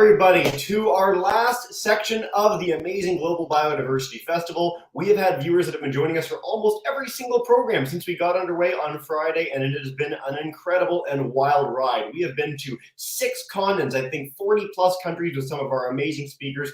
everybody, to our last section of the amazing Global Biodiversity Festival. We have had viewers that have been joining us for almost every single program since we got underway on Friday, and it has been an incredible and wild ride. We have been to 6 continents, I think 40 plus countries with some of our amazing speakers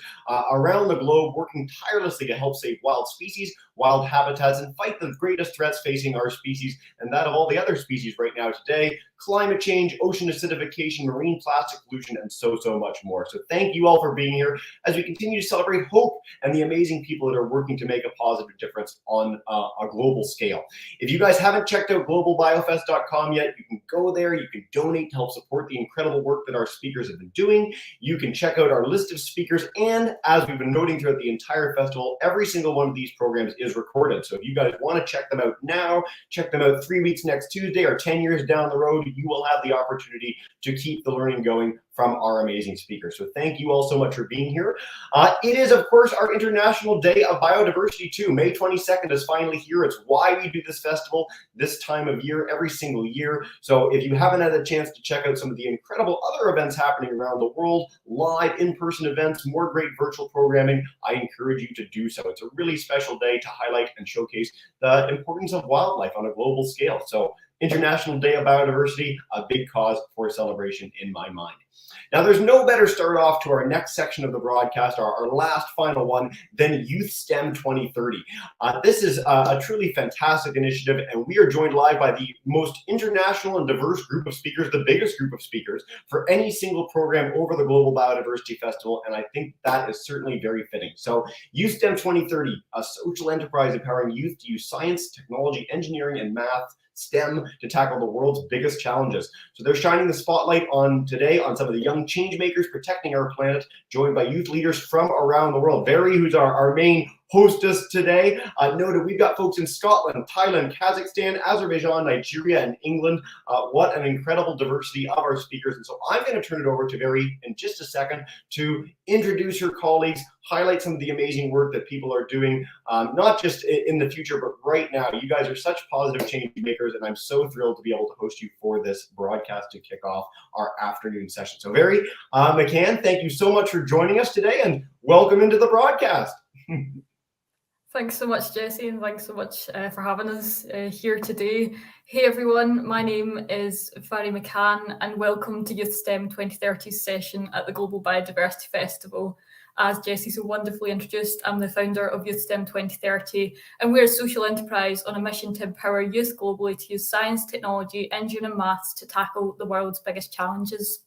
around the globe, working tirelessly to help save wild species, wild habitats, and fight the greatest threats facing our species and that of all the other species right now today: climate change, ocean acidification, marine plastic pollution, and so much more. So thank you all for being here as we continue to celebrate hope and the amazing people that are working to make a positive difference on a global scale. If you guys haven't checked out globalbiofest.com yet, you can go there, you can donate to help support the incredible work that our speakers have been doing. You can check out our list of speakers, and as we've been noting throughout the entire festival, every single one of these programs is recorded. So if you guys want to check them out now, check them out 3 weeks next Tuesday or 10 years down the road, you will have the opportunity to keep the learning going from our amazing speakers. So thank you all so much for being here. It is, of course, our International Day of Biodiversity too. May 22nd is finally here. It's why we do this festival this time of year, every single year. So if you haven't had a chance to check out some of the incredible other events happening around the world, live in-person events, more great virtual programming, I encourage you to do so. It's a really special day to highlight and showcase the importance of wildlife on a global scale. So International Day of Biodiversity, a big cause for celebration in my mind. Now, there's no better start off to our next section of the broadcast, our last final one, than Youth STEM 2030. This is a truly fantastic initiative, and we are joined live by the most international and diverse group of speakers, the biggest group of speakers for any single program over the Global Biodiversity Festival, and I think that is certainly very fitting. So Youth STEM 2030, a social enterprise empowering youth to use science, technology, engineering, and math, STEM, to tackle the world's biggest challenges. So they're shining the spotlight on today on some of the young change makers protecting our planet, joined by youth leaders from around the world. Barry, who's our main hostess today, noted we've got folks in Scotland, Thailand, Kazakhstan, Azerbaijan, Nigeria, and England. What an incredible diversity of our speakers. And so I'm going to turn it over to Barry in just a second to introduce her colleagues, highlight some of the amazing work that people are doing, not just in the future, but right now. You guys are such positive change makers, and I'm so thrilled to be able to host you for this broadcast to kick off our afternoon session. So Barry McCann, thank you so much for joining us today, and welcome into the broadcast. Thanks so much, Jesse, and thanks so much for having us here today. Hey everyone, my name is Barry McCann, and welcome to Youth STEM 2030 session at the Global Biodiversity Festival. As Jesse so wonderfully introduced, I'm the founder of Youth STEM 2030, and we're a social enterprise on a mission to empower youth globally to use science, technology, engineering and maths to tackle the world's biggest challenges.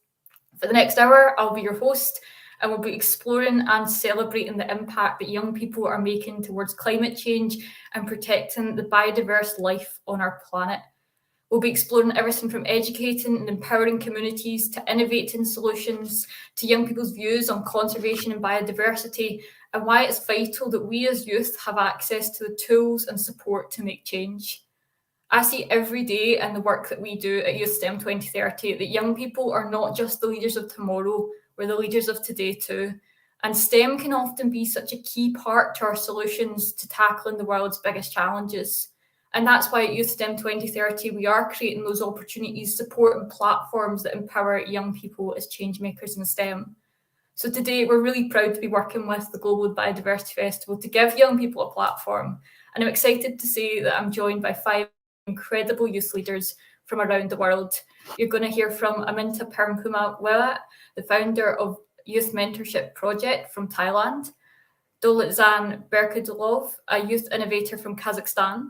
For the next hour, I'll be your host, and we'll be exploring and celebrating the impact that young people are making towards climate change and protecting the biodiverse life on our planet. We'll be exploring everything from educating and empowering communities to innovating solutions to young people's views on conservation and biodiversity, and why it's vital that we as youth have access to the tools and support to make change. I see every day in the work that we do at Youth STEM 2030 that young people are not just the leaders of tomorrow, we're the leaders of today too. And STEM can often be such a key part to our solutions to tackling the world's biggest challenges. And that's why at Youth STEM 2030, we are creating those opportunities, support and platforms that empower young people as change makers in STEM. So today, we're really proud to be working with the Global Biodiversity Festival to give young people a platform. And I'm excited to say that I'm joined by 5 incredible youth leaders from around the world. You're going to hear from Aminta Permpumawat, the founder of Youth Mentorship Project from Thailand, Dolitzan Berkadulov, a youth innovator from Kazakhstan,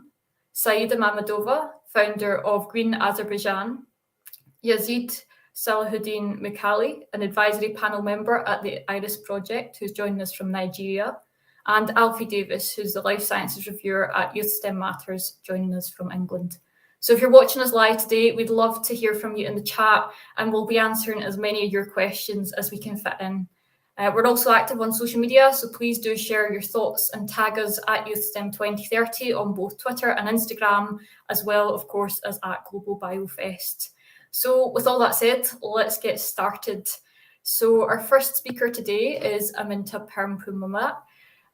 Saida Mamadova, founder of Green Azerbaijan, Yazid Salahuddin Mikali, an advisory panel member at the IRIS Project, who's joining us from Nigeria, and Alfie Davis, who's the Life Sciences Reviewer at Youth STEM Matters, joining us from England. So if you're watching us live today, we'd love to hear from you in the chat, and we'll be answering as many of your questions as we can fit in. We're also active on social media, so please do share your thoughts and tag us at Youth STEM 2030 on both Twitter and Instagram, as well, of course, as at Global BioFest. So with all that said, let's get started. So our first speaker today is Aminta Permpumawat.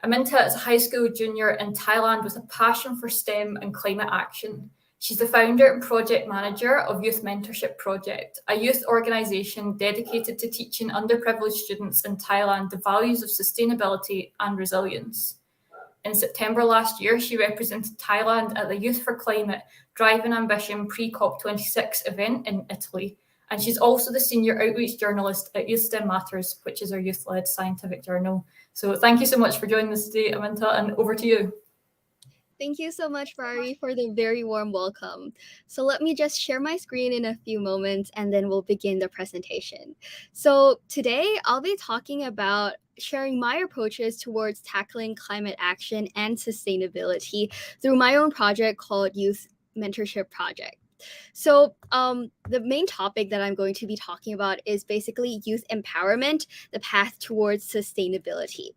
Aminta is a high school junior in Thailand with a passion for STEM and climate action. She's the founder and project manager of Youth Mentorship Project, a youth organisation dedicated to teaching underprivileged students in Thailand the values of sustainability and resilience. In September last year, she represented Thailand at the Youth for Climate Drive and Ambition pre-COP26 event in Italy. And she's also the senior outreach journalist at Youth STEM Matters, which is our youth-led scientific journal. So thank you so much for joining us today, Aminta, and over to you. Thank you so much, Fari, for the very warm welcome. So let me just share my screen in a few moments and then we'll begin the presentation. So today I'll be talking about sharing my approaches towards tackling climate action and sustainability through my own project called Youth Mentorship Project. So the main topic that I'm going to be talking about is basically youth empowerment, the path towards sustainability.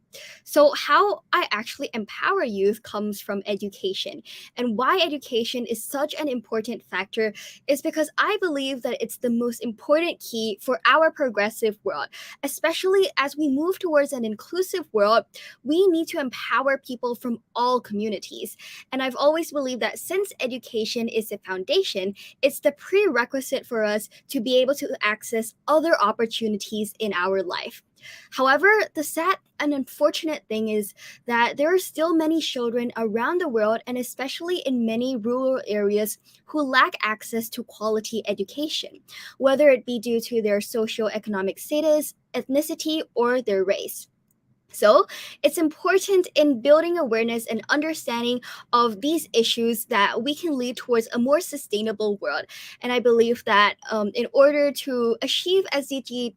So how I actually empower youth comes from education. And why education is such an important factor is because I believe that it's the most important key for our progressive world. Especially as we move towards an inclusive world, we need to empower people from all communities. And I've always believed that since education is the foundation, it's the prerequisite for us to be able to access other opportunities in our life. However, the sad and unfortunate thing is that there are still many children around the world, and especially in many rural areas, who lack access to quality education, whether it be due to their socioeconomic status, ethnicity, or their race. So it's important in building awareness and understanding of these issues that we can lead towards a more sustainable world. And I believe that in order to achieve SDG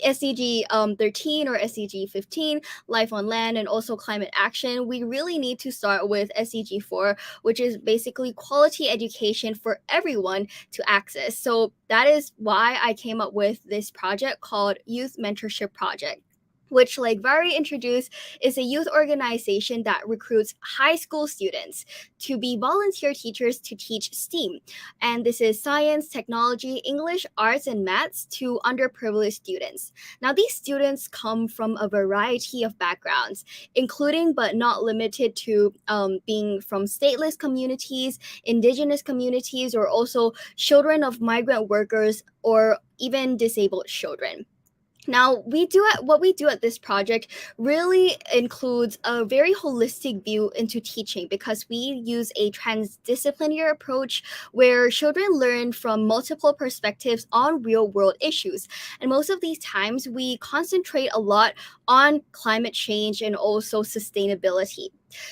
13 or SDG 15, life on land, and also climate action, we really need to start with SDG 4, which is basically quality education for everyone to access. So that is why I came up with this project called Youth Mentorship Project, which, like Vari introduced, is a youth organization that recruits high school students to be volunteer teachers to teach STEAM. And this is science, technology, English, arts, and maths to underprivileged students. Now, these students come from a variety of backgrounds, including but not limited to being from stateless communities, indigenous communities, or also children of migrant workers or even disabled children. Now, what we do at this project really includes a very holistic view into teaching, because we use a transdisciplinary approach where children learn from multiple perspectives on real world issues. And most of these times, we concentrate a lot on climate change and also sustainability.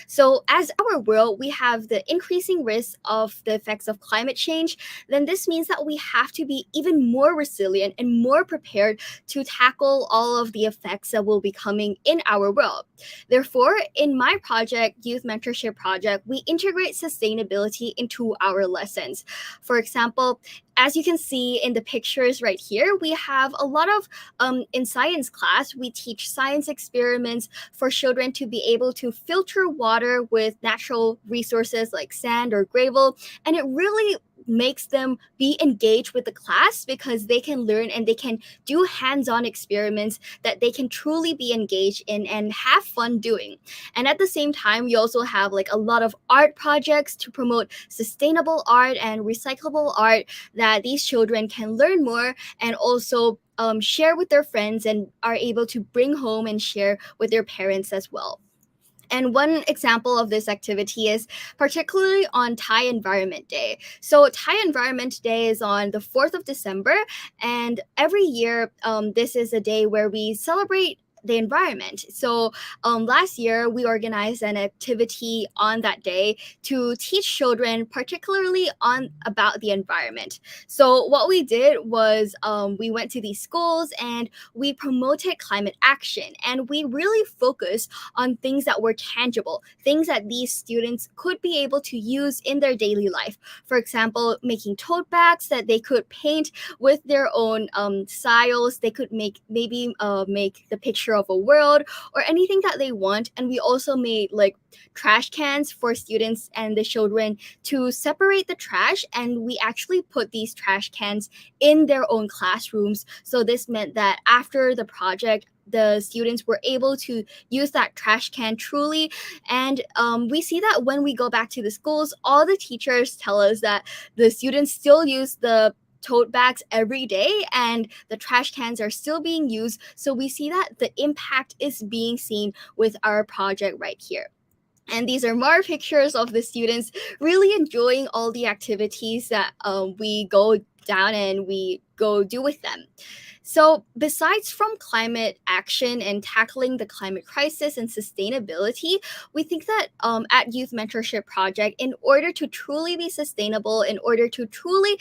So as our world, we have the increasing risk of the effects of climate change, then this means that we have to be even more resilient and more prepared to tackle all of the effects that will be coming in our world. Therefore, in my project, Youth Mentorship Project, we integrate sustainability into our lessons. For example, as you can see in the pictures right here, we have a lot of, in science class, we teach science experiments for children to be able to filter water with natural resources like sand or gravel. And it really makes them be engaged with the class, because they can learn and they can do hands-on experiments that they can truly be engaged in and have fun doing. And at the same time, we also have like a lot of art projects to promote sustainable art and recyclable art that these children can learn more and also share with their friends and are able to bring home and share with their parents as well. And one example of this activity is particularly on Thai Environment Day. So Thai Environment Day is on the 4th of December. And every year, this is a day where we celebrate the environment. So last year, we organized an activity on that day to teach children particularly about the environment. So what we did was we went to these schools and we promoted climate action. And we really focused on things that were tangible, things that these students could be able to use in their daily life. For example, making tote bags that they could paint with their own styles. They could make the picture of a world or anything that they want. And we also made like trash cans for students and the children to separate the trash, and we actually put these trash cans in their own classrooms. So this meant that after the project, the students were able to use that trash can truly. And we see that when we go back to the schools, all the teachers tell us that the students still use the tote bags every day and the trash cans are still being used. So we see that the impact is being seen with our project right here. And these are more pictures of the students really enjoying all the activities that we go down and we go do with them. So, besides from climate action and tackling the climate crisis and sustainability, we think that at Youth Mentorship Project, in order to truly be sustainable, in order to truly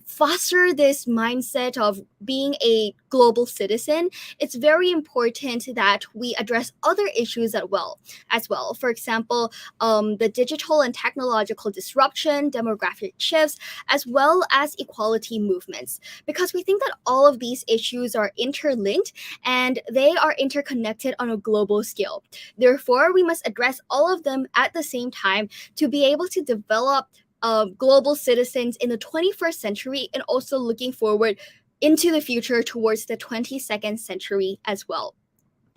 foster this mindset of being a global citizen, it's very important that we address other issues as well. For example, the digital and technological disruption, demographic shifts, as well as equality movements, because we think that all of these issues are interlinked and they are interconnected on a global scale. Therefore, we must address all of them at the same time to be able to develop global citizens in the 21st century and also looking forward into the future towards the 22nd century as well.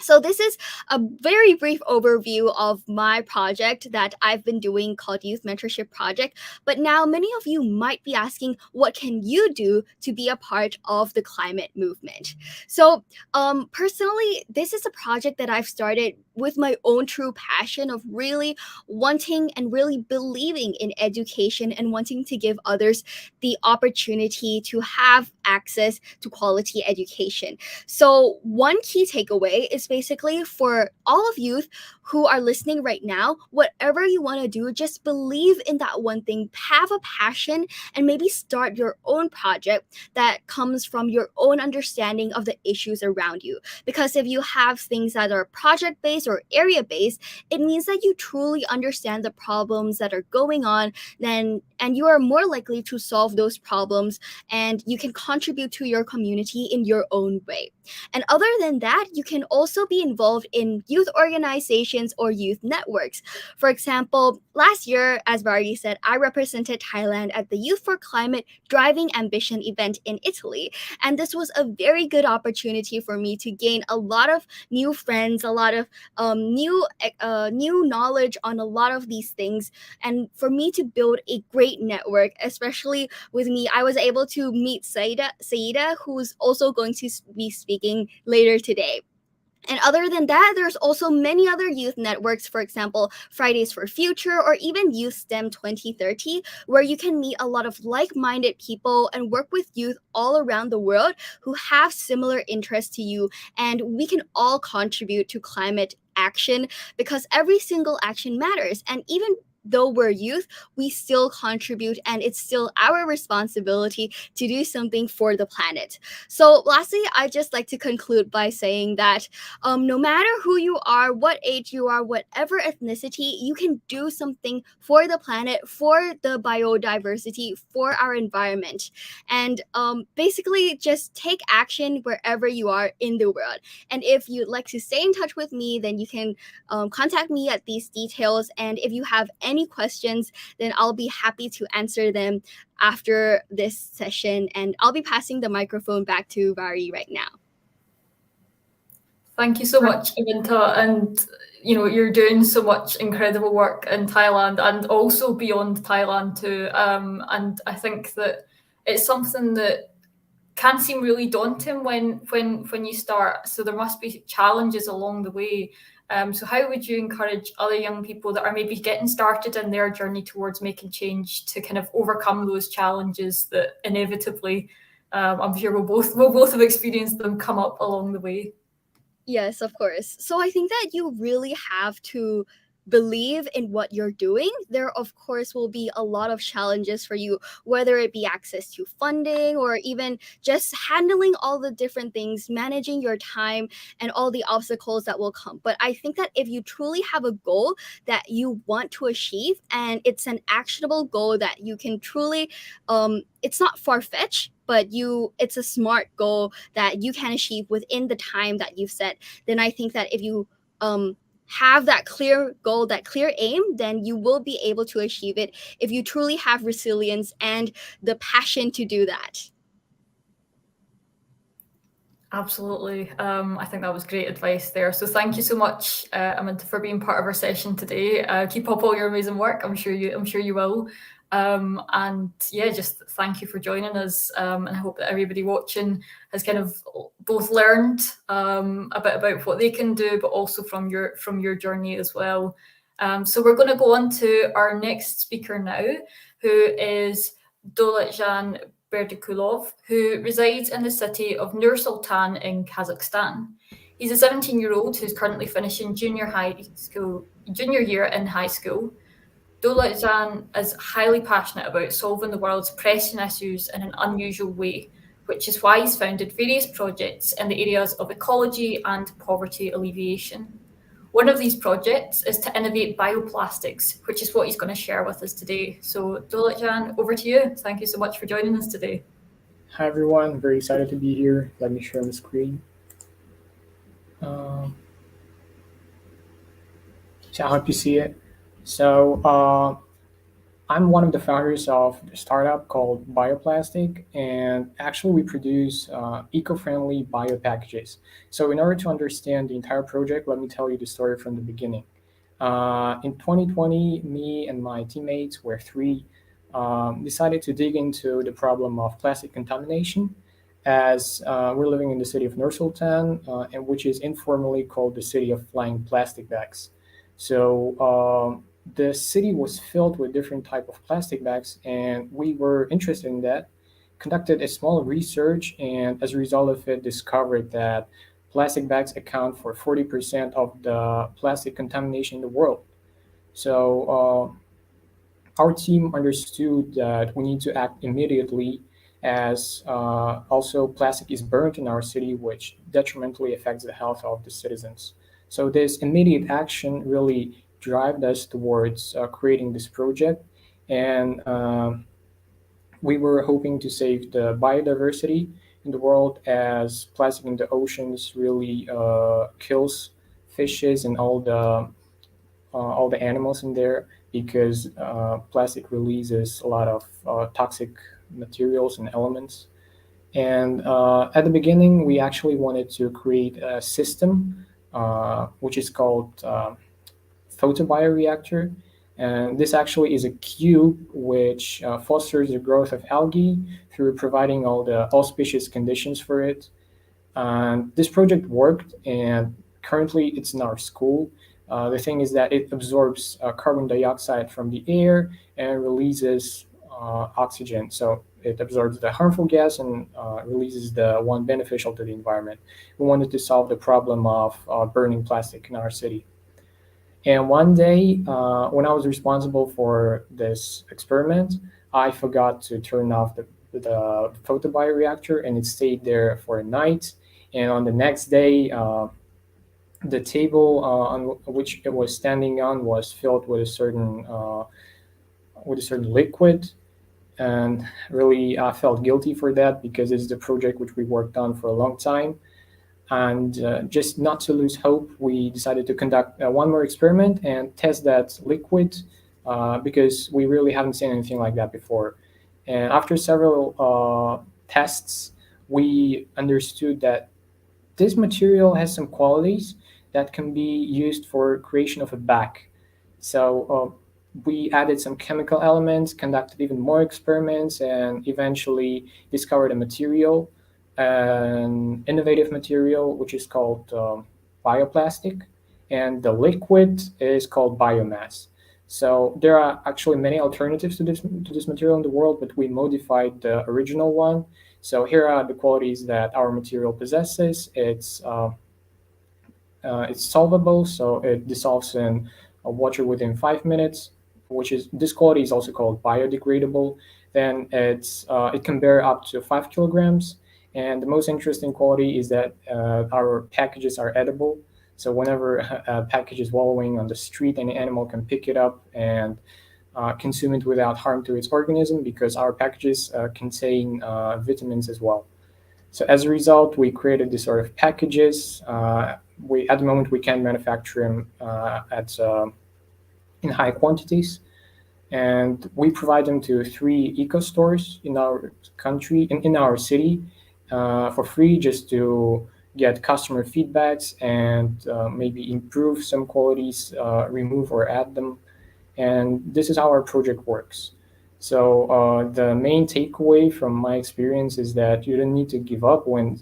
So this is a very brief overview of my project that I've been doing called Youth Mentorship Project. But now many of you might be asking, what can you do to be a part of the climate movement? So personally, this is a project that I've started with my own true passion of really wanting and really believing in education and wanting to give others the opportunity to have access to quality education. So one key takeaway is basically for all of youth who are listening right now, whatever you want to do, just believe in that one thing, have a passion, and maybe start your own project that comes from your own understanding of the issues around you. Because if you have things that are project-based or area-based, it means that you truly understand the problems that are going on, and you are more likely to solve those problems, and you can contribute to your community in your own way. And other than that, you can also be involved in youth organizations or youth networks. For example, last year, as Vardy said, I represented Thailand at the Youth for Climate Driving Ambition event in Italy. And this was a very good opportunity for me to gain a lot of new friends, a lot of new knowledge on a lot of these things, and for me to build a great network. Especially with me, I was able to meet Saida, who's also going to be speaking later today. And other than that, there's also many other youth networks, for example, Fridays for Future or even Youth STEM 2030, where you can meet a lot of like-minded people and work with youth all around the world who have similar interests to you. And we can all contribute to climate action because every single action matters. And even though we're youth, we still contribute, and it's still our responsibility to do something for the planet. So lastly, I just like to conclude by saying that no matter who you are, what age you are, whatever ethnicity, you can do something for the planet, for the biodiversity, for our environment. And basically just take action wherever you are in the world. And if you'd like to stay in touch with me, then you can contact me at these details. And if you have any questions, then I'll be happy to answer them after this session. And I'll be passing the microphone back to Vari right now. Thank you so much, Avinta. And you're doing so much incredible work in Thailand and also beyond Thailand too. And I think that it's something that can seem really daunting when you start. So there must be challenges along the way. So how would you encourage other young people that are maybe getting started in their journey towards making change to kind of overcome those challenges that inevitably, I'm sure we'll both have experienced them come up along the way? Yes, of course. So I think that you really have to believe in what you're doing. There, of course, will be a lot of challenges for you, whether it be access to funding or even just handling all the different things, managing your time and all the obstacles that will come. But I think that if you truly have a goal that you want to achieve and it's an actionable goal that you can truly, it's not far-fetched, but it's a smart goal that you can achieve within the time that you've set, then I think that if you have that clear goal, that clear aim, then you will be able to achieve it if you truly have resilience and the passion to do that. Absolutely. I think that was great advice there. So thank you so much, Amanda, for being part of our session today. Keep up all your amazing work. I'm sure you will. And yeah, just thank you for joining us. And I hope that everybody watching has kind of both learned a bit about what they can do, but also from your journey as well. So we're going to go on to our next speaker now, who is Dolatjan Berdikulov, who resides in the city of Nur-Sultan in Kazakhstan. He's a 17-year-old who's currently finishing junior year in high school. Dolatjan is highly passionate about solving the world's pressing issues in an unusual way, which is why he's founded various projects in the areas of ecology and poverty alleviation. One of these projects is to innovate bioplastics, which is what he's going to share with us today. So, Dolatjan, over to you. Thank you so much for joining us today. Hi everyone, very excited to be here. Let me share the screen. So I hope you see it. So I'm one of the founders of a startup called Bioplastic, and actually we produce eco-friendly bio packages. So in order to understand the entire project, let me tell you the story from the beginning. In 2020, me and my teammates were three decided to dig into the problem of plastic contamination, as we're living in the city of Nur-Sultan, and which is informally called the city of flying plastic bags. So the city was filled with different type of plastic bags, and we were interested in that, conducted a small research, and as a result of it discovered that plastic bags account for 40% of the plastic contamination in the world. So our team understood that we need to act immediately, as also plastic is burned in our city, which detrimentally affects the health of the citizens. So this immediate action really drive us towards creating this project, and we were hoping to save the biodiversity in the world, as plastic in the oceans really kills fishes and all the animals in there, because plastic releases a lot of toxic materials and elements. And at the beginning, we actually wanted to create a system which is called photobioreactor. And this actually is a cube which fosters the growth of algae through providing all the auspicious conditions for it. And this project worked, and currently it's in our school. The thing is that it absorbs carbon dioxide from the air and releases oxygen. So it absorbs the harmful gas and releases the one beneficial to the environment. We wanted to solve the problem of burning plastic in our city. And one day, when I was responsible for this experiment, I forgot to turn off the photobioreactor, and it stayed there for a night. And on the next day, the table on which it was standing on was filled with a certain liquid, and really I felt guilty for that, because it's the project which we worked on for a long time. And just not to lose hope, we decided to conduct one more experiment and test that liquid, because we really haven't seen anything like that before. And after several tests, we understood that this material has some qualities that can be used for creation of a bag. So we added some chemical elements, conducted even more experiments, and eventually discovered a material, an innovative material, which is called bioplastic, and the liquid is called biomass. So there are actually many alternatives to this material in the world, but we modified the original one. So here are the qualities that our material possesses. It's solvable, so it dissolves in water within 5 minutes, this quality is also called biodegradable. Then it can bear up to 5 kilograms. And the most interesting quality is that our packages are edible. So whenever a package is wallowing on the street, any animal can pick it up and consume it without harm to its organism, because our packages contain vitamins as well. So as a result, we created this sort of packages. At the moment, we can manufacture them in high quantities. And we provide them to 3 eco stores in our country, in our city. for free just to get customer feedbacks and maybe improve some qualities, remove or add them. And this is how our project works. So the main takeaway from my experience is that you don't need to give up when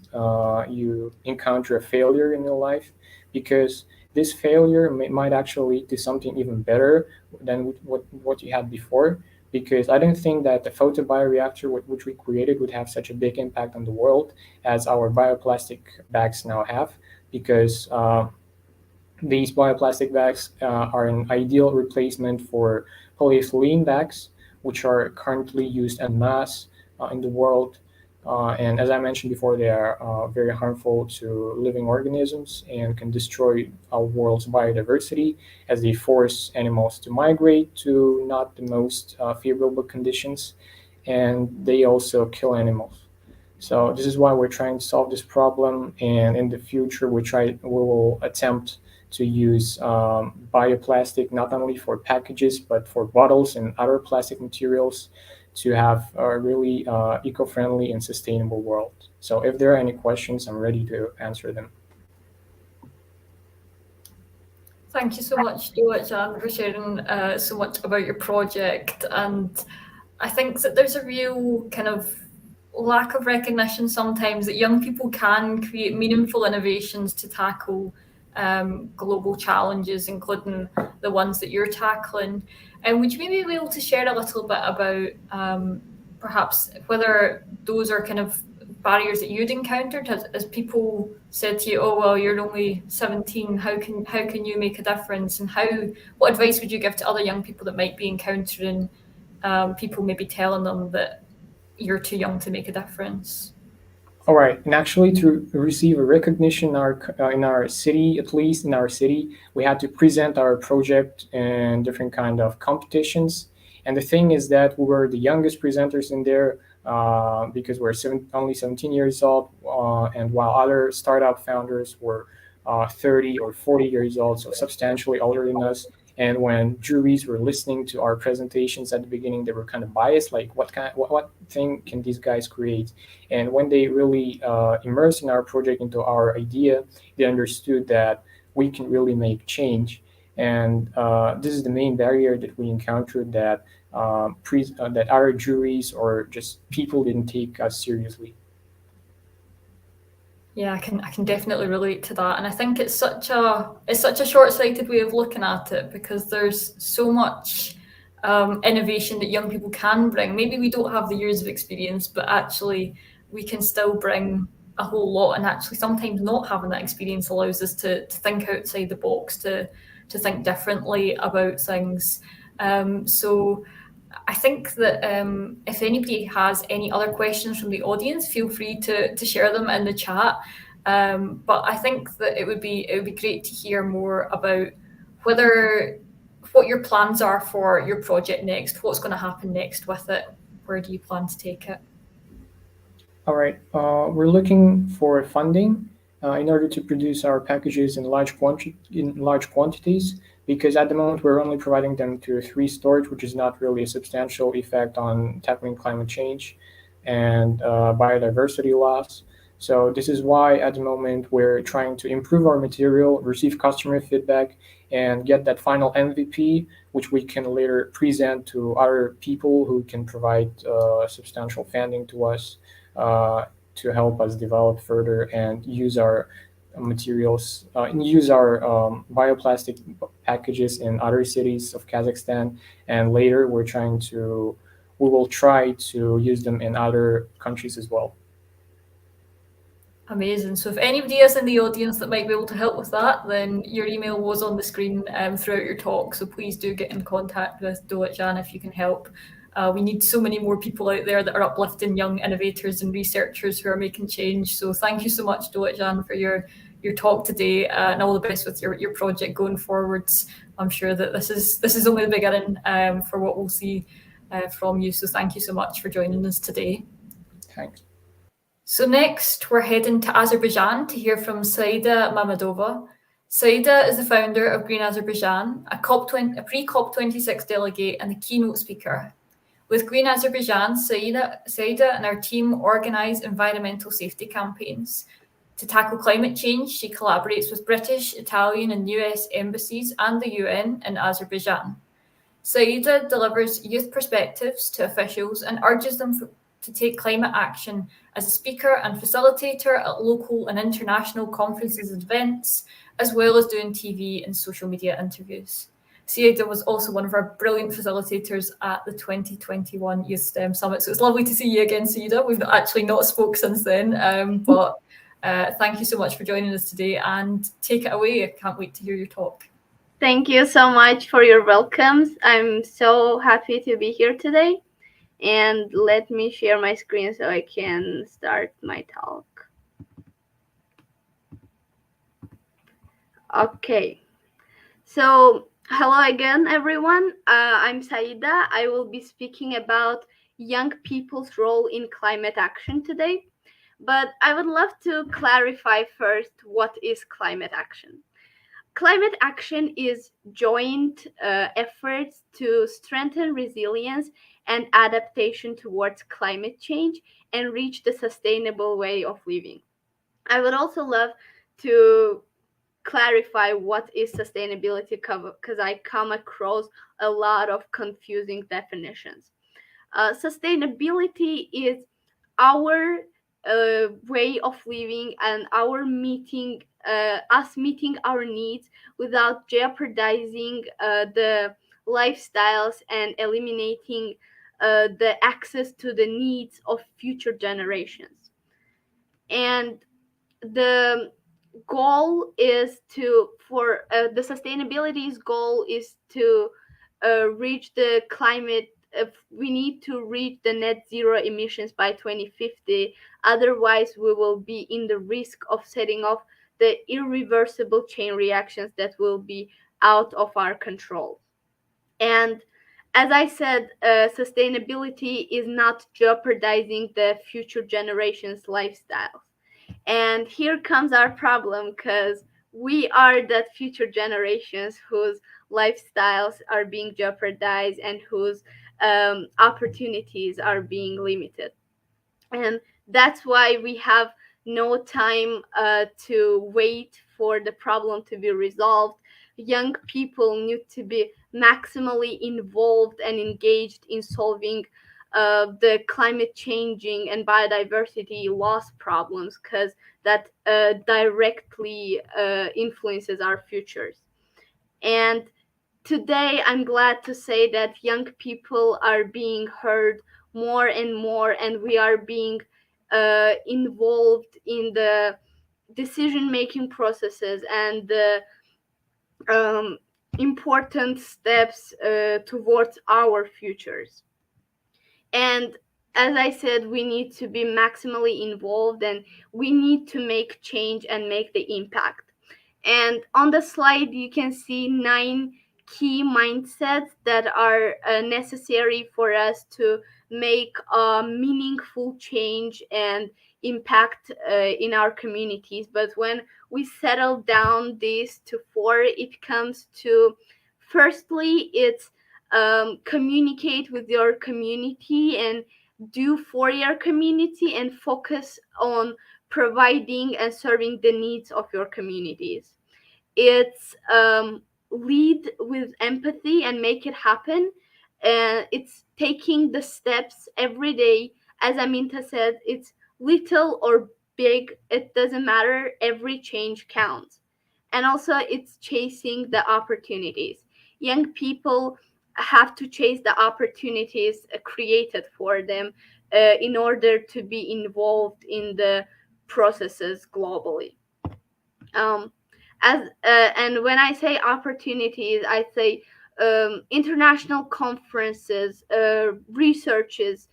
you encounter a failure in your life, because this failure might actually lead to something even better than what you had before. Because I don't think that the photobioreactor which we created would have such a big impact on the world as our bioplastic bags now have, because these bioplastic bags are an ideal replacement for polyethylene bags, which are currently used en masse in the world. And as I mentioned before, they are very harmful to living organisms and can destroy our world's biodiversity, as they force animals to migrate to not the most favorable conditions, and they also kill animals. So this is why we're trying to solve this problem, and in the future we will attempt to use bioplastic not only for packages but for bottles and other plastic materials to have a really eco-friendly and sustainable world. So if there are any questions, I'm ready to answer them. Thank you so much, Jan, for sharing so much about your project. And I think that there's a real kind of lack of recognition sometimes that young people can create meaningful innovations to tackle global challenges, including the ones that you're tackling. And would you maybe be able to share a little bit about perhaps whether those are kind of barriers that you'd encountered as people said to you, oh well, you're only 17, how can you make a difference? And what advice would you give to other young people that might be encountering people maybe telling them that you're too young to make a difference? All right, and actually to receive a recognition in our city, at least in our city, we had to present our project in different kind of competitions. And the thing is that we were the youngest presenters in there because we're only 17 years old, and while other startup founders were 30 or 40 years old, so substantially older than us. And when juries were listening to our presentations at the beginning, they were kind of biased, like what thing can these guys create? And when they really immersed in our project, into our idea, they understood that we can really make change. And this is the main barrier that we encountered, that that our juries or just people didn't take us seriously. Yeah, I can definitely relate to that, and I think it's such a short-sighted way of looking at it, because there's so much innovation that young people can bring. Maybe we don't have the years of experience, but actually we can still bring a whole lot. And actually, sometimes not having that experience allows us to think outside the box, to think differently about things. So I think that if anybody has any other questions from the audience, feel free to share them in the chat. But I think that it would be great to hear more about what your plans are for your project next. What's going to happen next with it? Where do you plan to take it? All right, we're looking for funding in order to produce our packages in large quantities, because at the moment we're only providing them to 3 stores, which is not really a substantial effect on tackling climate change and biodiversity loss. So this is why at the moment we're trying to improve our material, receive customer feedback, and get that final MVP, which we can later present to other people who can provide substantial funding to us to help us develop further and use our materials, use our bioplastic packages in other cities of Kazakhstan. And later we will try to use them in other countries as well. Amazing. So if anybody is in the audience that might be able to help with that, then your email was on the screen throughout your talk. So please do get in contact with Jan if you can help. We need so many more people out there that are uplifting young innovators and researchers who are making change. So thank you so much, Jan, for your talk today, and all the best with your project going forwards. I'm sure that this is only the beginning for what we'll see from you. So thank you so much for joining us today. Thanks. So next, we're heading to Azerbaijan to hear from Saida Mamadova. Saida is the founder of Green Azerbaijan, a pre-COP26 delegate and a keynote speaker. With Green Azerbaijan, Saida and our team organise environmental safety campaigns. To tackle climate change, she collaborates with British, Italian, and US embassies and the UN in Azerbaijan. Saida delivers youth perspectives to officials and urges them to take climate action as a speaker and facilitator at local and international conferences and events, as well as doing TV and social media interviews. Saida was also one of our brilliant facilitators at the 2021 Youth STEM Summit. So it's lovely to see you again, Saida. We've actually not spoke since then, but thank you so much for joining us today, and take it away. I can't wait to hear your talk. Thank you so much for your welcomes. I'm so happy to be here today. And let me share my screen so I can start my talk. Okay. So hello again, everyone. I'm Saida. I will be speaking about young people's role in climate action today. But I would love to clarify first, what is climate action? Climate action is joint efforts to strengthen resilience and adaptation towards climate change and reach the sustainable way of living. I would also love to clarify what is sustainability, because I come across a lot of confusing definitions. Sustainability is our way of living and our meeting us meeting our needs without jeopardizing the lifestyles and eliminating the access to the needs of future generations. And the goal is for the sustainability's goal is to reach the climate. We need to reach the net zero emissions by 2050. Otherwise, we will be in the risk of setting off the irreversible chain reactions that will be out of our control. And as I said, sustainability is not jeopardizing the future generations' lifestyles. And here comes our problem, because we are that future generations whose lifestyles are being jeopardized and whose opportunities are being limited. And that's why we have no time to wait for the problem to be resolved. Young people need to be maximally involved and engaged in solving the climate changing and biodiversity loss problems, because that directly influences our futures. And today, I'm glad to say that young people are being heard more and more, and we are being involved in the decision-making processes and the important steps towards our futures. And as I said, we need to be maximally involved, and we need to make change and make the impact. And on the slide, you can see 9 key mindsets that are necessary for us to make a meaningful change and impact in our communities. But when we settle down these to 4, it comes to, firstly, it's communicate with your community and do for your community, and focus on providing and serving the needs of your communities. It's lead with empathy and make it happen. It's taking the steps every day. As Aminta said, it's little or big, it doesn't matter. Every change counts. And also, it's chasing the opportunities. Young people have to chase the opportunities created for them in order to be involved in the processes globally. And when I say opportunities, I say international conferences, researches,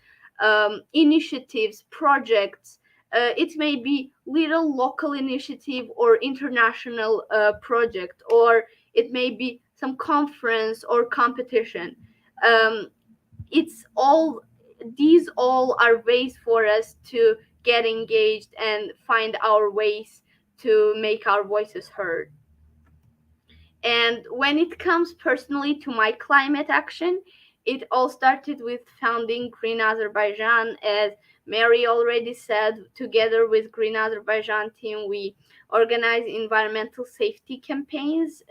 initiatives, projects. It may be little local initiative or international project, or it may be some conference or competition. These all are ways for us to get engaged and find our ways to make our voices heard. And when it comes personally to my climate action, it all started with founding Green Azerbaijan. As Mary already said, together with Green Azerbaijan team, we organize environmental safety campaigns,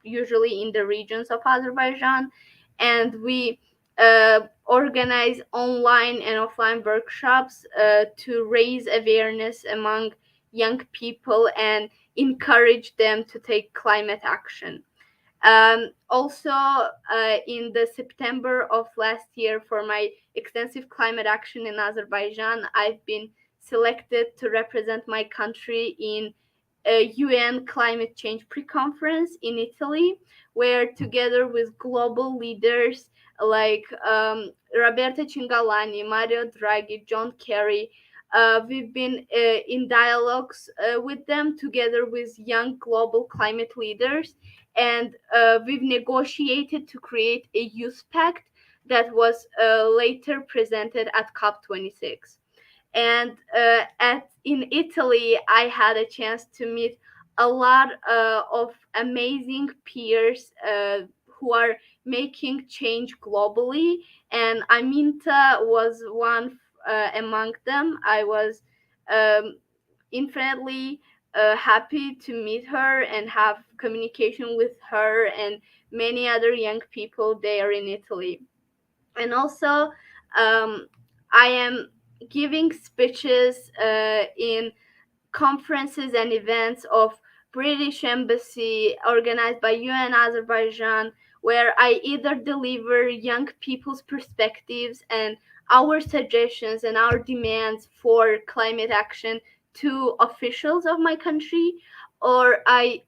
usually in the regions of Azerbaijan, and we organize online and offline workshops to raise awareness among young people and encourage them to take climate action. Also, in the September of last year, for my extensive climate action in Azerbaijan, I've been selected to represent my country in a UN climate change pre-conference in Italy, where together with global leaders like Roberta Cingalani, Mario Draghi, John Kerry, we've been in dialogues with them together with young global climate leaders, and we've negotiated to create a youth pact that was later presented at COP26. And in Italy, I had a chance to meet a lot of amazing peers who are making change globally, and Aminta was one among them. I was infinitely happy to meet her and have communication with her and many other young people there in Italy. And also, I am giving speeches in conferences and events of British Embassy organized by UN Azerbaijan, where I either deliver young people's perspectives and our suggestions and our demands for climate action to officials of my country, or I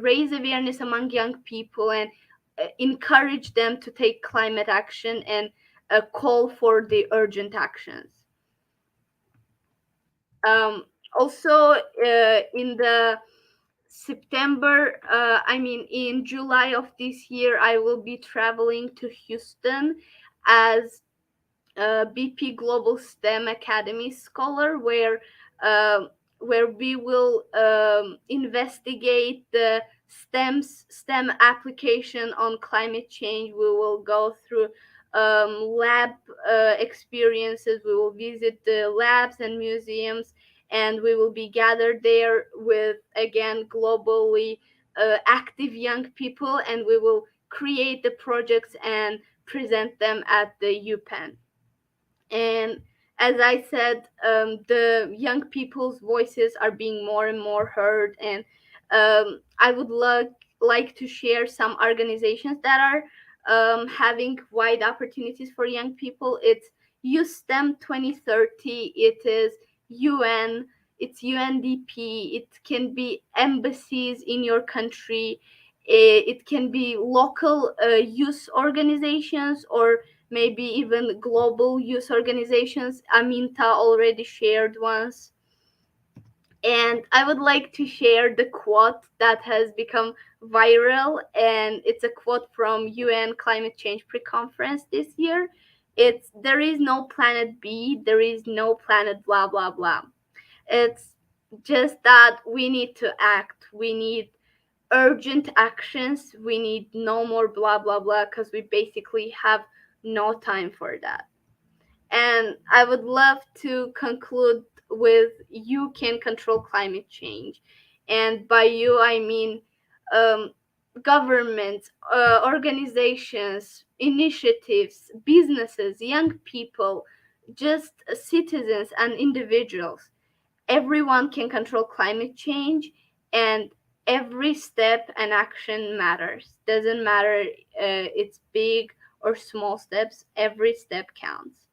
raise awareness among young people and encourage them to take climate action and call for the urgent actions. Um, Also, in the September, in July of this year, I will be traveling to Houston as BP Global STEM Academy scholar, where we will investigate the STEM application on climate change. We will go through lab experiences. We will visit the labs and museums, and we will be gathered there with, again, globally active young people, and we will create the projects and present them at the UPenn. And as I said, the young people's voices are being more and more heard. And I would like to share some organizations that are having wide opportunities for young people. It's Youth STEM 2030. It is UN. It's UNDP. It can be embassies in your country. It can be local youth organizations, or maybe even global youth organizations. Aminta already shared once. And I would like to share the quote that has become viral, and it's a quote from UN Climate Change Pre-Conference this year. It's, "There is no planet B, there is no planet blah, blah, blah." It's just that we need to act. We need urgent actions. We need no more blah, blah, blah, because we basically have no time for that. And I would love to conclude with, you can control climate change. And by you, I mean governments, organizations, initiatives, businesses, young people, just citizens and individuals. Everyone can control climate change, and every step and action matters. Doesn't matter it's big or small steps, every step counts.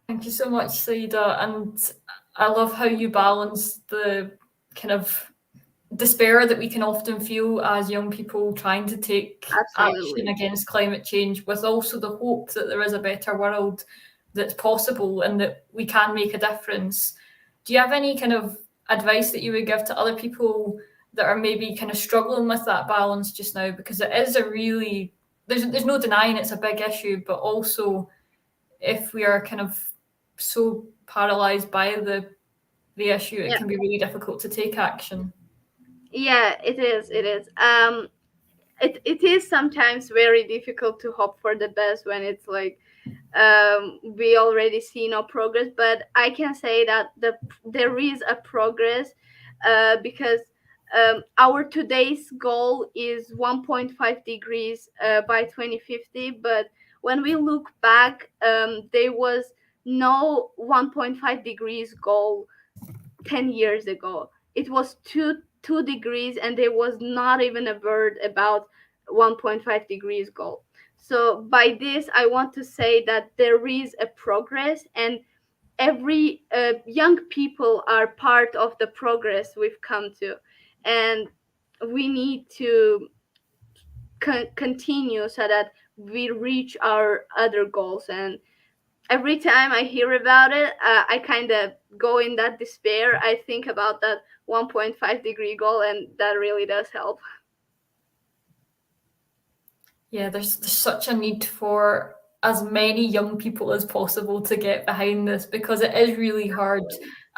Thank you so much, Saida. And I love how you balance the kind of despair that we can often feel as young people trying to take Absolutely. action against climate change, with also the hope that there is a better world that's possible and that we can make a difference. Do you have any kind of advice that you would give to other people that are maybe kind of struggling with that balance just now? Because it is a really, there's no denying it's a big issue, but also if we are kind of so paralyzed by the issue, it can be really difficult to take action. Yeah, it is. it is sometimes very difficult to hope for the best when it's like we already see no progress. But I can say that there is a progress, because our today's goal is 1.5 degrees by 2050. But when we look back, there was no 1.5 degrees goal 10 years ago. It was 2 degrees, and there was not even a word about 1.5 degrees goal. So by this I want to say that there is a progress, and every young people are part of the progress we've come to, and we need to continue so that we reach our other goals. And every time I hear about it, I kind of go in that despair. I think about that 1.5 degree goal, and that really does help. Yeah, there's such a need for as many young people as possible to get behind this, because it is really hard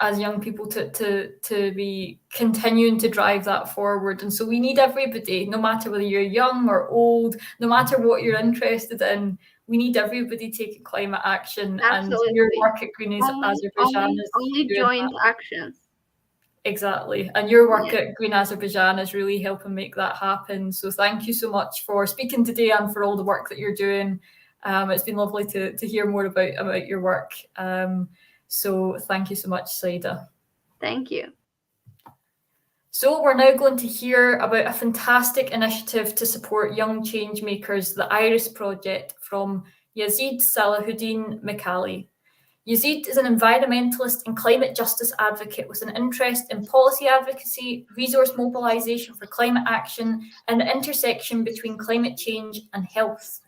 as young people to be continuing to drive that forward. And so we need everybody, no matter whether you're young or old, no matter what you're interested in, we need everybody taking climate action. Absolutely. And your work at Green Azerbaijan is only doing joint that. actions. Exactly. And your work at Green Azerbaijan is really helping make that happen. So thank you so much for speaking today and for all the work that you're doing. It's been lovely to hear more about your work. So thank you so much, Saida. Thank you. So we're now going to hear about a fantastic initiative to support young change makers, the Iris Project, from Yazid Salahuddin Mikali. Yazid is an environmentalist and climate justice advocate with an interest in policy advocacy, resource mobilisation for climate action, and the intersection between climate change and health.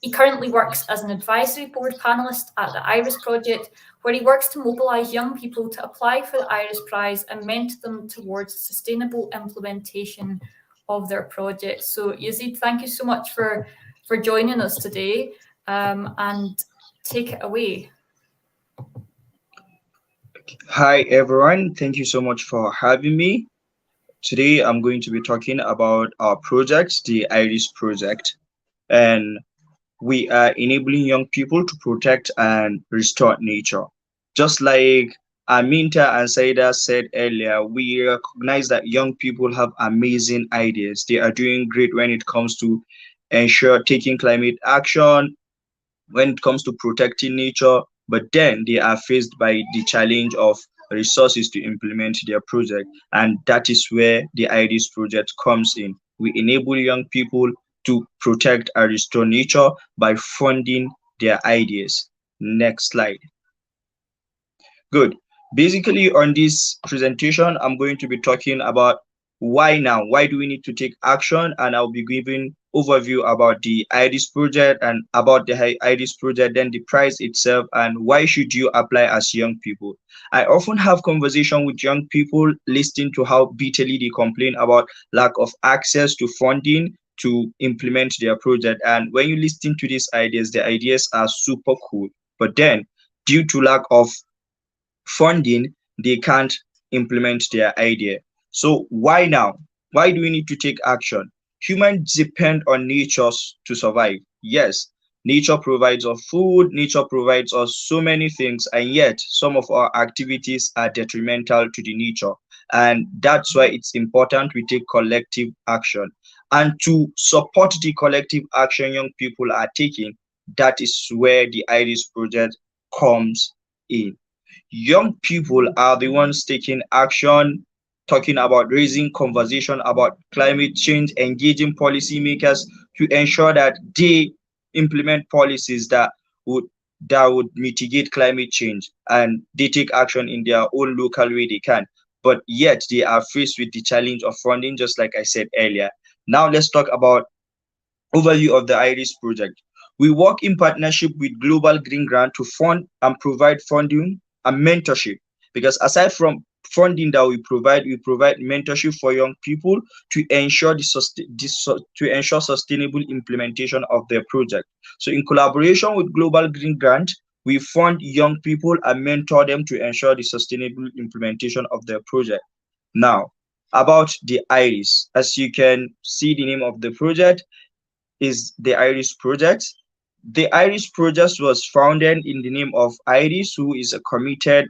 He currently works as an advisory board panellist at the Iris Project, where he works to mobilise young people to apply for the Iris Prize and mentor them towards sustainable implementation of their projects. So Yazid, thank you so much for joining us today, and take it away. Hi everyone, thank you so much for having me. Today I'm going to be talking about our project, the IRIS project, and we are enabling young people to protect and restore nature. Just like Aminta and Saida said earlier, we recognize that young people have amazing ideas. They are doing great when it comes to ensure taking climate action, when it comes to protecting nature, but then they are faced by the challenge of resources to implement their project. And that is where the IRIS project comes in. We enable young people to protect and restore nature by funding their ideas. Next slide. Good. Basically, on this presentation, I'm going to be talking about why now, why do we need to take action, and I'll be giving overview about the IRIS project and about the IRIS project, then the prize itself, and why should you apply as young people. I often have conversation with young people, listening to how bitterly they complain about lack of access to funding to implement their project. And when you listen to these ideas, the ideas are super cool, but then due to lack of funding, they can't implement their idea. So why now? Why do we need to take action? Humans depend on nature to survive. Yes, nature provides us food, nature provides us so many things, and yet some of our activities are detrimental to the nature. And that's why it's important we take collective action. And to support the collective action young people are taking, that is where the IRIS project comes in. Young people are the ones taking action, talking about raising conversation about climate change, engaging policymakers to ensure that they implement policies that would mitigate climate change, and they take action in their own local way they can. But yet they are faced with the challenge of funding, just like I said earlier. Now let's talk about overview of the IRIS project. We work in partnership with Global Green Grant to fund and provide funding and mentorship, because aside from funding that we provide mentorship for young people to ensure sustainable implementation of their project. So in collaboration with Global Green Grant, we fund young people and mentor them to ensure the sustainable implementation of their project. Now, about the iris. As you can see, the name of the project is the iris project. The iris project was founded in the name of Iris, who is a committed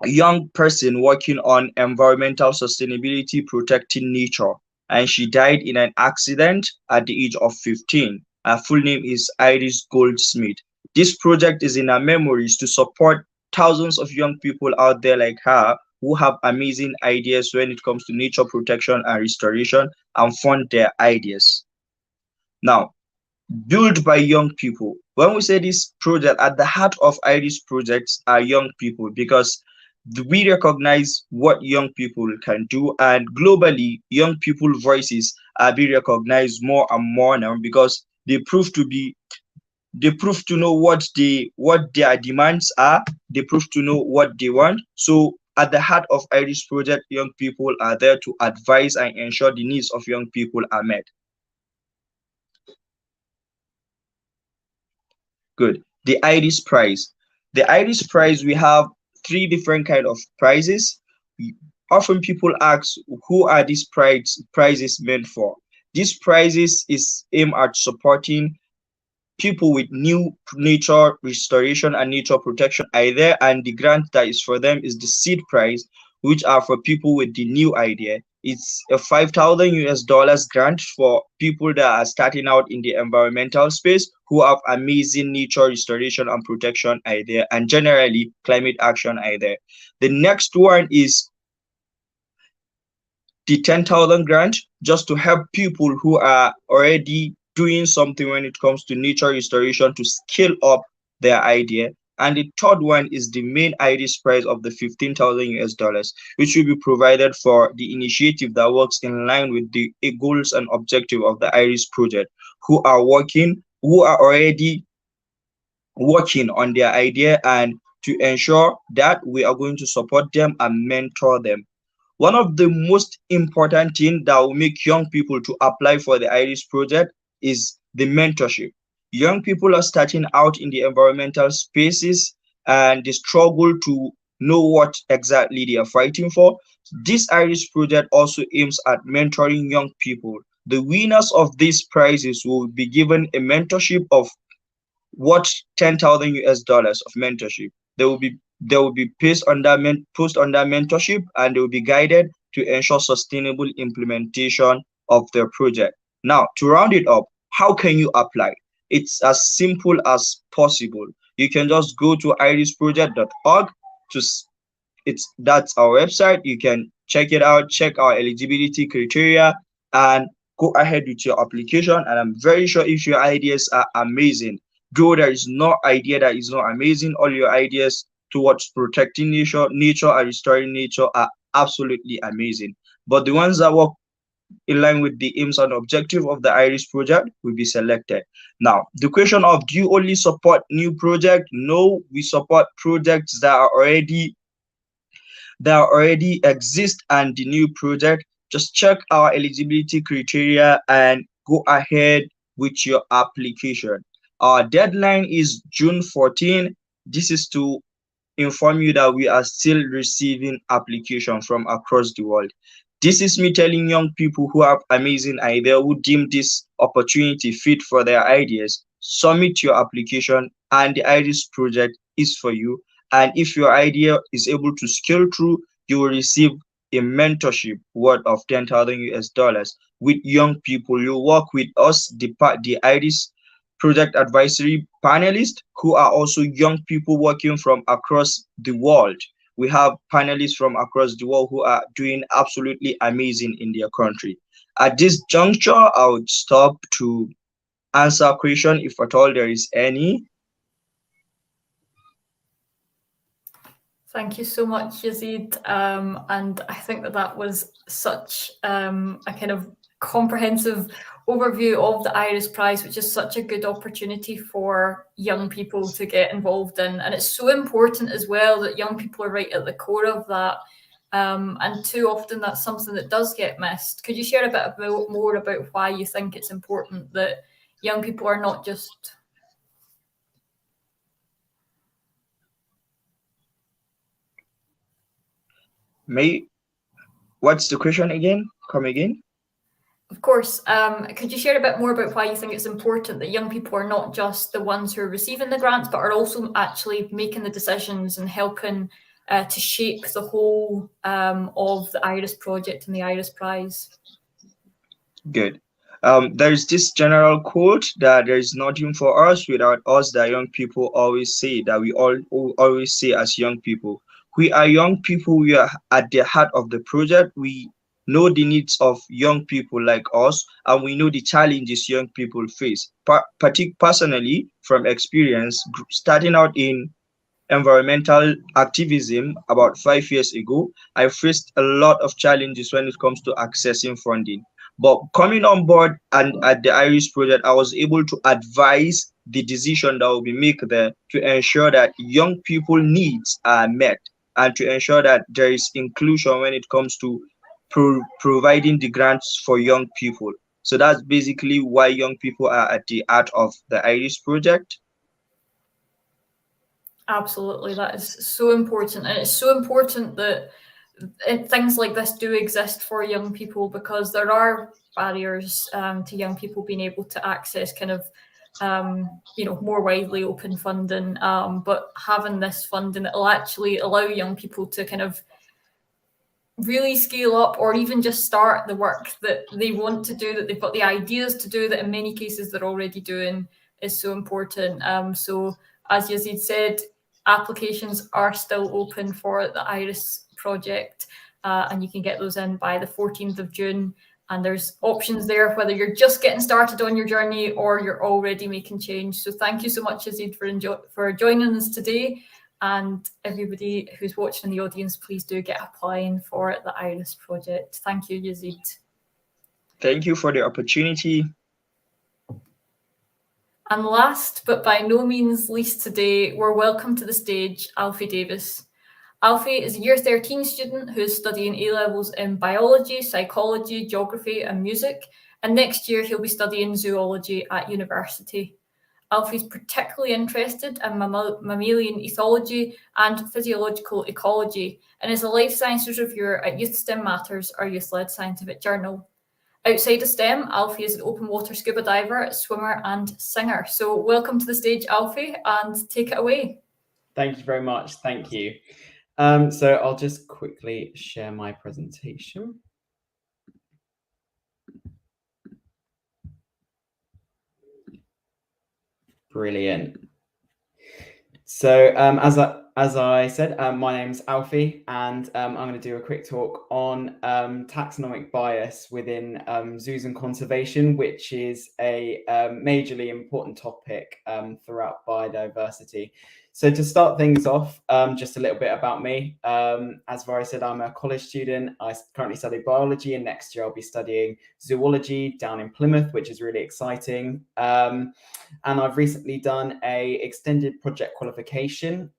young person working on environmental sustainability, protecting nature, and she died in an accident at the age of 15. Her full name is Iris Goldsmith. This project is in her memories to support thousands of young people out there like her who have amazing ideas when it comes to nature protection and restoration and fund their ideas. Now, built by young people. When we say this project, at the heart of Iris projects are young people, because we recognize what young people can do, and globally, young people voices are being recognized more and more now because they prove to know what their demands are. They prove to know what they want. So at the heart of Iris project, young people are there to advise and ensure the needs of young people are met. Good. The Iris Prize. The Iris Prize, we have three different kind of prizes. Often people ask, who are these prizes meant for? These prizes is aimed at supporting people with new nature restoration and nature protection idea, and the grant that is for them is the seed prize, which are for people with the new idea. It's a 5,000 US dollars grant for people that are starting out in the environmental space who have amazing nature restoration and protection idea and generally climate action idea. The next one is the 10,000 grant, just to help people who are already doing something when it comes to nature restoration to scale up their idea. And the third one is the main Iris prize of the 15,000 US dollars, which will be provided for the initiative that works in line with the goals and objective of the Iris project, who are already working on their idea, and to ensure that we are going to support them and mentor them. One of the most important things that will make young people to apply for the Iris project is the mentorship. Young people are starting out in the environmental spaces and they struggle to know what exactly they are fighting for. This Iris project also aims at mentoring young people. The winners of these prizes will be given a mentorship of what 10,000 US dollars of mentorship. They will be placed under mentorship, and they will be guided to ensure sustainable implementation of their project. Now, to round it up, how can you apply? It's as simple as possible. You can just go to irisproject.org to that's our website. You can check it out, check our eligibility criteria, and go ahead with your application. And I'm very sure if your ideas are amazing, though there is no idea that is not amazing, all your ideas towards protecting nature and restoring nature are absolutely amazing. But the ones that work in line with the aims and objective of the Iris project will be selected. Now, the question of, do you only support new projects? No, we support projects that already exist, and the new project. Just check our eligibility criteria and go ahead with your application. Our deadline is June 14. This is to inform you that we are still receiving applications from across the world. This is me telling young people who have amazing ideas, who deem this opportunity fit for their ideas, submit your application, and the Iris project is for you. And if your idea is able to scale through, you will receive a mentorship worth of 10,000 US dollars with young people. You work with us, the Iris project advisory panelists, who are also young people working from across the world. We have panelists from across the world who are doing absolutely amazing in their country. At this juncture, I would stop to answer a question if at all there is any. Thank you so much, Yazid. And I think that was such a kind of comprehensive overview of the Iris Prize, which is such a good opportunity for young people to get involved in. And it's so important as well that young people are right at the core of that. And too often that's something that does get missed. Could you share a bit more about why you think it's important that young people are not just... What's the question again? Come again? Of course. Could you share a bit more about why you think it's important that young people are not just the ones who are receiving the grants, but are also actually making the decisions and helping to shape the whole of the IRIS project and the IRIS Prize? Good. There's this general quote that there is nothing for us without us, that young people always say, that we all always say as young people. We are young people, we are at the heart of the project. We know the needs of young people like us, and we know the challenges young people face. Personally, from experience, starting out in environmental activism about 5 years ago, I faced a lot of challenges when it comes to accessing funding. But coming on board and at the Irish project, I was able to advise the decision that will be made there to ensure that young people needs are met and to ensure that there is inclusion when it comes to providing the grants for young people. So that's basically why young people are at the heart of the Irish project. Absolutely, that is so important, and it's so important that things like this do exist for young people, because there are barriers to young people being able to access kind of more widely open funding, but having this funding that will actually allow young people to kind of really scale up, or even just start the work that they want to do, that they've got the ideas to do, that in many cases they're already doing, is so important. So as Yazid said, applications are still open for the IRIS project, and you can get those in by the 14th of June. And there's options there, whether you're just getting started on your journey or you're already making change. So thank you so much, Yazid, for joining us today. And everybody who's watching in the audience, please do get applying for the IRIS project. Thank you, Yazid. Thank you for the opportunity. And last, but by no means least today, we're welcome to the stage Alfie Davis. Alfie is a Year 13 student who is studying A-levels in biology, psychology, geography and music. And next year he'll be studying zoology at university. Alfie's particularly interested in mammalian ethology and physiological ecology, and is a life sciences reviewer at Youth STEM Matters, our youth-led scientific journal. Outside of STEM, Alfie is an open water scuba diver, swimmer and singer. So welcome to the stage, Alfie, and take it away. Thank you very much. Thank you. So I'll just quickly share my presentation. Brilliant. So as I said, my name's Alfie, and I'm going to do a quick talk on taxonomic bias within zoos and conservation, which is a majorly important topic throughout biodiversity. So to start things off, just a little bit about me. As Vari said, I'm a college student. I currently study biology, and next year I'll be studying zoology down in Plymouth, which is really exciting. And I've recently done a extended project qualification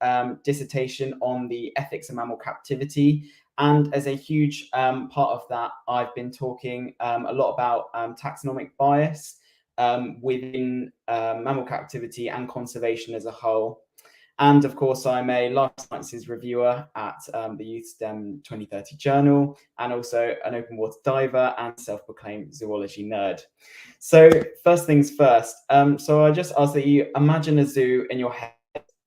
dissertation on the ethics of mammal captivity. And as a huge part of that, I've been talking a lot about taxonomic bias within mammal captivity and conservation as a whole. And of course, I'm a life sciences reviewer at the Youth STEM 2030 journal, and also an open water diver and self-proclaimed zoology nerd. So first things first. So I just ask that you imagine a zoo in your head,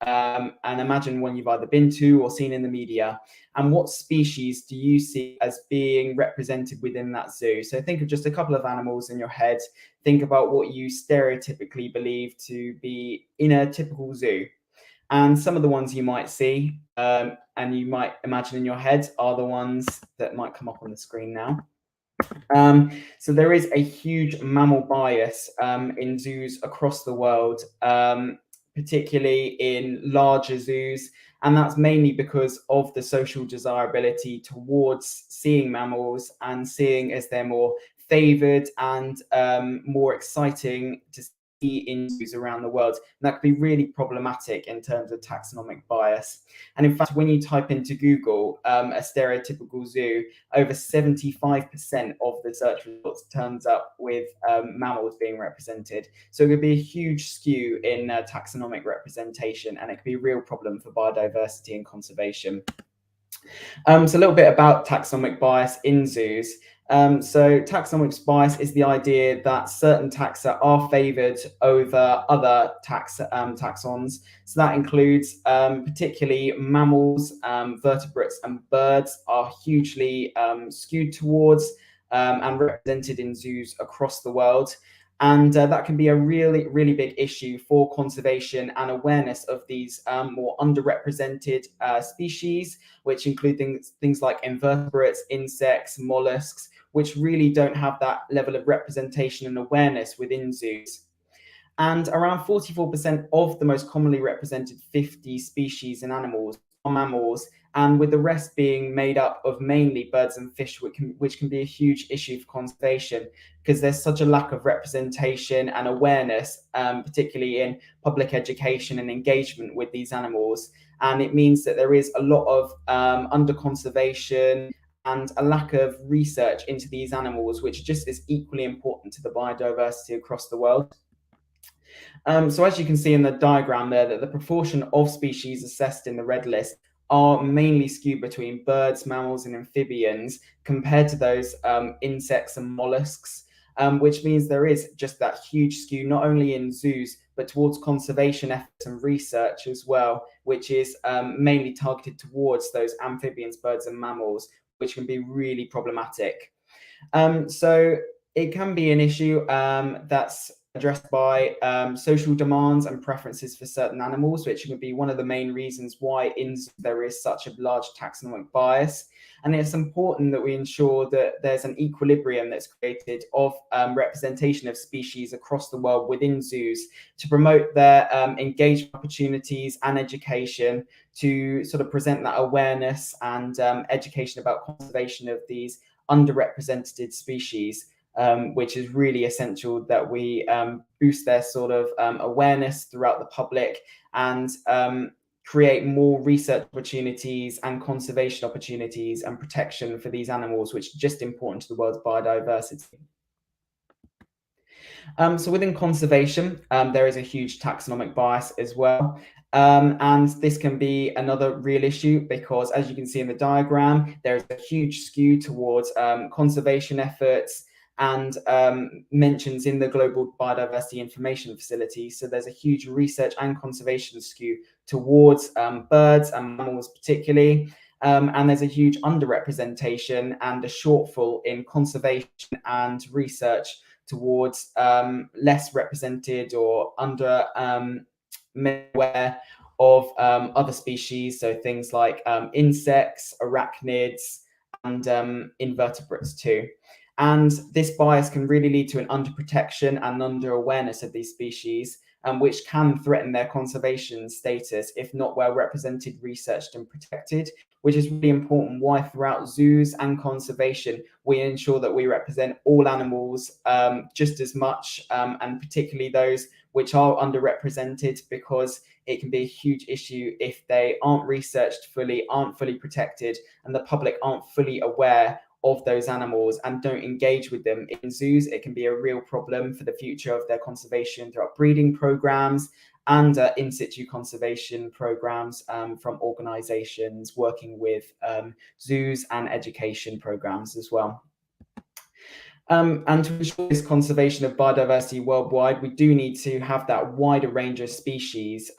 and imagine one you've either been to or seen in the media. And what species do you see as being represented within that zoo? So think of just a couple of animals in your head. Think about what you stereotypically believe to be in a typical zoo. And some of the ones you might see and you might imagine in your head are the ones that might come up on the screen now. So there is a huge mammal bias in zoos across the world, particularly in larger zoos. And that's mainly because of the social desirability towards seeing mammals and seeing as they're more favored and more exciting to see in zoos around the world. And that could be really problematic in terms of taxonomic bias. And in fact, when you type into Google a stereotypical zoo, over 75% of the search results turns up with mammals being represented. So it could be a huge skew in taxonomic representation, and it could be a real problem for biodiversity and conservation. So a little bit about taxonomic bias in zoos. So taxonomic bias is the idea that certain taxa are favoured over other taxons. So that includes particularly mammals, vertebrates, and birds are hugely skewed towards and represented in zoos across the world. And that can be a really, really big issue for conservation and awareness of these more underrepresented species, which include things like invertebrates, insects, mollusks, which really don't have that level of representation and awareness within zoos. And around 44% of the most commonly represented 50 species and animals are mammals, and with the rest being made up of mainly birds and fish, which can be a huge issue for conservation because there's such a lack of representation and awareness, particularly in public education and engagement with these animals. And it means that there is a lot of under conservation and a lack of research into these animals, which just is equally important to the biodiversity across the world. So as you can see in the diagram there, that the proportion of species assessed in the red list are mainly skewed between birds, mammals, and amphibians compared to those insects and mollusks, which means there is just that huge skew, not only in zoos, but towards conservation efforts and research as well, which is mainly targeted towards those amphibians, birds, and mammals, which can be really problematic. So it can be an issue that's addressed by social demands and preferences for certain animals, which can be one of the main reasons why there is such a large taxonomic bias. And it's important that we ensure that there's an equilibrium that's created of representation of species across the world within zoos to promote their engagement opportunities and education, to sort of present that awareness and education about conservation of these underrepresented species. Which is really essential that we boost their sort of awareness throughout the public and create more research opportunities and conservation opportunities and protection for these animals, which is just important to the world's biodiversity. So within conservation, there is a huge taxonomic bias as well. And this can be another real issue because, as you can see in the diagram, there is a huge skew towards conservation efforts and mentions in the Global Biodiversity Information Facility. So there's a huge research and conservation skew towards birds and mammals particularly. And there's a huge underrepresentation and a shortfall in conservation and research towards less represented or under aware of other species. So things like insects, arachnids, and invertebrates too. And this bias can really lead to an underprotection and under-awareness of these species, which can threaten their conservation status if not well represented, researched, and protected, which is really important why throughout zoos and conservation, we ensure that we represent all animals just as much, and particularly those which are underrepresented, because it can be a huge issue if they aren't researched fully, aren't fully protected, and the public aren't fully aware of those animals and don't engage with them in zoos. It can be a real problem for the future of their conservation throughout breeding programs and in situ conservation programs from organizations working with zoos and education programs as well. And to ensure this conservation of biodiversity worldwide, we do need to have that wider range of species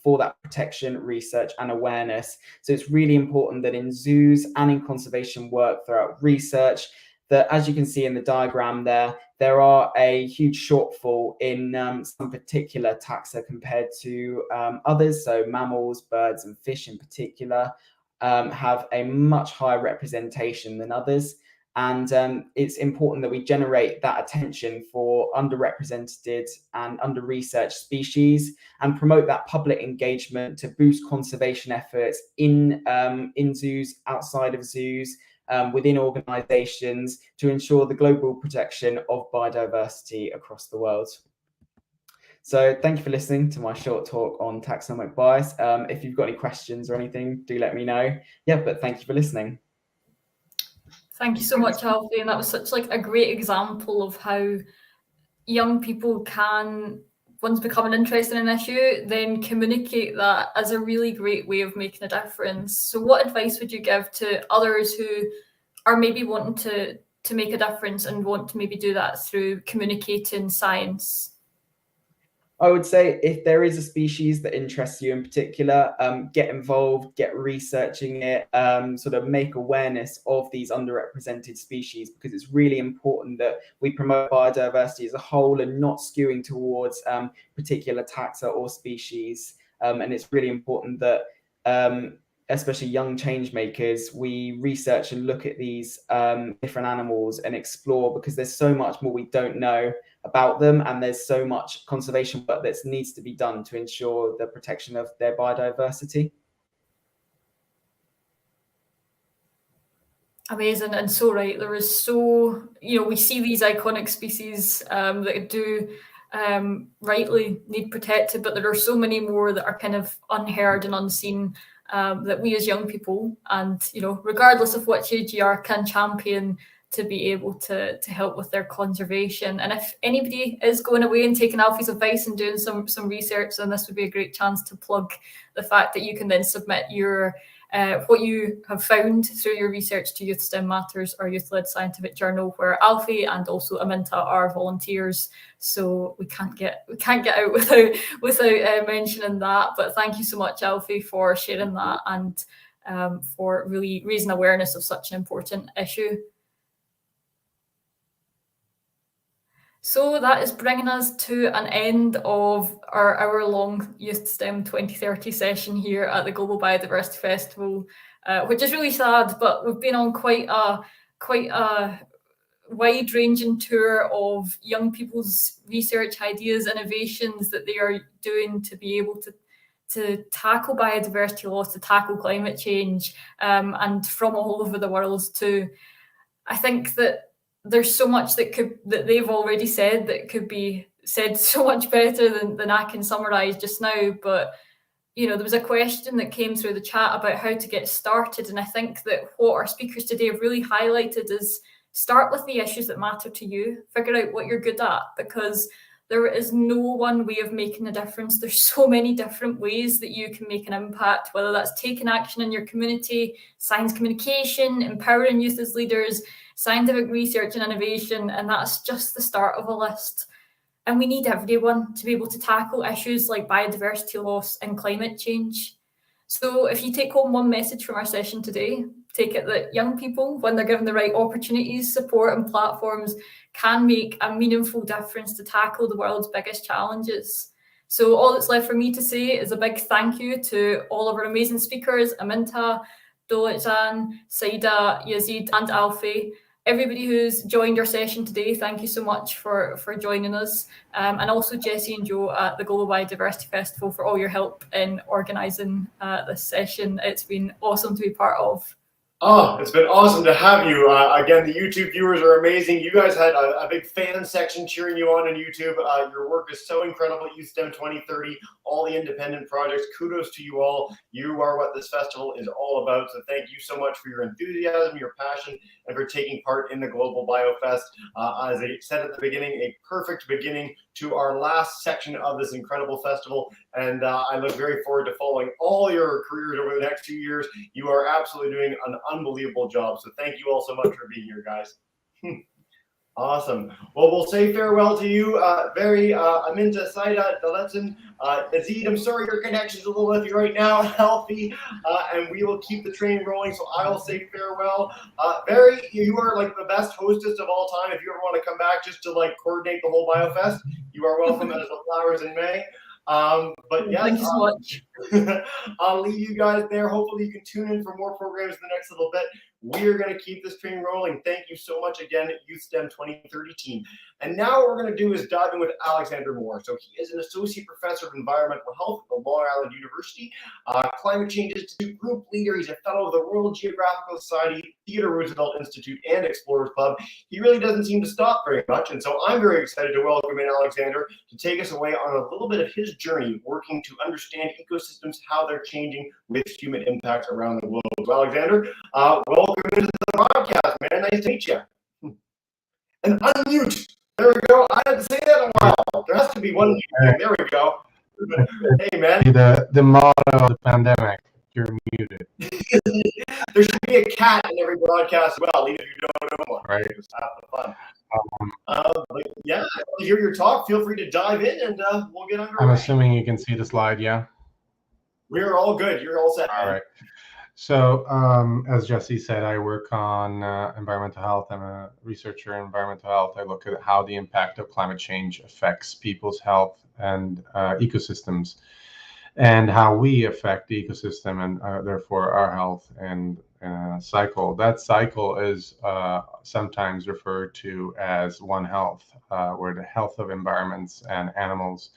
for that protection, research, and awareness. So it's really important that in zoos and in conservation work throughout research, that, as you can see in the diagram there are a huge shortfall in some particular taxa compared to others. So mammals, birds, and fish in particular have a much higher representation than others. And it's important that we generate that attention for underrepresented and under-researched species and promote that public engagement to boost conservation efforts in zoos, outside of zoos, within organizations, to ensure the global protection of biodiversity across the world. So thank you for listening to my short talk on taxonomic bias. If you've got any questions or anything, do let me know. Yeah, but thank you for listening. Thank you so much, Alfie. And that was such a great example of how young people can one's becoming interested in an issue, then communicate that as a really great way of making a difference. So what advice would you give to others who are maybe wanting to make a difference and want to maybe do that through communicating science? I would say if there is a species that interests you in particular, get involved, get researching it, sort of make awareness of these underrepresented species, because it's really important that we promote biodiversity as a whole and not skewing towards particular taxa or species. And it's really important that especially young change makers, we research and look at these different animals and explore, because there's so much more we don't know about them, and there's so much conservation work that needs to be done to ensure the protection of their biodiversity. Amazing, and so right. There is so, we see these iconic species that do rightly need protected, but there are so many more that are kind of unheard and unseen, that we as young people, and regardless of which age you are, can champion to be able to help with their conservation. And if anybody is going away and taking Alfie's advice and doing some research, then this would be a great chance to plug the fact that you can then submit your what you have found through your research to Youth STEM Matters, or youth-led scientific journal, where Alfie and also Aminta are volunteers. So we can't get out without mentioning that. But thank you so much, Alfie, for sharing that and for really raising awareness of such an important issue. So that is bringing us to an end of our hour-long Youth STEM 2030 session here at the Global Biodiversity Festival, which is really sad, but we've been on quite a wide-ranging tour of young people's research ideas, innovations that they are doing to be able to tackle biodiversity loss, to tackle climate change, and from all over the world too. I think that there's so much that they've already said that could be said so much better than I can summarize just now. But there was a question that came through the chat about how to get started, and I think that what our speakers today have really highlighted is start with the issues that matter to you. Figure out what you're good at, because there is no one way of making a difference. There's so many different ways that you can make an impact, whether that's taking action in your community, science communication, empowering youth as leaders, scientific research and innovation, and that's just the start of a list. And we need everyone to be able to tackle issues like biodiversity loss and climate change. So if you take home one message from our session today, take it that young people, when they're given the right opportunities, support and platforms, can make a meaningful difference to tackle the world's biggest challenges. So all that's left for me to say is a big thank you to all of our amazing speakers, Aminta, Dolitjan, Saida, Yazid and Alfie. Everybody who's joined our session today, thank you so much for joining us. And also Jessie and Joe at the Global Biodiversity Festival for all your help in organising this session. It's been awesome to be part of. Oh, it's been awesome to have you. Again, the YouTube viewers are amazing. You guys had a big fan section cheering you on YouTube. Your work is so incredible at Youth STEM 2030, all the independent projects. Kudos to you all. You are what this festival is all about. So thank you so much for your enthusiasm, your passion, and for taking part in the Global BioFest. As I said at the beginning, a perfect beginning to our last section of this incredible festival. And I look very forward to following all your careers over the next 2 years. You are absolutely doing an unbelievable job. So thank you all so much for being here, guys. Awesome. Well, we'll say farewell to you. Aminta, Saida, Dolitjan, Azid, I'm sorry your connection's a little iffy right now, Alfie, and we will keep the train rolling, so I will say farewell. You are like the best hostess of all time. If you ever want to come back just to like coordinate the whole BioFest, you are welcome as the flowers in May. But yes, thank you so much. I'll leave you guys there. Hopefully you can tune in for more programs in the next little bit. We're going to keep this train rolling. Thank you so much again, Youth STEM 2030 team. And now what we're going to do is dive in with Alexander Moore. So he is an associate professor of environmental health at the Long Island University, climate change institute group leader. He's a fellow of the Royal Geographical Society, Theodore Roosevelt Institute, and Explorers Club. He really doesn't seem to stop very much. And so I'm very excited to welcome in Alexander to take us away on a little bit of his journey working to understand ecosystems, how they're changing with human impacts around the globe. So Alexander, welcome into the broadcast, man. Nice to meet you. And unmute. There we go. I didn't say that in a while. There has to be one. There we go. Hey, man. The motto of the pandemic. You're muted. There should be a cat in every broadcast as well, even if you don't know one. Right. Just have the fun. But yeah, I want to hear your talk. Feel free to dive in, and we'll get underway. I'm assuming you can see the slide, yeah? We're all good. You're all set. All right. So as Jesse said, I work on environmental health. I'm a researcher in environmental health. I look at how the impact of climate change affects people's health and ecosystems, and how we affect the ecosystem and therefore our health and cycle. That cycle is sometimes referred to as One Health, where the health of environments and animals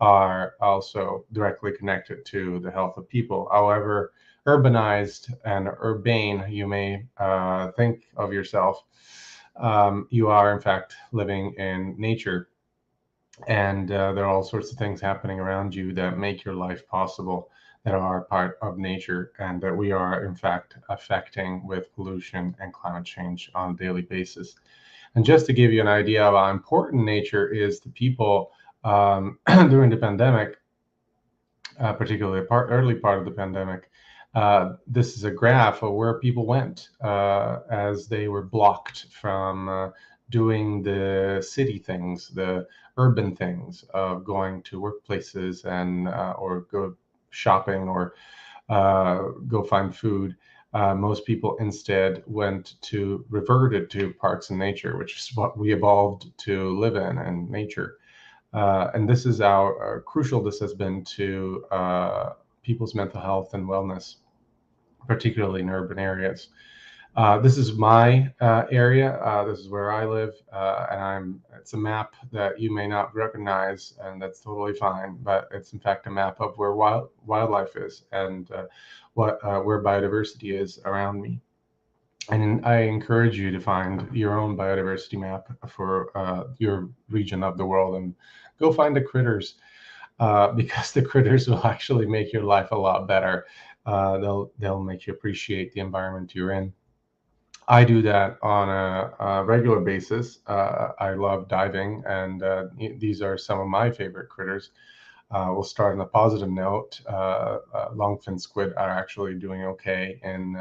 are also directly connected to the health of people. However urbanized and urbane you may think of yourself, you are in fact living in nature. And there are all sorts of things happening around you that make your life possible, that are part of nature, and that we are in fact affecting with pollution and climate change on a daily basis. And just to give you an idea of how important nature is to people during the pandemic, particularly the early part of the pandemic, this is a graph of where people went as they were blocked from doing the city things, the urban things of going to workplaces and or go shopping or go find food. Most people instead reverted to parks and nature, which is what we evolved to live in nature. And this is how crucial this has been to people's mental health and wellness, particularly in urban areas. This is my area. This is where I live, and it's a map that you may not recognize, and that's totally fine. But it's in fact a map of where wildlife is and where biodiversity is around me. And I encourage you to find your own biodiversity map for your region of the world and go find the critters, because the critters will actually make your life a lot better. They'll make you appreciate the environment you're in. I do that on a regular basis. I love diving, and these are some of my favorite critters. We'll start on a positive note. Longfin squid are actually doing okay in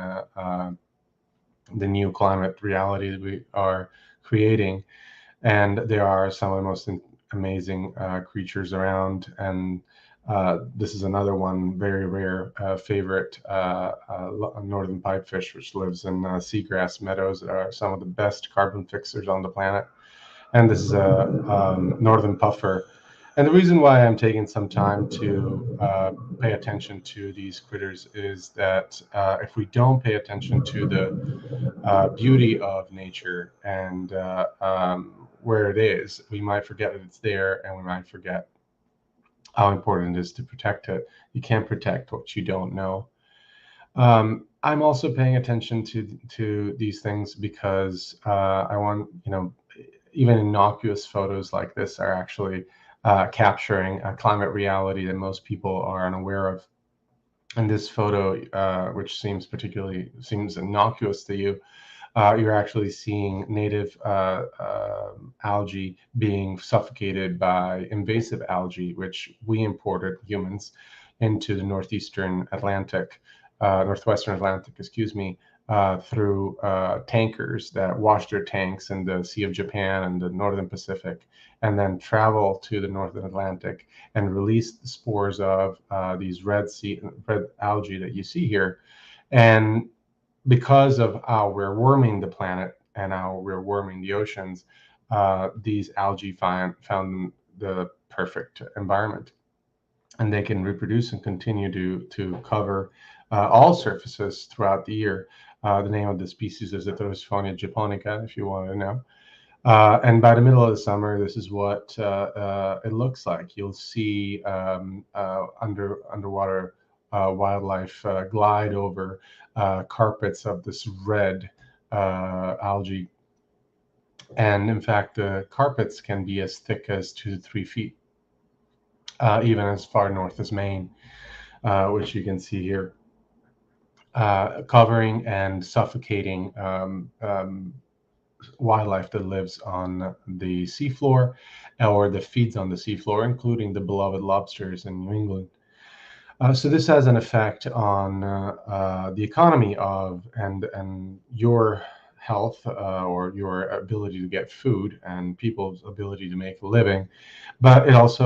the new climate reality that we are creating, and there are some of the most amazing creatures around. And this is another one, very rare favorite, northern pipefish, which lives in seagrass meadows that are some of the best carbon fixers on the planet. And this is a northern puffer. And the reason why I'm taking some time to pay attention to these critters is that if we don't pay attention to the beauty of nature and where it is, we might forget that it's there, and we might forget how important it is to protect it. You can't protect what you don't know. I'm also paying attention to these things because I want, even innocuous photos like this are actually capturing a climate reality that most people are unaware of. And this photo, which seems innocuous to you, you're actually seeing native algae being suffocated by invasive algae, which we imported, humans, into the northwestern Atlantic, through tankers that wash their tanks in the Sea of Japan and the Northern Pacific, and then travel to the Northern Atlantic and release the spores of these red algae that you see here. And because of how we're warming the planet and how we're warming the oceans, these algae found the perfect environment, and they can reproduce and continue to cover all surfaces throughout the year. The name of the species is Azerbaijan japonica, if you want to know. And by the middle of the summer, this is what it looks like. You'll see underwater wildlife glide over carpets of this red algae. And in fact, the carpets can be as thick as 2 to 3 feet, even as far north as Maine, which you can see here, covering and suffocating wildlife that lives on the seafloor or that feeds on the seafloor, including the beloved lobsters in New England. So this has an effect on the economy of and your health or your ability to get food and people's ability to make a living, but it has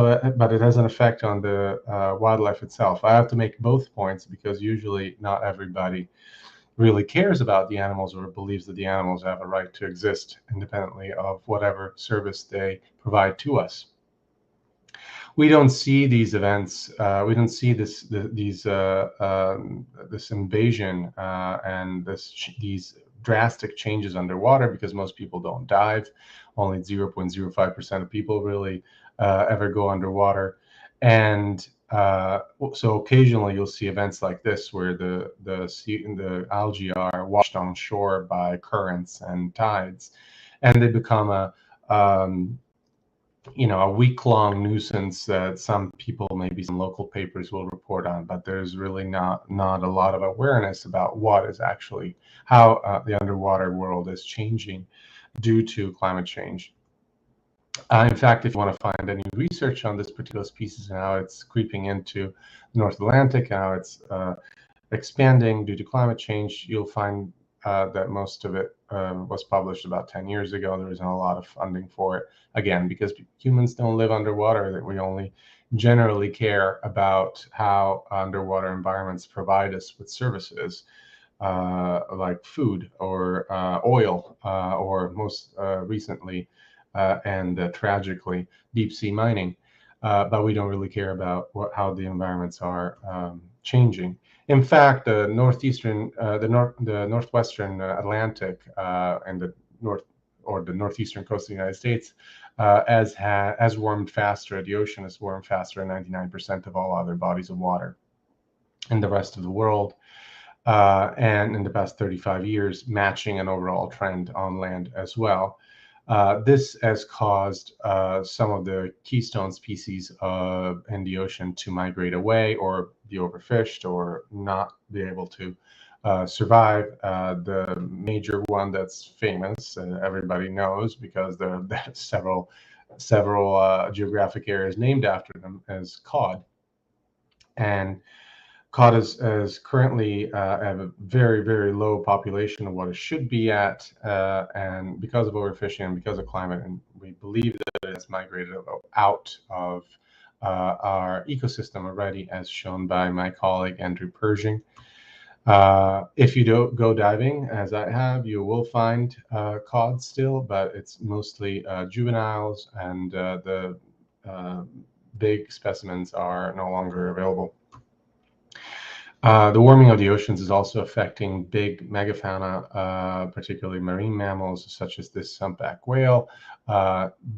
an effect on the wildlife itself. I have to make both points because usually not everybody really cares about the animals or believes that the animals have a right to exist independently of whatever service they provide to us. We don't see these events. We don't see this invasion and these drastic changes underwater because most people don't dive. Only 0.05% of people really ever go underwater, and so occasionally you'll see events like this where the algae are washed on shore by currents and tides, and they become a week-long nuisance that some people, maybe some local papers will report on, but there's really not a lot of awareness about what is actually how the underwater world is changing due to climate change. In fact, if you want to find any research on this particular species and how it's creeping into the North Atlantic, how it's expanding due to climate change, you'll find that most of it was published about 10 years ago. There isn't a lot of funding for it, again, because humans don't live underwater, that we only generally care about how underwater environments provide us with services like food or oil or most recently and tragically deep sea mining. But we don't really care about how the environments are changing. In fact, the northwestern Atlantic and the northeastern coast of the United States has warmed faster. The ocean has warmed faster than 99% of all other bodies of water in the rest of the world. And in the past 35 years, matching an overall trend on land as well. This has caused some of the keystone species in the ocean to migrate away or be overfished or not be able to survive. The major one that's famous, everybody knows because there are several geographic areas named after them, is cod. And cod is currently have a very, very low population of what it should be at, and because of overfishing and because of climate, and we believe that it has migrated out of our ecosystem already, as shown by my colleague Andrew Pershing. If you don't go diving, as I have, you will find cod still, but it's mostly juveniles, and the big specimens are no longer available. The warming of the oceans is also affecting big megafauna, particularly marine mammals such as this humpback whale,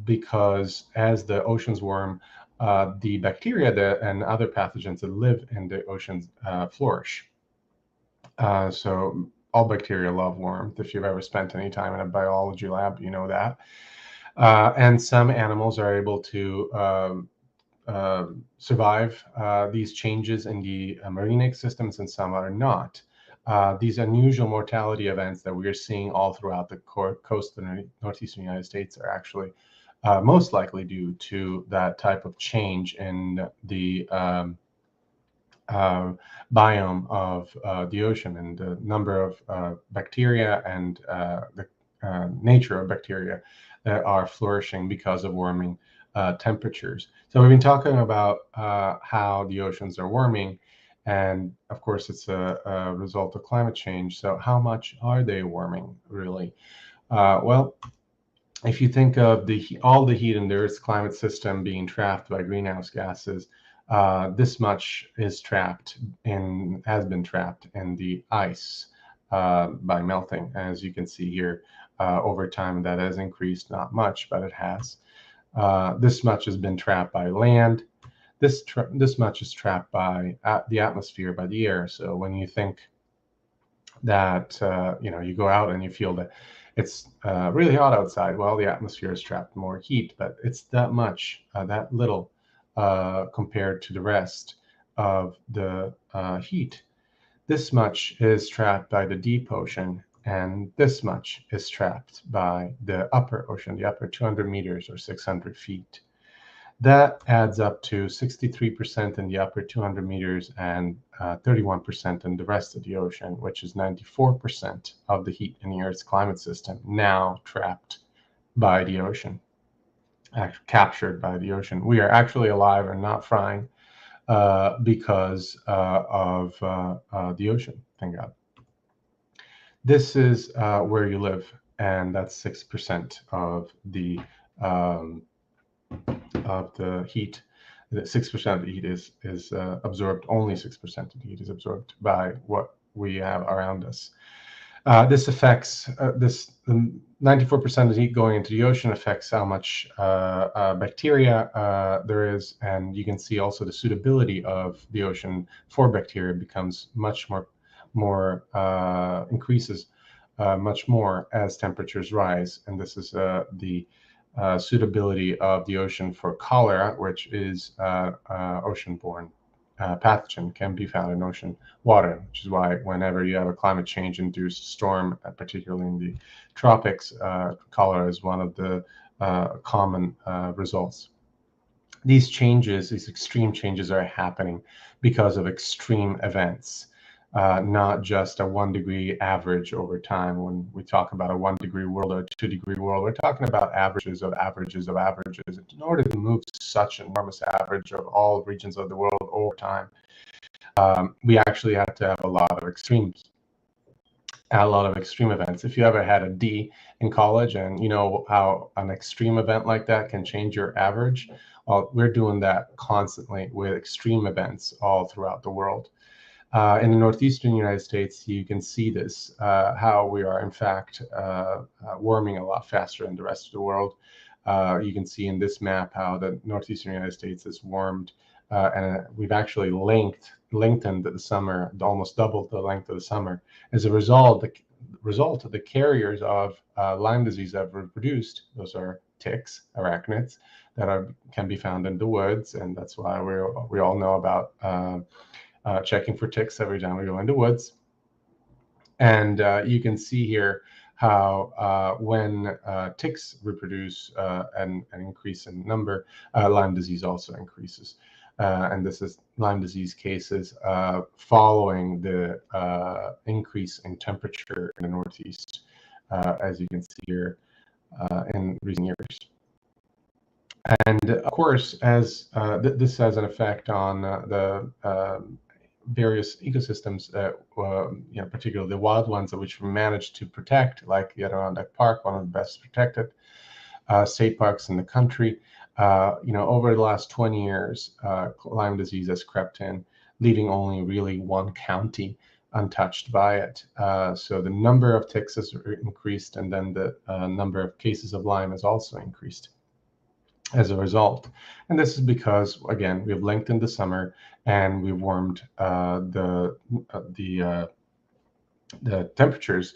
because as the oceans warm, the bacteria and other pathogens that live in the oceans flourish. So all bacteria love warmth. If you've ever spent any time in a biology lab, you know that. And some animals are able to survive these changes in the marine ecosystems, and some are not. These unusual mortality events that we are seeing all throughout the coast of the northeastern United States are actually most likely due to that type of change in the biome of the ocean and the number of bacteria and the nature of bacteria that are flourishing because of warming temperatures. So we've been talking about how the oceans are warming, and of course it's a result of climate change. So how much are they warming, really? Well, if you think of all the heat in the Earth's climate system being trapped by greenhouse gases, this much has been trapped in the ice by melting. As you can see here, over time that has increased, not much, but it has. This much has been trapped by land. This much is trapped by the atmosphere, by the air. So when you think that you go out and you feel that it's really hot outside, well, the atmosphere has trapped more heat, but it's that much, that little compared to the rest of the heat. This much is trapped by the deep ocean, and this much is trapped by the upper ocean, the upper 200 meters or 600 feet. That adds up to 63% in the upper 200 meters and 31% in the rest of the ocean, which is 94% of the heat in the Earth's climate system now trapped by the ocean, captured by the ocean. We are actually alive and not frying because of the ocean, thank God. This is where you live, and that's 6% of the heat. 6% of the heat is absorbed. Only 6% of the heat is absorbed by what we have around us. This affects the 94% of the heat going into the ocean affects how much bacteria there is, and you can see also the suitability of the ocean for bacteria becomes much more increases much more as temperatures rise, and this is the suitability of the ocean for cholera, which is ocean-borne pathogen, can be found in ocean water, which is why whenever you have a climate change-induced storm, particularly in the tropics, cholera is one of the common results. These changes, these extreme changes, are happening because of extreme events. Not just a 1 degree average over time. When we talk about a 1 degree world or a 2 degree world, we're talking about averages of averages of averages. In order to move such an enormous average of all regions of the world over time, we actually have to have a lot of extremes, a lot of extreme events. If you ever had a D in college and you know how an extreme event like that can change your average, well, we're doing that constantly with extreme events all throughout the world. In the northeastern United States, you can see this, how we are in fact warming a lot faster than the rest of the world. You can see in this map how the northeastern United States is warmed, and we've actually lengthened the summer, almost doubled the length of the summer. As a result, of the carriers of Lyme disease that have reproduced, those are ticks, arachnids, that can be found in the woods, and that's why we all know about checking for ticks every time we go into woods. And you can see here how when ticks reproduce and increase in number, Lyme disease also increases. And this is Lyme disease cases following the increase in temperature in the Northeast, as you can see here in recent years. And of course, as this has an effect on the various ecosystems, particularly the wild ones that which we managed to protect, like the Adirondack Park, one of the best protected state parks in the country. Over the last 20 years, Lyme disease has crept in, leaving only really one county untouched by it. So the number of ticks has increased, and then the number of cases of Lyme has also increased as a result. And this is because, again, we have lengthened the summer and we've warmed the temperatures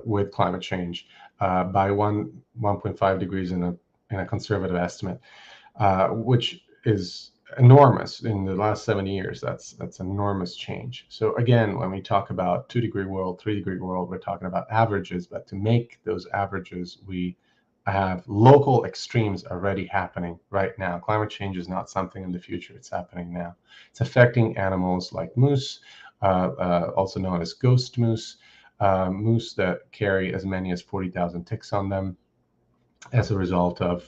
with climate change by 1.5 degrees in a conservative estimate, which is enormous. In the last 70 years, that's enormous change. So again, when we talk about 2 degree world, 3 degree world, we're talking about averages, but to make those averages, we have local extremes already happening right now. Climate change is not something in the future, it's happening now. It's affecting animals like moose, also known as ghost moose, moose that carry as many as 40,000 ticks on them as a result of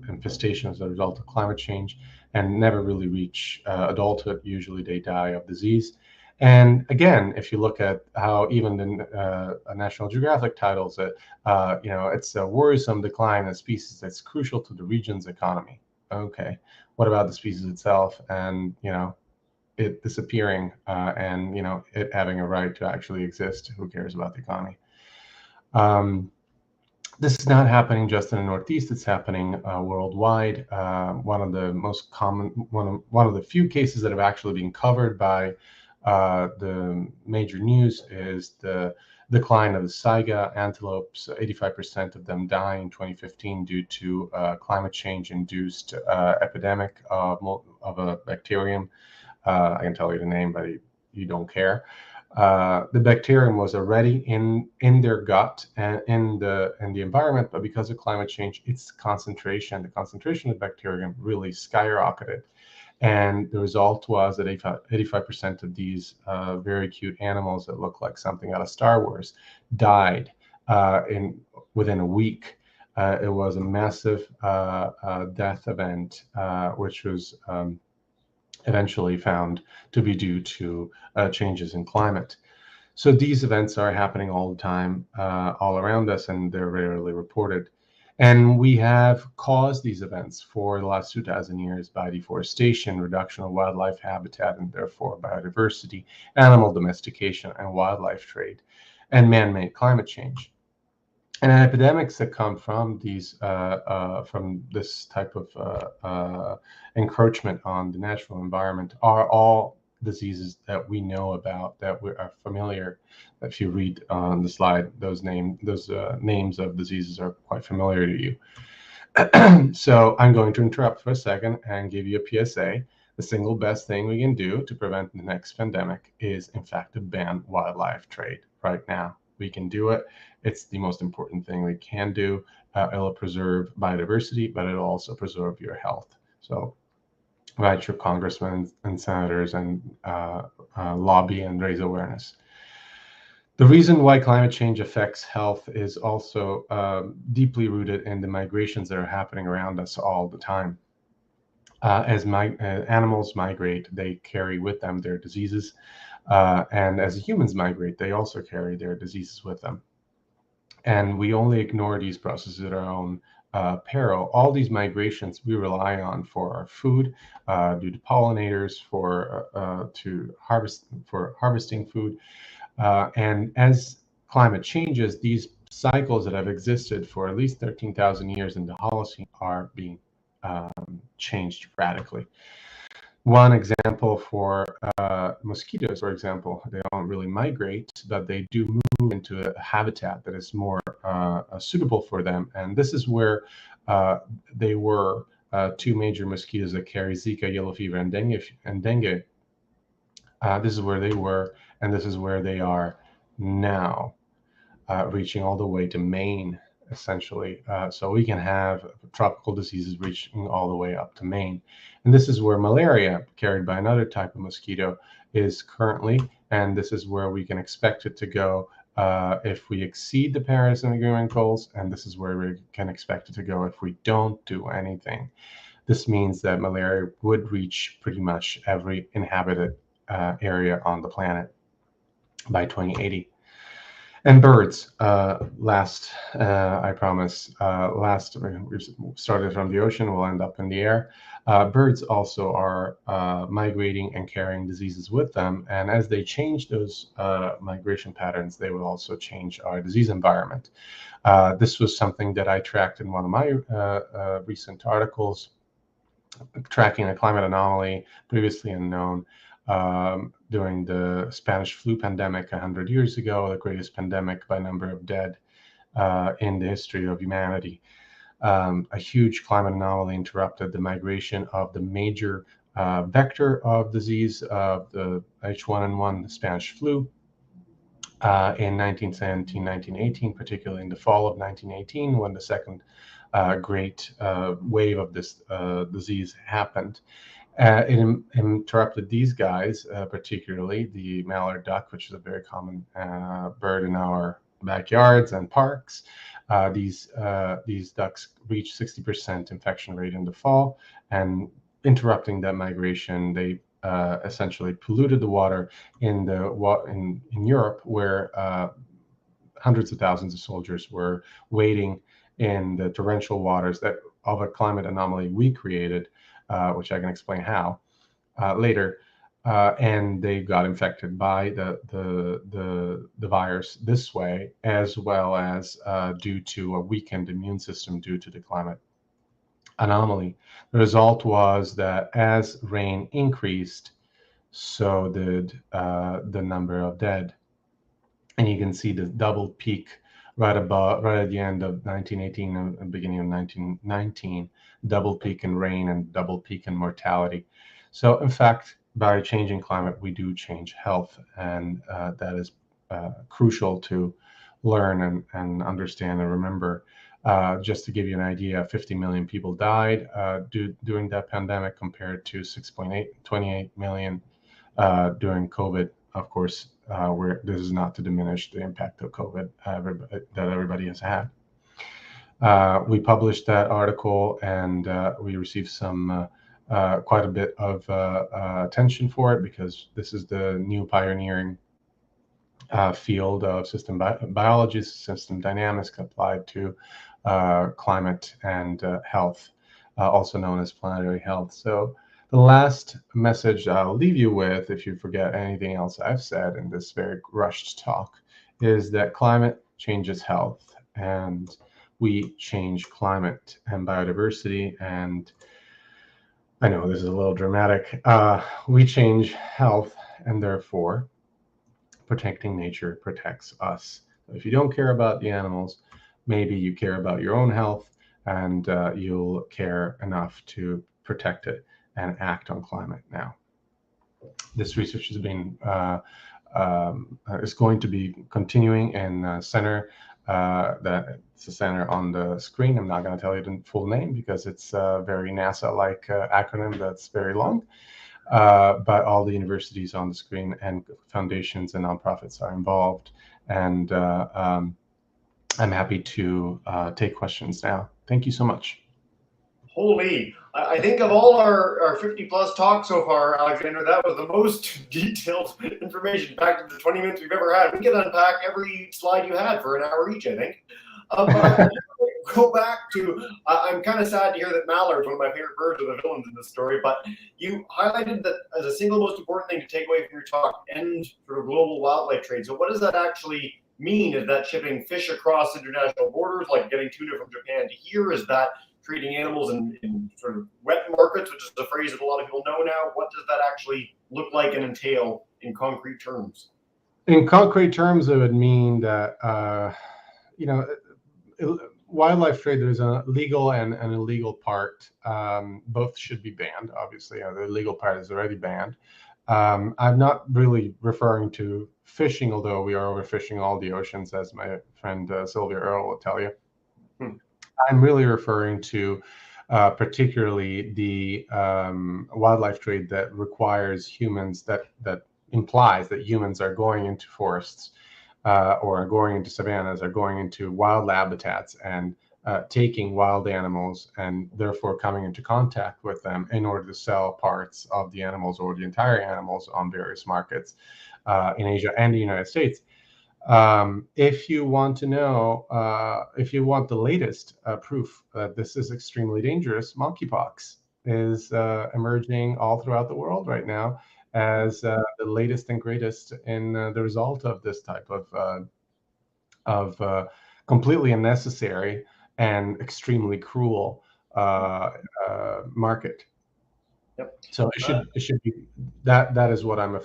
infestation, as a result of climate change, and never really reach adulthood. Usually they die of disease. And again, if you look at how even the National Geographic titles it, it's a worrisome decline of species that's crucial to the region's economy. Okay, what about the species itself and, it disappearing and, it having a right to actually exist? Who cares about the economy? This is not happening just in the Northeast, it's happening worldwide. One of the most common, one of the few cases that have actually been covered by the major news is the decline of the saiga antelopes. 85% of them die in 2015 due to climate change-induced epidemic of a bacterium. I can tell you the name, but you don't care. The bacterium was already in their gut and in the environment, but because of climate change, the concentration of bacterium really skyrocketed. And the result was that 85% of these very cute animals that look like something out of Star Wars died within a week. It was a massive death event, which was eventually found to be due to changes in climate. So these events are happening all the time, all around us, and they're rarely reported. And we have caused these events for the last 2,000 years by deforestation, reduction of wildlife habitat, and therefore biodiversity, animal domestication, and wildlife trade, and man-made climate change. And epidemics that come from these, from this type of encroachment on the natural environment are all diseases that we know about, that we are familiar. If you read on the slide, those names of diseases are quite familiar to you. So I'm going to interrupt for a second and give you a PSA. The single best thing we can do to prevent the next pandemic is, in fact, to ban wildlife trade right now. We can do it. It's the most important thing we can do. It'll preserve biodiversity, but it'll also preserve your health. So write your congressmen and senators and lobby and raise awareness. The reason why climate change affects health is also deeply rooted in the migrations that are happening around us all the time. As animals migrate, they carry with them their diseases. And as humans migrate, they also carry their diseases with them. And we only ignore these processes at our own peril. All these migrations we rely on for our food, due to pollinators, for harvesting food. And as climate changes, these cycles that have existed for at least 13,000 years in the Holocene are being changed radically. One example for mosquitoes, for example, they don't really migrate, but they do move into a habitat that is more suitable for them. And this is where they were two major mosquitoes that carry Zika, yellow fever, and dengue. This is where they were, and this is where they are now, reaching all the way to Maine, essentially. So we can have tropical diseases reaching all the way up to Maine. And this is where malaria, carried by another type of mosquito, is currently, and this is where we can expect it to go if we exceed the Paris Agreement goals, and this is where we can expect it to go if we don't do anything. This means that malaria would reach pretty much every inhabited area on the planet by 2080. And birds, last, I promise, last, we started from the ocean, we'll end up in the air. Birds also are migrating and carrying diseases with them. And as they change those migration patterns, they will also change our disease environment. This was something that I tracked in one of my recent articles, tracking a climate anomaly previously unknown. During the Spanish flu pandemic 100 years ago, the greatest pandemic by number of dead in the history of humanity. A huge climate anomaly interrupted the migration of the major vector of disease of the H1N1, the Spanish flu, in 1917, 1918, particularly in the fall of 1918, when the second great wave of this disease happened. It interrupted these guys, particularly the mallard duck, which is a very common bird in our backyards and parks. These ducks reach 60% infection rate in the fall, and interrupting that migration, they essentially polluted the water in Europe, where hundreds of thousands of soldiers were waiting in the torrential waters of a climate anomaly we created, which I can explain how later, and they got infected by the virus this way, as well as due to a weakened immune system due to the climate anomaly. The result was that as rain increased, so did the number of dead, and you can see the double peak right at the end of 1918 and beginning of 1919, double peak in rain and double peak in mortality. So in fact, by changing climate, we do change health, and that is crucial to learn and understand and remember. Just to give you an idea, 50 million people died during that pandemic compared to 28 million during COVID. Of course, this is not to diminish the impact of COVID that everybody has had. We published that article, and we received some quite a bit of attention for it, because this is the new pioneering field of system biology, system dynamics applied to climate and health, also known as planetary health. So the last message I'll leave you with, if you forget anything else I've said in this very rushed talk, is that climate changes health, and we change climate and biodiversity. And I know this is a little dramatic. We change health, and therefore protecting nature protects us. If you don't care about the animals, maybe you care about your own health, and you'll care enough to protect it and act on climate now. This research has been is going to be continuing in center. It's a center on the screen. I'm not going to tell you the full name because it's a very NASA-like acronym that's very long. But all the universities on the screen and foundations and nonprofits are involved. And I'm happy to take questions now. Thank you so much. Holy, I think of all our 50 plus talks so far, Alexander, that was the most detailed information packed into the 20 minutes we've ever had. We could unpack every slide you had for an hour each, I think. But go back to, I'm kind of sad to hear that Mallards, one of my favorite birds, are the villains in this story, but you highlighted that as a single most important thing to take away from your talk, end sort of global wildlife trade. So what does that actually mean? Is that shipping fish across international borders, like getting tuna from Japan to here? Is that treating animals in sort of wet markets, which is a phrase that a lot of people know now? What does that actually look like and entail in concrete terms? In concrete terms, it would mean that, wildlife trade, there's a legal and an illegal part. Both should be banned, obviously. The legal part is already banned. I'm not really referring to fishing, although we are overfishing all the oceans, as my friend Sylvia Earle will tell you. I'm really referring to particularly the wildlife trade that requires humans, that implies that humans are going into forests or are going into savannas, are going into wild habitats and taking wild animals and therefore coming into contact with them in order to sell parts of the animals or the entire animals on various markets in Asia and the United States. If you want to know, if you want the latest proof that this is extremely dangerous, monkeypox is emerging all throughout the world right now as the latest and greatest in the result of this type of completely unnecessary and extremely cruel market. Yep. So it should be that is what I'm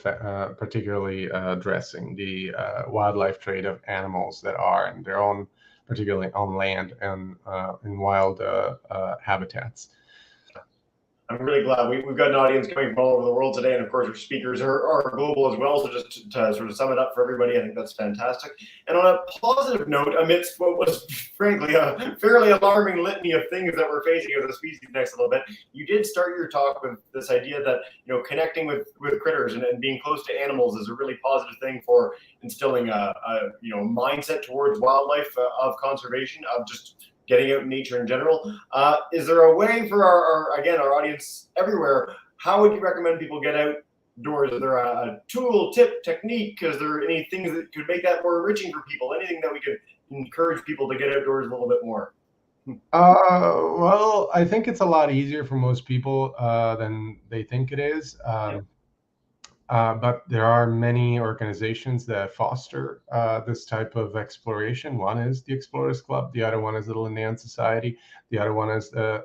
particularly addressing, the wildlife trade of animals that are in their own, particularly on land and in wild habitats. I'm really glad we've got an audience coming from all over the world today, and of course our speakers are global as well. So just to sort of sum it up for everybody, I think that's fantastic. And on a positive note, amidst what was frankly a fairly alarming litany of things that we're facing as a species next little bit, you did start your talk with this idea that connecting with critters and being close to animals is a really positive thing for instilling a mindset towards wildlife, of conservation, of just getting out in nature in general. Is there a way for our audience everywhere? How would you recommend people get outdoors? Is there a tool, tip, technique? Is there any things that could make that more enriching for people? Anything that we could encourage people to get outdoors a little bit more? Well, I think it's a lot easier for most people than they think it is. But there are many organizations that foster this type of exploration. One is the Explorers Club. The other one is the Linnean Society. The other one is the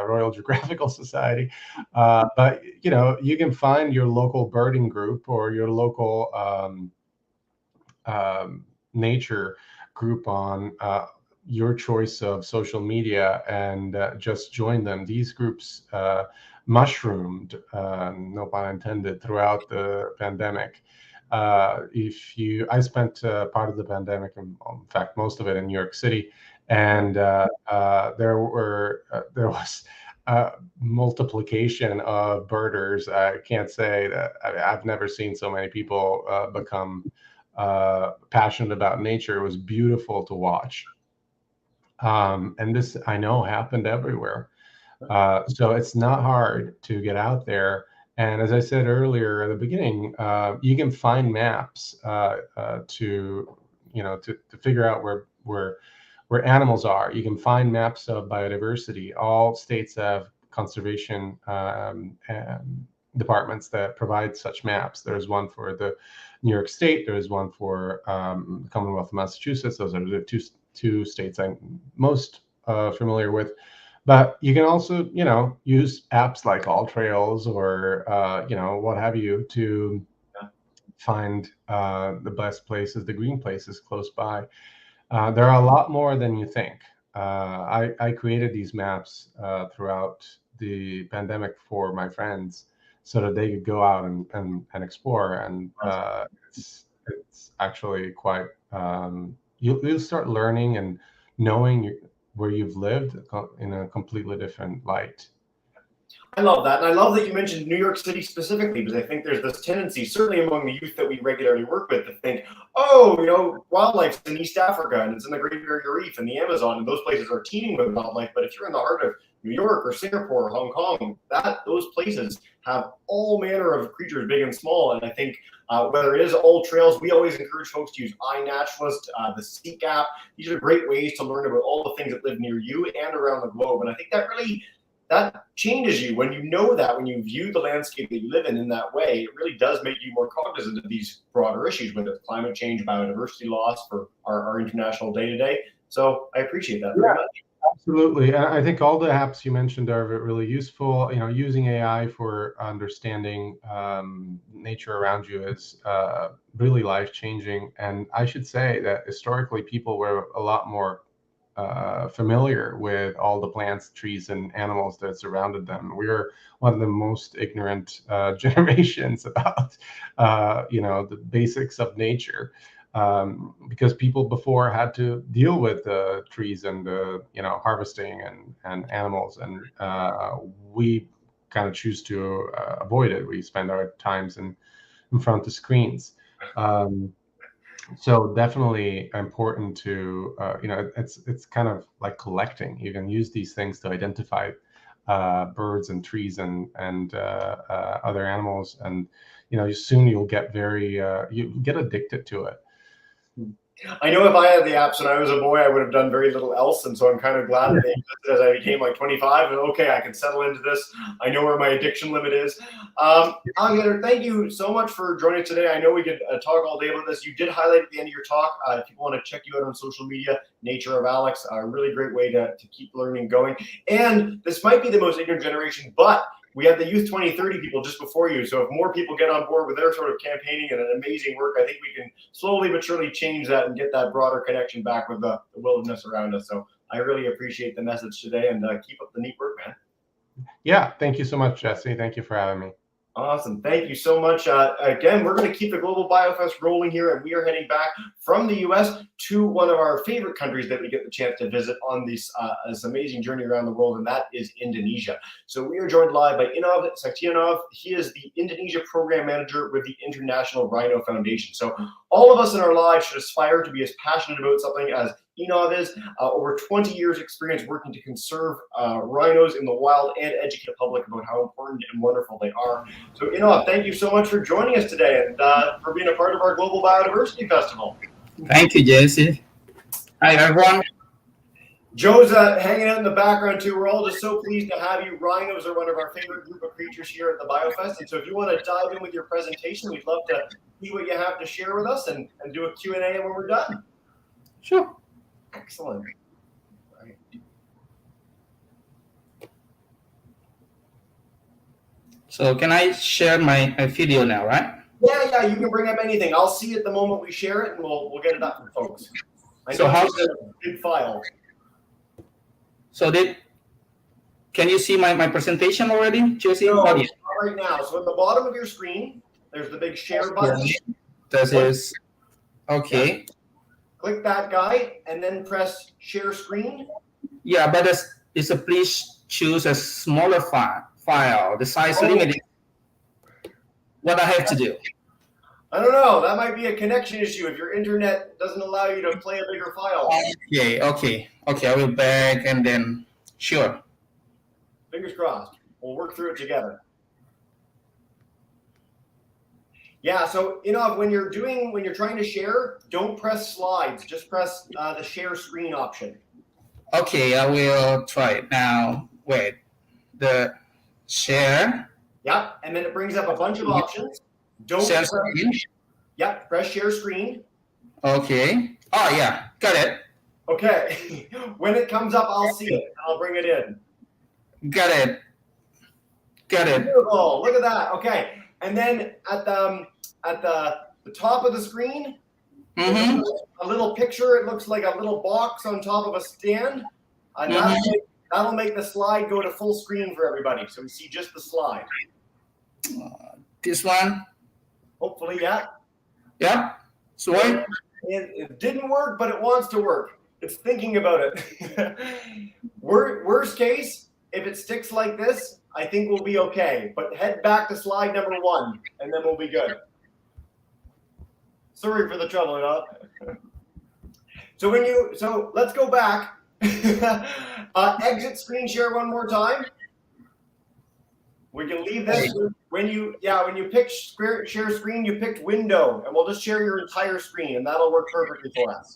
Royal Geographical Society. But you can find your local birding group or your local nature group on your choice of social media and just join them. These groups mushroomed, no pun intended, throughout the pandemic. I spent part of the pandemic, in fact, most of it in New York City, and there was multiplication of birders. I can't say that I've never seen so many people become passionate about nature. It was beautiful to watch. And this, I know, happened everywhere. So it's not hard to get out there. And as I said earlier at the beginning, you can find maps to figure out where animals are. You can find maps of biodiversity. All states have conservation departments that provide such maps. There's one for the New York State. There's one for the Commonwealth of Massachusetts. Those are the two states I'm most familiar with. But you can also, use apps like All Trails or, what have you, to find the best places, the green places close by. There are a lot more than you think. I created these maps throughout the pandemic for my friends so that they could go out and explore. And it's actually quite, you'll start learning and knowing where you've lived in a completely different light. I love that. And I love that you mentioned New York City specifically, because I think there's this tendency, certainly among the youth that we regularly work with, to think, wildlife's in East Africa and it's in the Great Barrier Reef and the Amazon, and those places are teeming with wildlife. But if you're in the heart of New York or Singapore or Hong Kong, those places have all manner of creatures, big and small. And I think whether it is All Trails, we always encourage folks to use iNaturalist, the Seek app. These are great ways to learn about all the things that live near you and around the globe. And I think that changes you when when you view the landscape that you live in that way. It really does make you more cognizant of these broader issues, whether it's climate change, biodiversity loss for our international day-to-day. So I appreciate that very much. Absolutely. And I think all the apps you mentioned are really useful. Using AI for understanding nature around you is really life-changing. And I should say that historically people were a lot more familiar with all the plants, trees, and animals that surrounded them. We're one of the most ignorant generations about the basics of nature, because people before had to deal with the trees and the harvesting and animals, and we kind of choose to avoid it. We spend our times in front of screens. So definitely important to, it's kind of like collecting. You can use these things to identify birds and trees and other animals, and soon you'll get you get addicted to it. I know if I had the apps when I was a boy, I would have done very little else. And so I'm kind of glad that they existed as I became like 25. And okay, I can settle into this. I know where my addiction limit is. Alexander, thank you so much for joining us today. I know we could talk all day about this. You did highlight at the end of your talk, if people want to check you out on social media, Nature of Alex, a really great way to keep learning going. And this might be the most ignorant generation, but we had the Youth 2030 people just before you. So if more people get on board with their sort of campaigning and an amazing work, I think we can slowly but surely change that and get that broader connection back with the wilderness around us. So I really appreciate the message today, and keep up the neat work, man. Yeah, thank you so much, Jesse. Thank you for having me. Awesome. Thank you so much. Again, we're going to keep the Global Biofest rolling here, and we are heading back from the U.S. to one of our favorite countries that we get the chance to visit on this amazing journey around the world, and that is Indonesia. So we are joined live by Inov Saktianov. He is the Indonesia Program Manager with the International Rhino Foundation. So all of us in our lives should aspire to be as passionate about something as Inov is. Over 20 years experience working to conserve rhinos in the wild and educate the public about how important and wonderful they are. So Inov, thank you so much for joining us today and for being a part of our Global Biodiversity Festival. Thank you, Jesse. Hi, everyone. Joe's hanging out in the background too. We're all just so pleased to have you. Rhinos are one of our favorite group of creatures here at the BioFest. And so if you want to dive in with your presentation, we'd love to see what you have to share with us and do a Q&A when we're done. Sure. Excellent. Right. So can I share my video now, right? Yeah, you can bring up anything. I'll see it the moment we share it, and we'll get it up for folks. I know So how's it's a big file. So can you see my presentation already, Jesse? No, Oh, not right now. So at the bottom of your screen, there's the big share button. This is okay. Click that guy and then press share screen. Yeah, but it's a please choose a smaller file. The size limit is what I have to do. I don't know. That might be a connection issue if your internet doesn't allow you to play a bigger file. Okay. I will back and then sure. Fingers crossed. We'll work through it together. Yeah, so when you're trying to share, don't press slides. Just press the share screen option. Okay, I will try it now. Wait, the share. Yep, and then it brings up a bunch of options. Don't Share press, screen. Yep, press share screen. Okay. Oh yeah, got it. Okay. When it comes up, I'll see it. I'll bring it in. Got it. Beautiful. Look at that. Okay. And then at the top of the screen, Mm-hmm. a little picture. It looks like a little box on top of a stand. And that'll make the slide go to full screen for everybody, so we see just the slide. This one. Hopefully, yeah. Yep. Sweet. It didn't work, but it wants to work. It's thinking about it. Worst case, if it sticks like this, I think we'll be okay. But head back to slide number 1, and then we'll be good. Sorry for the trouble, So let's go back. Exit screen share one more time. We can leave this when you pick share screen, you picked window, and we'll just share your entire screen, and that'll work perfectly for us.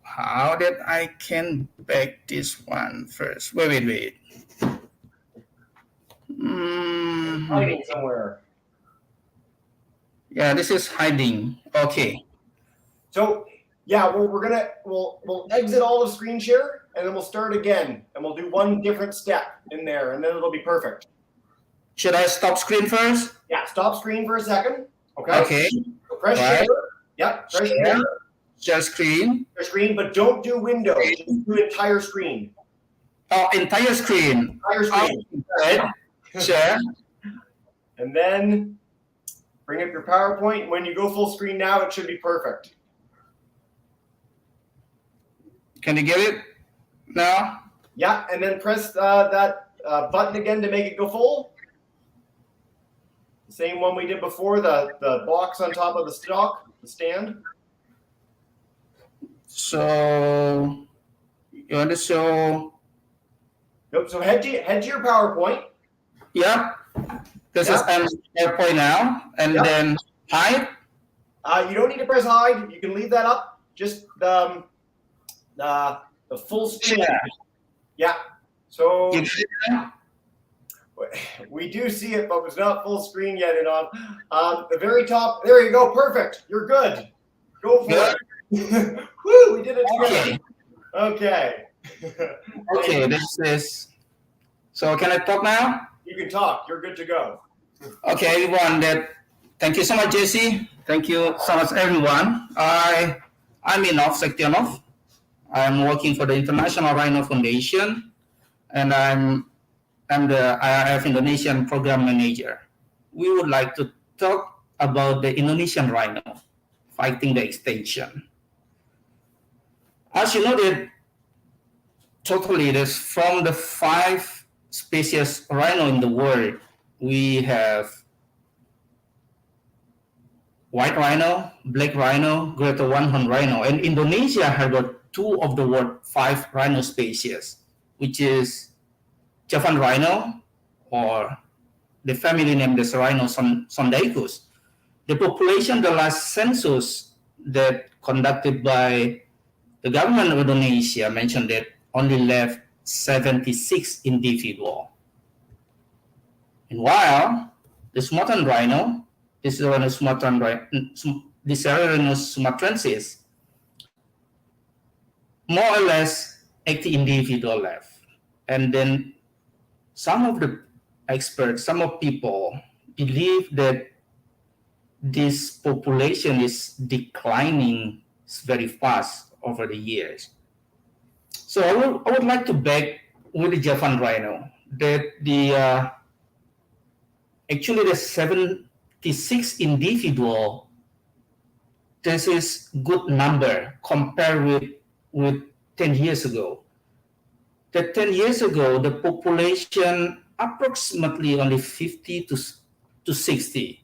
How did I can back this one first? Wait. Hiding somewhere. Yeah, this is hiding. Okay. So yeah, we'll exit all of screen share, and then we'll start again, and we'll do one different step in there, and then it'll be perfect. Should I stop screen first? Yeah, stop screen for a second. Okay. Okay. So press share. Yep. Press share. Share screen. Share screen, but don't do window. Just do entire screen. Oh, entire screen. Entire screen. Right. Share. And then bring up your PowerPoint. When you go full screen now, it should be perfect. Can you get it now? Yeah, and then press that button again to make it go full. The same one we did before, the box on top of the stand. So you want to show? Nope. So head to your PowerPoint. Yep. This is PowerPoint now, and then hide. You don't need to press hide. You can leave that up. Just the full screen. Yeah. So we do see it, but it's not full screen yet. And the very top. There you go. Perfect. You're good. Go for it. Woo! We did it together. Okay. Okay. This is. So can I talk now? You can talk. You're good to go. Okay, everyone. Thank you so much, Jesse. Thank you so much, everyone. I'm Enof Sektionov. I'm working for the International Rhino Foundation, and I'm the IRF Indonesian Program Manager. We would like to talk about the Indonesian rhino fighting the extinction. As you know, that totally there's from the 5 species rhino in the world, we have white rhino, black rhino, greater one-horned rhino, and Indonesia has got 2 of the world's 5 rhino species, which is Javan rhino, or the family name is Rhino sondaicus. The population, the last census that conducted by the government of Indonesia mentioned that only left 76 individuals. And while the Sumatran rhino, this is Rhino sumatrensis, more or less 80 individuals left. And then some of the experts, some of people believe that this population is declining very fast over the years. So I would like to beg with the Javan rhino that actually the 76 individual, this is good number compared with 10 years ago. That 10 years ago, the population approximately only 50 to 60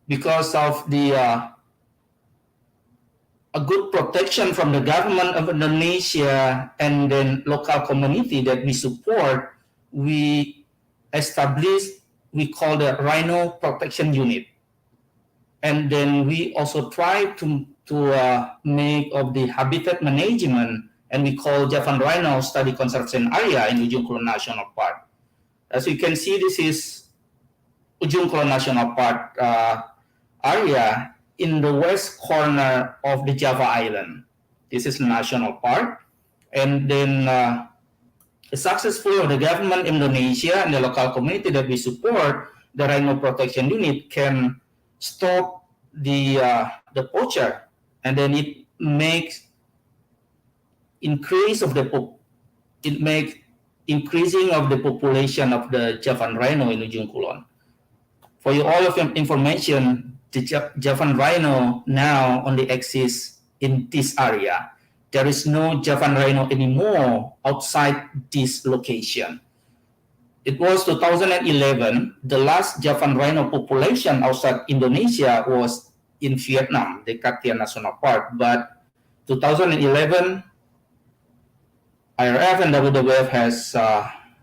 because of the a good protection from the government of Indonesia and then local community that we support. We established, we call the Rhino Protection Unit. And then we also try to make of the habitat management, and we call Javan Rhino Study Conservation Area in Ujung Kulon National Park. As you can see, this is Ujung Kulon National Park area in the west corner of the Java Island. This is national park. And then the successful of the government Indonesia and the local community that we support, the Rhino Protection Unit can stop the poacher, and then it makes increasing of the population of the Javan rhino in Ujung Kulon. For you all of your information, the Javan rhino now only exists in this area. There is no Javan rhino anymore outside this location. It was 2011, the last Javan rhino population outside Indonesia was in Vietnam, the Cat Tien National Park. But 2011, IRF and WWF has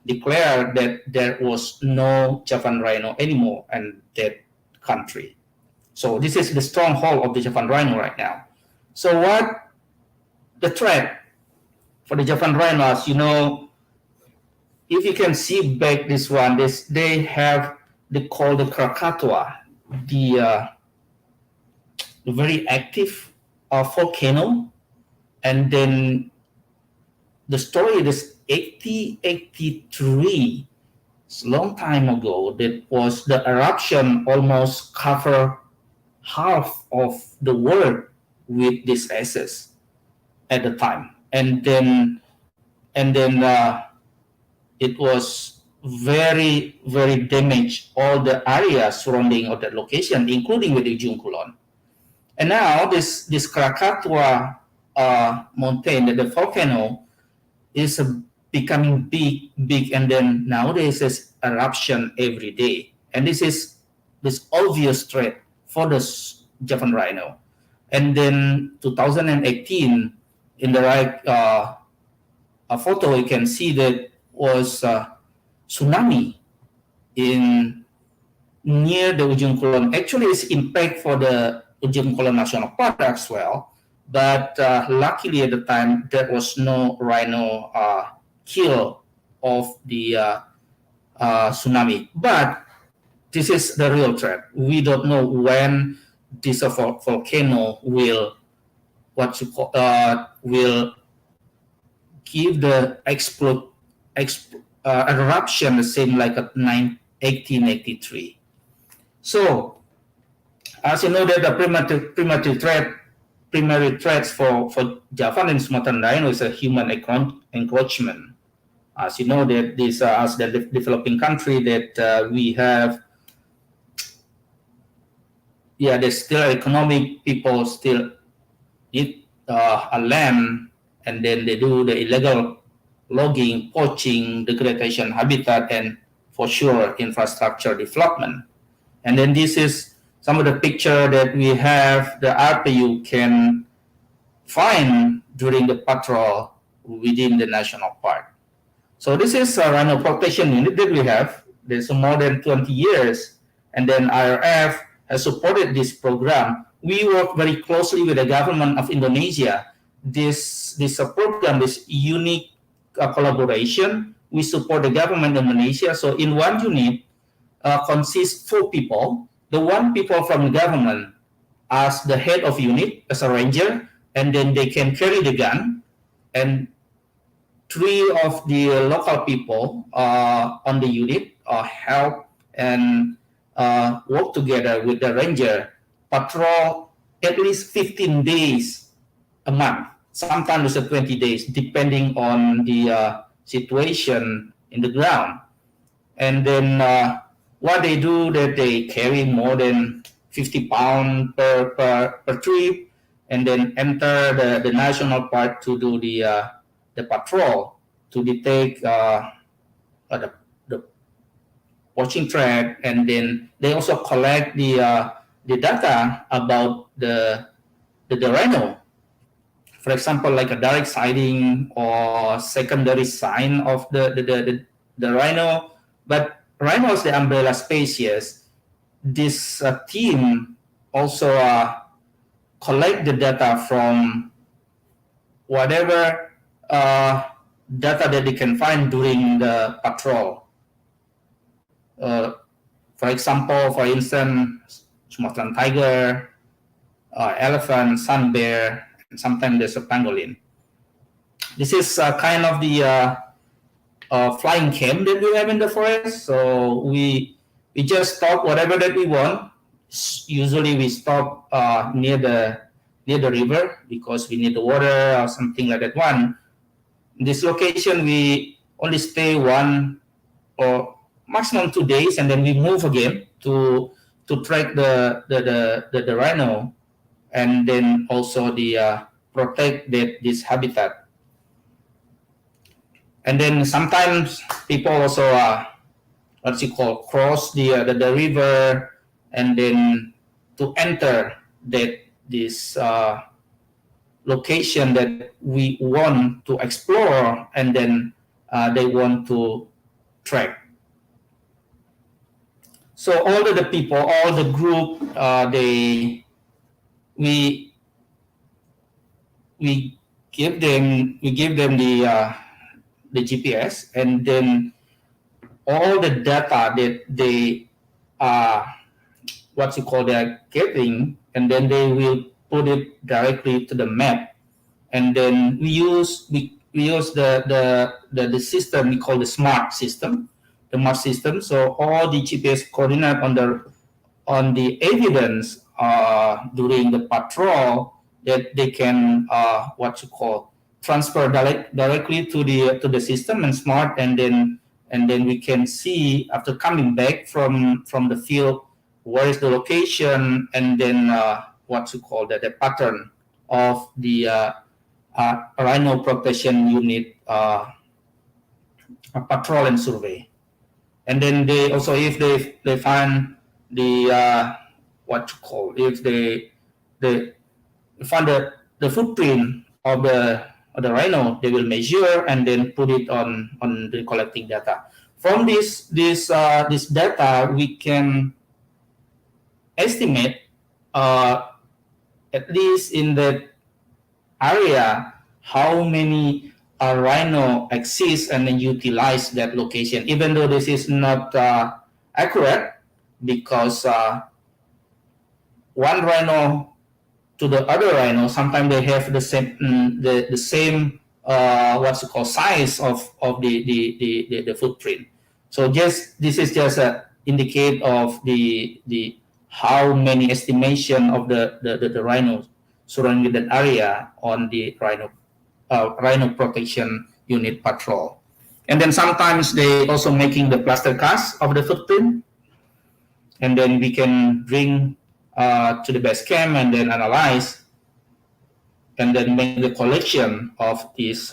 declared that there was no Javan rhino anymore in that country. So this is the stronghold of the Javan rhino right now. So what the threat for the Javan rhino, as you know, if you can see back this one, they have they call the Krakatoa, the very active volcano, and then the story is 1883, it's a long time ago, that was the eruption almost covered half of the world with these ashes at the time, and then it was very, very damaged all the areas surrounding of that location, including with the Ujung Kulon. And now this Krakatoa mountain, the volcano, is becoming big, and then nowadays there's eruption every day, and this is this obvious threat for the Javan rhino. And then 2018, in the right photo, you can see that was tsunami in near the Ujung Kulon. Actually, it's impact for the Ujung Kulon National Park as well, but luckily at the time there was no rhino kill of the tsunami. But this is the real threat. We don't know when this volcano will will give the eruption the same like at 1883. So, as you know, that the primary threats for Javan and Sumatran rhino is a human encroachment. As you know, that these are as the developing country that we have. Yeah, there's still economic people still need a land, and then they do the illegal logging, poaching, degradation habitat, and for sure infrastructure development. And then this is some of the picture that we have, the RPU can find during the patrol within the national park. So this is a rhino protection unit that we have. There's more than 20 years, and then IRF has supported this program. We work very closely with the government of Indonesia. This program is unique collaboration. We support the government of Indonesia. So in one unit consists 4 people. The 1 people from the government as the head of unit, as a ranger, and then they can carry the gun, and 3 of the local people on the unit help and work together with the ranger, patrol at least 15 days a month. sometimes 20 days, depending on the situation in the ground. And then what they do, that they carry more than 50 pounds per trip, and then enter the national park to do the patrol, to detect the poaching trap, and then they also collect the data about the rhino. For example, like a direct sighting or secondary sign of the rhino. But rhino is the umbrella species. This team also collect the data from whatever data that they can find during the patrol. For example, for instance, Sumatran tiger, elephant, sun bear, and sometimes there's a pangolin. This is kind of the flying camp that we have in the forest. So we just stop whatever that we want. Usually we stop near the river because we need the water or something like that. In this location, we only stay 1 or maximum 2 days, and then we move again to track the rhino, and then also the protect this habitat. And then sometimes people also cross the river, and then to enter this location that we want to explore, and then they want to track. So all of the people, all the group, we give them the GPS, and then all the data that they they're getting, and then they will put it directly to the map, and then we use the system we call the smart system. So all the GPS coordinate on the evidence during the patrol, that they can transfer directly to the system and smart, and then we can see after coming back from the field where is the location, and then the pattern of the rhino protection unit patrol and survey. And then they also, if they find the if they find the footprint of the rhino, they will measure and then put it on the collecting data. From this data, we can estimate at least in the area how many rhino exist and then utilize that location, even though this is not accurate, because one rhino to the other rhino, sometimes they have the same size of the footprint. So this is just a indicate of the how many estimation of the rhinos surrounding that area on the rhino protection unit patrol. And then sometimes they also making the plaster cast of the footprint, and then we can bring to the base camp and then analyze, and then make the collection of this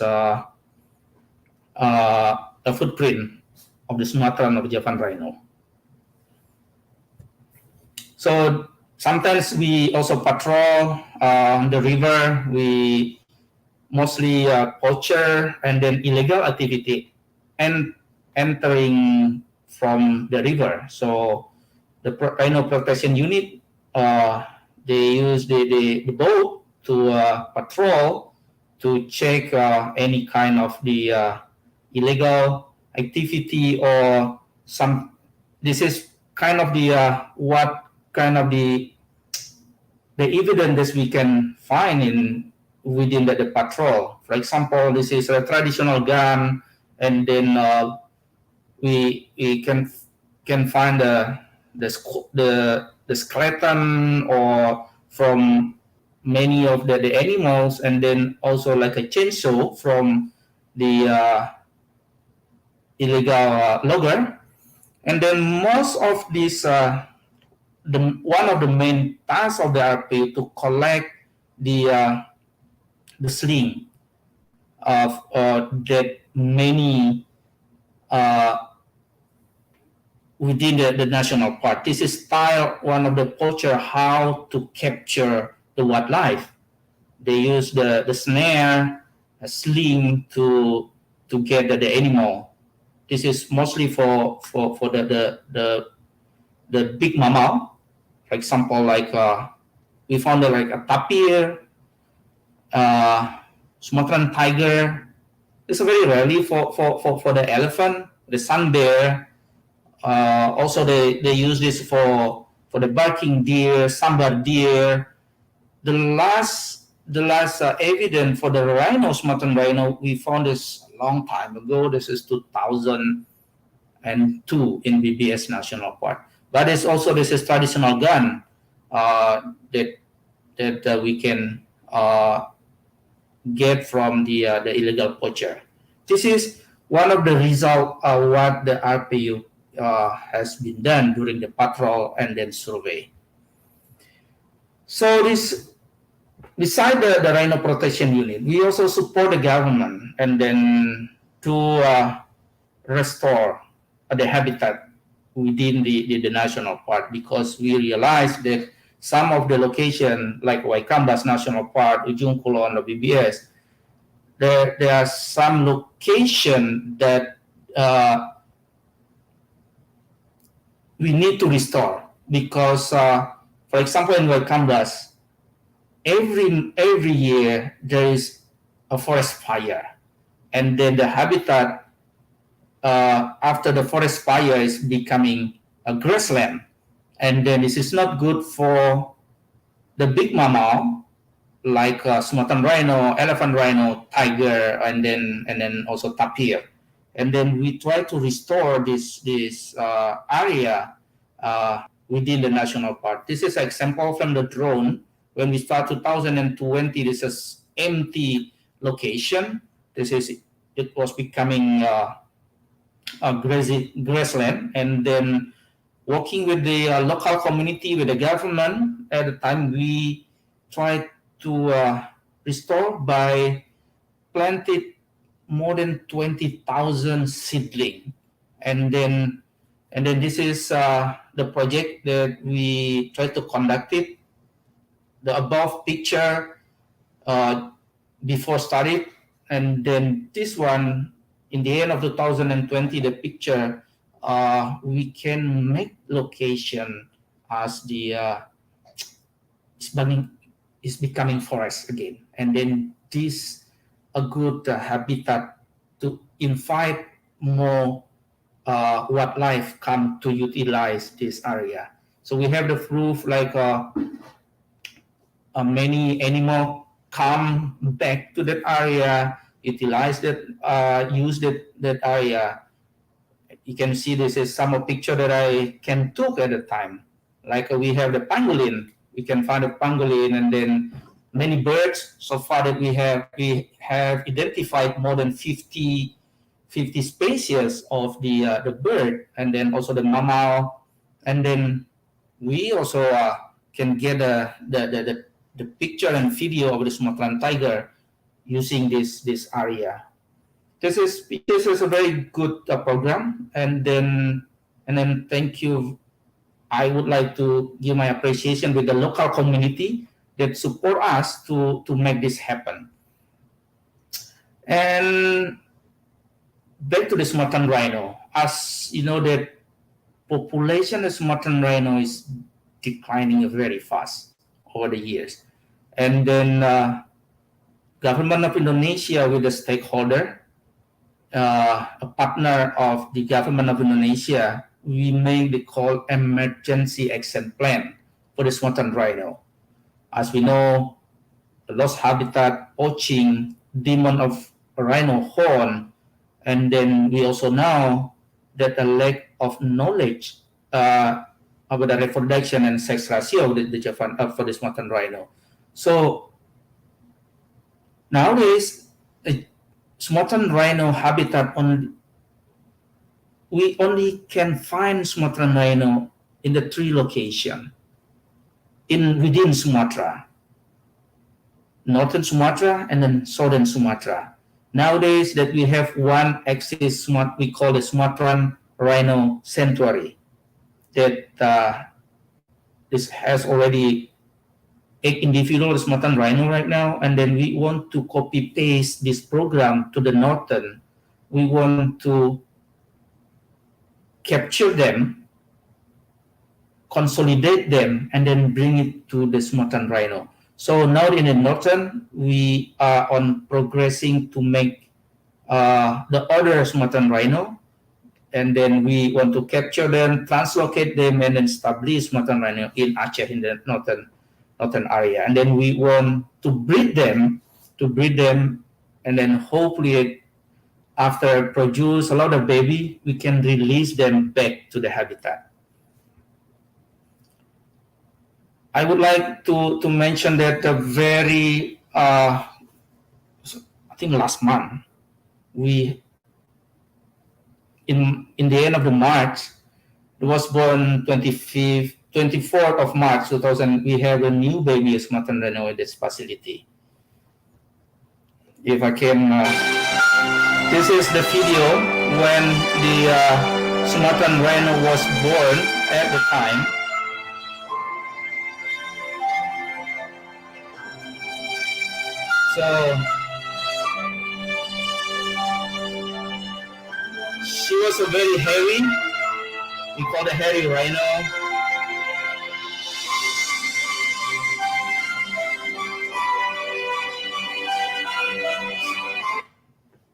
footprint of the Sumatran or Javan rhino. So sometimes we also patrol the river. We mostly poacher and then illegal activity and entering from the river. So the rhino protection unit, they use the boat to patrol, to check any kind of the illegal activity or some. This is kind of the what kind of the evidence that we can find within the patrol. For example, this is a traditional gun, and then we can find the skeleton or from many of the animals, and then also like a chainsaw from the illegal logger. And then most of these, one of the main tasks of the RP to collect the sling of that many within the national park. This is style one of the culture how to capture the wildlife. They use the snare, a sling to get the animal. This is mostly for the big mammal. For example, like we found like a tapir, Sumatran tiger. It's very rarely for the elephant, the sun bear. Also, they use this for the barking deer, sambar deer. The last evidence for the rhino, Sumatran rhino, we found this a long time ago. This is 2002 in BBS National Park. But it's also this is traditional gun that we can get from the illegal poacher. This is one of the results of what the RPU has been done during the patrol and then survey. So this, beside the Rhino Protection Unit, we also support the government and then to restore the habitat within the national park, because we realized that some of the location like Waikambas National Park, Ujung Kulon, the BBS, there are some location that we need to restore because, for example, in Waikambas, every year there is a forest fire, and then the habitat after the forest fire is becoming a grassland, and then this is not good for the big mammal like Sumatran rhino, elephant rhino, tiger, and then also tapir. And then we try to restore this area within the national park. This is an example from the drone. When we start 2020, this is empty location. It was becoming a grassland, and then working with the local community, with the government at the time, we tried to restore by planted more than 20,000 seedling, and then this is the project that we try to conduct it. The above picture before started, and then this one in the end of 2020, the picture we can make location as the is becoming forest again, and then this a good habitat to invite more wildlife come to utilize this area. So we have the proof like many animal come back to that area, utilize that, use that area. You can see this is some of picture that I can took at the time. Like we have the pangolin. We can find a pangolin, and then many birds. So far that we have identified more than 50 species of the bird, and then also the mammal, and then we also can get the picture and video of the Sumatran tiger using this area. This is a very good program, and then thank you. I would like to give my appreciation with the local community that support us to make this happen. And back to the Sumatran rhino, as you know, that population of Sumatran rhino is declining very fast over the years, and then government of Indonesia with the stakeholder, a partner of the government of Indonesia, we made the call emergency action plan for the Sumatran rhino. As we know, the lost habitat, poaching, demand of rhino horn, and then we also know that a lack of knowledge about the reproduction and sex ratio of the Javan for the Sumatran rhino. So nowadays, the Sumatran rhino habitat we only can find Sumatran rhino in the 3 locations within Sumatra. Northern Sumatra and then Southern Sumatra. Nowadays that we have one axis, we call the Sumatran Rhino Sanctuary. That this has already 8 individual Sumatran rhino right now, and then we want to copy paste this program to the northern. We want to capture them, consolidate them, and then bring it to the Sumatran rhino. So now in the northern, we are on progressing to make the other Sumatran rhino, and then we want to capture them, translocate them, and then establish Sumatran rhino in Aceh in the northern area. And then we want to breed them, and then hopefully after produce a lot of baby, we can release them back to the habitat. I would like to mention that I think last month, we in the end of the March, it was born 24th of March 2000. We have a new baby Sumatran rhino at this facility. If I can, this is the video when the Sumatran rhino was born at the time. So she was a very hairy. We call the hairy rhino.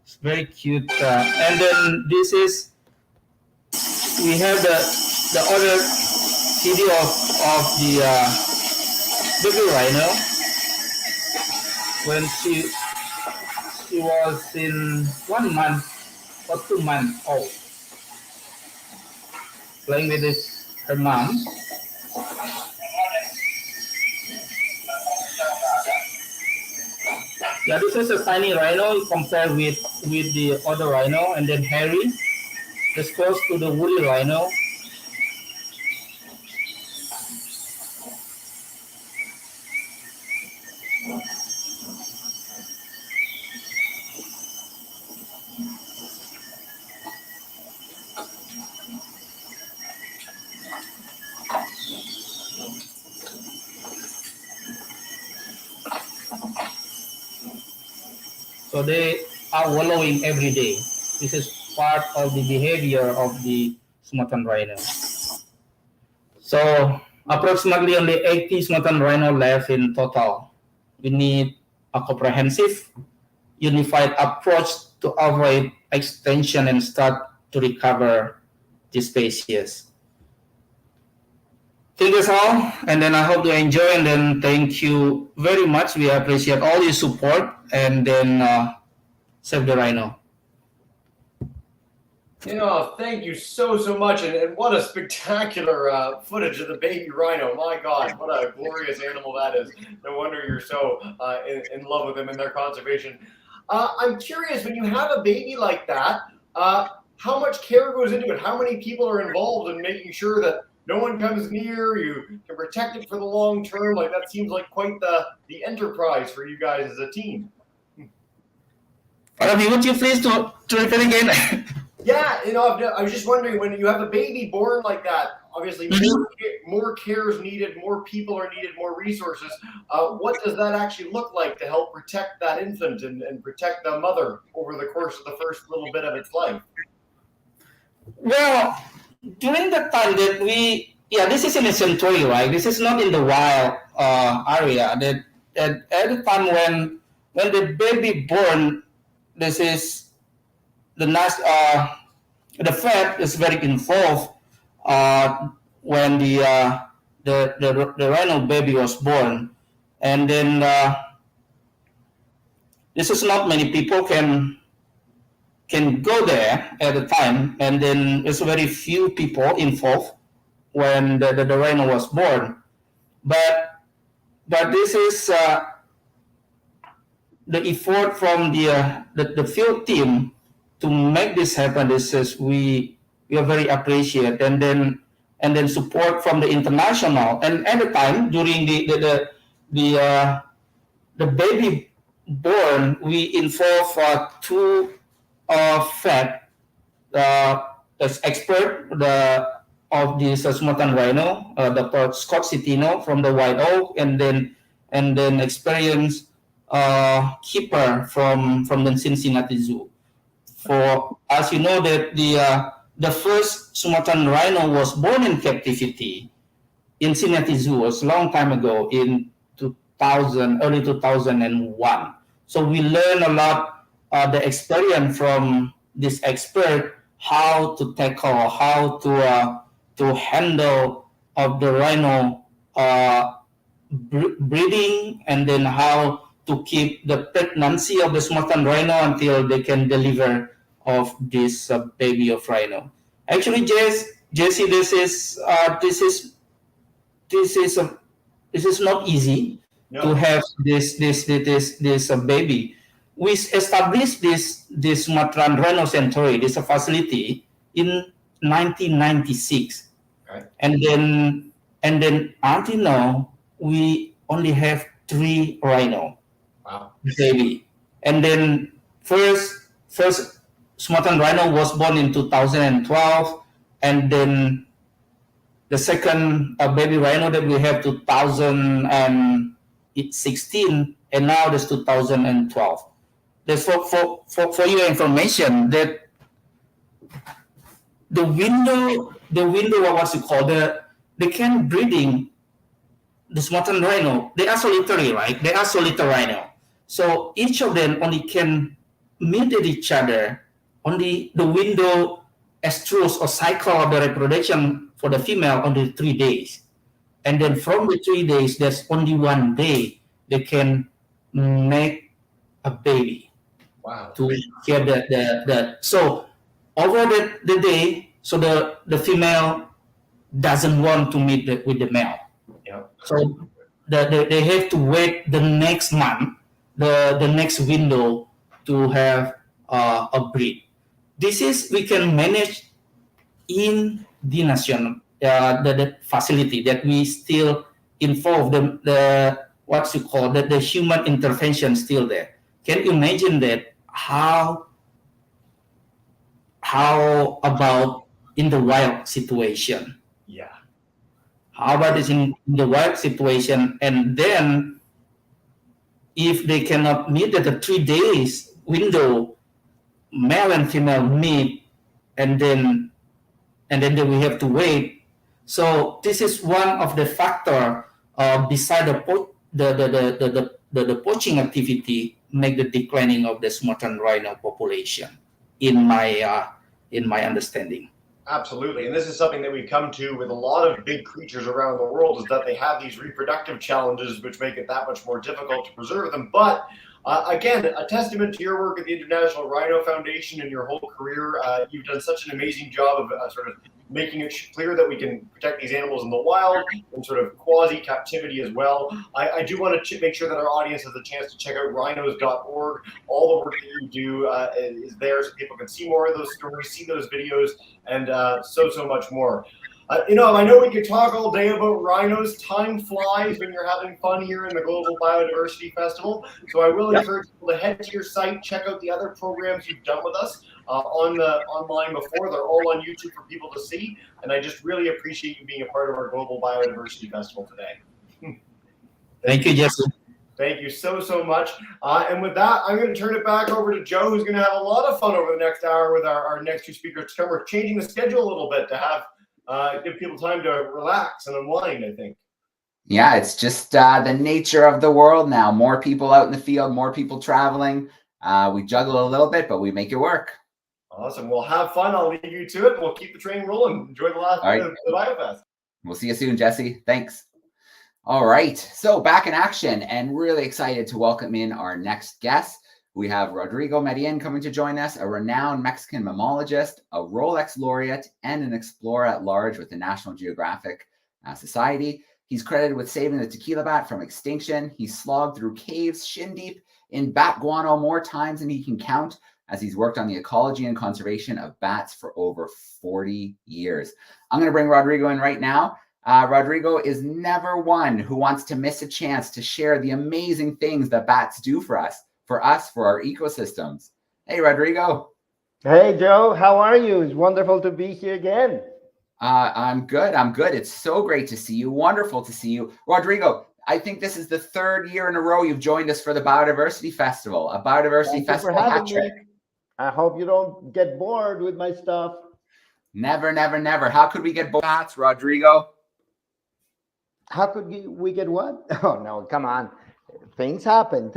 It's very cute. And then this is, we have the other video of the baby rhino when she was in 1 month or 2 months old, playing with her mom. Yeah, this is a tiny rhino compared with the other rhino, and then hairy, just close to the woolly rhino. So they are wallowing every day. This is part of the behavior of the Sumatran rhino. So approximately only 80 Sumatran rhino left in total. We need a comprehensive, unified approach to avoid extinction and start to recover the species. I think that's all, and then I hope you enjoy, and then thank you very much. We appreciate all your support, and then save the rhino. Thank you so much, and what a spectacular footage of the baby rhino. My God, what a glorious animal that is. No wonder you're so in love with them and their conservation. I'm curious, when you have a baby like that, how much care goes into it? How many people are involved in making sure that no one comes near, you can protect it for the long term? Like, that seems like quite the enterprise for you guys as a team. Alfie, would you please to repeat again? Yeah, I was just wondering, when you have a baby born like that, obviously more care is needed, more people are needed, more resources. What does that actually look like to help protect that infant and protect the mother over the course of the first little bit of its life? Well, during the time that this is in a sanctuary, right? This is not in the wild area. That at the time when the baby born, this is the vet is very involved when the rhino baby was born, and then this is not many people can go there at the time, and then there's very few people involved when the rhino was born. But but this is the effort from the field team to make this happen. This is we are very appreciate, and then support from the international. And at the time during the baby born, we involve two vet as expert of this Sumatran rhino, Dr. Scott Citino from the White Oak, and then experienced keeper from the Cincinnati Zoo. For as you know that the first Sumatran rhino was born in captivity in Cincinnati Zoo was a long time ago in early 2001. So we learned a lot the experience from this expert, how to tackle, how to handle of the rhino breeding, and then how to keep the pregnancy of the Sumatran rhino until they can deliver of this baby of rhino. Actually, Jesse, this is not easy to have this baby. We established this Sumatran Rhino Sanctuary, this facility, in 1996, okay. and then until now we only have 3 rhino baby. And then first Sumatran rhino was born in 2012, and then the second baby rhino that we have 2016, and now there's 2012. That's for your information that the window what's it called, they can breeding the Sumatran rhino. They are solitary, right? They are solitary rhino. So each of them only can meet each other. Only the window estrus or cycle of the reproduction for the female only 3 days, and then from the 3 days, there's only 1 day they can make a baby. Wow! To get the so over the day, so the female doesn't want to meet with the male. Yeah. So they have to wait the next month, the next window to have a breed. This is we can manage in the national the facility that we still involve the what's you call the human intervention still there. Can you imagine that how about in the wild situation? Yeah. How about this in the wild situation? And then if they cannot meet at the 3 days window, male and female meet, and then we have to wait. So this is one of the factor beside the poaching activity make the declining of the Sumatran rhino population, in my understanding. Absolutely, and this is something that we've come to with a lot of big creatures around the world, is that they have these reproductive challenges which make it that much more difficult to preserve them. But again, a testament to your work at the International Rhino Foundation and your whole career. You've done such an amazing job of sort of making it clear that we can protect these animals in the wild and sort of quasi-captivity as well. I do want to make sure that our audience has a chance to check out rhinos.org. All the work that you do is there, so people can see more of those stories, see those videos, and so much more. I know we could talk all day about rhinos. Time flies when you're having fun here in the Global Biodiversity Festival. So I will encourage people to head to your site, check out the other programs you've done with us online before. They're all on YouTube for people to see. And I just really appreciate you being a part of our Global Biodiversity Festival today. Thank you, Jesse. Thank you so much. And with that, I'm going to turn it back over to Joe, who's going to have a lot of fun over the next hour with our next 2 speakers. We're changing the schedule a little bit to have give people time to relax and unwind, I think. Yeah, it's just the nature of the world now. More people out in the field, more people traveling. We juggle a little bit, but we make it work. Awesome. Well, have fun. I'll leave you to it. We'll keep the train rolling. Enjoy the last bit of the BioFest. We'll see you soon, Jesse. Thanks. All right. So back in action, and really excited to welcome in our next guest. We have Rodrigo Medellin coming to join us, a renowned Mexican mammologist, a Rolex laureate, and an explorer at large with the National Geographic Society. He's credited with saving the tequila bat from extinction. He's slogged through caves shin deep in bat guano more times than he can count, as he's worked on the ecology and conservation of bats for over 40 years. I'm going to bring Rodrigo in right now. Rodrigo is never one who wants to miss a chance to share the amazing things that bats do for us, for our ecosystems. Hey, Rodrigo. Hey, Joe. How are you? It's wonderful to be here again. I'm good. It's so great to see you. Wonderful to see you. Rodrigo, I think this is the third year in a row you've joined us for the Biodiversity Festival, a Biodiversity Festival hat trick. I hope you don't get bored with my stuff. Never, never, never. How could we get bored, Rodrigo? How could we get what? Oh, no, come on. Things happen.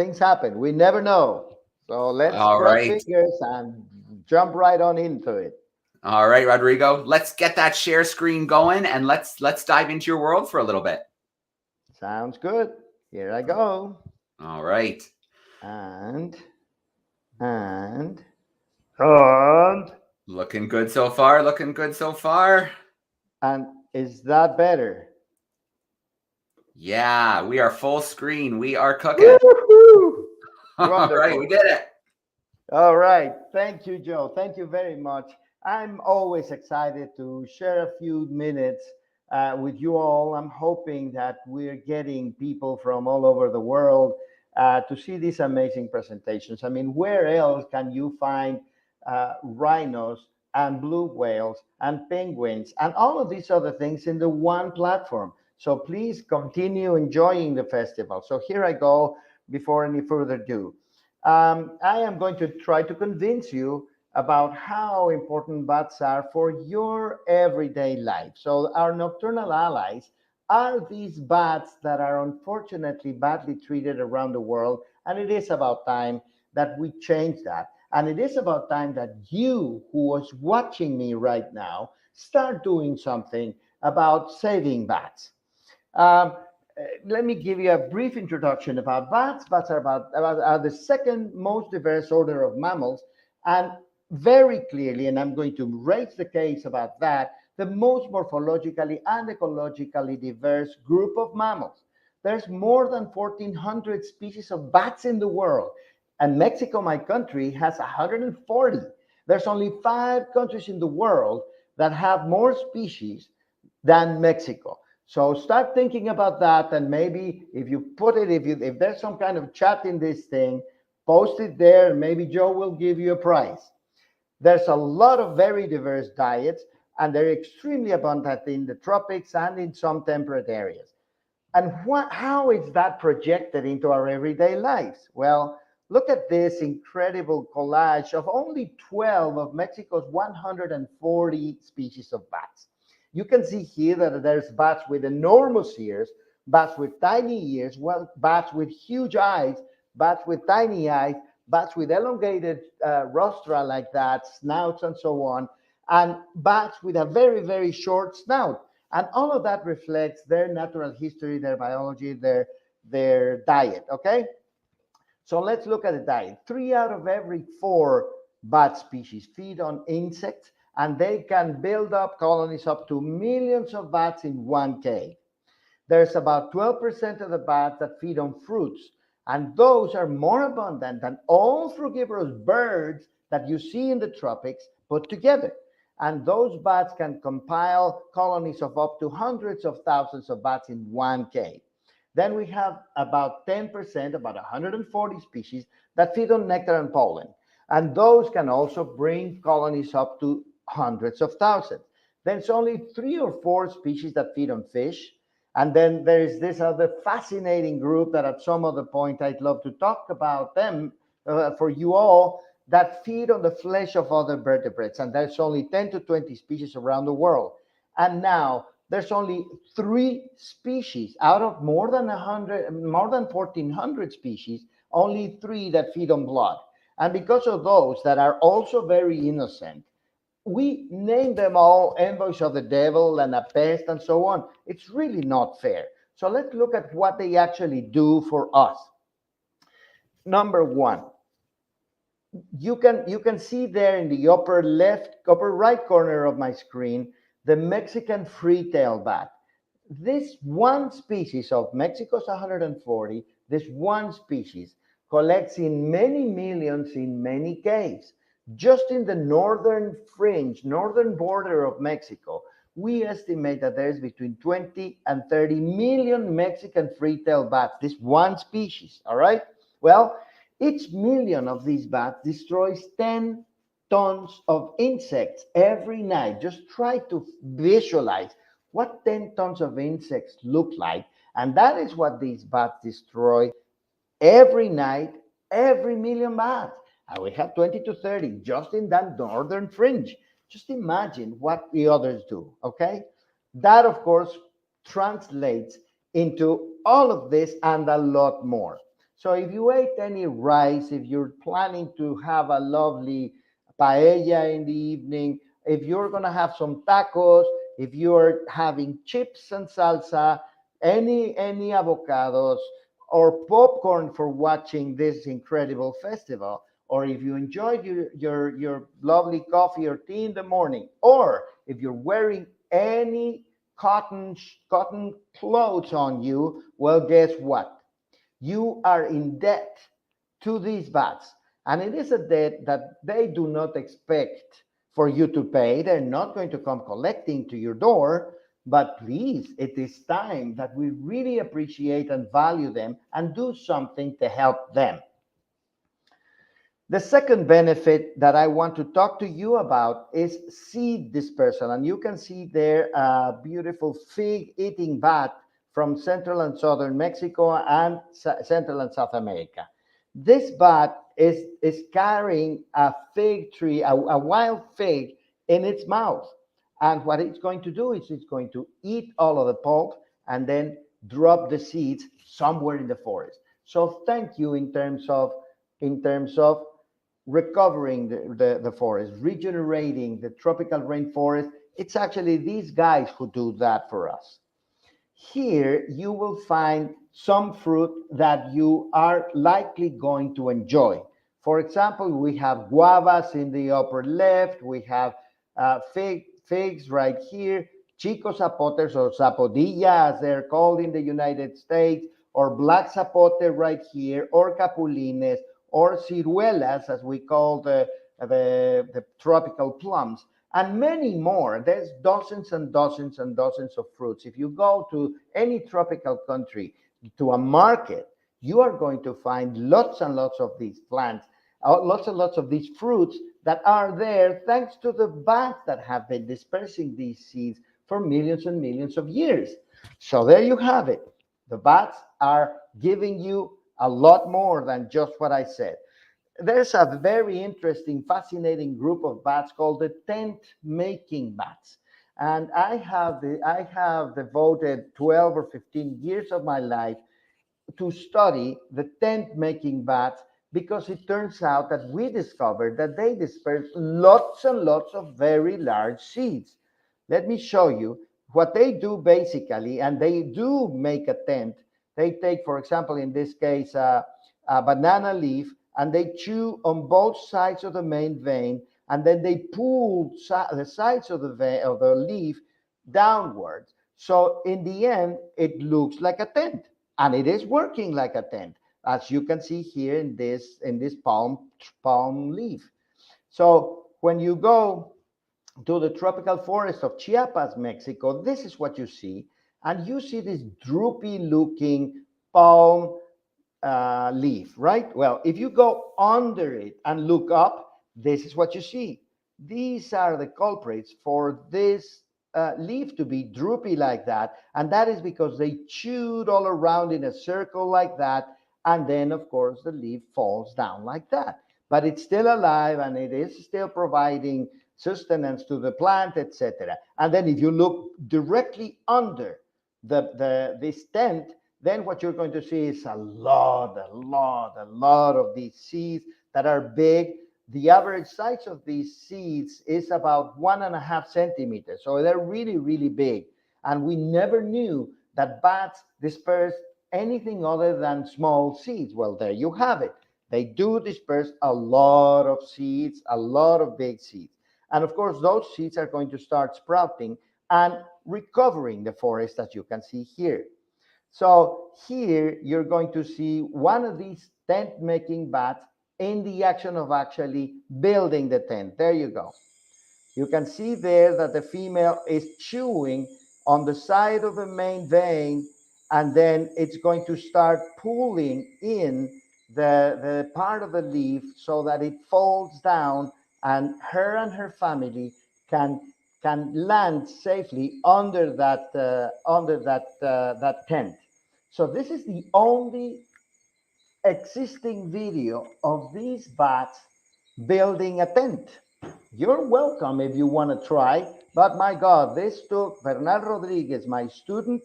We never know. So let's cross fingers and jump right on into it. All right, Rodrigo, let's get that share screen going and let's dive into your world for a little bit. Sounds good. Here I go. All right. And looking good so far. And is that better? Yeah, we are full screen. We are cooking. All right, we did it. All right. Thank you, Joe. Thank you very much. I'm always excited to share a few minutes with you all. I'm hoping that we're getting people from all over the world to see these amazing presentations. I mean, where else can you find rhinos and blue whales and penguins and all of these other things in the one platform? So please continue enjoying the festival. So here I go before any further ado. I am going to try to convince you about how important bats are for your everyday life. So our nocturnal allies are these bats that are unfortunately badly treated around the world. And it is about time that we change that. And it is about time that you, who is watching me right now, start doing something about saving bats. Let me give you a brief introduction about bats. Bats are the second most diverse order of mammals, and very clearly, and I'm going to raise the case about that, the most morphologically and ecologically diverse group of mammals. There's more than 1,400 species of bats in the world, and Mexico, my country, has 140. There's only 5 countries in the world that have more species than Mexico. So start thinking about that, and maybe if you put it, if there's some kind of chat in this thing, post it there, and maybe Joe will give you a prize. There's a lot of very diverse diets, and they're extremely abundant in the tropics and in some temperate areas. And how is that projected into our everyday lives? Well, look at this incredible collage of only 12 of Mexico's 140 species of bats. You can see here that there's bats with enormous ears, bats with tiny ears, well, bats with huge eyes, bats with tiny eyes, bats with elongated rostra like that, snouts and so on, and bats with a very, very short snout. And all of that reflects their natural history, their biology, their diet, okay? So let's look at the diet. 3 out of every 4 bat species feed on insects, and they can build up colonies up to millions of bats in one cave. There's about 12% of the bats that feed on fruits, and those are more abundant than all frugivorous birds that you see in the tropics put together. And those bats can compile colonies of up to hundreds of thousands of bats in one cave. Then we have about 10%, about 140 species that feed on nectar and pollen. And those can also bring colonies up to hundreds of thousands. There's only 3 or 4 species that feed on fish. And then there is this other fascinating group that at some other point I'd love to talk about them for you all, that feed on the flesh of other vertebrates. And there's only 10 to 20 species around the world. And now there's only 3 species out of more than 1,400 species, only 3 that feed on blood. And because of those that are also very innocent, we name them all envoys of the devil and a pest and so on. It's really not fair. So let's look at what they actually do for us. Number 1, you can see there in the upper right corner of my screen, the Mexican free-tailed bat. This one species of Mexico's 140, this one species collects in many millions in many caves. Just in the northern fringe, northern border of Mexico, we estimate that there's between 20 and 30 million Mexican free-tailed bats, this one species, all right? Well, each million of these bats destroys 10 tons of insects every night. Just try to visualize what 10 tons of insects look like. And that is what these bats destroy every night, every million bats. And we have 20 to 30 just in that northern fringe. Just imagine what the others do, okay? That, of course, translates into all of this and a lot more. So if you ate any rice, if you're planning to have a lovely paella in the evening, if you're going to have some tacos, if you're having chips and salsa, any avocados or popcorn for watching this incredible festival, or if you enjoyed your lovely coffee or tea in the morning, or if you're wearing any cotton clothes on you, well, guess what? You are in debt to these bats. And it is a debt that they do not expect for you to pay. They're not going to come collecting to your door. But please, it is time that we really appreciate and value them and do something to help them. The second benefit that I want to talk to you about is seed dispersal. And you can see there a beautiful fig-eating bat from Central and Southern Mexico and Central and South America. This bat is carrying a fig tree, a wild fig in its mouth. And what it's going to do is it's going to eat all of the pulp and then drop the seeds somewhere in the forest. So thank you in terms of recovering the forest, regenerating the tropical rainforest. It's actually these guys who do that for us. Here you will find some fruit that you are likely going to enjoy. For example, we have guavas in the upper left. We have figs right here, chico zapotes or zapodilla as they're called in the United States, or black zapote right here, or capulines, or ciruelas as we call the tropical plums, and many more. There's dozens and dozens and dozens of fruits. If you go to any tropical country, to a market, you are going to find lots and lots of these plants, lots and lots of these fruits that are there thanks to the bats that have been dispersing these seeds for millions and millions of years. So there you have it. The bats are giving you a lot more than just what I said. There's a very interesting, fascinating group of bats called the tent-making bats. And I have devoted 12 or 15 years of my life to study the tent-making bats, because it turns out that we discovered that they disperse lots and lots of very large seeds. Let me show you what they do basically, and they do make a tent. They take, for example, in this case, a banana leaf, and they chew on both sides of the main vein, and then they pull the sides of the leaf downwards. So in the end, it looks like a tent, and it is working like a tent, as you can see here in this palm leaf. So when you go to the tropical forest of Chiapas, Mexico, this is what you see. And you see this droopy looking palm leaf, right? Well, if you go under it and look up, this is what you see. These are the culprits for this leaf to be droopy like that. And that is because they chewed all around in a circle like that. And then, of course, the leaf falls down like that. But it's still alive and it is still providing sustenance to the plant, etc. And then if you look directly under this tent, then what you're going to see is a lot of these seeds that are big. The average size of these seeds is about 1.5 centimeters. So they're really, really big. And we never knew that bats disperse anything other than small seeds. Well, there you have it. They do disperse a lot of seeds, a lot of big seeds. And of course, those seeds are going to start sprouting and recovering the forest, as you can see here. So here you're going to see one of these tent making bats in the action of actually building the tent. There you go. You can see there that the female is chewing on the side of the main vein, and then it's going to start pulling in the part of the leaf so that it folds down, and her family can land safely under that tent. So this is the only existing video of these bats building a tent. You're welcome if you want to try, but my God, this took Bernal Rodriguez, my student,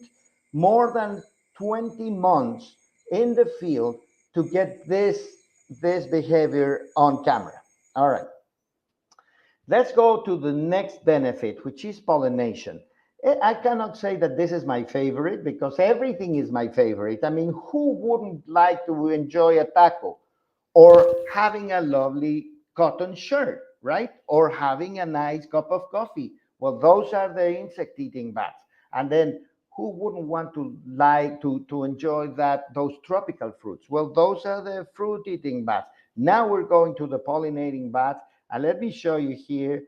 more than 20 months in the field to get this behavior on camera. All right. Let's go to the next benefit, which is pollination. I cannot say that this is my favorite because everything is my favorite. I mean, who wouldn't like to enjoy a taco or having a lovely cotton shirt, right? Or having a nice cup of coffee? Well, those are the insect-eating bats. And then who wouldn't want to like to enjoy those tropical fruits? Well, those are the fruit-eating bats. Now we're going to the pollinating bats. And let me show you here.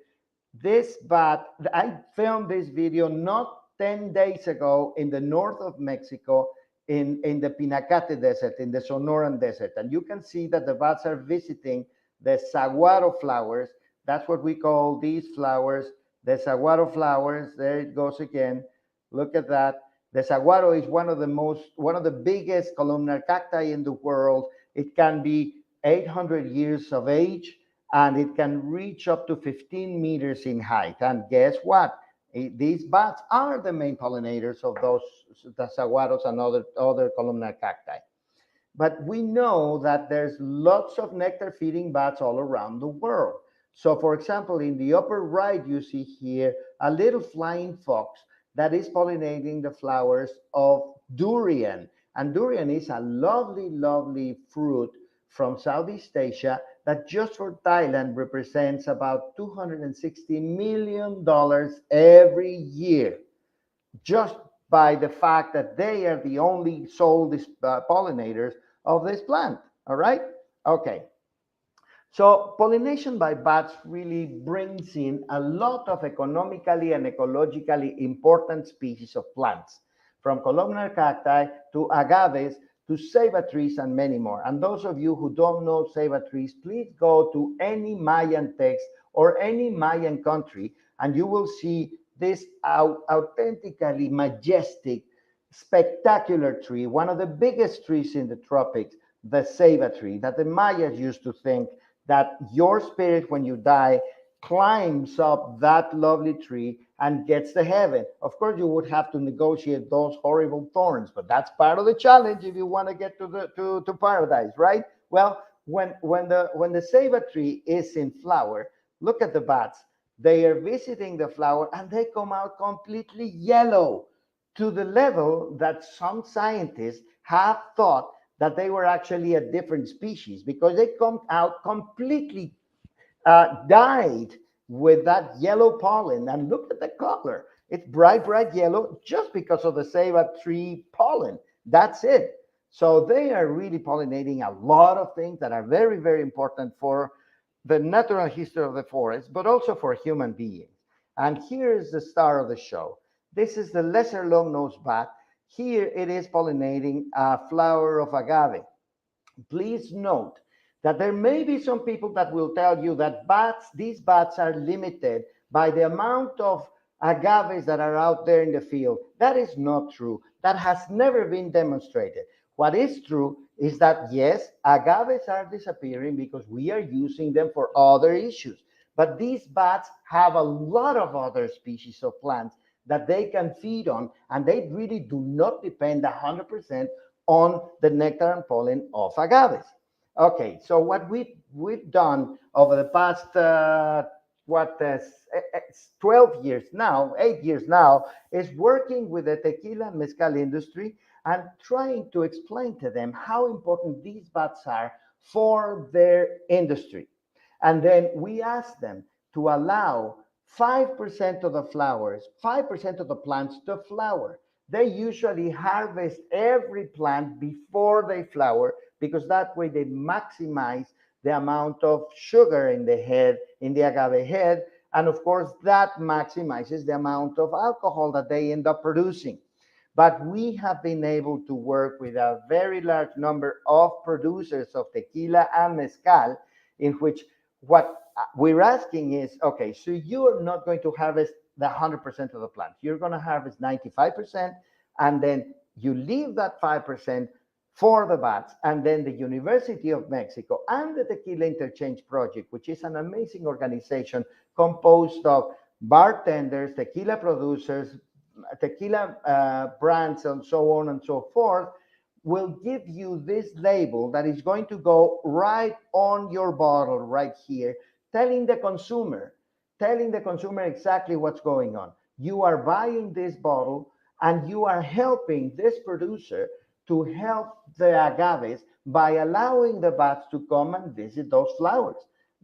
This bat, I filmed this video not 10 days ago in the north of Mexico, in the Pinacate Desert, in the Sonoran Desert. And you can see that the bats are visiting the saguaro flowers. That's what we call these flowers, the saguaro flowers. There it goes again. Look at that. The saguaro is one of the biggest columnar cacti in the world. It can be 800 years of age, and it can reach up to 15 meters in height. And guess what? These bats are the main pollinators of the saguaros and other columnar cacti. But we know that there's lots of nectar-feeding bats all around the world. So, for example, in the upper right, you see here a little flying fox that is pollinating the flowers of durian. And durian is a lovely, lovely fruit from Southeast Asia that just for Thailand represents about $260 million every year, just by the fact that they are the only sole pollinators of this plant. All right? Okay. So pollination by bats really brings in a lot of economically and ecologically important species of plants, from columnar cacti to agaves to ceiba trees and many more. And those of you who don't know ceiba trees, please go to any Mayan text or any Mayan country, and you will see this authentically majestic, spectacular tree, one of the biggest trees in the tropics, the ceiba tree, that the Mayas used to think that your spirit, when you die, climbs up that lovely tree and gets to heaven. Of course, you would have to negotiate those horrible thorns, but that's part of the challenge if you want to get to paradise, right? Well, when the ceiba tree is in flower, look at the bats. They are visiting the flower and they come out completely yellow, to the level that some scientists have thought that they were actually a different species, because they come out completely dyed with that yellow pollen. And look at the color. It's bright, bright yellow just because of the ceiba tree pollen. That's it. So they are really pollinating a lot of things that are very, very important for the natural history of the forest, but also for human beings. And here's the star of the show. This is the lesser long-nosed bat. Here it is pollinating a flower of agave. Please note that there may be some people that will tell you that these bats are limited by the amount of agaves that are out there in the field. That is not true. That has never been demonstrated. What is true is that, yes, agaves are disappearing because we are using them for other issues. But these bats have a lot of other species of plants that they can feed on, and they really do not depend 100% on the nectar and pollen of agaves. Okay, so what we've done over the past 12 years now, 8 years now, is working with the tequila and mezcal industry and trying to explain to them how important these bats are for their industry. And then we asked them to allow 5% of the flowers, 5% of the plants to flower. They usually harvest every plant before they flower because that way they maximize the amount of sugar in the head, in the agave head. And of course, that maximizes the amount of alcohol that they end up producing. But we have been able to work with a very large number of producers of tequila and mezcal, in which what we're asking is, okay, so you're not going to harvest the 100% of the plant. You're going to harvest 95%, and then you leave that 5% for the vats. And then the University of Mexico and the Tequila Interchange Project, which is an amazing organization composed of bartenders, tequila producers, tequila brands, and so on and so forth, will give you this label that is going to go right on your bottle right here, telling the consumer exactly what's going on. You are buying this bottle and you are helping this producer to help the agaves by allowing the bats to come and visit those flowers.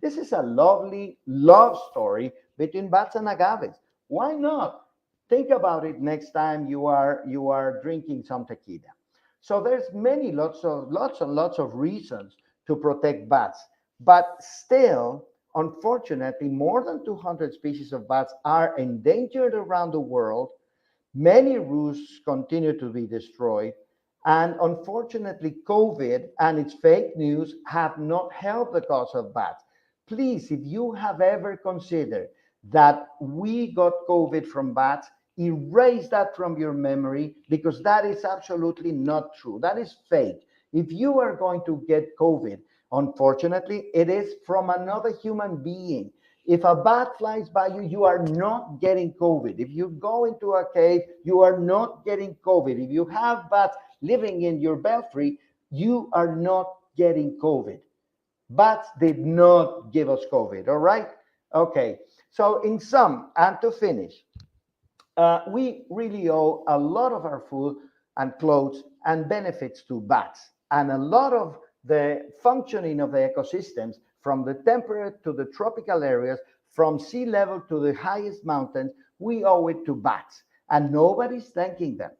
This is a lovely love story between bats and agaves. Why not? Think about it next time you are drinking some tequila. So there's lots and lots of reasons to protect bats, but still, unfortunately, more than 200 species of bats are endangered around the world. Many roosts continue to be destroyed. And unfortunately, COVID and its fake news have not helped the cause of bats. Please, if you have ever considered that we got COVID from bats, erase that from your memory, because that is absolutely not true. That is fake. If you are going to get COVID, unfortunately, it is from another human being. If a bat flies by you, you are not getting COVID. If you go into a cave, you are not getting COVID. If you have bats living in your belfry, you are not getting COVID. Bats did not give us COVID, all right? Okay, so in sum, and to finish, we really owe a lot of our food and clothes and benefits to bats, and a lot of the functioning of the ecosystems, from the temperate to the tropical areas, from sea level to the highest mountains, we owe it to bats, and nobody's thanking them.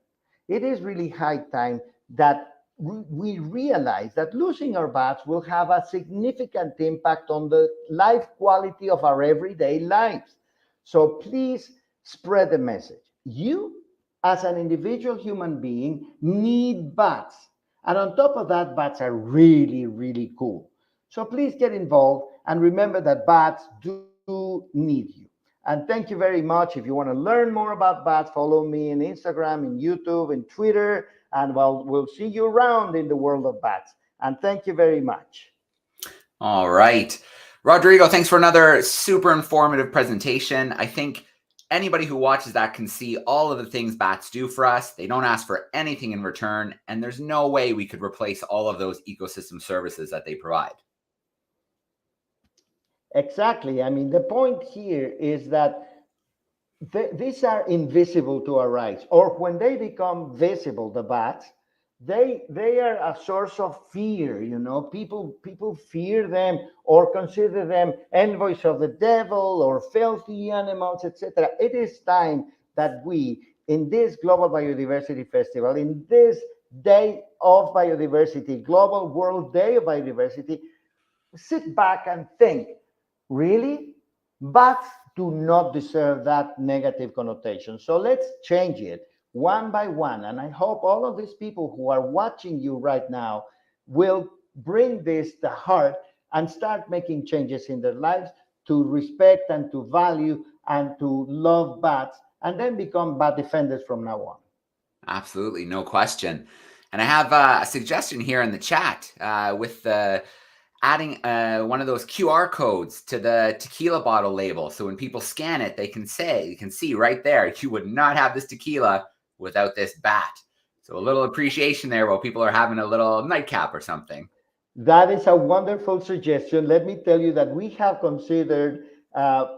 It is really high time that we realize that losing our bats will have a significant impact on the life quality of our everyday lives. So please spread the message. You, as an individual human being, need bats. And on top of that, bats are really, really cool. So please get involved and remember that bats do need you. And thank you very much. If you want to learn more about bats, follow me on Instagram, in YouTube, and Twitter, and we'll see you around in the world of bats. And thank you very much. All right. Rodrigo, thanks for another super informative presentation. I think anybody who watches that can see all of the things bats do for us. They don't ask for anything in return, and there's no way we could replace all of those ecosystem services that they provide. Exactly. I mean, the point here is that these are invisible to our eyes, or when they become visible, the bats, they are a source of fear. You know, people fear them or consider them envoys of the devil or filthy animals, etc. It is time that we, in this Global Biodiversity Festival, in this Day of Biodiversity, Global World Day of Biodiversity, sit back and think, really? Bats do not deserve that negative connotation. So let's change it one by one. And I hope all of these people who are watching you right now will bring this to heart and start making changes in their lives to respect and to value and to love bats, and then become bat defenders from now on. Absolutely, no question. And I have a suggestion here in the chat with the adding one of those QR codes to the tequila bottle label. So when people scan it, you can see right there, you would not have this tequila without this bat. So a little appreciation there while people are having a little nightcap or something. That is a wonderful suggestion. Let me tell you that we have considered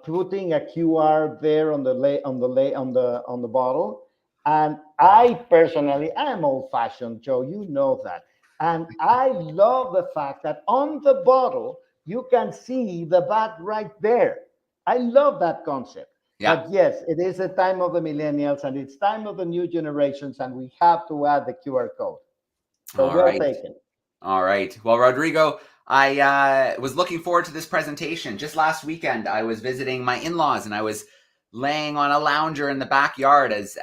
putting a QR there on the bottle. And I personally, I'm old-fashioned, Joe, you know that. And I love the fact that on the bottle, you can see the bat right there. I love that concept. Yeah. But yes, it is the time of the millennials and it's time of the new generations, and we have to add the QR code. So All well right. taken. All right. Well, Rodrigo, I was looking forward to this presentation. Just last weekend, I was visiting my in-laws and I was laying on a lounger in the backyard as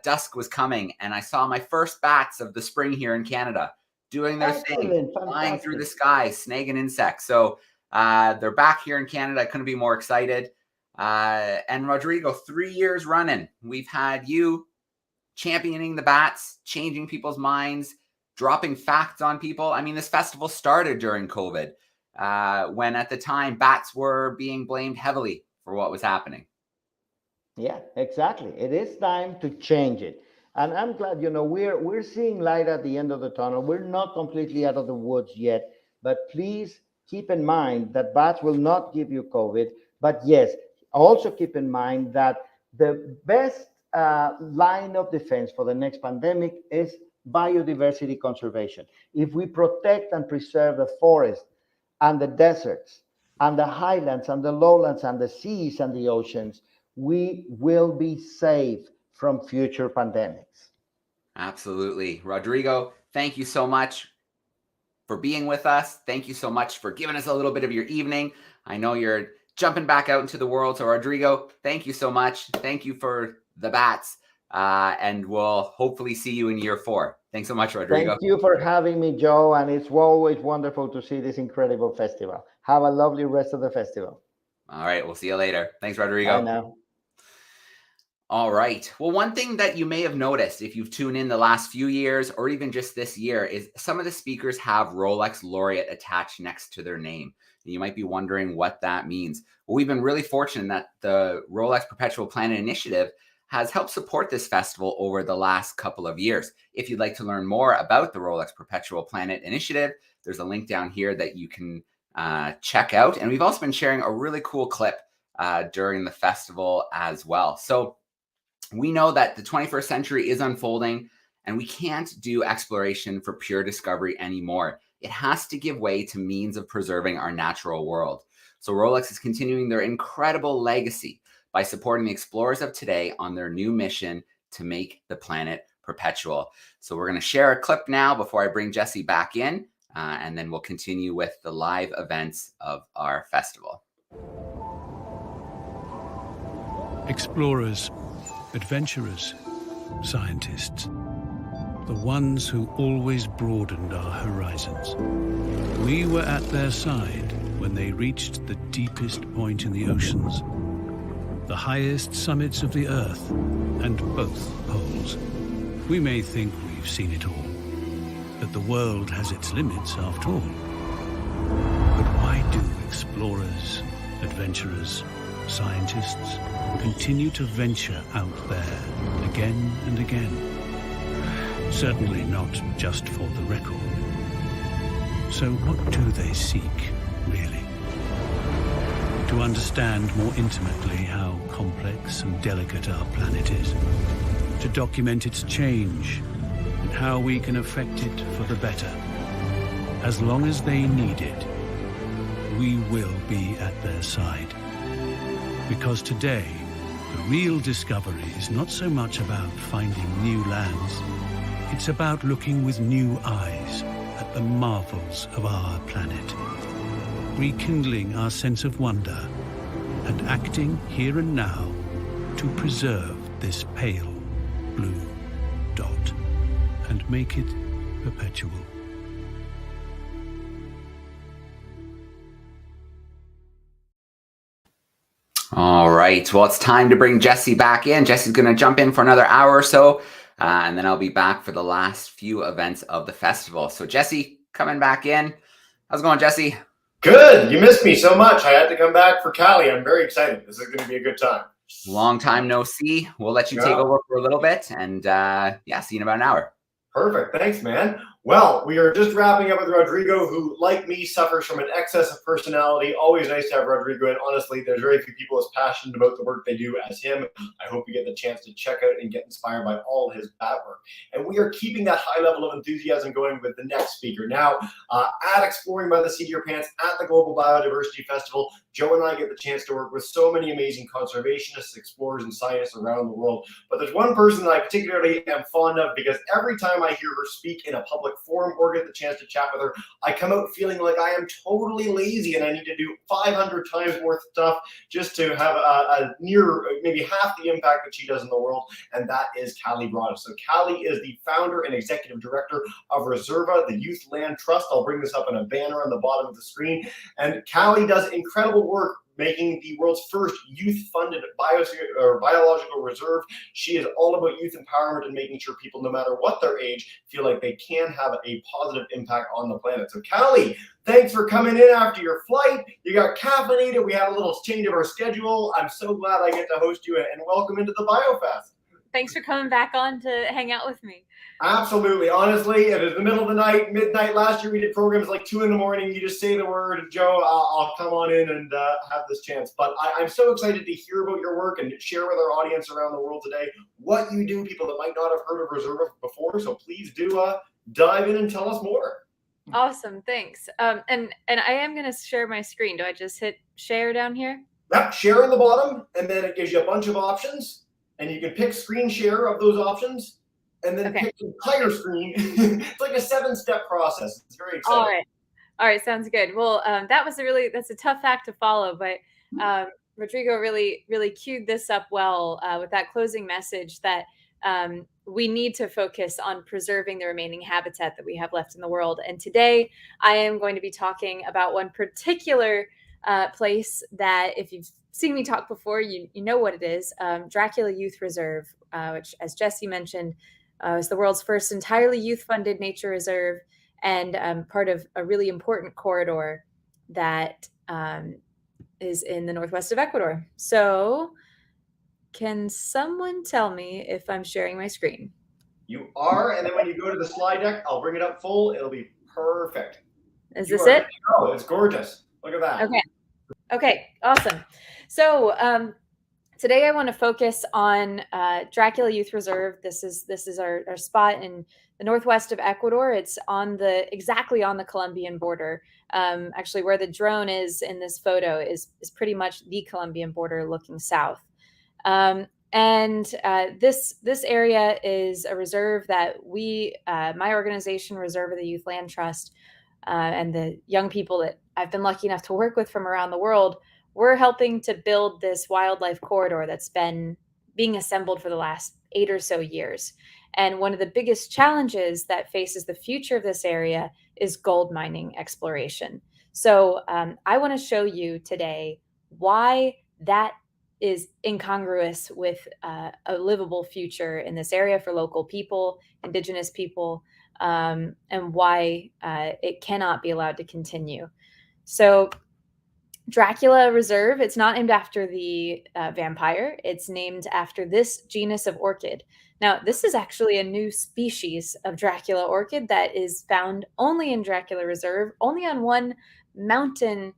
dusk was coming, and I saw my first bats of the spring here in Canada doing their thing, Excellent, flying through the fantastic. sky, snagging insects. So they're back here in Canada. I couldn't be more excited. And Rodrigo, 3 years running, we've had you championing the bats, changing people's minds, dropping facts on people. I mean, this festival started during COVID, when at the time bats were being blamed heavily for what was happening. Yeah, exactly. It is time to change it. And I'm glad, we're seeing light at the end of the tunnel. We're not completely out of the woods yet, but please keep in mind that bats will not give you COVID. But yes, also keep in mind that the best line of defense for the next pandemic is biodiversity conservation. If we protect and preserve the forest and the deserts and the highlands and the lowlands and the seas and the oceans, we will be safe from future pandemics. Absolutely. Rodrigo, thank you so much for being with us. Thank you so much for giving us a little bit of your evening. I know you're jumping back out into the world. So Rodrigo, thank you so much. Thank you for the bats. And we'll hopefully see you in year 4. Thanks so much, Rodrigo. Thank you for having me, Joe. And it's always wonderful to see this incredible festival. Have a lovely rest of the festival. All right. We'll see you later. Thanks, Rodrigo. Bye now. All right. Well, one thing that you may have noticed if you've tuned in the last few years or even just this year is some of the speakers have Rolex Laureate attached next to their name. And you might be wondering what that means. Well, we've been really fortunate that the Rolex Perpetual Planet Initiative has helped support this festival over the last couple of years. If you'd like to learn more about the Rolex Perpetual Planet Initiative, there's a link down here that you can check out. And we've also been sharing a really cool clip during the festival as well. So we know that the 21st century is unfolding and we can't do exploration for pure discovery anymore. It has to give way to means of preserving our natural world. So Rolex is continuing their incredible legacy by supporting the explorers of today on their new mission to make the planet perpetual. So we're going to share a clip now before I bring Jesse back in, and then we'll continue with the live events of our festival. Explorers, adventurers, scientists, the ones who always broadened our horizons. We were at their side when they reached the deepest point in the oceans, the highest summits of the Earth, and both poles. We may think we've seen it all, that the world has its limits after all. But why do explorers, adventurers, scientists continue to venture out there again and again? Certainly not just for the record. So what do they seek, really? To understand more intimately how complex and delicate our planet is, to document its change and how we can affect it for the better. As long as they need it, we will be at their side. Because today, the real discovery is not so much about finding new lands, it's about looking with new eyes at the marvels of our planet, rekindling our sense of wonder and acting here and now to preserve this pale blue dot and make it perpetual. All right. Well, it's time to bring Jesse back in. Jesse's going to jump in for another hour or so, and then I'll be back for the last few events of the festival. So Jesse, coming back in. How's it going, Jesse? Good. You missed me so much. I had to come back for Cali. I'm very excited. This is going to be a good time. Long time no see. We'll let you take over for a little bit, and see you in about an hour. Perfect. Thanks, man. Well, we are just wrapping up with Rodrigo, who, like me, suffers from an excess of personality. Always nice to have Rodrigo, and honestly, there's very few people as passionate about the work they do as him. I hope you get the chance to check out and get inspired by all his bad work. And we are keeping that high level of enthusiasm going with the next speaker. Now, at Exploring by the Seat of Your Pants at the Global Biodiversity Festival, Joe and I get the chance to work with so many amazing conservationists, explorers, and scientists around the world. But there's one person that I particularly am fond of, because every time I hear her speak in a public forum or get the chance to chat with her, I come out feeling like I am totally lazy and I need to do 500 times more stuff just to have a near maybe half the impact that she does in the world, and that is Callie Broaddus. So Callie is the founder and executive director of Reserva, the Youth Land Trust. I'll bring this up in a banner on the bottom of the screen. And Callie does incredible work making the world's first youth-funded biological reserve. She is all about youth empowerment and making sure people, no matter what their age, feel like they can have a positive impact on the planet. So Callie, thanks for coming in after your flight. You got caffeinated. We had a little change of our schedule. I'm so glad I get to host you, and welcome into the BioFest. Thanks for coming back on to hang out with me. Absolutely. Honestly, it is the middle of the night, midnight. Last year we did programs like 2 a.m. You just say the word, Joe, I'll come on in and have this chance. But I'm so excited to hear about your work and share with our audience around the world today what you do, people that might not have heard of Reserva before. So please do dive in and tell us more. Awesome. Thanks. And I am going to share my screen. Do I just hit share down here? Yep, share on the bottom, and then it gives you a bunch of options. And you can pick screen share of those options, and then pick the entire screen. It's like a 7-step process. It's very exciting. All right. Sounds good. Well, that's a tough act to follow, but Rodrigo really cued this up well with that closing message that we need to focus on preserving the remaining habitat that we have left in the world. And today I am going to be talking about one particular place that, if you've seen me talk before, you know what it is, Dracula Youth Reserve, which, as Jesse mentioned, is the world's first entirely youth-funded nature reserve and part of a really important corridor that is in the northwest of Ecuador. So can someone tell me if I'm sharing my screen? You are, and then when you go to the slide deck, I'll bring it up full. It'll be perfect. Is this it? Oh, it's gorgeous. Look at that. Okay, awesome. So today I want to focus on Dracula Youth Reserve. This is our spot in the northwest of Ecuador. It's exactly on the Colombian border. Actually, where the drone is in this photo is pretty much the Colombian border looking south. This area is a reserve that my organization, Reserva, the Youth Land Trust, and the young people that I've been lucky enough to work with from around the world, we're helping to build this wildlife corridor that's been being assembled for the last 8 or so years. And one of the biggest challenges that faces the future of this area is gold mining exploration. So I want to show you today why that is incongruous with a livable future in this area for local people, indigenous people, and why it cannot be allowed to continue. So Dracula Reserve, it's not named after the vampire. It's named after this genus of orchid. Now, this is actually a new species of Dracula orchid that is found only in Dracula Reserve, only on one mountain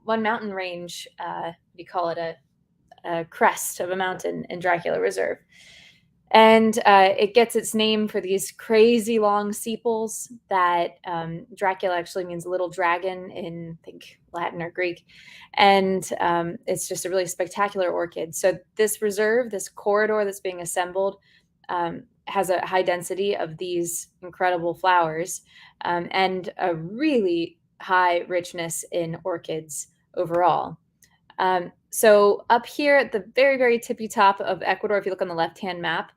range. We call it a crest of a mountain in Dracula Reserve. And it gets its name for these crazy long sepals that Dracula actually means little dragon in, I think, Latin or Greek. And it's just a really spectacular orchid. So this reserve, this corridor that's being assembled, has a high density of these incredible flowers and a really high richness in orchids overall. So up here at the very, very tippy top of Ecuador, if you look on the left-hand map,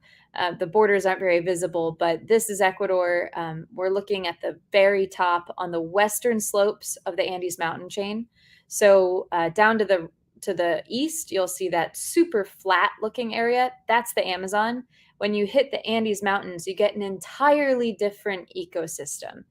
the borders aren't very visible, but this is Ecuador. We're looking at the very top on the western slopes of the Andes mountain chain. So down to the east, you'll see that super flat looking area. That's the Amazon. When you hit the Andes mountains, you get an entirely different ecosystem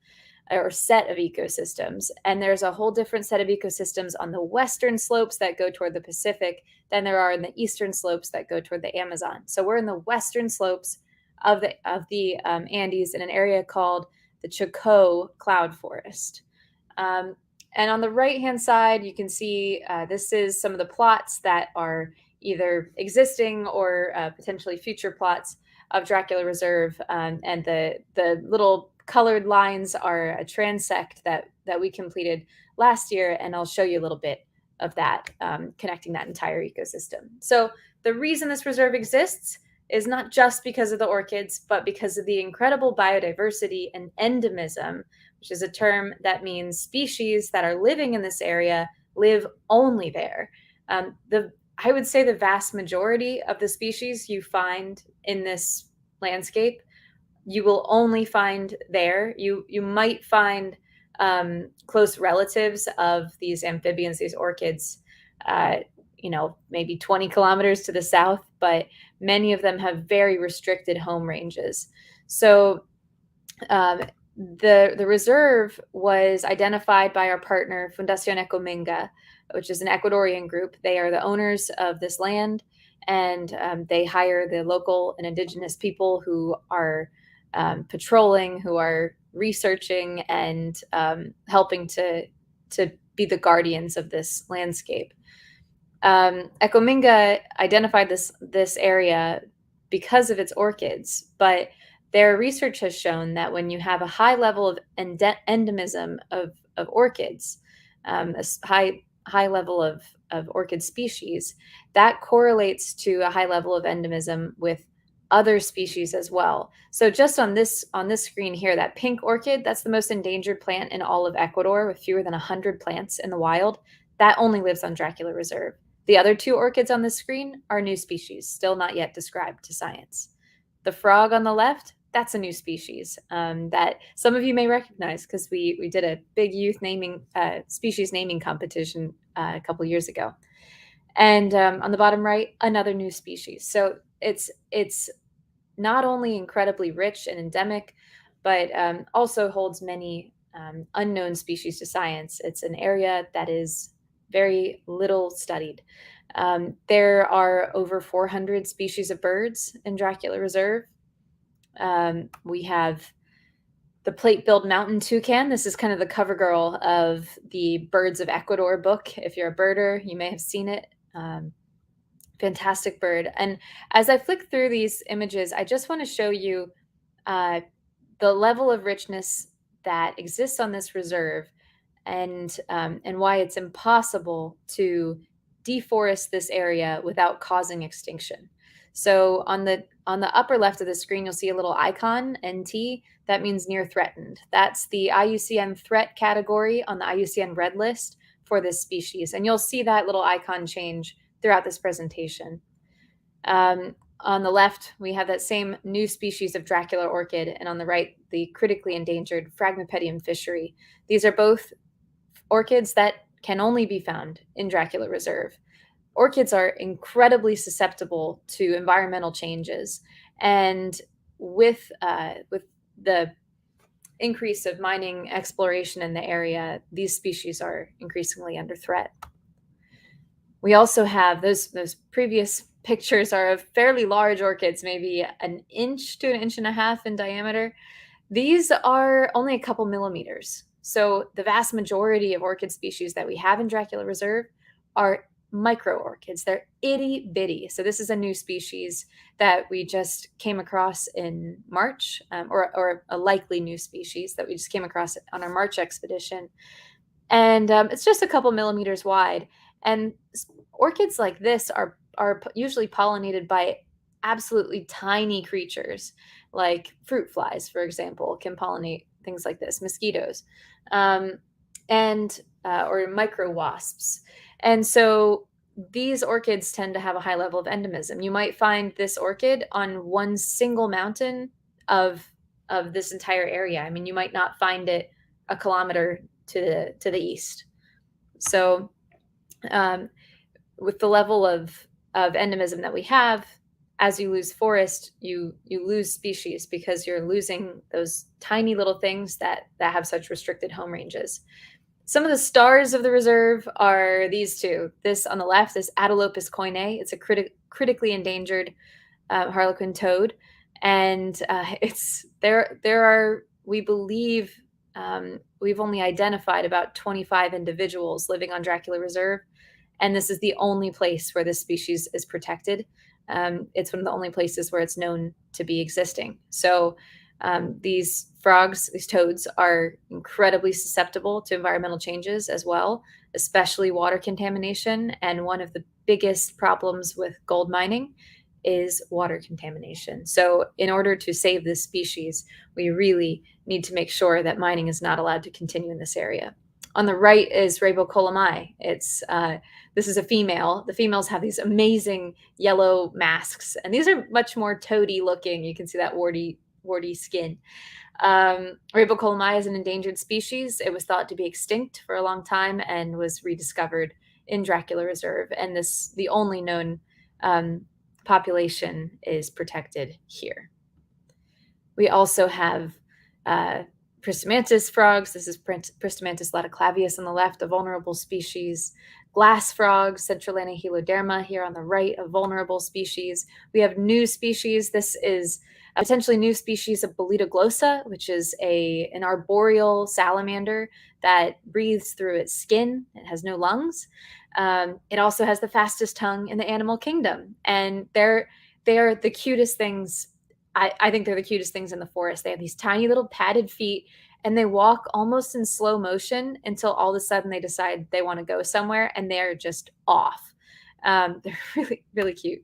or set of ecosystems. And there's a whole different set of ecosystems on the western slopes that go toward the Pacific than there are in the eastern slopes that go toward the Amazon. So we're in the western slopes of the Andes in an area called the Chocó cloud forest. And on the right-hand side, you can see this is some of the plots that are either existing or potentially future plots of Dracula Reserve. And the little colored lines are a transect that we completed last year, and I'll show you a little bit of that, connecting that entire ecosystem. So the reason this reserve exists is not just because of the orchids, but because of the incredible biodiversity and endemism, which is a term that means species that are living in this area live only there. I would say the vast majority of the species you find in this landscape, you will only find there. You might find close relatives of these amphibians, these orchids, maybe 20 kilometers to the south, but many of them have very restricted home ranges. So the reserve was identified by our partner, Fundación Ecominga, which is an Ecuadorian group. They are the owners of this land, and they hire the local and indigenous people who are patrolling, who are researching, and helping to be the guardians of this landscape. Ecominga identified this area because of its orchids, but their research has shown that when you have a high level of endemism of orchids, a high level of orchid species, that correlates to a high level of endemism with other species as well. So just on this screen here, that pink orchid, that's the most endangered plant in all of Ecuador, with fewer than 100 plants in the wild. That only lives on Dracula Reserve. The other two orchids on the screen are new species, still not yet described to science. The frog on the left, that's a new species that some of you may recognize because we did a big youth species naming competition a couple years ago. And on the bottom right, another new species. So it's not only incredibly rich and endemic, but also holds many unknown species to science. It's an area that is very little studied. There are over 400 species of birds in Dracula Reserve. We have the plate-billed mountain toucan. This is kind of the cover girl of the Birds of Ecuador book. If you're a birder, you may have seen it. Fantastic bird. And as I flick through these images, I just want to show you the level of richness that exists on this reserve, and why it's impossible to deforest this area without causing extinction. So on the upper left of the screen, you'll see a little icon, NT. That means near threatened. That's the IUCN threat category on the IUCN red list for this species. And you'll see that little icon change throughout this presentation. On the left, we have that same new species of Dracula orchid, and on the right, the critically endangered Phragmipedium fishery. These are both orchids that can only be found in Dracula Reserve. Orchids are incredibly susceptible to environmental changes, and with the increase of mining exploration in the area, these species are increasingly under threat. We also have those previous pictures are of fairly large orchids, maybe an inch to an inch and a half in diameter. These are only a couple millimeters. So the vast majority of orchid species that we have in Dracula Reserve are micro orchids. They're itty bitty. So this is a new species that we just came across in March, or a likely new species that we just came across on our March expedition. And it's just a couple millimeters wide. And orchids like this are usually pollinated by absolutely tiny creatures, like fruit flies, for example, can pollinate things like this, mosquitoes, or micro wasps. And so these orchids tend to have a high level of endemism. You might find this orchid on one single mountain of this entire area. I mean, you might not find it a kilometer to the east. So with the level of endemism that we have, as you lose forest, you lose species because you're losing those tiny little things that have such restricted home ranges. Some of the stars of the reserve are these two. This on the left is Atelopus koine. It's a critically endangered harlequin toad. And there are, we believe, we've only identified about 25 individuals living on Dracula Reserve, and this is the only place where this species is protected. It's one of the only places where it's known to be existing. So these frogs, these toads, are incredibly susceptible to environmental changes as well, especially water contamination. And one of the biggest problems with gold mining is water contamination. So in order to save this species, we really need to make sure that mining is not allowed to continue in this area. On the right is Raibocolami. This is a female. The females have these amazing yellow masks, and these are much more toady looking. You can see that warty skin. Raibocolami is an endangered species. It was thought to be extinct for a long time and was rediscovered in Dracula Reserve, and the only known population is protected here. We also have Pristomantis frogs. This is Pristomantis laticlavius on the left, a vulnerable species. Glass frogs, Centralana heloderma here on the right, a vulnerable species. We have new species. This is a potentially new species of Boleta glossa, which is an arboreal salamander that breathes through its skin. It has no lungs. It also has the fastest tongue in the animal kingdom. And they are the cutest things. I think they're the cutest things in the forest. They have these tiny little padded feet, and they walk almost in slow motion until all of a sudden they decide they want to go somewhere, and they're just off. They're really, really cute.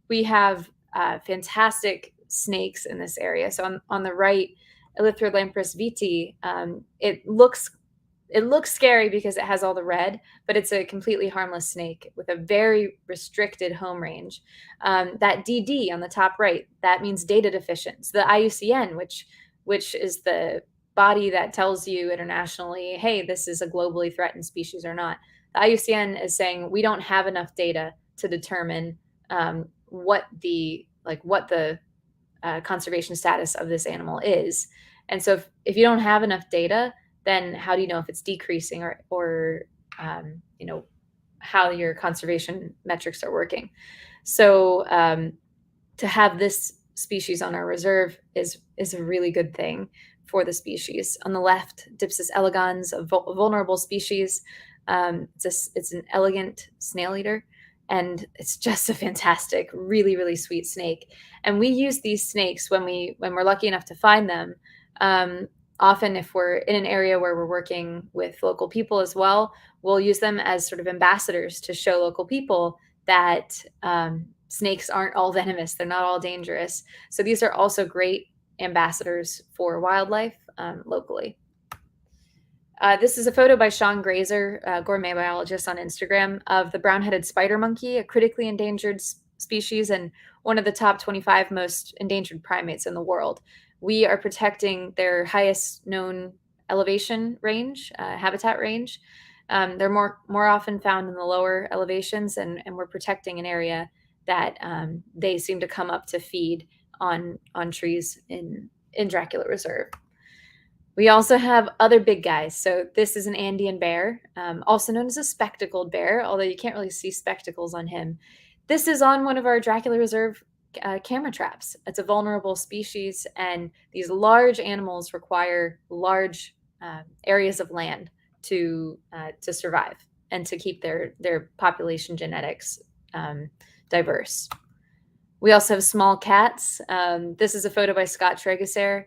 We have fantastic snakes in this area. So on the right, Elythrolamprus viti, it looks scary because it has all the red, but it's a completely harmless snake with a very restricted home range. That DD on the top right, that means data deficient. So the IUCN, which is the body that tells you internationally, hey, this is a globally threatened species or not. The IUCN is saying we don't have enough data to determine what the conservation status of this animal is. And so if you don't have enough data, then how do you know if it's decreasing or how your conservation metrics are working? So to have this species on our reserve is a really good thing for the species. On the left, Dipsas elegans, a vulnerable species. It's an elegant snail eater, and it's just a fantastic, really, really sweet snake. And we use these snakes when we're lucky enough to find them. Often if we're in an area where we're working with local people as well, we'll use them as sort of ambassadors to show local people that snakes aren't all venomous. They're not all dangerous. So these are also great ambassadors for wildlife locally. This is a photo by Sean Grazer, gourmet biologist on Instagram, of the brown-headed spider monkey, a critically endangered species and one of the top 25 most endangered primates in the world. We are protecting their highest known elevation range, habitat range. They're more often found in the lower elevations, and we're protecting an area that they seem to come up to feed on trees in Dracula Reserve. We also have other big guys. So this is an Andean bear, also known as a spectacled bear, although you can't really see spectacles on him. This is on one of our Dracula Reserve camera traps. It's a vulnerable species, and these large animals require large areas of land to survive and to keep their population genetics diverse. We also have small cats. This is a photo by Scott Tregeser,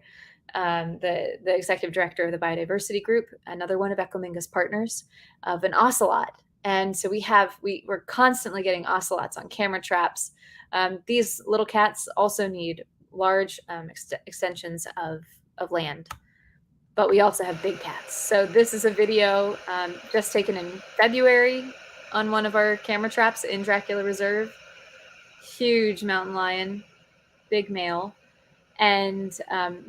the executive director of the Biodiversity Group, another one of Ecominga's partners, of an ocelot. And so we're constantly getting ocelots on camera traps. These little cats also need large extensions of land, but we also have big cats. So this is a video just taken in February on one of our camera traps in Dracula Reserve. Huge mountain lion, big male. And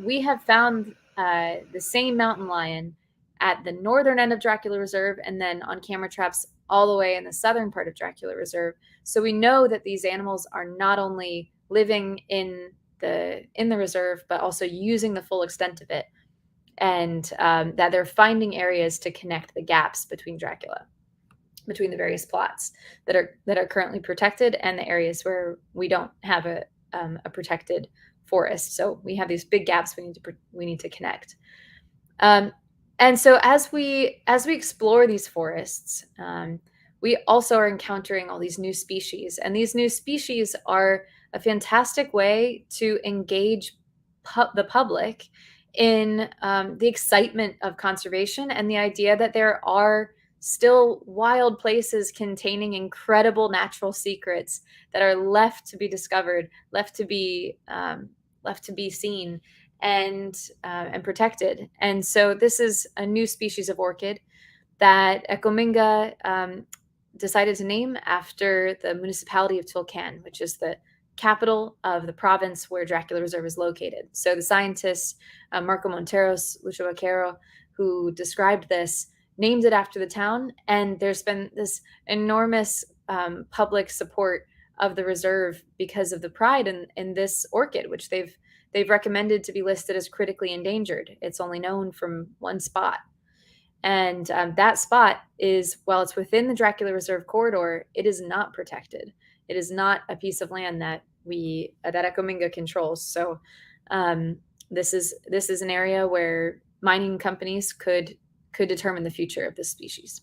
we have found the same mountain lion at the northern end of Dracula Reserve, and then on camera traps all the way in the southern part of Dracula Reserve. So we know that these animals are not only living in the reserve, but also using the full extent of it, and that they're finding areas to connect the gaps between the various plots that are currently protected and the areas where we don't have a protected forest. So we have these big gaps we need to connect. And so as we explore these forests, we also are encountering all these new species, and these new species are a fantastic way to engage the public in the excitement of conservation and the idea that there are still wild places containing incredible natural secrets that are left to be discovered, left to be seen and protected. And so this is a new species of orchid that Ekominga decided to name after the municipality of Tulcan, which is the capital of the province where Dracula Reserve is located. So the scientist Marco Monteros Lucio Vaquero, who described this, named it after the town, and there's been this enormous public support of the reserve because of the pride in this orchid, which they've recommended to be listed as critically endangered. It's only known from one spot. And that spot is, while it's within the Dracula Reserve corridor, it is not protected. It is not a piece of land that that Ekominga controls. So this is an area where mining companies could determine the future of this species.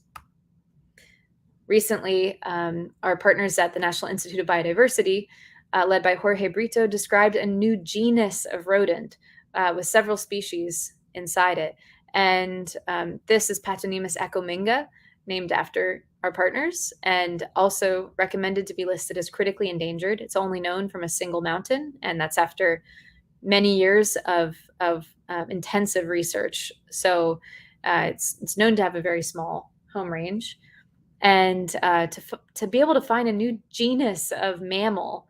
Recently, our partners at the National Institute of Biodiversity, led by Jorge Brito, described a new genus of rodent with several species inside it. And this is Patonemus ekominga, named after our partners, and also recommended to be listed as critically endangered. It's only known from a single mountain, and that's after many years of intensive research. So it's known to have a very small home range. And to be able to find a new genus of mammal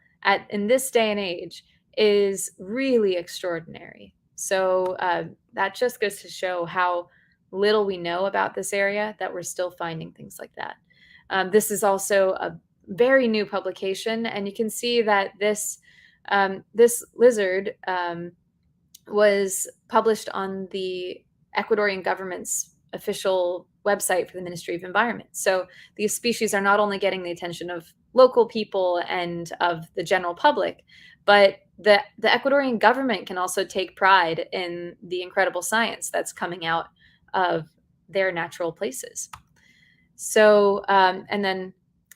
in this day and age is really extraordinary. So that just goes to show how little we know about this area, that we're still finding things like that. This is also a very new publication, and you can see that this lizard was published on the Ecuadorian government's official website for the Ministry of Environment. So these species are not only getting the attention of local people and of the general public, but the Ecuadorian government can also take pride in the incredible science that's coming out of their natural places. So, and then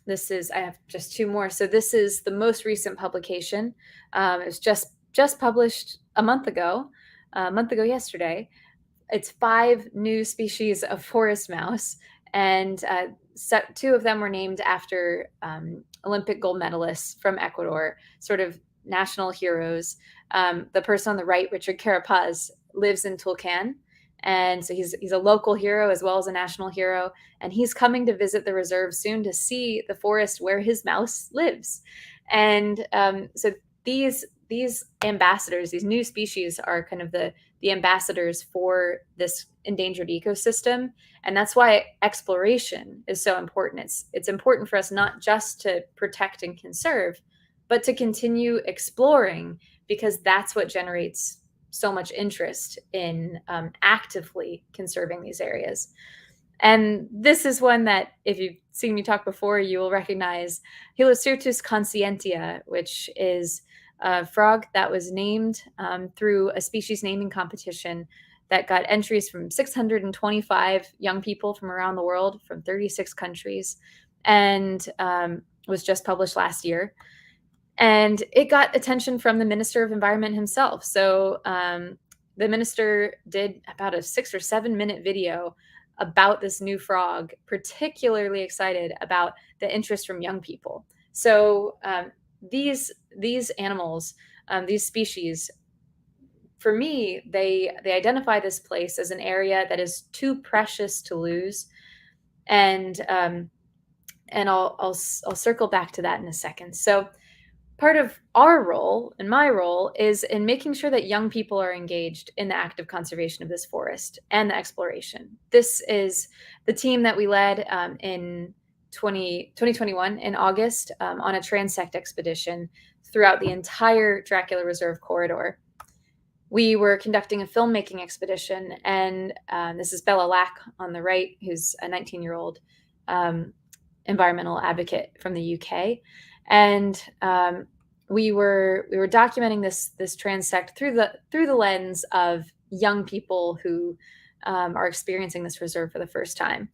I have just two more. So this is the most recent publication. It was just published a month ago yesterday. It's 5 new species of forest mouse, and 2 of them were named after Olympic gold medalists from Ecuador, sort of national heroes. The person on the right, Richard Carapaz, lives in Tulcan, and so he's a local hero as well as a national hero, and he's coming to visit the reserve soon to see the forest where his mouse lives. And so these ambassadors, these new species, are kind of the ambassadors for this endangered ecosystem. And that's why exploration is so important. It's important for us not just to protect and conserve, but to continue exploring, because that's what generates so much interest in actively conserving these areas. And this is one that, if you've seen me talk before, you will recognize, Helocyrtus conscientia, which is a frog that was named through a species naming competition that got entries from 625 young people from around the world, from 36 countries, and was just published last year. And it got attention from the Minister of Environment himself. So the minister did about a 6 or 7 minute video about this new frog, particularly excited about the interest from young people. So these animals, these species, for me, they identify this place as an area that is too precious to lose. And I'll circle back to that in a second. So part of our role, and my role, is in making sure that young people are engaged in the active conservation of this forest and the exploration. This is the team that we led in 2021 in August on a transect expedition throughout the entire Dracula Reserve corridor. We were conducting a filmmaking expedition, and this is Bella Lack on the right, who's a 19-year-old environmental advocate from the UK. And we were documenting this transect through the lens of young people who are experiencing this reserve for the first time.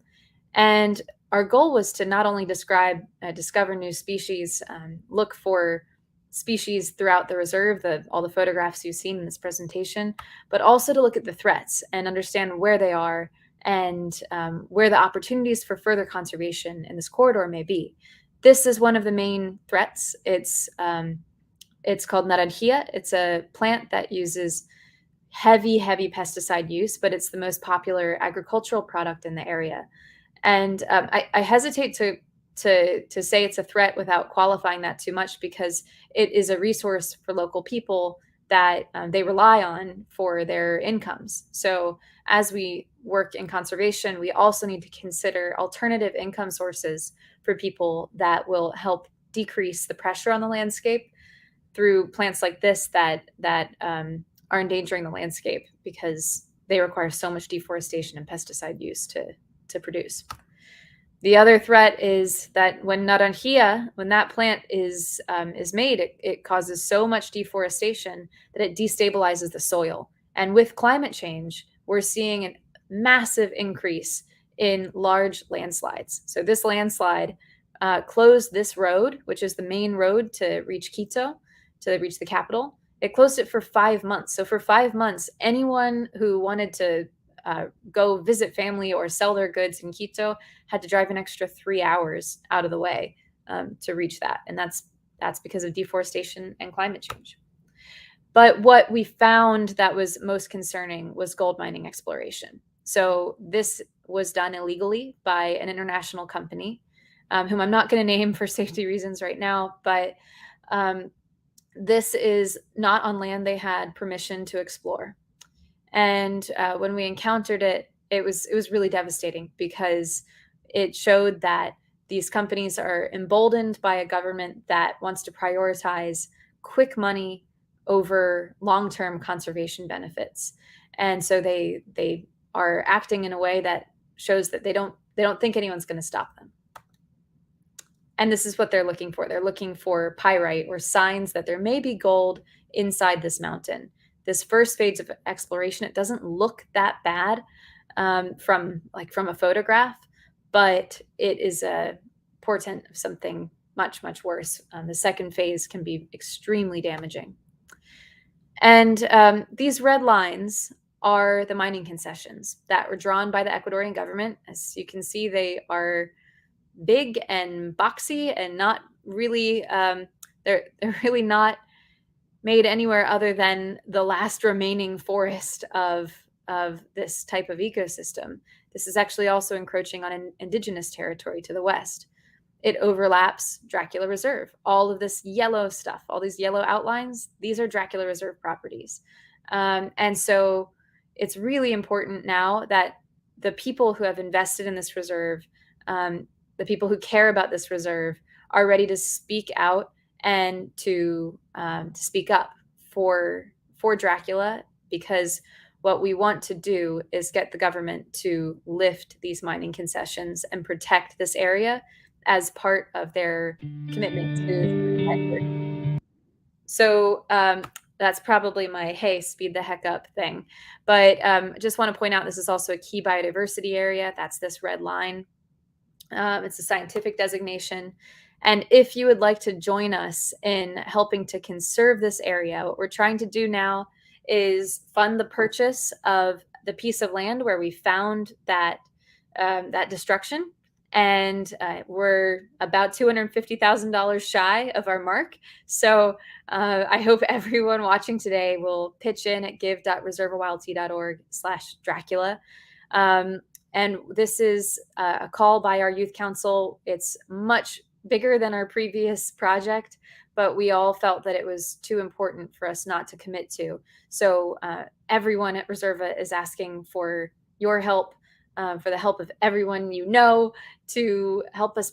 And our goal was to not only discover new species, look for species throughout the reserve, all the photographs you've seen in this presentation, but also to look at the threats and understand where they are and where the opportunities for further conservation in this corridor may be. This is one of the main threats. It's called naranjilla. It's a plant that uses heavy pesticide use, but it's the most popular agricultural product in the area. And I hesitate to say it's a threat without qualifying that too much, because it is a resource for local people that they rely on for their incomes. So as we work in conservation, we also need to consider alternative income sources for people that will help decrease the pressure on the landscape through plants like this that are endangering the landscape because they require so much deforestation and pesticide use to produce. The other threat is that when that plant is made, it causes so much deforestation that it destabilizes the soil. And with climate change, we're seeing a massive increase in large landslides. So this landslide closed this road, which is the main road to reach Quito, to reach the capital. It closed it for 5 months. So for 5 months, anyone who wanted to go visit family or sell their goods in Quito had to drive an extra 3 hours out of the way to reach that. And that's because of deforestation and climate change. But what we found that was most concerning was gold mining exploration. So this was done illegally by an international company, whom I'm not going to name for safety reasons right now, but this is not on land they had permission to explore. And when we encountered it, it was really devastating, because it showed that these companies are emboldened by a government that wants to prioritize quick money over long-term conservation benefits. And so they are acting in a way that shows that they don't think anyone's going to stop them. And this is what they're looking for. They're looking for pyrite, or signs that there may be gold inside this mountain. This first phase of exploration, it doesn't look that bad from a photograph, but it is a portent of something much, much worse. The second phase can be extremely damaging. And these red lines are the mining concessions that were drawn by the Ecuadorian government. As you can see, they are big and boxy and not really, they're really not made anywhere other than the last remaining forest of this type of ecosystem. This is actually also encroaching on an indigenous territory to the west. It overlaps Dracula Reserve. All of this yellow stuff, all these yellow outlines, these are Dracula Reserve properties. And so it's really important now that the people who have invested in this reserve, the people who care about this reserve, are ready to speak out and to speak up for Dracula, because what we want to do is get the government to lift these mining concessions and protect this area as part of their commitment to. So that's probably my, hey, speed the heck up thing. But just want to point out, this is also a key biodiversity area. That's this red line. It's a scientific designation. And if you would like to join us in helping to conserve this area, what we're trying to do now is fund the purchase of the piece of land where we found that destruction. And we're about $250,000 shy of our mark. So I hope everyone watching today will pitch in at give.reserveofwildtea.org/Dracula. And this is a call by our youth council. It's much bigger than our previous project, but we all felt that it was too important for us not to commit to. So everyone at Reserva is asking for your help, for the help of everyone you know, to help us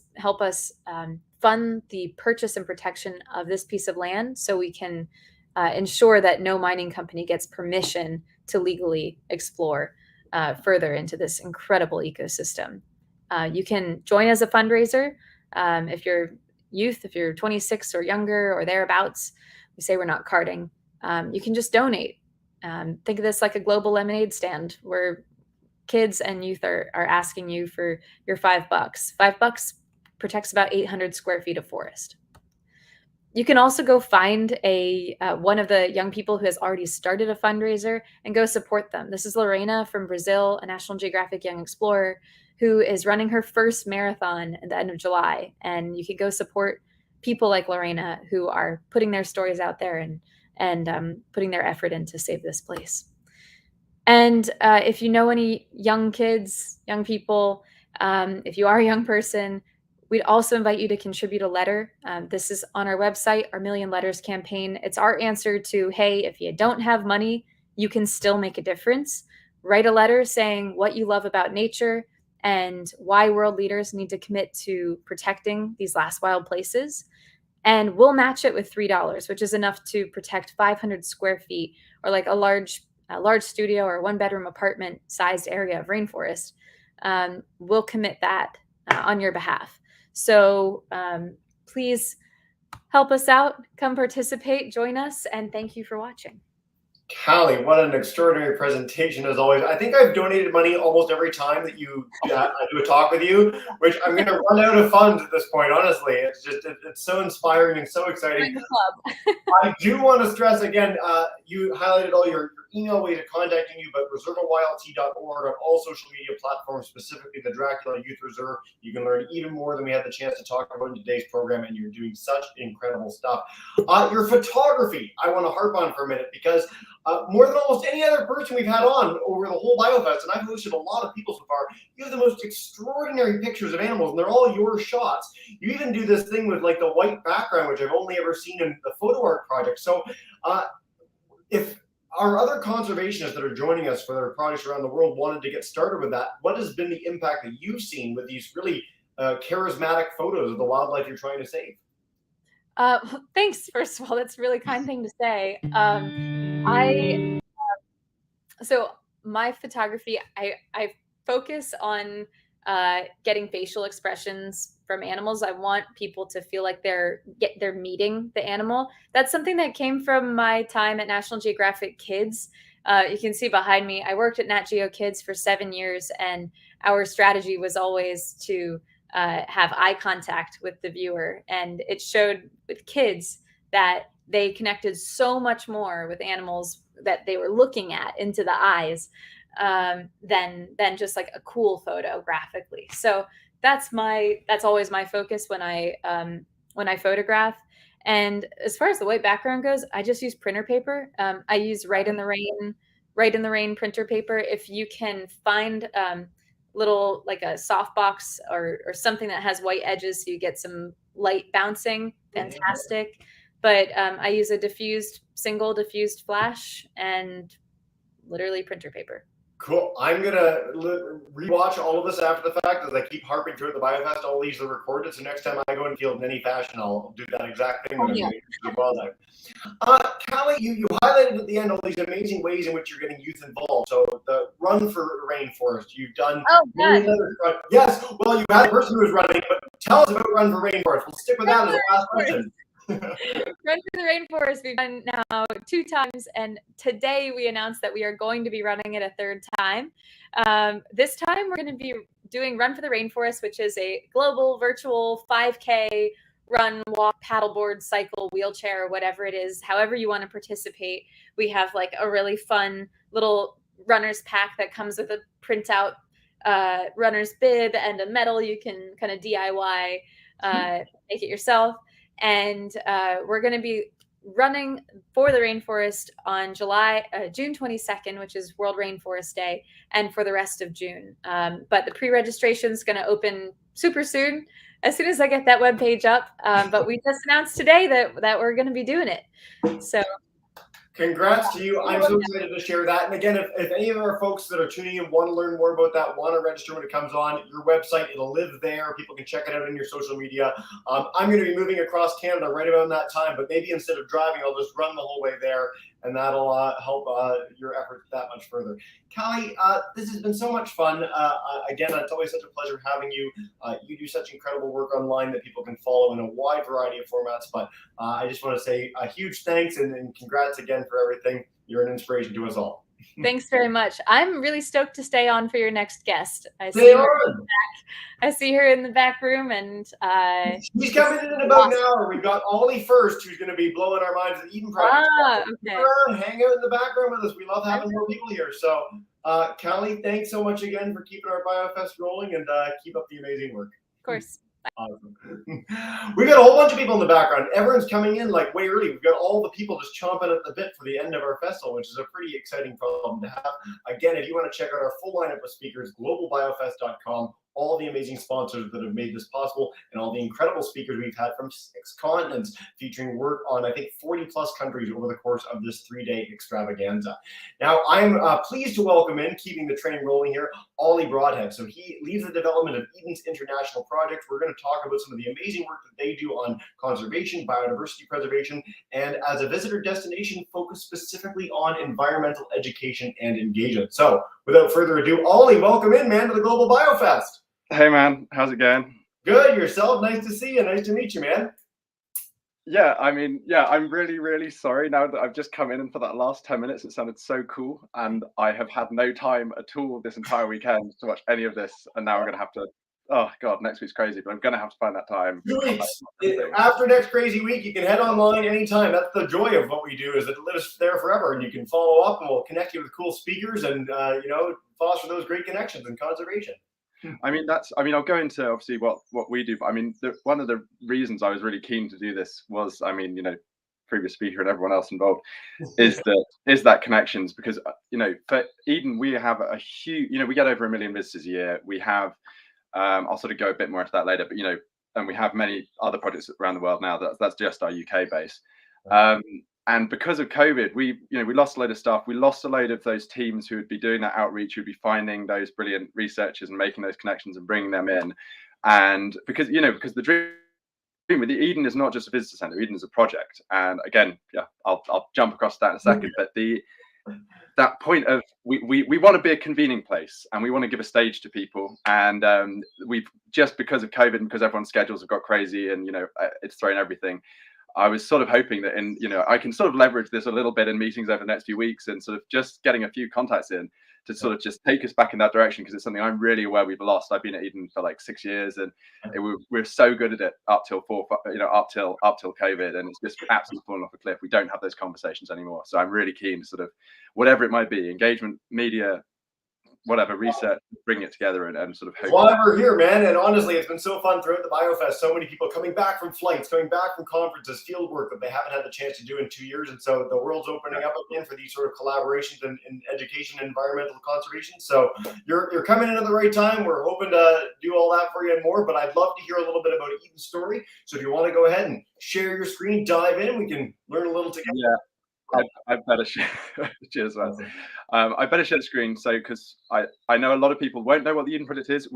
fund the purchase and protection of this piece of land, so we can ensure that no mining company gets permission to legally explore further into this incredible ecosystem. You can join as a fundraiser if you're youth, if you're 26 or younger or thereabouts, we say we're not carding. You can just donate. Think of this like a global lemonade stand where kids and youth are asking you for your $5. $5 protects about 800 square feet of forest. You can also go find one of the young people who has already started a fundraiser and go support them. This is Lorena from Brazil, a National Geographic Young Explorer, who is running her first marathon at the end of July. And you can go support people like Lorena who are putting their stories out there and putting their effort in to save this place. And if you know any young kids, young people, if you are a young person, we'd also invite you to contribute a letter. This is on our website, our Million Letters campaign. It's our answer to, hey, if you don't have money, you can still make a difference. Write a letter saying what you love about nature and why world leaders need to commit to protecting these last wild places. And we'll match it with $3, which is enough to protect 500 square feet or like a large studio or 1-bedroom apartment sized area of rainforest. We'll commit that on your behalf. So please help us out, come participate, join us, and thank you for watching. Callie, what an extraordinary presentation as always. I think I've donated money almost every time that I do a talk with you, which I'm going to run out of funds at this point, honestly. It's just, it's so inspiring and so exciting. I do want to stress again, you highlighted all your email ways of contacting you, but reserveofylt.org on all social media platforms, specifically the Dracula Youth Reserve. You can learn even more than we had the chance to talk about in today's program, and you're doing such incredible stuff. Your photography, I want to harp on for a minute, because more than almost any other person we've had on over the whole BioFest, and I've hosted a lot of people so far, you have the most extraordinary pictures of animals, and they're all your shots. You even do this thing with like the white background, which I've only ever seen in the photo art project. So if our other conservationists that are joining us for their projects around the world wanted to get started with that, what has been the impact that you've seen with these really charismatic photos of the wildlife you're trying to save? Thanks, first of all. That's a really kind thing to say. So my photography, I focus on getting facial expressions from animals. I want people to feel like they're meeting the animal. That's something that came from my time at National Geographic Kids. You can see behind me, I worked at Nat Geo Kids for 7 years, and our strategy was always to have eye contact with the viewer. And it showed with kids that they connected so much more with animals that they were looking at into the eyes than just like a cool photo graphically. So that's always my focus when I photograph. And as far as the white background goes, I just use printer paper. I use Right in the Rain printer paper. If you can find little like a softbox or something that has white edges so you get some light bouncing, fantastic. But I use a single diffused flash and literally printer paper. Cool. I'm going to rewatch all of this after the fact as I keep harping through the BioFest. All these are recorded, so next time I go and field in any fashion, I'll do that exact thing. Callie, you highlighted at the end all these amazing ways in which you're getting youth involved. So the Run for Rainforest, you've done. Yes, well, you had a person who was running, but tell us about Run for Rainforest. We'll stick with that as the last question. Run for the Rainforest we've done now 2 times, and today we announced that we are going to be running it a 3rd time. This time we're going to be doing Run for the Rainforest, which is a global virtual 5K run, walk, paddleboard, cycle, wheelchair, whatever it is, however you want to participate. We have like a really fun little runner's pack that comes with a printout runner's bib and a medal. You can kind of DIY, make it yourself. And we're going to be running for the rainforest on June 22nd, which is World Rainforest Day, and for the rest of June. But the pre-registration is going to open super soon, as soon as I get that webpage up. But we just announced today that we're going to be doing it. So, Congrats to you. I'm so excited to share that. And again, if any of our folks that are tuning in want to learn more about that, want to register when it comes on, your website, it'll live there. People can check it out in your social media. I'm going to be moving across Canada right around that time, but maybe instead of driving, I'll just run the whole way there, and that'll help your efforts that much further. Callie, this has been so much fun. Again, it's always such a pleasure having you. You do such incredible work online that people can follow in a wide variety of formats, but I just want to say a huge thanks and congrats again for everything. You're an inspiration to us all. Thanks very much. I'm really stoked to stay on for your next guest. I see her in the back room, and she's coming in about an hour. We've got Ollie first, who's going to be blowing our minds at Eden Project. Okay. Around, hang out in the background with us. We love having more people here. So, Callie, thanks so much again for keeping our BioFest rolling, and keep up the amazing work. Of course. Awesome. We got a whole bunch of people in the background. Everyone's coming in like way early. We've got all the people just chomping at the bit for the end of our festival, which is a pretty exciting problem to have. Again, if you want to check out our full lineup of speakers, globalbiofest.com, all the amazing sponsors that have made this possible, and all the incredible speakers we've had from 6 continents, featuring work on, I think, 40 plus countries over the course of this 3-day extravaganza. Now, I'm pleased to welcome in, keeping the train rolling here, Ollie Broadhead. So he leads the development of Eden's International Project. We're going to talk about some of the amazing work that they do on conservation, biodiversity preservation, and as a visitor destination, focus specifically on environmental education and engagement. So without further ado, Ollie, welcome in, man, to the Global BioFest. Hey man, how's it going? Good, yourself? Nice to see you. Nice to meet you, man. Yeah, I mean, yeah, I'm really, really sorry now that I've just come in, and for that last 10 minutes, it sounded so cool. And I have had no time at all this entire weekend to watch any of this. And now I'm going to have to, oh God, next week's crazy, but I'm going to have to find that time. 2 weeks. After next crazy week, you can head online anytime. That's the joy of what we do, is that it lives there forever, and you can follow up, and we'll connect you with cool speakers and, foster those great connections in conservation. I'll go into obviously what we do, but one of the reasons I was really keen to do this was, previous speaker and everyone else involved, is that connections, because, for Eden, we have a huge, we get over 1 million visitors a year. We have, I'll sort of go a bit more into that later, but, and we have many other projects around the world now. That's just our UK base. And because of COVID, we lost a load of staff. We lost a load of those teams who would be doing that outreach, who'd be finding those brilliant researchers and making those connections and bringing them in. And because the dream with Eden is not just a visitor center, Eden is a project. And again, yeah, I'll jump across that in a second. But that point of we want to be a convening place, and we want to give a stage to people. And we've just, because of COVID and because everyone's schedules have got crazy, and it's thrown everything. I was sort of hoping that I can sort of leverage this a little bit in meetings over the next few weeks, and sort of just getting a few contacts in to sort of just take us back in that direction, because it's something I'm really aware we've lost. I've been at Eden for like 6 years, and we're so good at it up till COVID, and it's just absolutely fallen off a cliff. We don't have those conversations anymore. So I'm really keen to sort of, whatever it might be, engagement, media, whatever, research, bring it together and sort of hope. Why we're here, man. And honestly, it's been so fun throughout the BioFest. So many people coming back from flights, coming back from conferences, field work that they haven't had the chance to do in 2 years. And so the world's opening up again for these sort of collaborations in education and environmental conservation. So you're coming in at the right time. We're hoping to do all that for you and more, but I'd love to hear a little bit about Eden's story. So if you want to go ahead and share your screen, dive in, we can learn a little together. Yeah. I better share. Cheers, man. I better share the screen, because I know a lot of people won't know what the Eden Project is.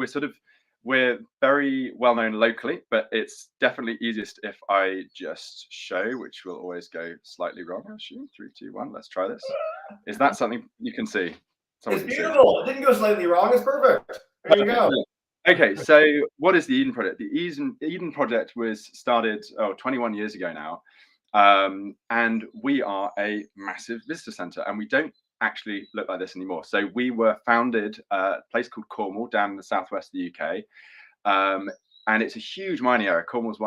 We're very well known locally, but it's definitely easiest if I just show, which will always go slightly wrong. Actually, 3, 2, 1. Let's try this. Is that something you can see? It's beautiful. It didn't go slightly wrong. It's perfect. There you go. Okay, so what is the Eden Project? The Eden Project was started 21 years ago now. And we are a massive visitor center, and we don't actually look like this anymore. So we were founded a place called Cornwall down in the southwest of the UK, and it's a huge mining area. Cornwall's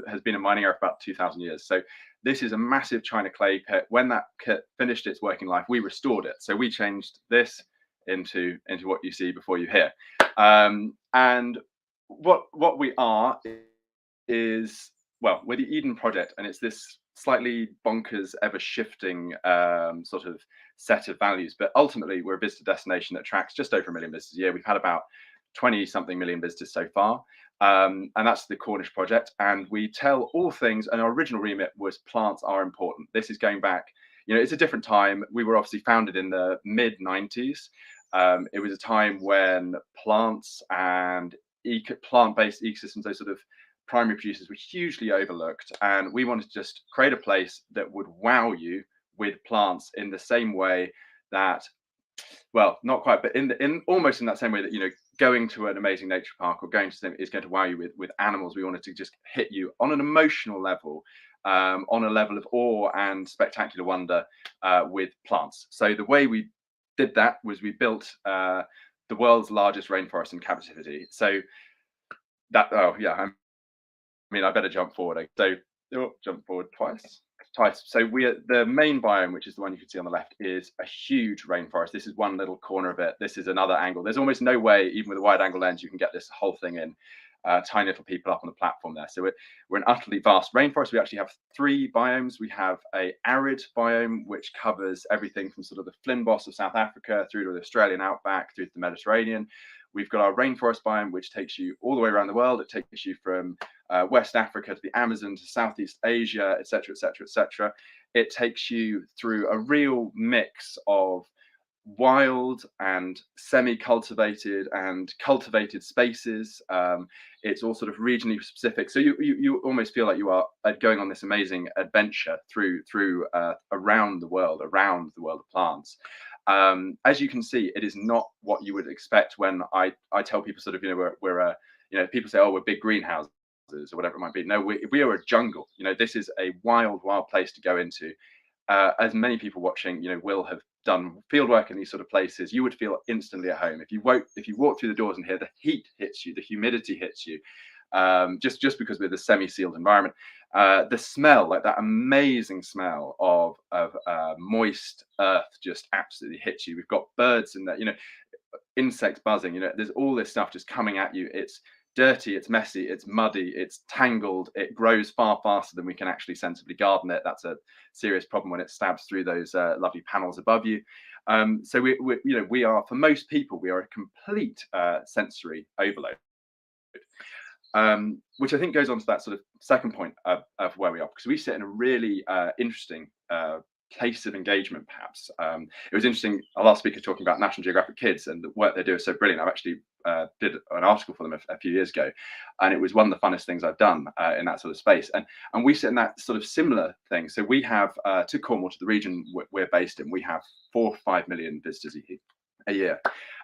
has been a mining area for about 2,000 years. So this is a massive China clay pit. When that pit finished its working life, we restored it. So we changed this into what you see before you hear. And what we are is, well, we're the Eden Project, and it's this slightly bonkers, ever-shifting sort of set of values. But ultimately, we're a visitor destination that attracts just over 1 million visitors a year. We've had about 20-something million visitors so far, and that's the Cornish Project. And we tell all things, and our original remit was plants are important. This is going back you know, it's a different time. We were obviously founded in the mid 90s. It was a time when plants and plant-based ecosystems, those sort of primary producers, were hugely overlooked, and we wanted to just create a place that would wow you with plants in the same way that, well, not quite, but in almost in that same way that, you know, going to an amazing nature park or going to something is going to wow you with animals. We wanted to just hit you on an emotional level, on a level of awe and spectacular wonder with plants. So the way we did that was we built the world's largest rainforest in captivity. So that, oh yeah, I mean, I better jump forward. So jump forward twice. So the main biome, which is the one you can see on the left, is a huge rainforest. This is one little corner of it. This is another angle. There's almost no way, even with a wide angle lens, you can get this whole thing in. Tiny little people up on the platform there. So we're an utterly vast rainforest. We actually have 3 biomes. We have a arid biome, which covers everything from sort of the Fynbos of South Africa through to the Australian outback, through to the Mediterranean. We've got our rainforest biome, which takes you all the way around the world. It takes you from West Africa to the Amazon to Southeast Asia, etc., etc., etc. It takes you through a real mix of wild and semi-cultivated and cultivated spaces. It's all sort of regionally specific, so you almost feel like you are going on this amazing adventure through around the world of plants. As you can see, it is not what you would expect when I tell people sort of, you know, we're a, you know, people say, oh, we're big greenhouses or whatever it might be. No, we are a jungle. You know, this is a wild place to go into. As many people watching, you know, will have done field work in these sort of places. You would feel instantly at home if you walk through the doors and hear the heat hits you, the humidity hits you, just because we're the semi-sealed environment. The smell, like that amazing smell of moist earth, just absolutely hits you. We've got birds in there, you know, insects buzzing. You know, there's all this stuff just coming at you. It's dirty, it's messy, it's muddy, it's tangled, it grows far faster than we can actually sensibly garden it. That's a serious problem when it stabs through those lovely panels above you. So we are, for most people, we are a complete sensory overload. Which I think goes on to that sort of second point of where we are, because we sit in a really interesting place of engagement, perhaps. It was interesting, our last speaker talking about National Geographic Kids and the work they do is so brilliant. I've actually did an article for them a few years ago, and it was one of the funnest things I've done in that sort of space. And we sit in that sort of similar thing. So we have, to Cornwall, to the region we're based in, we have 4 or 5 million visitors a year.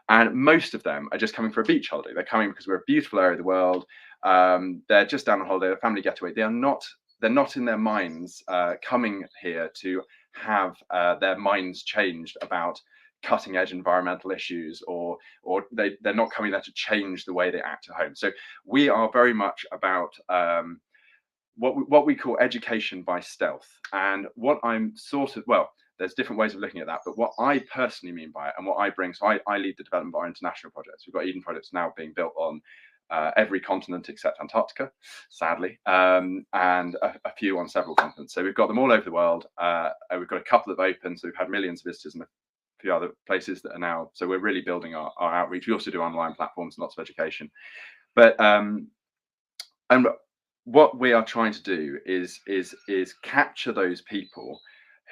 And most of them are just coming for a beach holiday. They're coming because we're a beautiful area of the world. They're just down on holiday, a family getaway. They're not in their minds coming here to have their minds changed about cutting edge environmental issues, or they're not coming there to change the way they act at home. So we are very much about what we call education by stealth. And what I'm sort of, well, there's different ways of looking at that, but what I personally mean by it and what I bring, so I lead the development of our international projects. We've got Eden projects now being built on every continent except Antarctica, sadly, and a few on several continents. So we've got them all over the world. We've got a couple that have opened, so we've had millions of visitors, and a few other places that are now. So we're really building our outreach. We also do online platforms, lots of education. But and what we are trying to do is capture those people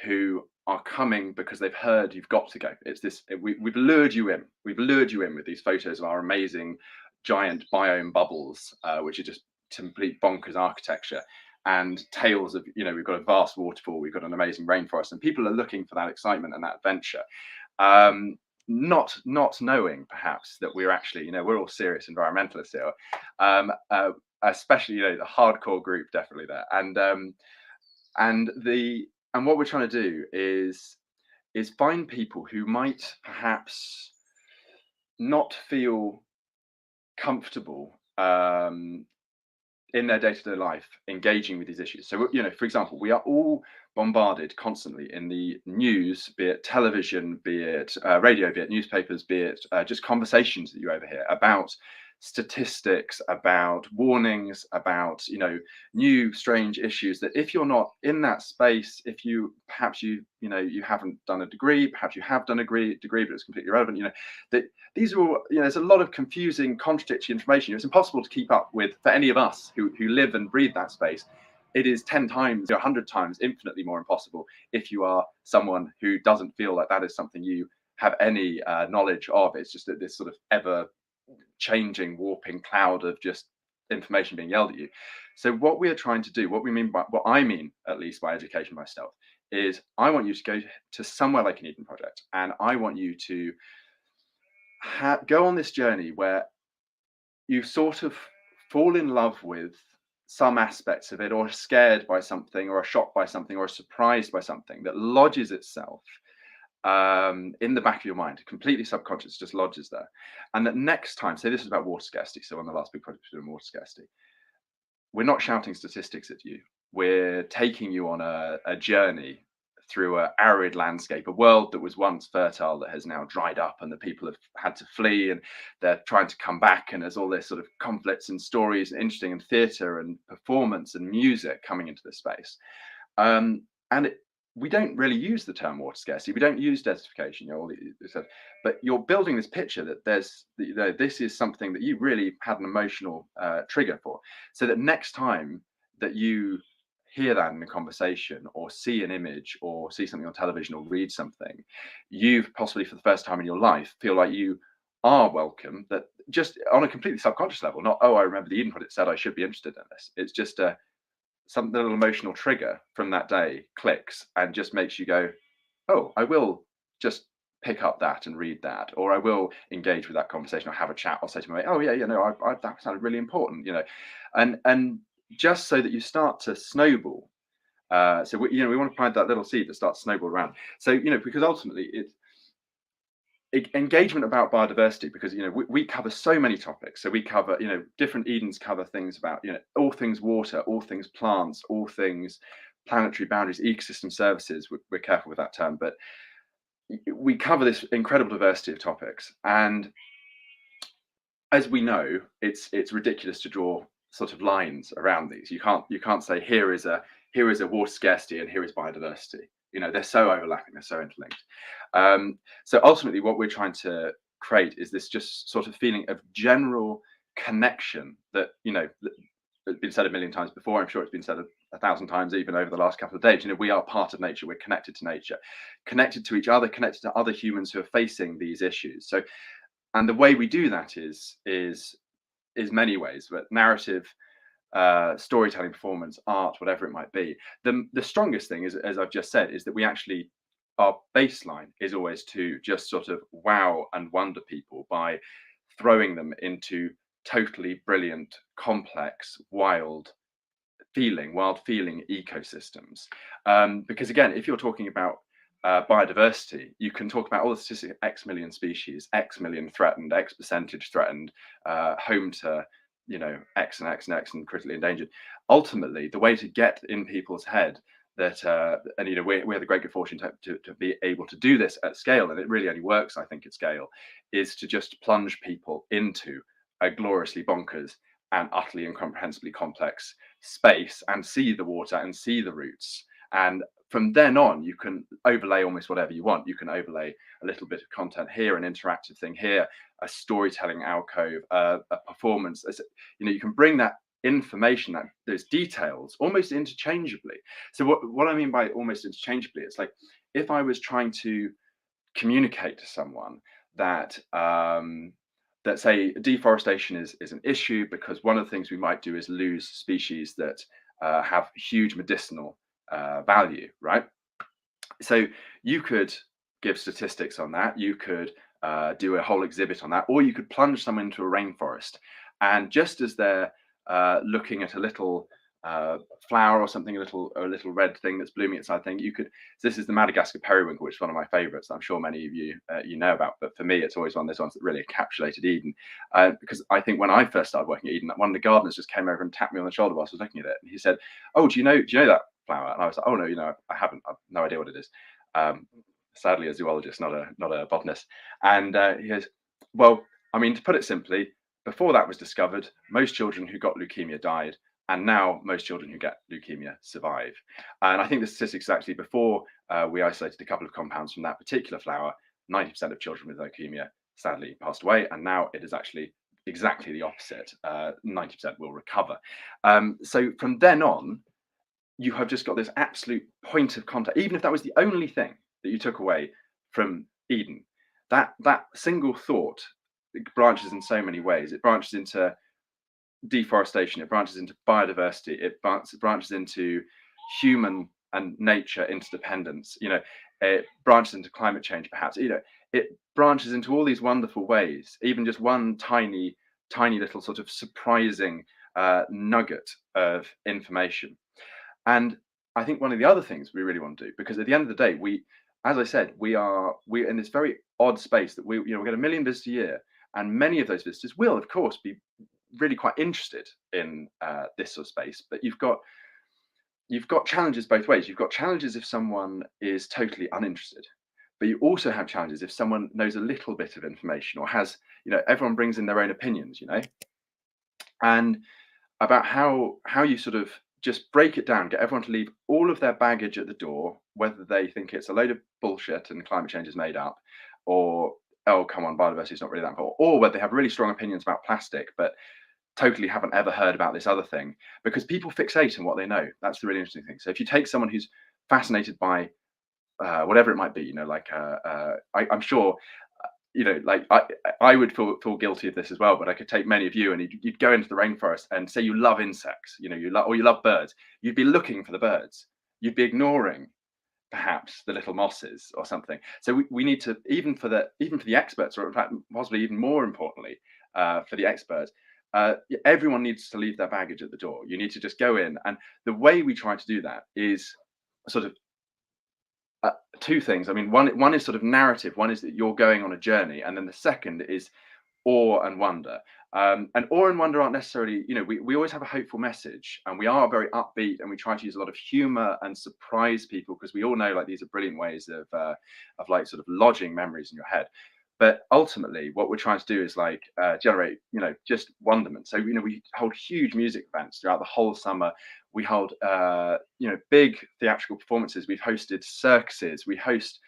who are coming because they've heard you've got to go. It's this, we've lured you in. We've lured you in with these photos of our amazing giant biome bubbles, which are just complete bonkers architecture, and tales of, you know, we've got a vast waterfall, we've got an amazing rainforest, and people are looking for that excitement and that adventure, not knowing perhaps that we're actually, you know, we're all serious environmentalists here, especially, you know, the hardcore group definitely there, and what we're trying to do is find people who might perhaps not feel comfortable in their day-to-day life engaging with these issues. So, you know, for example, we are all bombarded constantly in the news, be it television, be it radio, be it newspapers, be it just conversations that you overhear about statistics, about warnings, about, you know, new strange issues that if you're not in that space, if you perhaps you haven't done a degree, perhaps you have done a degree but it's completely irrelevant, you know, that these are all, you know, there's a lot of confusing, contradictory information. It's impossible to keep up with for any of us who live and breathe that space. it is 10 times, 100 times, infinitely more impossible if you are someone who doesn't feel like that is something you have any knowledge of. It's just that this sort of ever changing, warping cloud of just information being yelled at you. So what we are trying to do, what I mean at least by education by stealth, is I want you to go to somewhere like an Eden Project, and I want you to go on this journey where you sort of fall in love with some aspects of it, or are scared by something, or are shocked by something, or are surprised by something that lodges itself in the back of your mind, completely subconscious, just lodges there. And that next time, say this is about water scarcity, so on the last big project we did on water scarcity, we're not shouting statistics at you. We're taking you on a journey through an arid landscape, a world that was once fertile that has now dried up, and the people have had to flee, and they're trying to come back, and there's all this sort of conflicts and stories and interesting, and theatre and performance and music coming into this space. We don't really use the term water scarcity. We don't use desertification, but you're building this picture that this is something that you really had an emotional trigger for, so that next time that you hear that in a conversation, or see an image, or see something on television, or read something, you possibly for the first time in your life feel like you are welcome, that just on a completely subconscious level, not, oh, I remember the Eden Project said I should be interested in this. It's just some little emotional trigger from that day clicks and just makes you go, oh, I will just pick up that and read that, or I will engage with that conversation, or have a chat, or say to my mate, oh yeah, no, that sounded really important, and just so that you start to snowball. So we want to plant that little seed that starts to snowball around. So because ultimately it's engagement about biodiversity, because we cover so many topics. So we cover different Edens cover things about all things water, all things plants, all things planetary boundaries, ecosystem services. We're careful with that term, but we cover this incredible diversity of topics. And as we know, it's ridiculous to draw sort of lines around these. You can't say here is a water scarcity and here is biodiversity. They're so overlapping, they're so interlinked. So ultimately what we're trying to create is this just sort of feeling of general connection that it's been said a million times before. I'm sure it's been said 1,000 times even over the last couple of days. We are part of nature. We're connected to nature, connected to each other, connected to other humans who are facing these issues. So, and the way we do that is many ways, but narrative, storytelling, performance, art, whatever it might be. The strongest thing is, as I've just said, is that we actually, our baseline is always to just sort of wow and wonder people by throwing them into totally brilliant, complex, wild feeling ecosystems. Because again, if you're talking about biodiversity, you can talk about all the statistics, X million species, X million threatened, X percentage threatened, home to X and X and X and critically endangered. Ultimately, the way to get in people's head that and we have the great good fortune to be able to do this at scale, and it really only works, I think, at scale, is to just plunge people into a gloriously bonkers and utterly incomprehensibly complex space, and see the water and see the roots. And from then on, you can overlay almost whatever you want. You can overlay a little bit of content here, an interactive thing here, a storytelling alcove, a performance. You can bring that information, those details, almost interchangeably. So what I mean by almost interchangeably, it's like if I was trying to communicate to someone that that say deforestation is an issue, because one of the things we might do is lose species that have huge medicinal value, right? So you could give statistics on that, you could do a whole exhibit on that, or you could plunge someone into a rainforest, and just as they're looking at a little flower or something, a little red thing that's blooming inside thing, you could, so this is the Madagascar periwinkle, which is one of my favorites. I'm sure many of you know about, but for me it's always one of those ones that really encapsulated Eden, because I think when I first started working at Eden, one of the gardeners just came over and tapped me on the shoulder whilst I was looking at it, and he said, oh, do you know that flower? And I was like, oh no, I haven't, I've no idea what it is. Sadly a zoologist, not a botanist. And he goes, well, I mean, to put it simply, before that was discovered, most children who got leukemia died, and now most children who get leukemia survive. And I think the statistics is actually, before we isolated a couple of compounds from that particular flower, 90% of children with leukemia sadly passed away, and now it is actually exactly the opposite. 90% will recover. So from then on, you have just got this absolute point of contact. Even if that was the only thing that you took away from Eden, that single thought branches in so many ways. It branches into deforestation, it branches into biodiversity, it branches into human and nature interdependence, it branches into climate change, perhaps, it branches into all these wonderful ways. Even just one tiny little sort of surprising nugget of information. And I think one of the other things we really want to do, because at the end of the day, as I said, we're in this very odd space that we get 1 million visitors a year, and many of those visitors will, of course, be really quite interested in this sort of space. But you've got challenges both ways. You've got challenges if someone is totally uninterested, but you also have challenges if someone knows a little bit of information or has, everyone brings in their own opinions, and about how you sort of just break it down, get everyone to leave all of their baggage at the door, whether they think it's a load of bullshit and climate change is made up, or, oh, come on, biodiversity is not really that important, or whether they have really strong opinions about plastic, but totally haven't ever heard about this other thing, because people fixate on what they know. That's the really interesting thing. So if you take someone who's fascinated by whatever it might be, I'm sure, I would feel guilty of this as well, but I could take many of you and you'd go into the rainforest and say you love insects, you love birds. You'd be looking for the birds. You'd be ignoring perhaps the little mosses or something. So we need to, even for the experts, or in fact possibly even more importantly for the experts, everyone needs to leave their baggage at the door. You need to just go in, and the way we try to do that is sort of two things. I mean, one is sort of narrative. One is that you're going on a journey, and then the second is awe and wonder. And awe and wonder aren't necessarily, we always have a hopeful message, and we are very upbeat, and we try to use a lot of humor and surprise people, because we all know like these are brilliant ways of like sort of lodging memories in your head. But ultimately, what we're trying to do is like generate, just wonderment. So, we hold huge music events throughout the whole summer. We hold, big theatrical performances. We've hosted circuses. We host,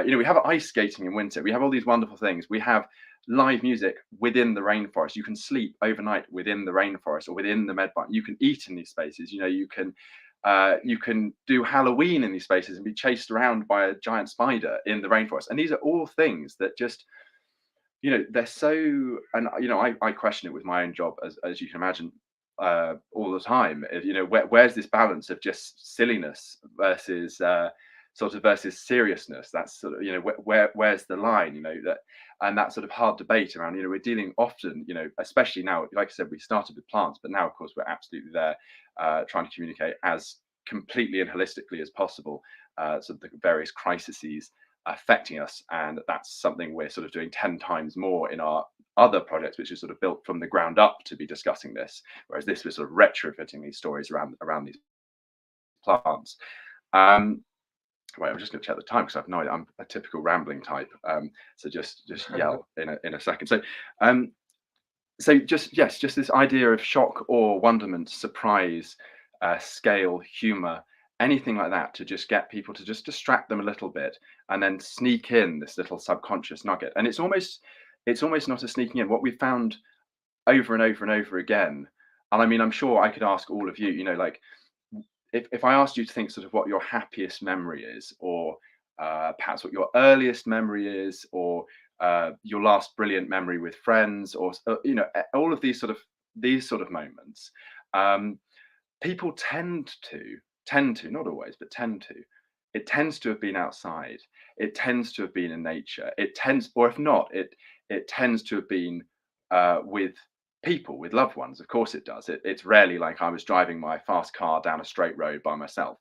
we have ice skating in winter. We have all these wonderful things. We have live music within the rainforest. You can sleep overnight within the rainforest or within the medbine. You can eat in these spaces. You can do Halloween in these spaces and be chased around by a giant spider in the rainforest. And these are all things that just, they're so, and I question it with my own job, as you can imagine, all the time. Where's this balance of just silliness versus versus seriousness? That's sort of, where's the line? And that sort of hard debate around, we're dealing often, especially now, like I said, we started with plants, but now of course we're absolutely there trying to communicate as completely and holistically as possible, sort of the various crises affecting us. And that's something we're sort of doing 10 times more in our other projects, which is sort of built from the ground up to be discussing this, whereas this was sort of retrofitting these stories around these plants. Right, I'm just going to check the time because I've no idea. I'm a typical rambling type, so just yell in a second. So just this idea of shock, awe, wonderment, surprise, scale, humor, anything like that, to just get people to just distract them a little bit, and then sneak in this little subconscious nugget. And it's almost not a sneaking in. What we've found over and over and over again, and I mean, I'm sure I could ask all of you, like, if I asked you to think sort of what your happiest memory is, or perhaps what your earliest memory is, or your last brilliant memory with friends, or all of these sort of moments, people tend to, not always, but it tends to have been outside. It tends to have been in nature. Or if not, it tends to have been with people, with loved ones. Of course it does. It's rarely like I was driving my fast car down a straight road by myself.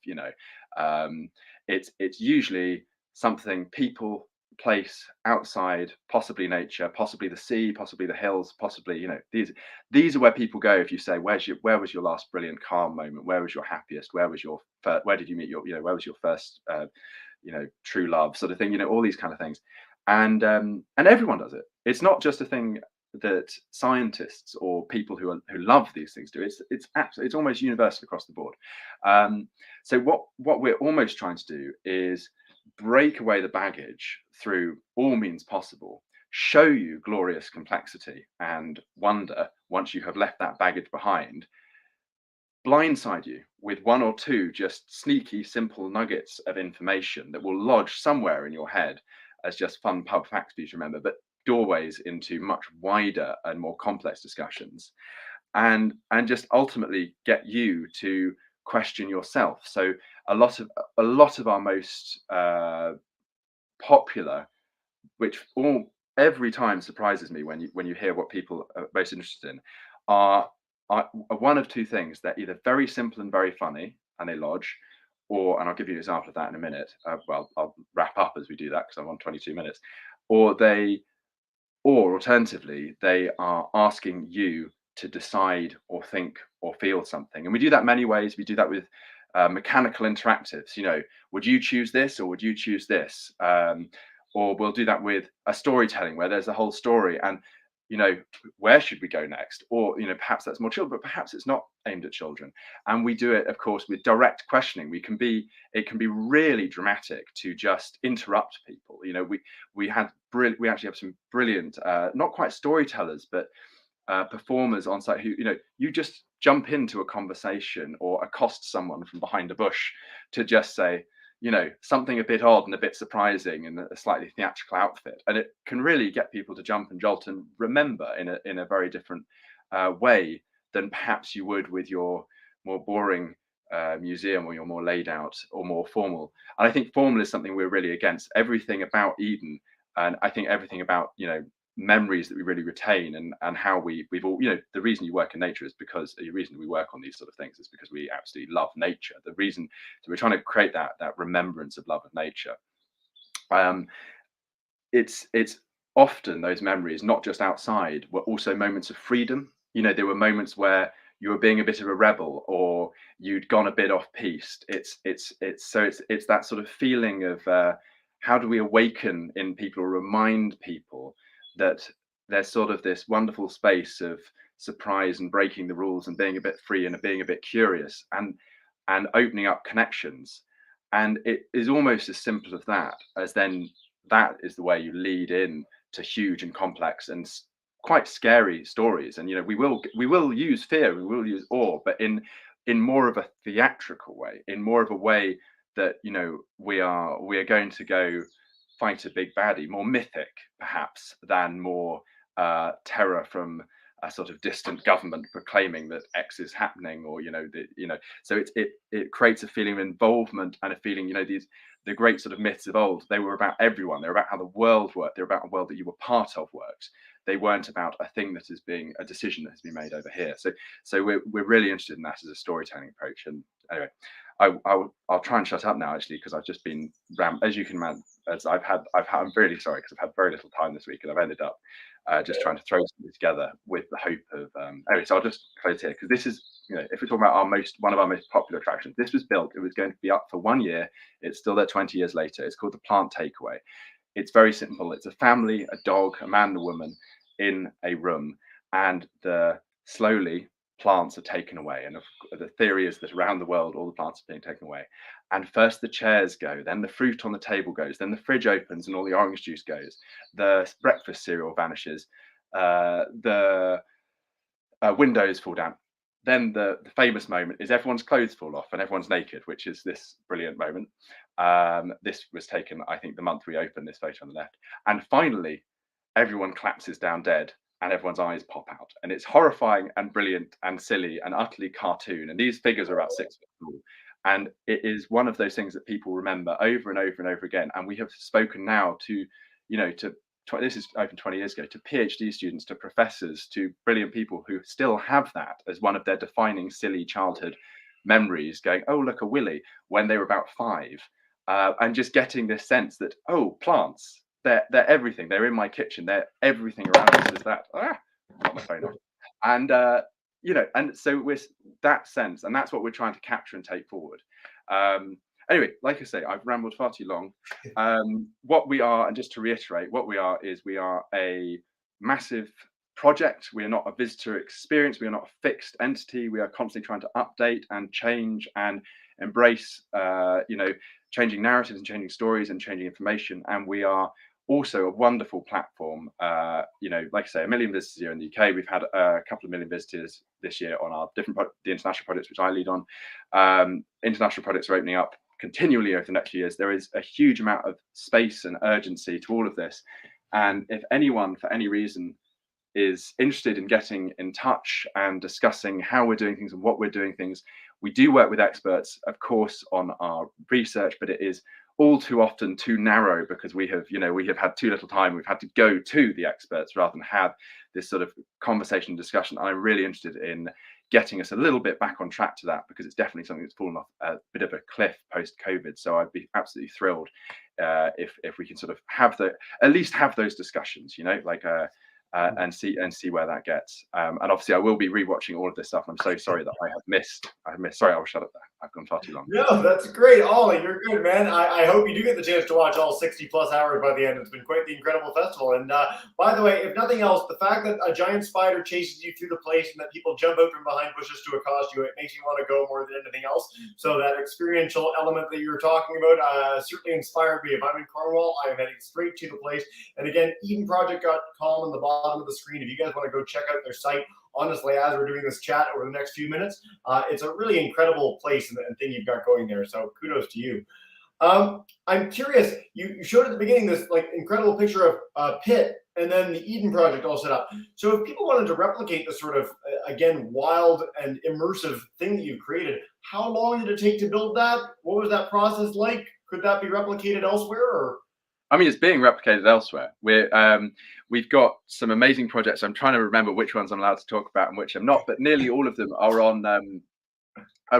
It's usually something, people, place, outside, possibly nature, possibly the sea, possibly the hills, possibly, these are where people go if you say, where was your last brilliant calm moment? Where was your happiest? Where did you meet where was your first true love, sort of thing, all these kind of things. And everyone does it. It's not just a thing that scientists or people who love these things do. It's almost universal across the board. So what we're almost trying to do is break away the baggage through all means possible, show you glorious complexity and wonder once you have left that baggage behind, blindside you with one or two just sneaky, simple nuggets of information that will lodge somewhere in your head as just fun pub facts for you to remember, but doorways into much wider and more complex discussions, and just ultimately get you to question yourself. So a lot of our most popular, which every time surprises me when you hear what people are most interested in, are one of two things. They're either very simple and very funny and they lodge, and I'll give you an example of that in a minute. Well, I'll wrap up as we do that because I'm on 22 minutes. Or alternatively, they are asking you to decide or think or feel something. And we do that many ways. We do that with mechanical interactives. Would you choose this or would you choose this? Or we'll do that with a storytelling where there's a whole story and, where should we go next? Or, perhaps that's more children, but perhaps it's not aimed at children. And we do it, of course, with direct questioning. It can be really dramatic to just interrupt people. We actually have some brilliant, not quite storytellers, but performers on site who, you just jump into a conversation or accost someone from behind a bush to just say, something a bit odd and a bit surprising in a slightly theatrical outfit, and it can really get people to jump and jolt and remember in a very different way than perhaps you would with your more boring museum or your more laid out or more formal. And I think formal is something we're really against. Everything about Eden, and I think everything about memories that we really retain, and how we've all, the reason you work in nature is because the reason we work on these sort of things is because we absolutely love nature. The reason, so we're trying to create that remembrance of love of nature. It's often those memories, not just outside, were also moments of freedom. There were moments where you were being a bit of a rebel or you'd gone a bit off piste. It's that sort of feeling of how do we awaken in people or remind people that there's sort of this wonderful space of surprise and breaking the rules and being a bit free and being a bit curious and opening up connections. And it is almost as simple as that, as then that is the way you lead in to huge and complex and quite scary stories. And we will use fear, we will use awe, but in more of a theatrical way, in more of a way that we are going to go fight a big baddie, more mythic perhaps than more terror from a sort of distant government proclaiming that X is happening, or so it creates a feeling of involvement and a feeling, the great sort of myths of old, they were about everyone. They're about how the world worked. They're about a world that you were part of worked. They weren't about a thing that is being a decision that has been made over here. So we're really interested in that as a storytelling approach. And anyway, I'll try and shut up now, actually, because I've just been as you can imagine, I'm really sorry because I've had very little time this week and I've ended up just trying to throw something together with the hope of anyway. So I'll just close here because this is, if we're talking about one of our most popular attractions, this was built. It was going to be up for 1 year. It's still there 20 years later. It's called the Plant Takeaway. It's very simple. It's a family, a dog, a man, and a woman in a room, and slowly plants are taken away. And the theory is that around the world, all the plants are being taken away. And first the chairs go, then the fruit on the table goes, then the fridge opens and all the orange juice goes, the breakfast cereal vanishes, the windows fall down. Then the famous moment is everyone's clothes fall off and everyone's naked, which is this brilliant moment. This was taken, I think, the month we opened, this photo on the left. And finally, everyone collapses down dead and everyone's eyes pop out. And it's horrifying and brilliant and silly and utterly cartoon. And these figures are about 6 foot tall. And it is one of those things that people remember over and over and over again. And we have spoken now to, this is open 20 years ago, to PhD students, to professors, to brilliant people who still have that as one of their defining silly childhood memories, going, oh, look, a willy, when they were about 5. And just getting this sense that, oh, plants, they're everything. They're in my kitchen. They're everything around us. Is that got my phone off. And and so with that sense, and that's what we're trying to capture and take forward. Anyway, like I say, I've rambled far too long. What we are, and just to reiterate, what we are is we are a massive project. We are not a visitor experience. We are not a fixed entity. We are constantly trying to update and change and embrace, changing narratives and changing stories and changing information. And we are also a wonderful platform. Like I say, 1 million visitors here in the UK. We've had a couple of million visitors this year on our the international projects which I lead on. International projects are opening up continually over the next few years. There is a huge amount of space and urgency to all of this, and if anyone for any reason is interested in getting in touch and discussing how we're doing things and what we're doing things, we do work with experts, of course, on our research, but it is all too often too narrow because we have had too little time. We've had to go to the experts rather than have this sort of conversation and discussion. I'm really interested in getting us a little bit back on track to that, because it's definitely something that's fallen off a bit of a cliff post-COVID. So I'd be absolutely thrilled if we can sort of at least have those discussions, and see where that gets. And obviously I will be rewatching all of this stuff. I'm so sorry that I have missed. Sorry, I'll shut up there. I've gone far too long. No, that's great. Ollie, you're good, man. I hope you do get the chance to watch all 60 plus hours by the end. It's been quite the incredible festival. And by the way, if nothing else, the fact that a giant spider chases you through the place and that people jump out from behind bushes to accost you, it makes you want to go more than anything else. So that experiential element that you were talking about certainly inspired me. If I'm in Cornwall, I'm heading straight to the place. And again, EdenProject.com on the bottom of the screen. If you guys want to go check out their site, honestly, as we're doing this chat over the next few minutes, it's a really incredible place and thing you've got going there. So kudos to you. I'm curious, you showed at the beginning this incredible picture of a pit and then the Eden Project all set up. So if people wanted to replicate this sort of, again, wild and immersive thing that you've created, how long did it take to build that? What was that process like? Could that be replicated elsewhere? Or? I mean, it's being replicated elsewhere. We've got some amazing projects. I'm trying to remember which ones I'm allowed to talk about and which I'm not, but nearly all of them are on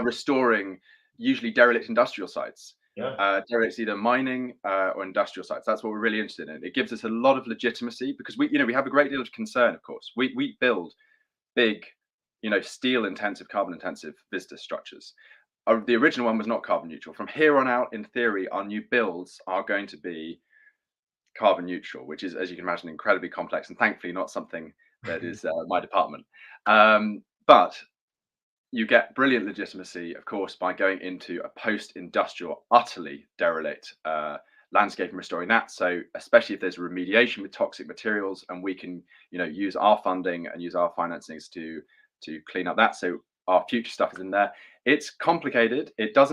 restoring usually derelict industrial sites. Yeah. Derelict either mining or industrial sites. That's what we're really interested in. It gives us a lot of legitimacy because we have a great deal of concern, of course. We build big, steel intensive, carbon intensive visitor structures. The original one was not carbon neutral. From here on out, in theory, our new builds are going to be carbon neutral, which is, as you can imagine, incredibly complex and thankfully not something that is my department. But you get brilliant legitimacy, of course, by going into a post-industrial, utterly derelict landscape and restoring that. So especially if there's remediation with toxic materials, and we can, use our funding and use our financings to clean up that. So our future stuff is in there. It's complicated. It does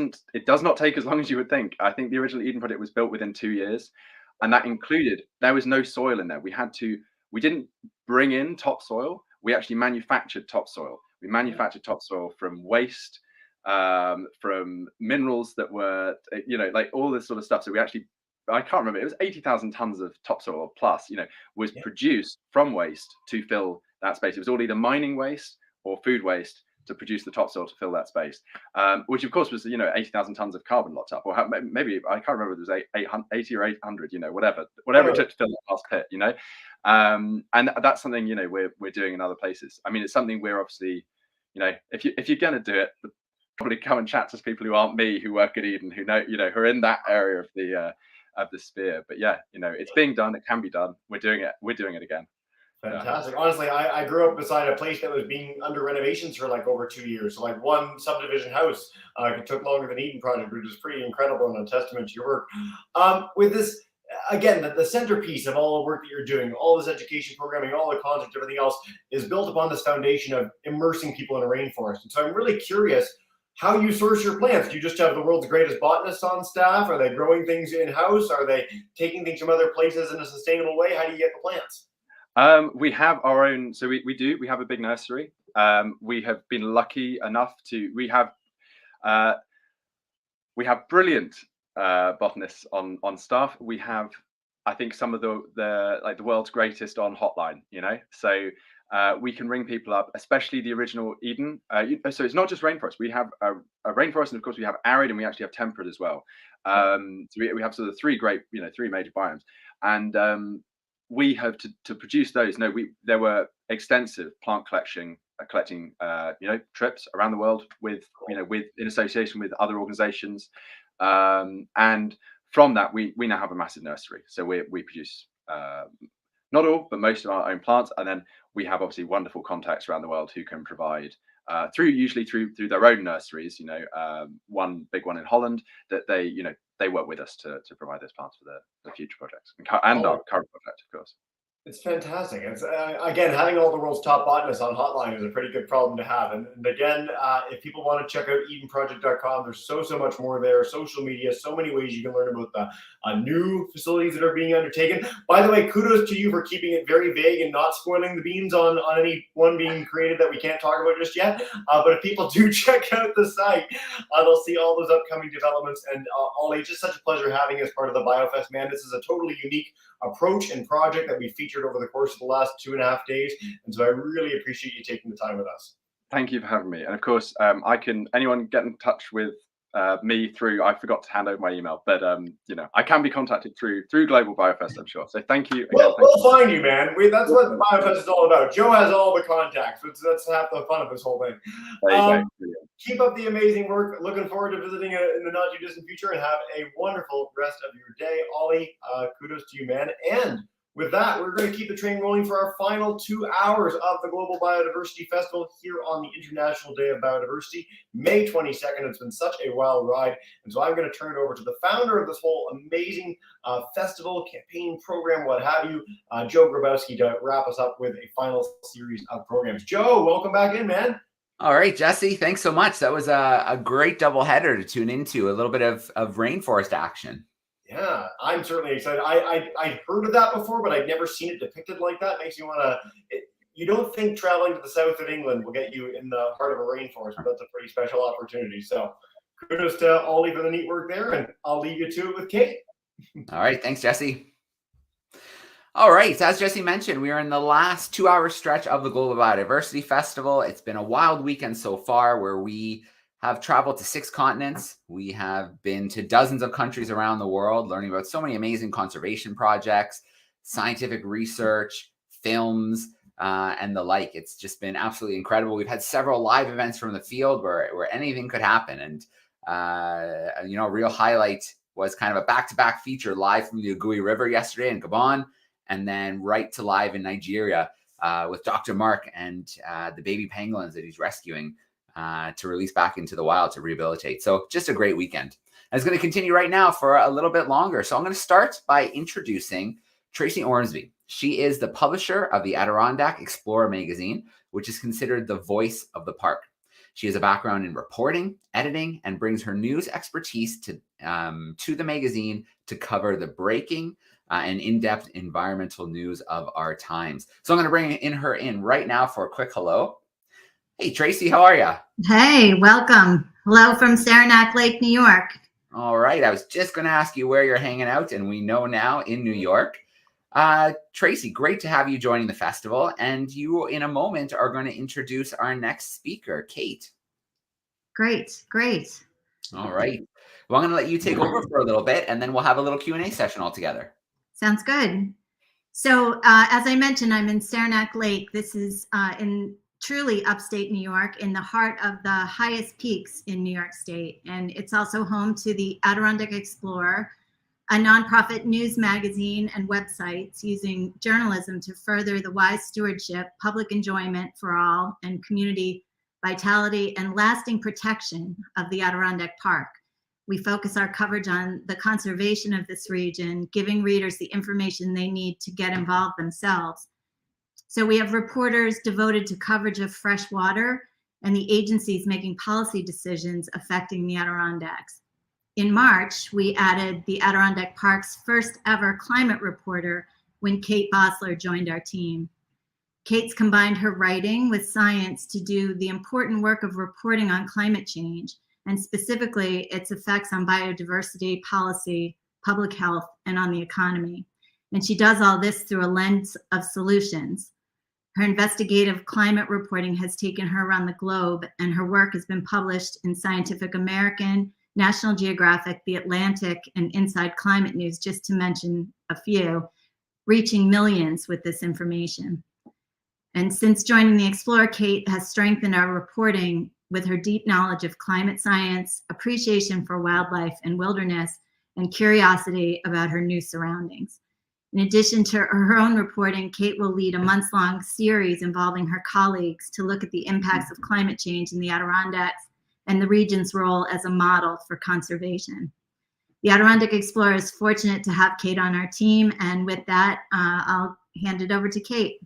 not take as long as you would think. I think the original Eden project was built within 2 years, and that included, there was no soil in there. We didn't bring in topsoil. We actually manufactured topsoil. We manufactured topsoil from waste, from minerals that were, all this sort of stuff. So I can't remember, it was 80,000 tons of topsoil plus, was produced from waste to fill that space. It was all either mining waste or food waste to produce the topsoil to fill that space, which of course was 80,000 tons of carbon locked up, or maybe I can't remember if it was 80 or 800, whatever it took to fill that last pit, and that's something we're doing in other places. I mean, it's something we're obviously, if you're going to do it, probably come and chat to people who aren't me, who work at Eden, who know, who are in that area of the sphere. But yeah, it's being done. It can be done. We're doing it again. Fantastic. Honestly, I grew up beside a place that was being under renovations for over 2 years. So one subdivision house it took longer than Eden Project, which is pretty incredible and a testament to your work. With this, again, the centerpiece of all the work that you're doing, all this education programming, all the content, everything else is built upon this foundation of immersing people in a rainforest. And so I'm really curious how you source your plants. Do you just have the world's greatest botanists on staff? Are they growing things in-house? Are they taking things from other places in a sustainable way? How do you get the plants? We have our own, so we have a big nursery. We have been lucky enough we have brilliant botanists on staff. We have, I think, some of the world's greatest on hotline, so we can ring people up, especially the original Eden. So it's not just rainforest. We have a rainforest, and of course we have arid, and we actually have temperate as well. So we have sort of three major biomes, and we have to produce those. There were extensive plant collecting trips around the world with in association with other organizations, and from that we now have a massive nursery. So we produce not all, but most of our own plants, and then we have obviously wonderful contacts around the world who can provide usually through their own nurseries. One big one in Holland that they work with us to provide those plants for the future projects and our current project, of course. It's fantastic. It's again, having all the world's top botanists on hotline is a pretty good problem to have. And again, if people want to check out EdenProject.com, there's so much more there. Social media, so many ways you can learn about the new facilities that are being undertaken. By the way, kudos to you for keeping it very vague and not spoiling the beans on any one being created that we can't talk about just yet. But if people do check out the site, they'll see all those upcoming developments. And Ollie, it's just such a pleasure having you as part of the BioFest, man. This is a totally unique approach and project that we featured over the course of the last 2.5 days, and so I really appreciate you taking the time with us. Thank you for having me. And of course, anyone get in touch with me through, I forgot to hand over my email, but I can be contacted through Global Biofest, I'm sure. So thank you again. We'll find you, man. That's what the Biofest is all about. Joe has all the contacts. That's half the fun of this whole thing. There you go. Keep up the amazing work. Looking forward to visiting in the not too distant future, and have a wonderful rest of your day. Ollie, kudos to you, man. And with that, we're going to keep the train rolling for our final 2 hours of the Global Biodiversity Festival here on the International Day of Biodiversity, May 22nd. It's been such a wild ride. And so I'm going to turn it over to the founder of this whole amazing festival, campaign, program, what have you, Joe Grabowski, to wrap us up with a final series of programs. Joe, welcome back in, man. All right, Jesse, thanks so much. That was a great doubleheader to tune into, a little bit of rainforest action. Yeah, I'm certainly excited. I heard of that before, but I'd never seen it depicted like that. It makes you want to. You don't think traveling to the south of England will get you in the heart of a rainforest, but that's a pretty special opportunity. So kudos to Ollie for the neat work there, and I'll leave you to it with Kate. All right, thanks, Jesse. All right, as Jesse mentioned, we are in the last 2-hour stretch of the Global Biodiversity Festival. It's been a wild weekend so far, where we have traveled to 6 continents. We have been to dozens of countries around the world, learning about so many amazing conservation projects, scientific research, films, and the like. It's just been absolutely incredible. We've had several live events from the field where anything could happen. And, a real highlight was kind of a back-to-back feature live from the Ogui River yesterday in Gabon, and then right to live in Nigeria with Dr. Mark and the baby pangolins that he's rescuing to release back into the wild to rehabilitate. So just a great weekend. And it's going to continue right now for a little bit longer. So I'm going to start by introducing Tracy Ormsby. She is the publisher of the Adirondack Explorer magazine, which is considered the voice of the park. She has a background in reporting, editing, and brings her news expertise to the magazine to cover the breaking and in-depth environmental news of our times. So I'm going to bring her in right now for a quick hello. Hey, Tracy, how are you? Hey, welcome. Hello from Saranac Lake, New York. All right. I was just going to ask you where you're hanging out, and we know now in New York. Tracy, great to have you joining the festival. And you, in a moment, are going to introduce our next speaker, Kate. Great. All right. Well, I'm going to let you take over for a little bit, and then we'll have a little Q&A session all together. Sounds good. So, as I mentioned, I'm in Saranac Lake. This is in truly upstate New York, in the heart of the highest peaks in New York State. And it's also home to the Adirondack Explorer, a nonprofit news magazine and websites using journalism to further the wise stewardship, public enjoyment for all, and community vitality and lasting protection of the Adirondack Park. We focus our coverage on the conservation of this region, giving readers the information they need to get involved themselves. So we have reporters devoted to coverage of fresh water and the agencies making policy decisions affecting the Adirondacks. In March, we added the Adirondack Park's first ever climate reporter when Kate Bosler joined our team. Kate's combined her writing with science to do the important work of reporting on climate change, and specifically its effects on biodiversity, policy, public health, and on the economy. And she does all this through a lens of solutions. Her investigative climate reporting has taken her around the globe, and her work has been published in Scientific American, National Geographic, The Atlantic, and Inside Climate News, just to mention a few, reaching millions with this information. And since joining the Explorer, Kate has strengthened our reporting with her deep knowledge of climate science, appreciation for wildlife and wilderness, and curiosity about her new surroundings. In addition to her own reporting, Kate will lead a months-long series involving her colleagues to look at the impacts of climate change in the Adirondacks and the region's role as a model for conservation. The Adirondack Explorer is fortunate to have Kate on our team, and with that, I'll hand it over to Kate.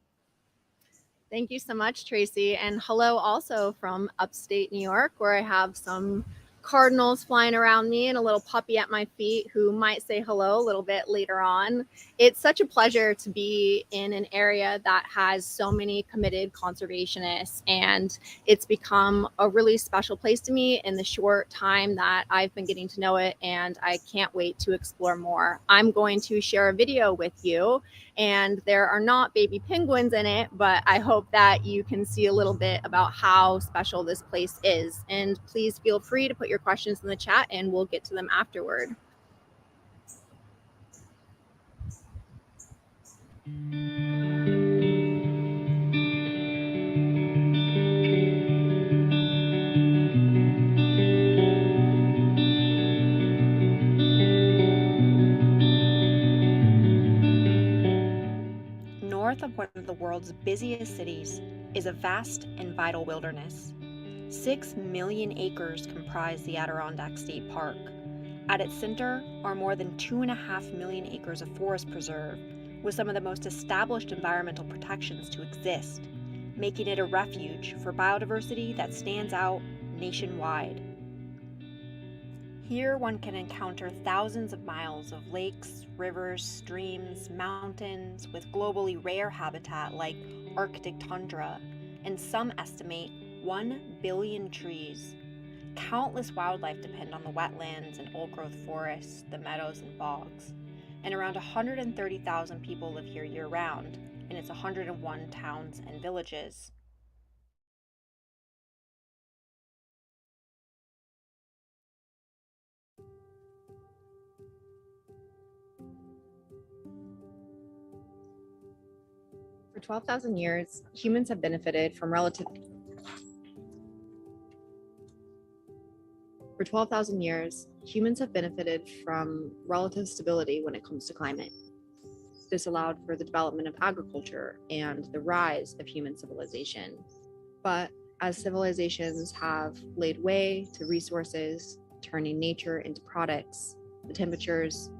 Thank you so much, Tracy. And hello also from upstate New York, where I have some cardinals flying around me and a little puppy at my feet who might say hello a little bit later on. It's such a pleasure to be in an area that has so many committed conservationists, and it's become a really special place to me in the short time that I've been getting to know it, and I can't wait to explore more. I'm going to share a video with you, and there are not baby penguins in it, but I hope that you can see a little bit about how special this place is. And please feel free to put your questions in the chat and we'll get to them afterward. North of one of the world's busiest cities is a vast and vital wilderness. 6 million acres comprise the Adirondack State Park. At its center are more than 2.5 million acres of forest preserve, with some of the most established environmental protections to exist, making it a refuge for biodiversity that stands out nationwide. Here one can encounter thousands of miles of lakes, rivers, streams, mountains, with globally rare habitat like Arctic tundra, and some estimate 1 billion trees. Countless wildlife depend on the wetlands and old-growth forests, the meadows and bogs. And around 130,000 people live here year-round, in its 101 towns and villages. For 12,000 years, humans have benefited from relative stability when it comes to climate. This allowed for the development of agriculture and the rise of human civilization. But as civilizations have laid way to resources, turning nature into products, the temperatures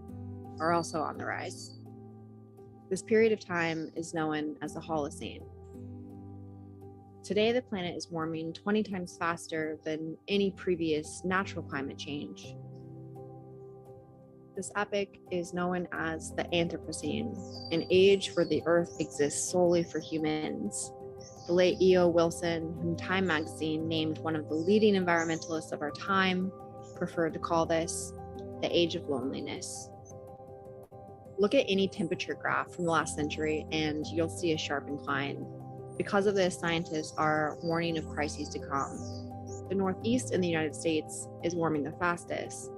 are also on the rise. This period of time is known as the Holocene. Today, the planet is warming 20 times faster than any previous natural climate change. This epoch is known as the Anthropocene, an age where the Earth exists solely for humans. The late E.O. Wilson, whom Time magazine named one of the leading environmentalists of our time, preferred to call this the Age of Loneliness. Look at any temperature graph from the last century and you'll see a sharp incline. Because of this, scientists are warning of crises to come. The Northeast in the United States is warming the fastest.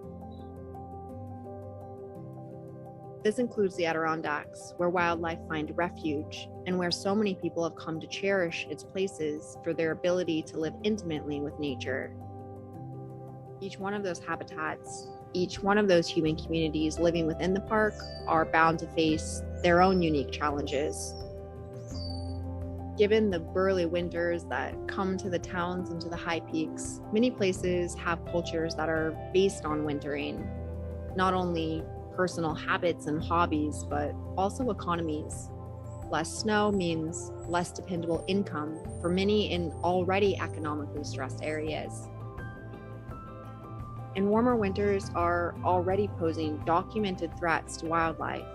This includes the Adirondacks, where wildlife find refuge and where so many people have come to cherish its places for their ability to live intimately with nature. Each one of those habitats, each one of those human communities living within the park are bound to face their own unique challenges. Given the burly winters that come to the towns and to the high peaks, many places have cultures that are based on wintering, not only personal habits and hobbies, but also economies. Less snow means less dependable income for many in already economically stressed areas. And warmer winters are already posing documented threats to wildlife.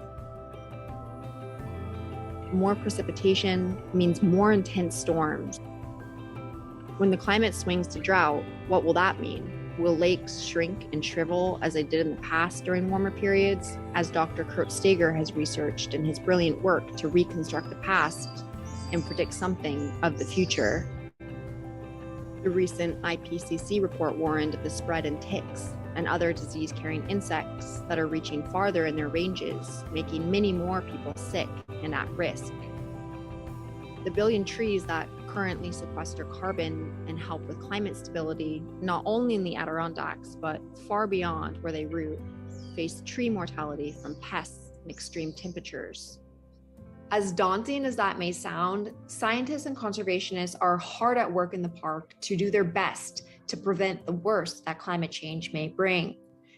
More precipitation means more intense storms. When the climate swings to drought, what will that mean? Will lakes shrink and shrivel as they did in the past during warmer periods, as Dr. Kurt Steger has researched in his brilliant work to reconstruct the past and predict something of the future? The recent IPCC report warned of the spread in ticks and other disease-carrying insects that are reaching farther in their ranges, making many more people sick and at risk. The billion trees that currently sequester carbon and help with climate stability, not only in the Adirondacks, but far beyond where they root, face tree mortality from pests and extreme temperatures. As daunting as that may sound, scientists and conservationists are hard at work in the park to do their best to prevent the worst that climate change may bring.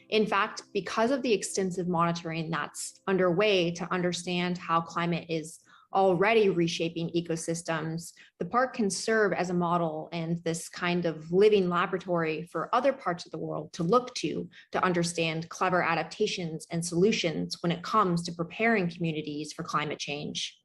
In fact, because of the extensive monitoring that's underway to understand how climate is already reshaping ecosystems, the park can serve as a model and this kind of living laboratory for other parts of the world to look to understand clever adaptations and solutions when it comes to preparing communities for climate change.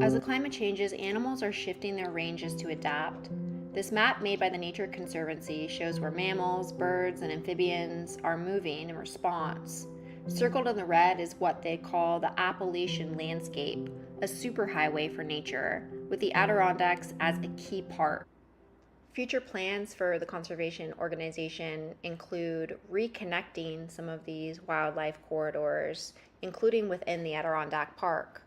As the climate changes, animals are shifting their ranges to adapt. This map made by the Nature Conservancy shows where mammals, birds, and amphibians are moving in response. Circled in the red is what they call the Appalachian landscape, a superhighway for nature, with the Adirondacks as a key part. Future plans for the conservation organization include reconnecting some of these wildlife corridors, including within the Adirondack Park.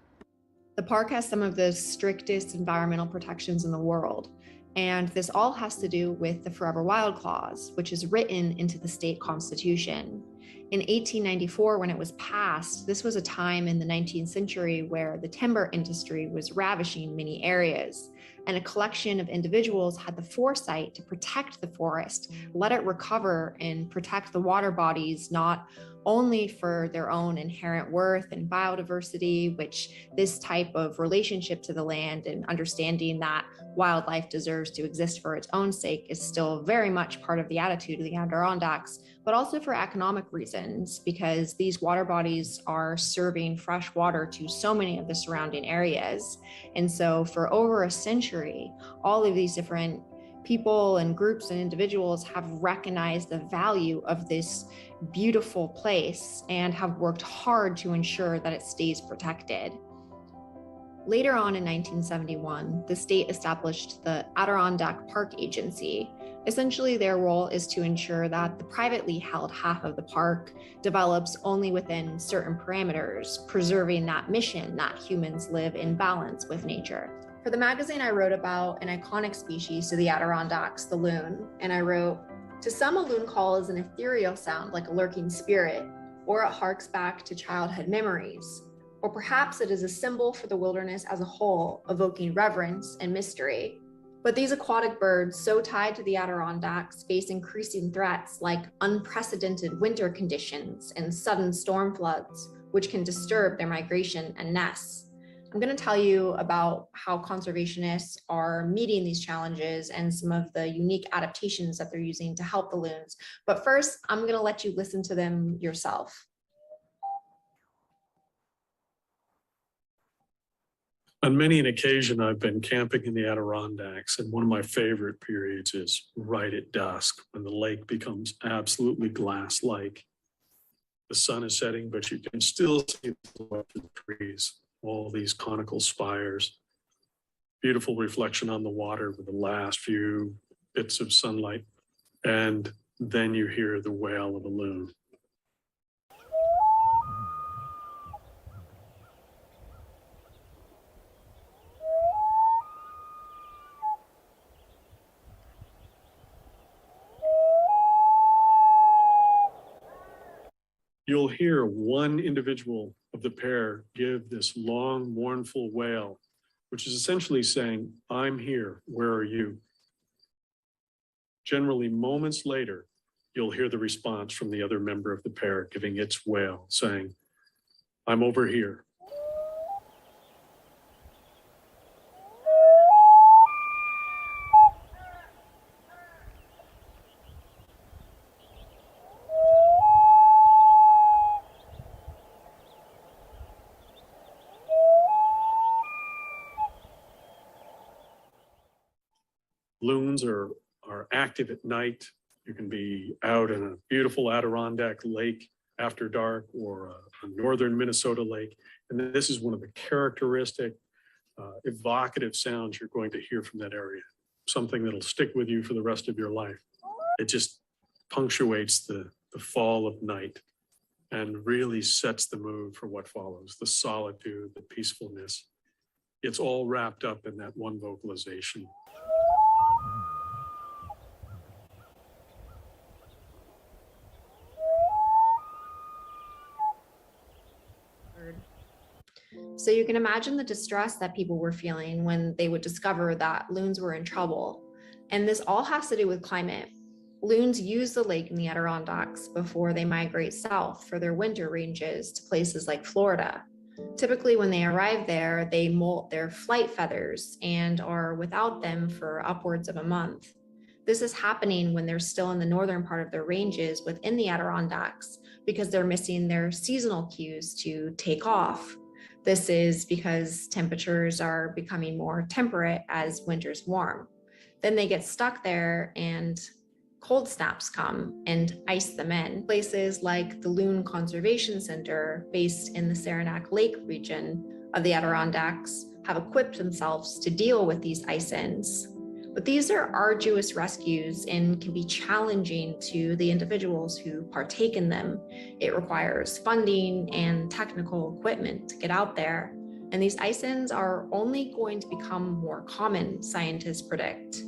The park has some of the strictest environmental protections in the world, and this all has to do with the Forever Wild Clause, which is written into the state constitution. In 1894, when it was passed, this was a time in the 19th century where the timber industry was ravishing many areas, and a collection of individuals had the foresight to protect the forest, let it recover, and protect the water bodies, not only for their own inherent worth and biodiversity, which this type of relationship to the land and understanding that wildlife deserves to exist for its own sake is still very much part of the attitude of the Adirondacks, but also for economic reasons, because these water bodies are serving fresh water to so many of the surrounding areas. And so for over a century, all of these different people and groups and individuals have recognized the value of this beautiful place and have worked hard to ensure that it stays protected. Later on in 1971, the state established the Adirondack Park Agency. Essentially, their role is to ensure that the privately held half of the park develops only within certain parameters, preserving that mission that humans live in balance with nature. For the magazine, I wrote about an iconic species to the Adirondacks, the loon, and I wrote, "To some, a loon call is an ethereal sound like a lurking spirit, or it harks back to childhood memories. Or perhaps it is a symbol for the wilderness as a whole, evoking reverence and mystery. But these aquatic birds, so tied to the Adirondacks, face increasing threats like unprecedented winter conditions and sudden storm floods, which can disturb their migration and nests." I'm going to tell you about how conservationists are meeting these challenges and some of the unique adaptations that they're using to help the loons. But first, I'm going to let you listen to them yourself. On many an occasion, I've been camping in the Adirondacks, and one of my favorite periods is right at dusk when the lake becomes absolutely glass-like. The sun is setting, but you can still see the trees, all these conical spires. Beautiful reflection on the water with the last few bits of sunlight, and then you hear the wail of a loon. You'll hear one individual of the pair give this long, mournful wail, which is essentially saying, "I'm here, where are you?" Generally, moments later, you'll hear the response from the other member of the pair giving its wail, saying, "I'm over here." Loons are active at night. You can be out in a beautiful Adirondack lake after dark or a northern Minnesota lake. And this is one of the characteristic, evocative sounds you're going to hear from that area. Something that'll stick with you for the rest of your life. It just punctuates the fall of night and really sets the mood for what follows, the solitude, the peacefulness. It's all wrapped up in that one vocalization. So you can imagine the distress that people were feeling when they would discover that loons were in trouble. And this all has to do with climate. Loons use the lake in the Adirondacks before they migrate south for their winter ranges to places like Florida. Typically, when they arrive there, they molt their flight feathers and are without them for upwards of a month. This is happening when they're still in the northern part of their ranges within the Adirondacks because they're missing their seasonal cues to take off. This is because temperatures are becoming more temperate as winters warm. Then they get stuck there and cold snaps come and ice them in. Places like the Loon Conservation Center, based in the Saranac Lake region of the Adirondacks, have equipped themselves to deal with these ice-ins. But these are arduous rescues and can be challenging to the individuals who partake in them. It requires funding and technical equipment to get out there. And these ice-ins are only going to become more common, scientists predict.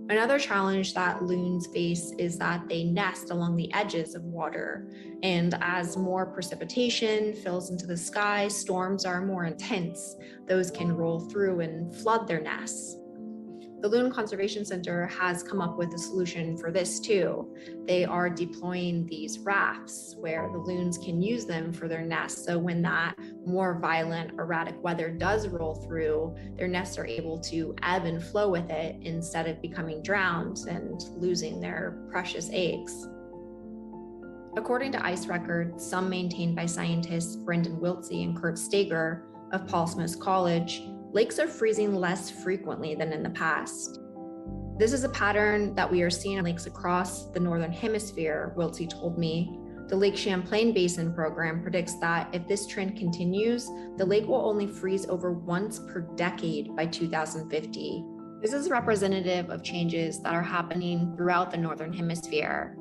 Another challenge that loons face is that they nest along the edges of water. And as more precipitation fills into the sky, storms are more intense. Those can roll through and flood their nests. The Loon Conservation Center has come up with a solution for this too. They are deploying these rafts where the loons can use them for their nests. So when that more violent, erratic weather does roll through, their nests are able to ebb and flow with it instead of becoming drowned and losing their precious eggs. According to ice records, some maintained by scientists Brendan Wiltsey and Kurt Steger of Paul Smith College, lakes are freezing less frequently than in the past. This is a pattern that we are seeing in lakes across the Northern Hemisphere, Wiltsey told me. The Lake Champlain Basin program predicts that if this trend continues, the lake will only freeze over once per decade by 2050. This is representative of changes that are happening throughout the Northern Hemisphere.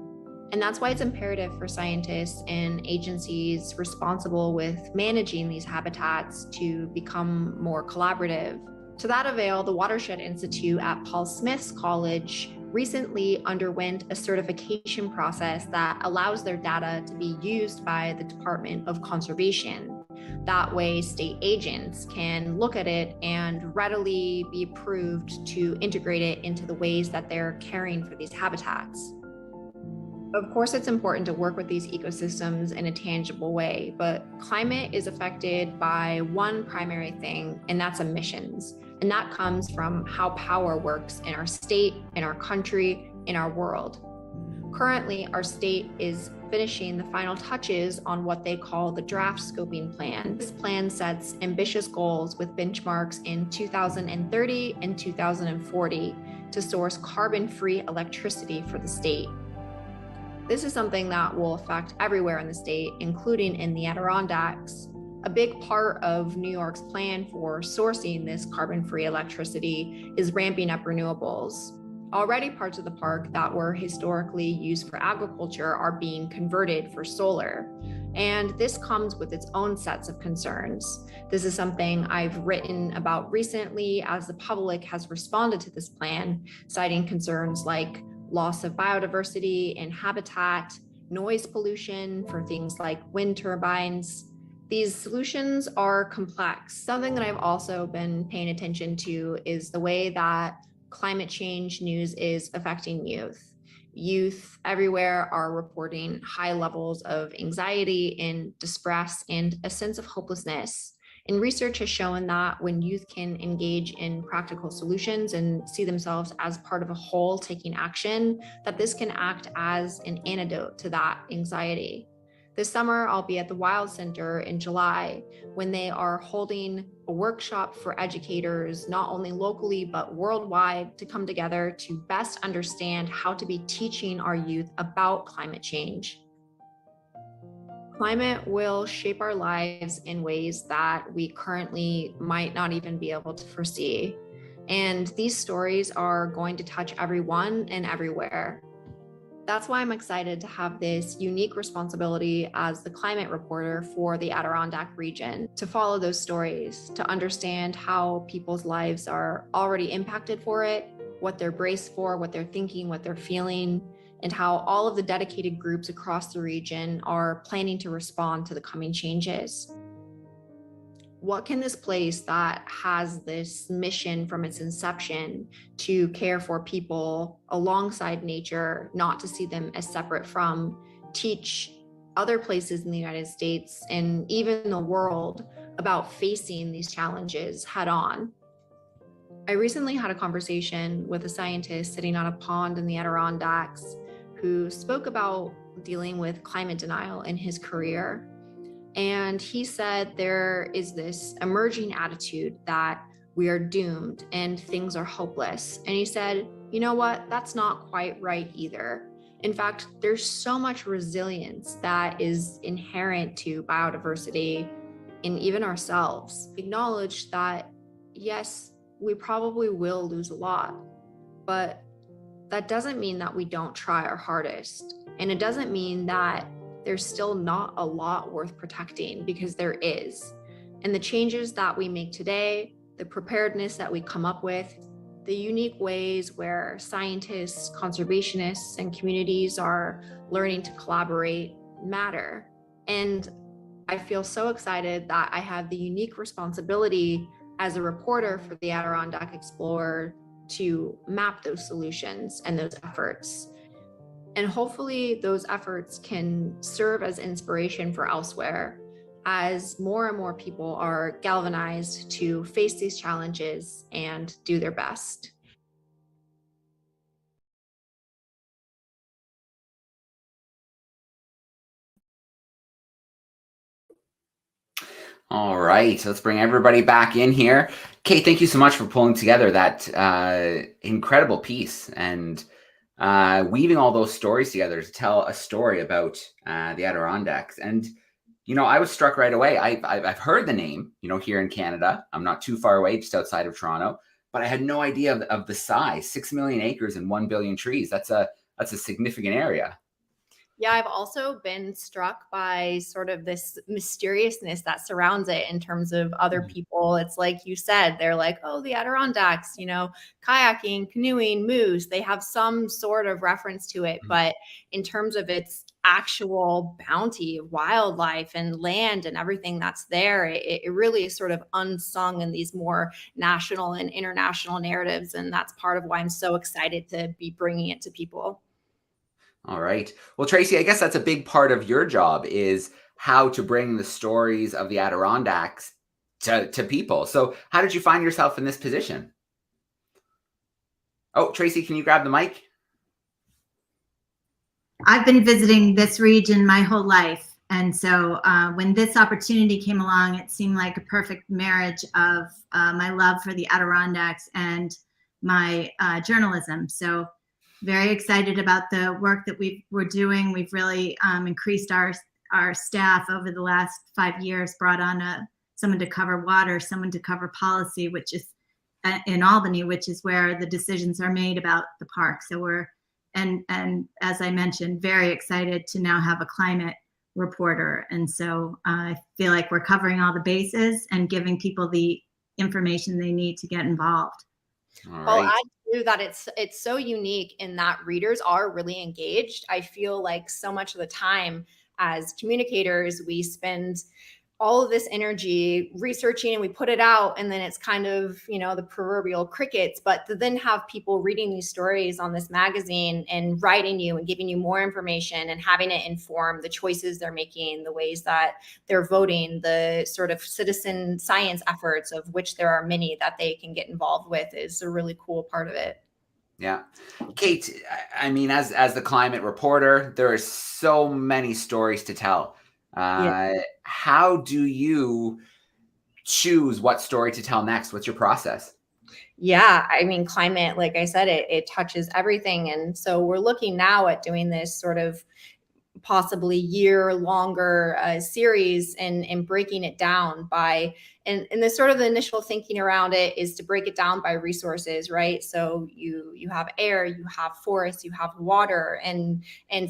And that's why it's imperative for scientists and agencies responsible with managing these habitats to become more collaborative. To that avail, the Watershed Institute at Paul Smith College recently underwent a certification process that allows their data to be used by the Department of Conservation. That way, state agents can look at it and readily be approved to integrate it into the ways that they're caring for these habitats. Of course, it's important to work with these ecosystems in a tangible way, but climate is affected by one primary thing, and that's emissions. And that comes from how power works in our state, in our country, in our world. Currently, our state is finishing the final touches on what they call the draft scoping plan. This plan sets ambitious goals with benchmarks in 2030 and 2040 to source carbon-free electricity for the state. This is something that will affect everywhere in the state, including in the Adirondacks. A big part of New York's plan for sourcing this carbon-free electricity is ramping up renewables. Already parts of the park that were historically used for agriculture are being converted for solar. And this comes with its own sets of concerns. This is something I've written about recently as the public has responded to this plan, citing concerns like loss of biodiversity and habitat, noise pollution for things like wind turbines. These solutions are complex. Something that I've also been paying attention to is the way that climate change news is affecting youth. Youth everywhere are reporting high levels of anxiety and distress and a sense of hopelessness. And research has shown that when youth can engage in practical solutions and see themselves as part of a whole taking action, that this can act as an antidote to that anxiety. This summer, I'll be at the Wild Center in July when they are holding a workshop for educators, not only locally, but worldwide, to come together to best understand how to be teaching our youth about climate change. Climate will shape our lives in ways that we currently might not even be able to foresee. And these stories are going to touch everyone and everywhere. That's why I'm excited to have this unique responsibility as the climate reporter for the Adirondack region, to follow those stories, to understand how people's lives are already impacted for it, what they're braced for, what they're thinking, what they're feeling, and how all of the dedicated groups across the region are planning to respond to the coming changes. What can this place that has this mission from its inception to care for people alongside nature, not to see them as separate from, teach other places in the United States and even the world about facing these challenges head on. I recently had a conversation with a scientist sitting on a pond in the Adirondacks who spoke about dealing with climate denial in his career. And he said there is this emerging attitude that we are doomed and things are hopeless. And he said, you know what? That's not quite right either. In fact, there's so much resilience that is inherent to biodiversity in even ourselves. Acknowledge that, yes, we probably will lose a lot, but that doesn't mean that we don't try our hardest. And it doesn't mean that there's still not a lot worth protecting, because there is. And the changes that we make today, the preparedness that we come up with, the unique ways where scientists, conservationists, and communities are learning to collaborate matter. And I feel so excited that I have the unique responsibility as a reporter for the Adirondack Explorer to map those solutions and those efforts. And hopefully those efforts can serve as inspiration for elsewhere, as more and more people are galvanized to face these challenges and do their best. All right, let's bring everybody back in here. Kate, thank you so much for pulling together that incredible piece and weaving all those stories together to tell a story about the Adirondacks. And you know, I was struck right away. I've heard the name, you know, here in Canada. I'm not too far away, just outside of Toronto, but I had no idea of the size. 6 million acres and 1 billion trees. That's a significant area. Yeah, I've also been struck by sort of this mysteriousness that surrounds it in terms of other people. It's like you said, they're like, oh, the Adirondacks, you know, kayaking, canoeing, moose. They have some sort of reference to it. But in terms of its actual bounty of wildlife and land and everything that's there, it really is sort of unsung in these more national and international narratives. And that's part of why I'm so excited to be bringing it to people. All right. Well, Tracy, I guess that's a big part of your job, is how to bring the stories of the Adirondacks to people. So how did you find yourself in this position? Oh, Tracy, can you grab the mic? I've been visiting this region my whole life. And so when this opportunity came along, it seemed like a perfect marriage of my love for the Adirondacks and my journalism. So very excited about the work that we're doing. We've really increased our staff over the last 5 years, brought on someone to cover water, someone to cover policy, which is in Albany, which is where the decisions are made about the park. So we're, and as I mentioned, very excited to now have a climate reporter. And so I feel like we're covering all the bases and giving people the information they need to get involved. I'll add too that it's so unique in that readers are really engaged. I feel like so much of the time as communicators, we spend all of this energy researching and we put it out, and then it's kind of, you know, the proverbial crickets. But to then have people reading these stories on this magazine and writing you and giving you more information and having it inform the choices they're making, the ways that they're voting, the sort of citizen science efforts, of which there are many that they can get involved with, is a really cool part of it. Yeah. Kate, I mean, as the climate reporter, there are so many stories to tell. How do you choose what story to tell next? What's your process? Yeah, I mean, climate, like I said, it touches everything. And so we're looking now at doing this sort of possibly year longer series and breaking it down by, and the sort of the initial thinking around it is to break it down by resources, right? So you have air, you have forests, you have water, and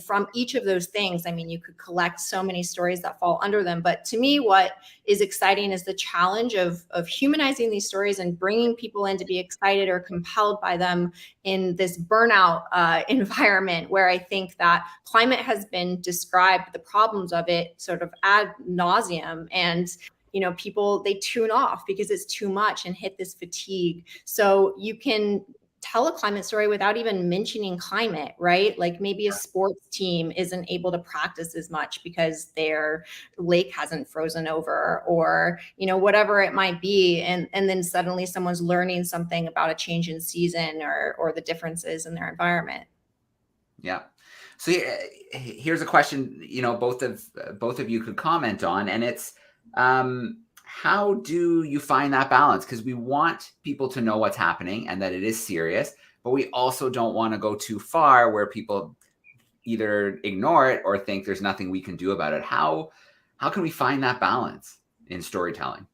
from each of those things, I mean, you could collect so many stories that fall under them. But to me, what is exciting is the challenge of humanizing these stories and bringing people in to be excited or compelled by them in this burnout environment, where I think that climate has been described, the problems of it sort of ad nauseum, and you know, people, they tune off because it's too much and hit this fatigue. So you can tell a climate story without even mentioning climate, right? Like maybe a sports team isn't able to practice as much because their lake hasn't frozen over, or, you know, whatever it might be. And then suddenly someone's learning something about a change in season or the differences in their environment. Yeah. So here's a question, you know, both of you could comment on, and it's how do you find that balance? Because we want people to know what's happening and that it is serious, but we also don't want to go too far where people either ignore it or think there's nothing we can do about it. How can we find that balance in storytelling?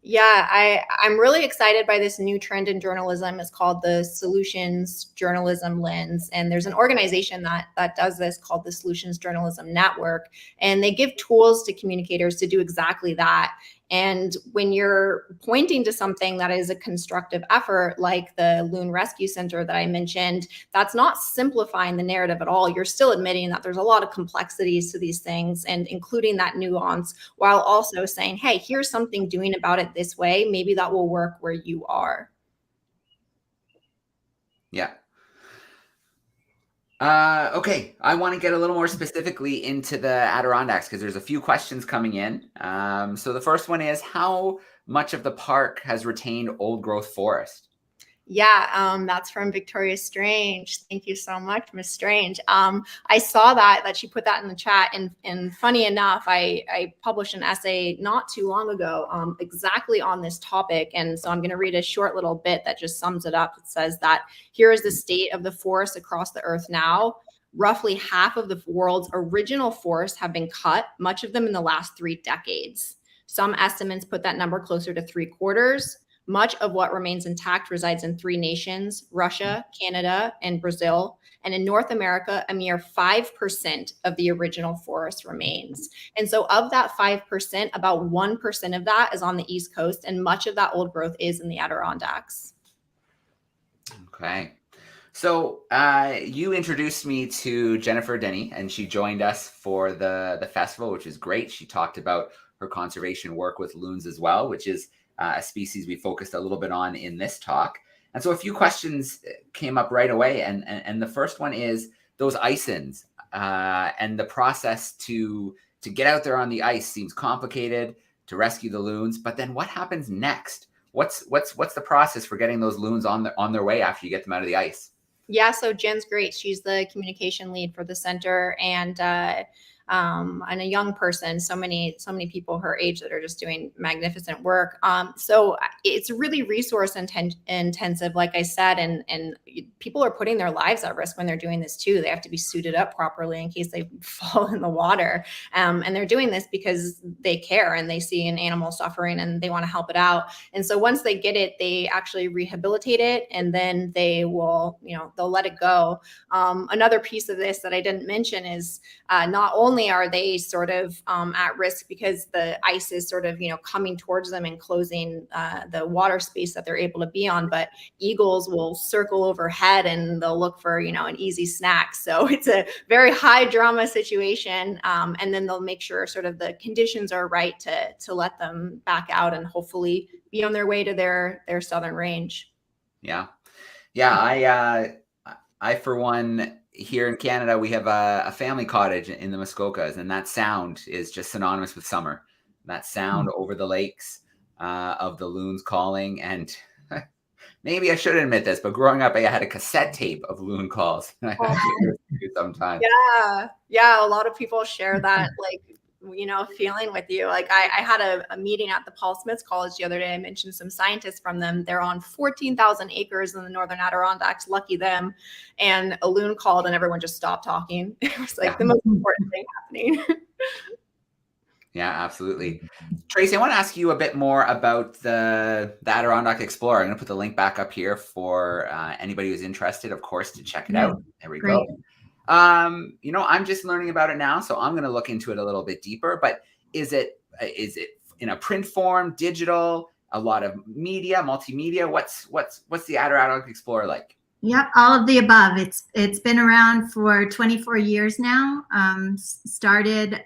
Yeah, I'm really excited by this new trend in journalism. It's called the Solutions Journalism Lens. And there's an organization that does this called the Solutions Journalism Network. And they give tools to communicators to do exactly that. And when you're pointing to something that is a constructive effort, like the Loon Rescue Center that I mentioned, that's not simplifying the narrative at all. You're still admitting that there's a lot of complexities to these things and including that nuance, while also saying, hey, here's something doing about it this way. Maybe that will work where you are. Yeah. Okay, I want to get a little more specifically into the Adirondacks because there's a few questions coming in. So the first one is, how much of the park has retained old growth forest? Yeah, that's from Victoria Strange. Thank you so much, Miss Strange. I saw that she put that in the chat, and funny enough, I published an essay not too long ago exactly on this topic, and so I'm going to read a short little bit that just sums it up. It says that here is the state of the forests across the earth now. Roughly half of the world's original forests have been cut, much of them in the last 3 decades. Some estimates put that number closer to 3/4. Much of what remains intact resides in 3 nations, Russia, Canada, and Brazil. And in North America, a mere 5% of the original forest remains. And so of that 5%, about 1% of that is on the East Coast, and much of that old growth is in the Adirondacks. Okay. So you introduced me to Jennifer Denny, and she joined us for the festival, which is great. She talked about her conservation work with loons as well, which is a species we focused a little bit on in this talk. And so a few questions came up right away. And the first one is those ice-ins and the process to get out there on the ice seems complicated to rescue the loons. But then what happens next? What's the process for getting those loons on their way after you get them out of the ice? Yeah, so Jen's great. She's the communication lead for the center, and a young person, so many people her age that are just doing magnificent work. So it's really resource intensive, like I said, and people are putting their lives at risk when they're doing this too. They have to be suited up properly in case they fall in the water. And they're doing this because they care and they see an animal suffering and they want to help it out. And so once they get it, they actually rehabilitate it, and then they will, they'll let it go. Another piece of this that I didn't mention is not only are they sort of at risk because the ice is sort of, coming towards them and closing the water space that they're able to be on, but eagles will circle overhead and they'll look for, an easy snack. So it's a very high drama situation. And then they'll make sure sort of the conditions are right to let them back out and hopefully be on their way to their southern range. Yeah. I for one, here in Canada, we have a family cottage in the Muskokas, and that sound is just synonymous with summer. That sound over the lakes of the loons calling. And maybe I shouldn't admit this, but growing up, I had a cassette tape of loon calls. I had to listen to sometimes. Yeah. A lot of people share that, feeling with you. Like I had a meeting at the Paul Smith College the other day. I mentioned some scientists from them. They're on 14,000 acres in the Northern Adirondacks. Lucky them. And a loon called and everyone just stopped talking. It was like the most important thing happening. Yeah, absolutely. Tracy, I want to ask you a bit more about the Adirondack Explorer. I'm going to put the link back up here for anybody who's interested, of course, to check it out. There we go. I'm just learning about it now, so I'm going to look into it a little bit deeper. But is it in a print form, digital, a lot of media, multimedia? What's the Adirondack Explorer like? Yep, all of the above. It's been around for 24 years now. Started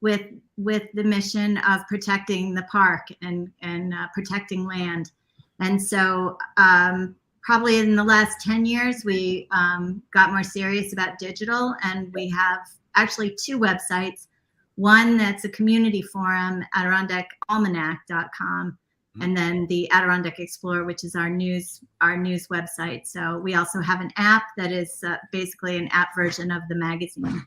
with the mission of protecting the park and protecting land, and so probably in the last 10 years, we got more serious about digital, and we have actually 2 websites. One that's a community forum, AdirondackAlmanac.com, and then the Adirondack Explorer, which is our news website. So we also have an app that is basically an app version of the magazine.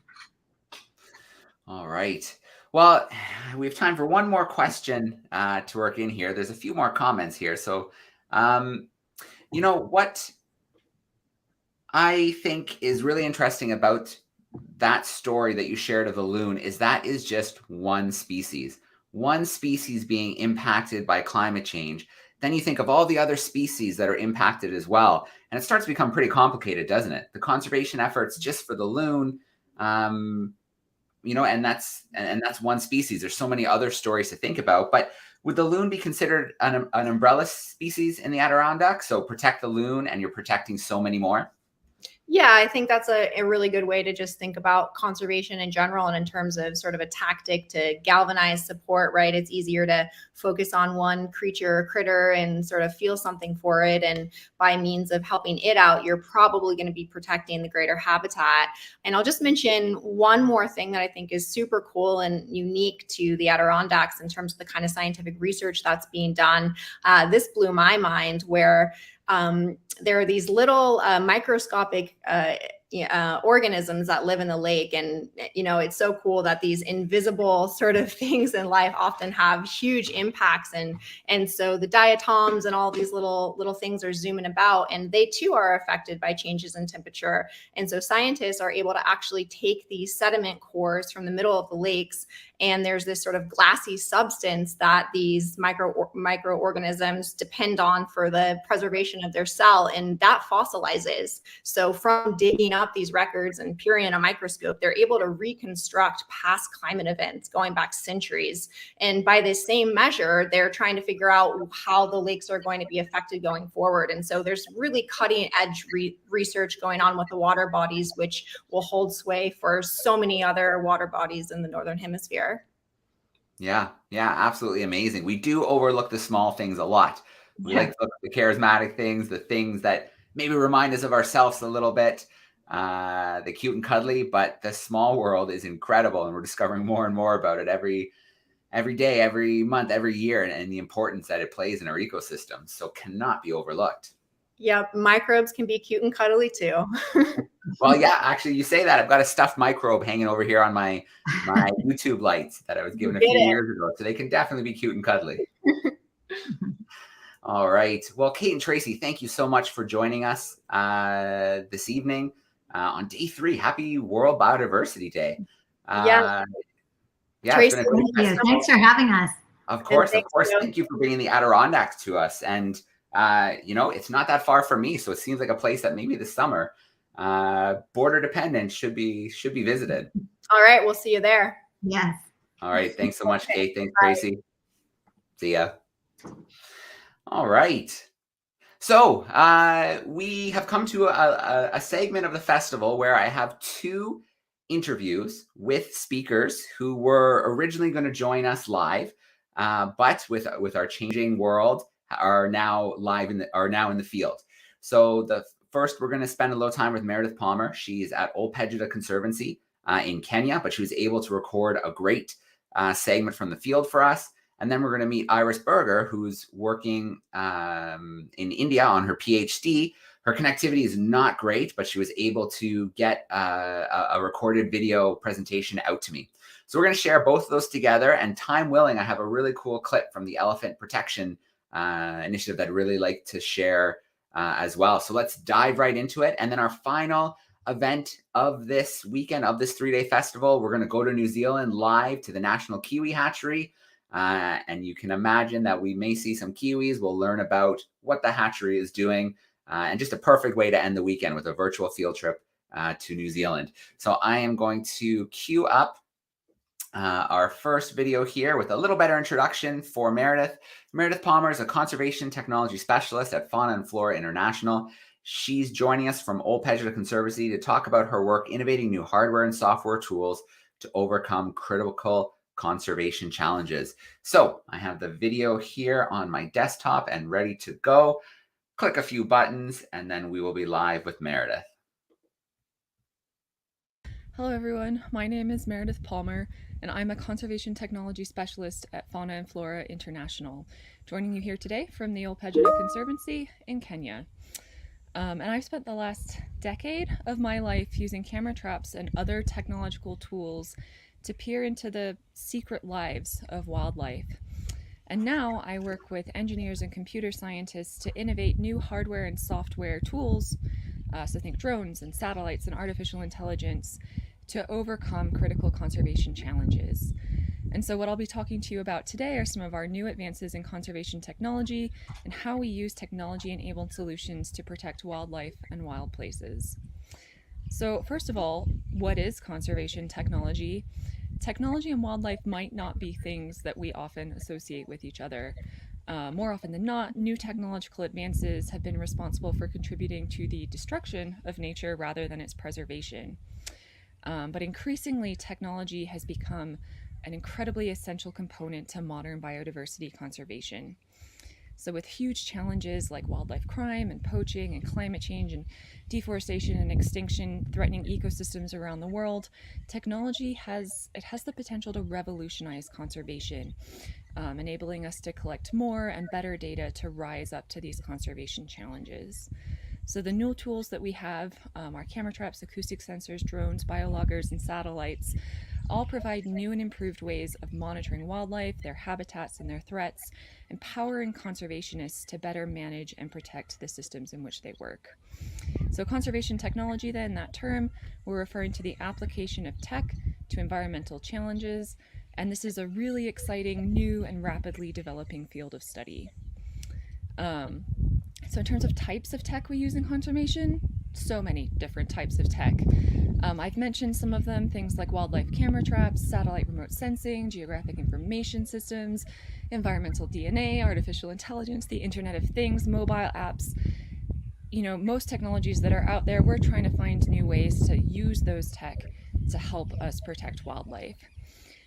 All right. Well, we have time for one more question to work in here. There's a few more comments here. So, you know, what I think is really interesting about that story that you shared of the loon is that is just one species being impacted by climate change. Then you think of all the other species that are impacted as well. And it starts to become pretty complicated, doesn't it? The conservation efforts just for the loon, you know, and that's one species. There's so many other stories to think about. But would the loon be considered an umbrella species in the Adirondack? So protect the loon and you're protecting so many more? Yeah, I think that's a really good way to just think about conservation in general and in terms of sort of a tactic to galvanize support, right? It's easier to focus on one creature or critter and sort of feel something for it. And by means of helping it out, you're probably going to be protecting the greater habitat. And I'll just mention one more thing that I think is super cool and unique to the Adirondacks in terms of the kind of scientific research that's being done. This blew my mind, where there are these little microscopic organisms that live in the lake. And, you know, it's so cool that these invisible sort of things in life often have huge impacts. And so the diatoms and all these little things are zooming about, and they too are affected by changes in temperature. And so scientists are able to actually take these sediment cores from the middle of the lakes, and there's this sort of glassy substance that these microorganisms depend on for the preservation of their cell, and that fossilizes. So from digging up these records and peering in a microscope, they're able to reconstruct past climate events going back centuries. And by this same measure, they're trying to figure out how the lakes are going to be affected going forward. And so there's really cutting edge research going on with the water bodies, which will hold sway for so many other water bodies in the Northern Hemisphere. Yeah, absolutely amazing. We do overlook the small things a lot. We like to look at the charismatic things, the things that maybe remind us of ourselves a little bit, the cute and cuddly, but the small world is incredible, and we're discovering more and more about it every day, every month, every year, and the importance that it plays in our ecosystem. So cannot be overlooked. Yep, microbes can be cute and cuddly too. Well, yeah, actually, you say that. I've got a stuffed microbe hanging over here on my YouTube lights that I was given a few years ago. So they can definitely be cute and cuddly. All right. Well, Kate and Tracy, thank you so much for joining us this evening on day 3. Happy World Biodiversity Day. Tracy, thank you. Thanks for having us. Of course. Thank you for bringing the Adirondacks to us. And you know, it's not that far from me, so it seems like a place that maybe this summer, border dependent, should be visited. All right, we'll see you there. Yes. All right, thanks so much, Kate. Thanks, Tracy. See ya. All right. So we have come to a segment of the festival where I have 2 interviews with speakers who were originally going to join us live, but with our changing world, are now in the field. So the first, we're going to spend a little time with Meredith Palmer. She's at Old Pejeta Conservancy in Kenya, but she was able to record a great segment from the field for us. And then we're going to meet Iris Berger, who's working in India on her PhD. Her connectivity is not great, but she was able to get a recorded video presentation out to me. So we're going to share both of those together, and time willing, I have a really cool clip from the Elephant Protection initiative that I'd really like to share as well. So let's dive right into it. And then our final event of this weekend, of this 3-day festival, we're going to go to New Zealand live to the National Kiwi Hatchery. And you can imagine that we may see some kiwis. We'll learn about what the hatchery is doing, and just a perfect way to end the weekend with a virtual field trip to New Zealand. So I am going to queue up our first video here with a little better introduction for Meredith. Meredith Palmer is a conservation technology specialist at Fauna and Flora International. She's joining us from Old Pejeta Conservancy to talk about her work innovating new hardware and software tools to overcome critical conservation challenges. So I have the video here on my desktop and ready to go. click a few buttons, and then we will be live with Meredith. Hello everyone, my name is Meredith Palmer and I'm a conservation technology specialist at Fauna and Flora International, joining you here today from the Ol Pejeta Conservancy in Kenya. And I've spent the last decade of my life using camera traps and other technological tools to peer into the secret lives of wildlife. And now I work with engineers and computer scientists to innovate new hardware and software tools, so think drones and satellites and artificial intelligence, to overcome critical conservation challenges. And so what I'll be talking to you about today are some of our new advances in conservation technology and how we use technology-enabled solutions to protect wildlife and wild places. So first of all, what is conservation technology? Technology and wildlife might not be things that we often associate with each other. More often than not, new technological advances have been responsible for contributing to the destruction of nature rather than its preservation. But increasingly, technology has become an incredibly essential component to modern biodiversity conservation. So with huge challenges like wildlife crime and poaching and climate change and deforestation and extinction threatening ecosystems around the world, technology has the potential to revolutionize conservation, enabling us to collect more and better data to rise up to these conservation challenges. So the new tools that we have, our camera traps, acoustic sensors, drones, biologgers, and satellites, all provide new and improved ways of monitoring wildlife, their habitats, and their threats, empowering conservationists to better manage and protect the systems in which they work. So conservation technology then, that term, we're referring to the application of tech to environmental challenges, and this is a really exciting, new, and rapidly developing field of study. So in terms of types of tech we use in conservation, so many different types of tech. I've mentioned some of them, things like wildlife camera traps, satellite remote sensing, geographic information systems, environmental DNA, artificial intelligence, the Internet of Things, mobile apps. You know, most technologies that are out there, we're trying to find new ways to use those tech to help us protect wildlife.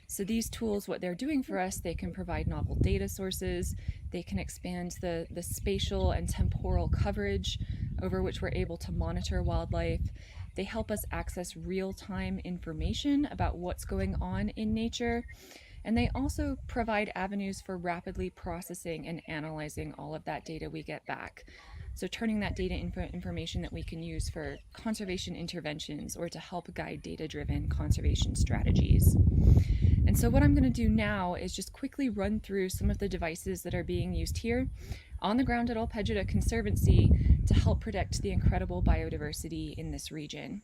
So these tools, what they're doing for us, they can provide novel data sources, they can expand the spatial and temporal coverage over which we're able to monitor wildlife. They help us access real-time information about what's going on in nature. And they also provide avenues for rapidly processing and analyzing all of that data we get back. So turning that data information that we can use for conservation interventions or to help guide data-driven conservation strategies. And so what I'm going to do now is just quickly run through some of the devices that are being used here on the ground at Ol Pejeta Conservancy to help protect the incredible biodiversity in this region.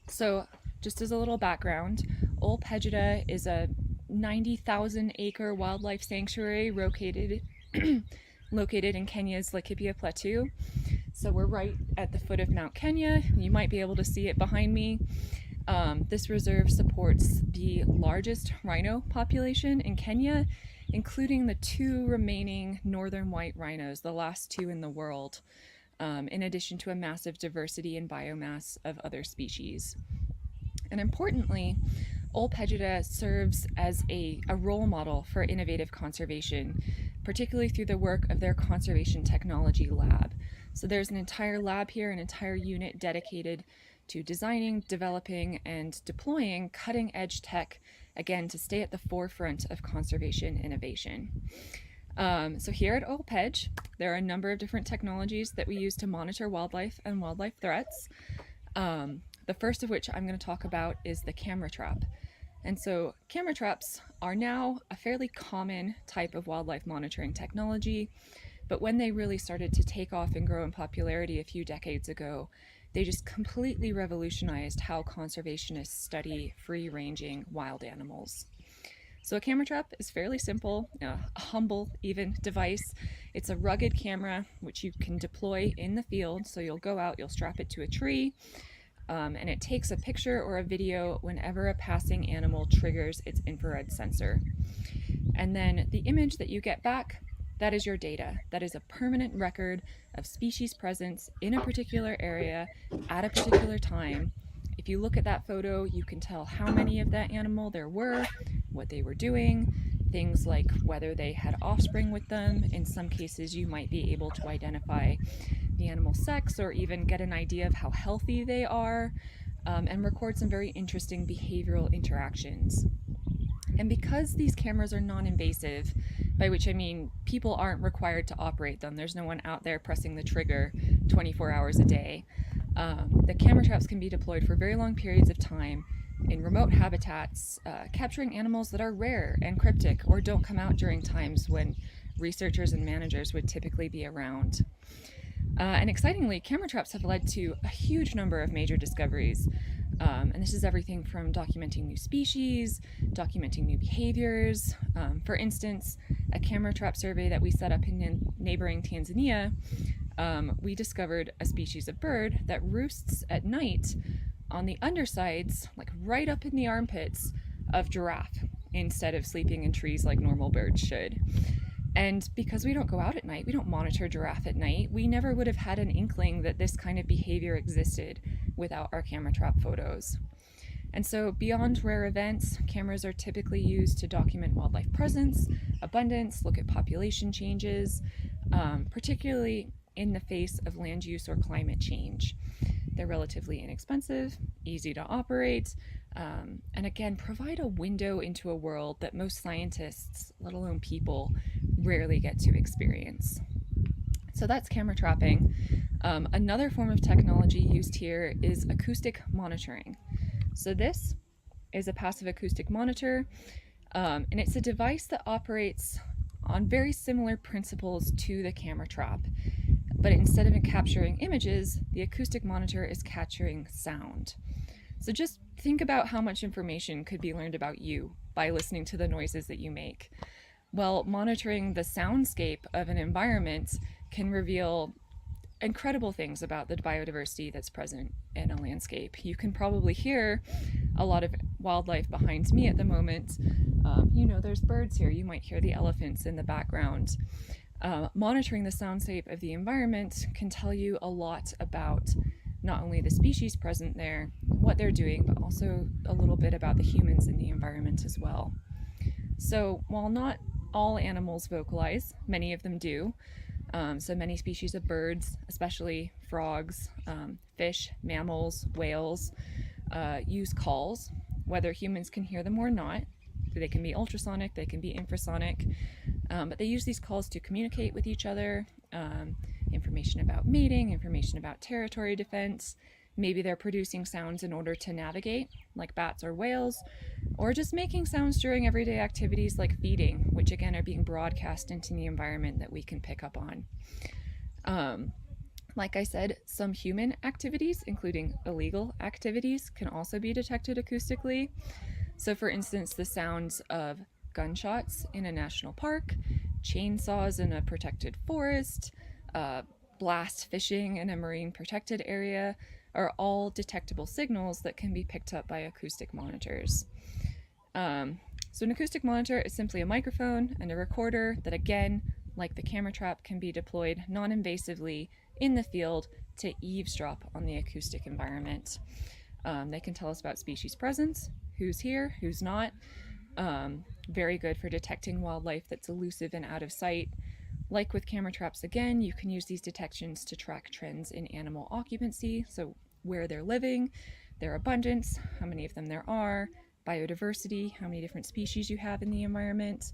So just as a little background, Ol Pejeta is a 90,000 acre wildlife sanctuary located in Kenya's Laikipia Plateau. So we're right at the foot of Mount Kenya. You might be able to see it behind me. This reserve supports the largest rhino population in Kenya, including the 2 remaining northern white rhinos, the last 2 in the world, in addition to a massive diversity in biomass of other species. And importantly, Ol Pejeta serves as a role model for innovative conservation, particularly through the work of their conservation technology lab. So there's an entire lab here, an entire unit dedicated to designing, developing, and deploying cutting-edge tech, again, to stay at the forefront of conservation innovation. So here at Ol Pej, there are a number of different technologies that we use to monitor wildlife and wildlife threats. The first of which I'm going to talk about is the camera trap. And so camera traps are now a fairly common type of wildlife monitoring technology, but when they really started to take off and grow in popularity a few decades ago, they just completely revolutionized how conservationists study free-ranging wild animals. So a camera trap is fairly simple, a humble even device. It's a rugged camera which you can deploy in the field. So you'll go out, you'll strap it to a tree, and it takes a picture or a video whenever a passing animal triggers its infrared sensor. And then the image that you get back, that is your data. That is a permanent record of species presence in a particular area at a particular time. If you look at that photo, you can tell how many of that animal there were, what they were doing. things like whether they had offspring with them. In some cases, you might be able to identify the animal sex or even get an idea of how healthy they are, and record some very interesting behavioral interactions. And because these cameras are non-invasive, by which I mean people aren't required to operate them, there's no one out there pressing the trigger 24 hours a day, the camera traps can be deployed for very long periods of time in remote habitats, capturing animals that are rare and cryptic or don't come out during times when researchers and managers would typically be around. And excitingly, camera traps have led to a huge number of major discoveries. And this is everything from documenting new species, documenting new behaviors. For instance, a camera trap survey that we set up in neighboring Tanzania, we discovered a species of bird that roosts at night on the undersides, like right up in the armpits of giraffe, instead of sleeping in trees like normal birds should. And because we don't go out at night, we don't monitor giraffe at night, we never would have had an inkling that this kind of behavior existed without our camera trap photos. And so beyond rare events, cameras are typically used to document wildlife presence, abundance, look at population changes, particularly in the face of land use or climate change. They're relatively inexpensive, easy to operate, and again, provide a window into a world that most scientists, let alone people, rarely get to experience. So that's camera trapping. Another form of technology used here is acoustic monitoring. So this is a passive acoustic monitor, and it's a device that operates on very similar principles to the camera trap. But instead of capturing images, the acoustic monitor is capturing sound. So just think about how much information could be learned about you by listening to the noises that you make. Well, monitoring the soundscape of an environment can reveal incredible things about the biodiversity that's present in a landscape. You can probably hear a lot of wildlife behind me at the moment. There's birds here. You might hear the elephants in the background. Monitoring the soundscape of the environment can tell you a lot about not only the species present there, what they're doing, but also a little bit about the humans in the environment as well. So while not all animals vocalize, many of them do. So many species of birds, especially frogs, fish, mammals, whales, use calls, whether humans can hear them or not. They can be ultrasonic, they can be infrasonic, but they use these calls to communicate with each other, information about mating, information about territory defense. Maybe they're producing sounds in order to navigate, like bats or whales, or just making sounds during everyday activities like feeding, which again are being broadcast into the environment that we can pick up on. Like I said, some human activities, including illegal activities, can also be detected acoustically. So for instance, the sounds of gunshots in a national park, chainsaws in a protected forest, blast fishing in a marine protected area are all detectable signals that can be picked up by acoustic monitors. So an acoustic monitor is simply a microphone and a recorder that, again, like the camera trap, can be deployed non-invasively in the field to eavesdrop on the acoustic environment. They can tell us about species presence, who's here, who's not. Very good for detecting wildlife that's elusive and out of sight. Like with camera traps, again, you can use these detections to track trends in animal occupancy, so where they're living, their abundance, how many of them there are, biodiversity, how many different species you have in the environment.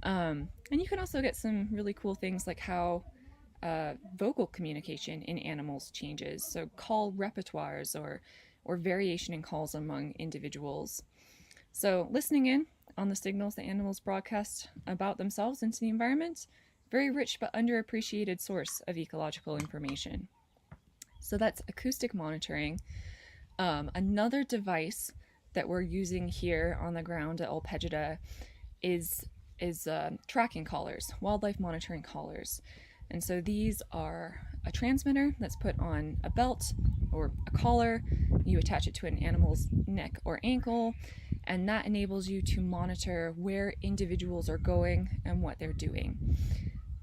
And you can also get some really cool things like how vocal communication in animals changes, so call repertoires or variation in calls among individuals. So listening in on the signals that animals broadcast about themselves into the environment, very rich but underappreciated source of ecological information. So that's acoustic monitoring. Another device that we're using here on the ground at Alpegida is tracking collars, wildlife monitoring collars. And so these are a transmitter that's put on a belt or a collar. You attach it to an animal's neck or ankle, and that enables you to monitor where individuals are going and what they're doing.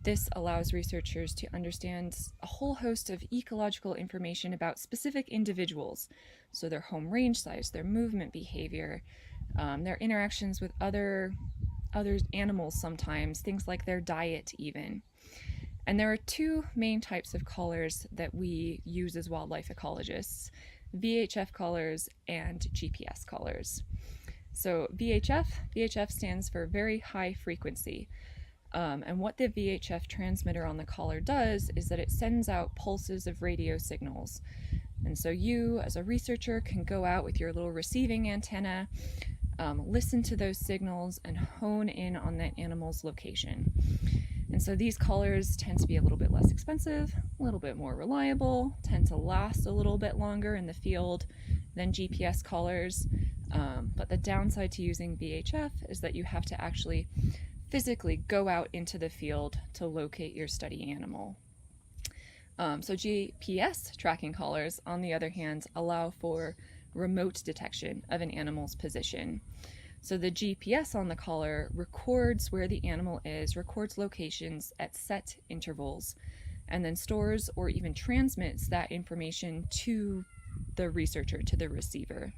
This allows researchers to understand a whole host of ecological information about specific individuals. So their home range size, their movement behavior, their interactions with other other animals sometimes, things like their diet even. And there are two main types of collars that we use as wildlife ecologists: VHF collars and GPS collars. So VHF stands for very high frequency. And what the VHF transmitter on the collar does is that it sends out pulses of radio signals. And so you, as a researcher, can go out with your little receiving antenna, listen to those signals, and hone in on that animal's location. And so these collars tend to be a little bit less expensive, a little bit more reliable, tend to last a little bit longer in the field than GPS collars. But the downside to using VHF is that you have to actually physically go out into the field to locate your study animal. So GPS tracking collars, on the other hand, allow for remote detection of an animal's position. So the GPS on the collar records where the animal is, records locations at set intervals, and then stores or even transmits that information to the researcher, to the receiver.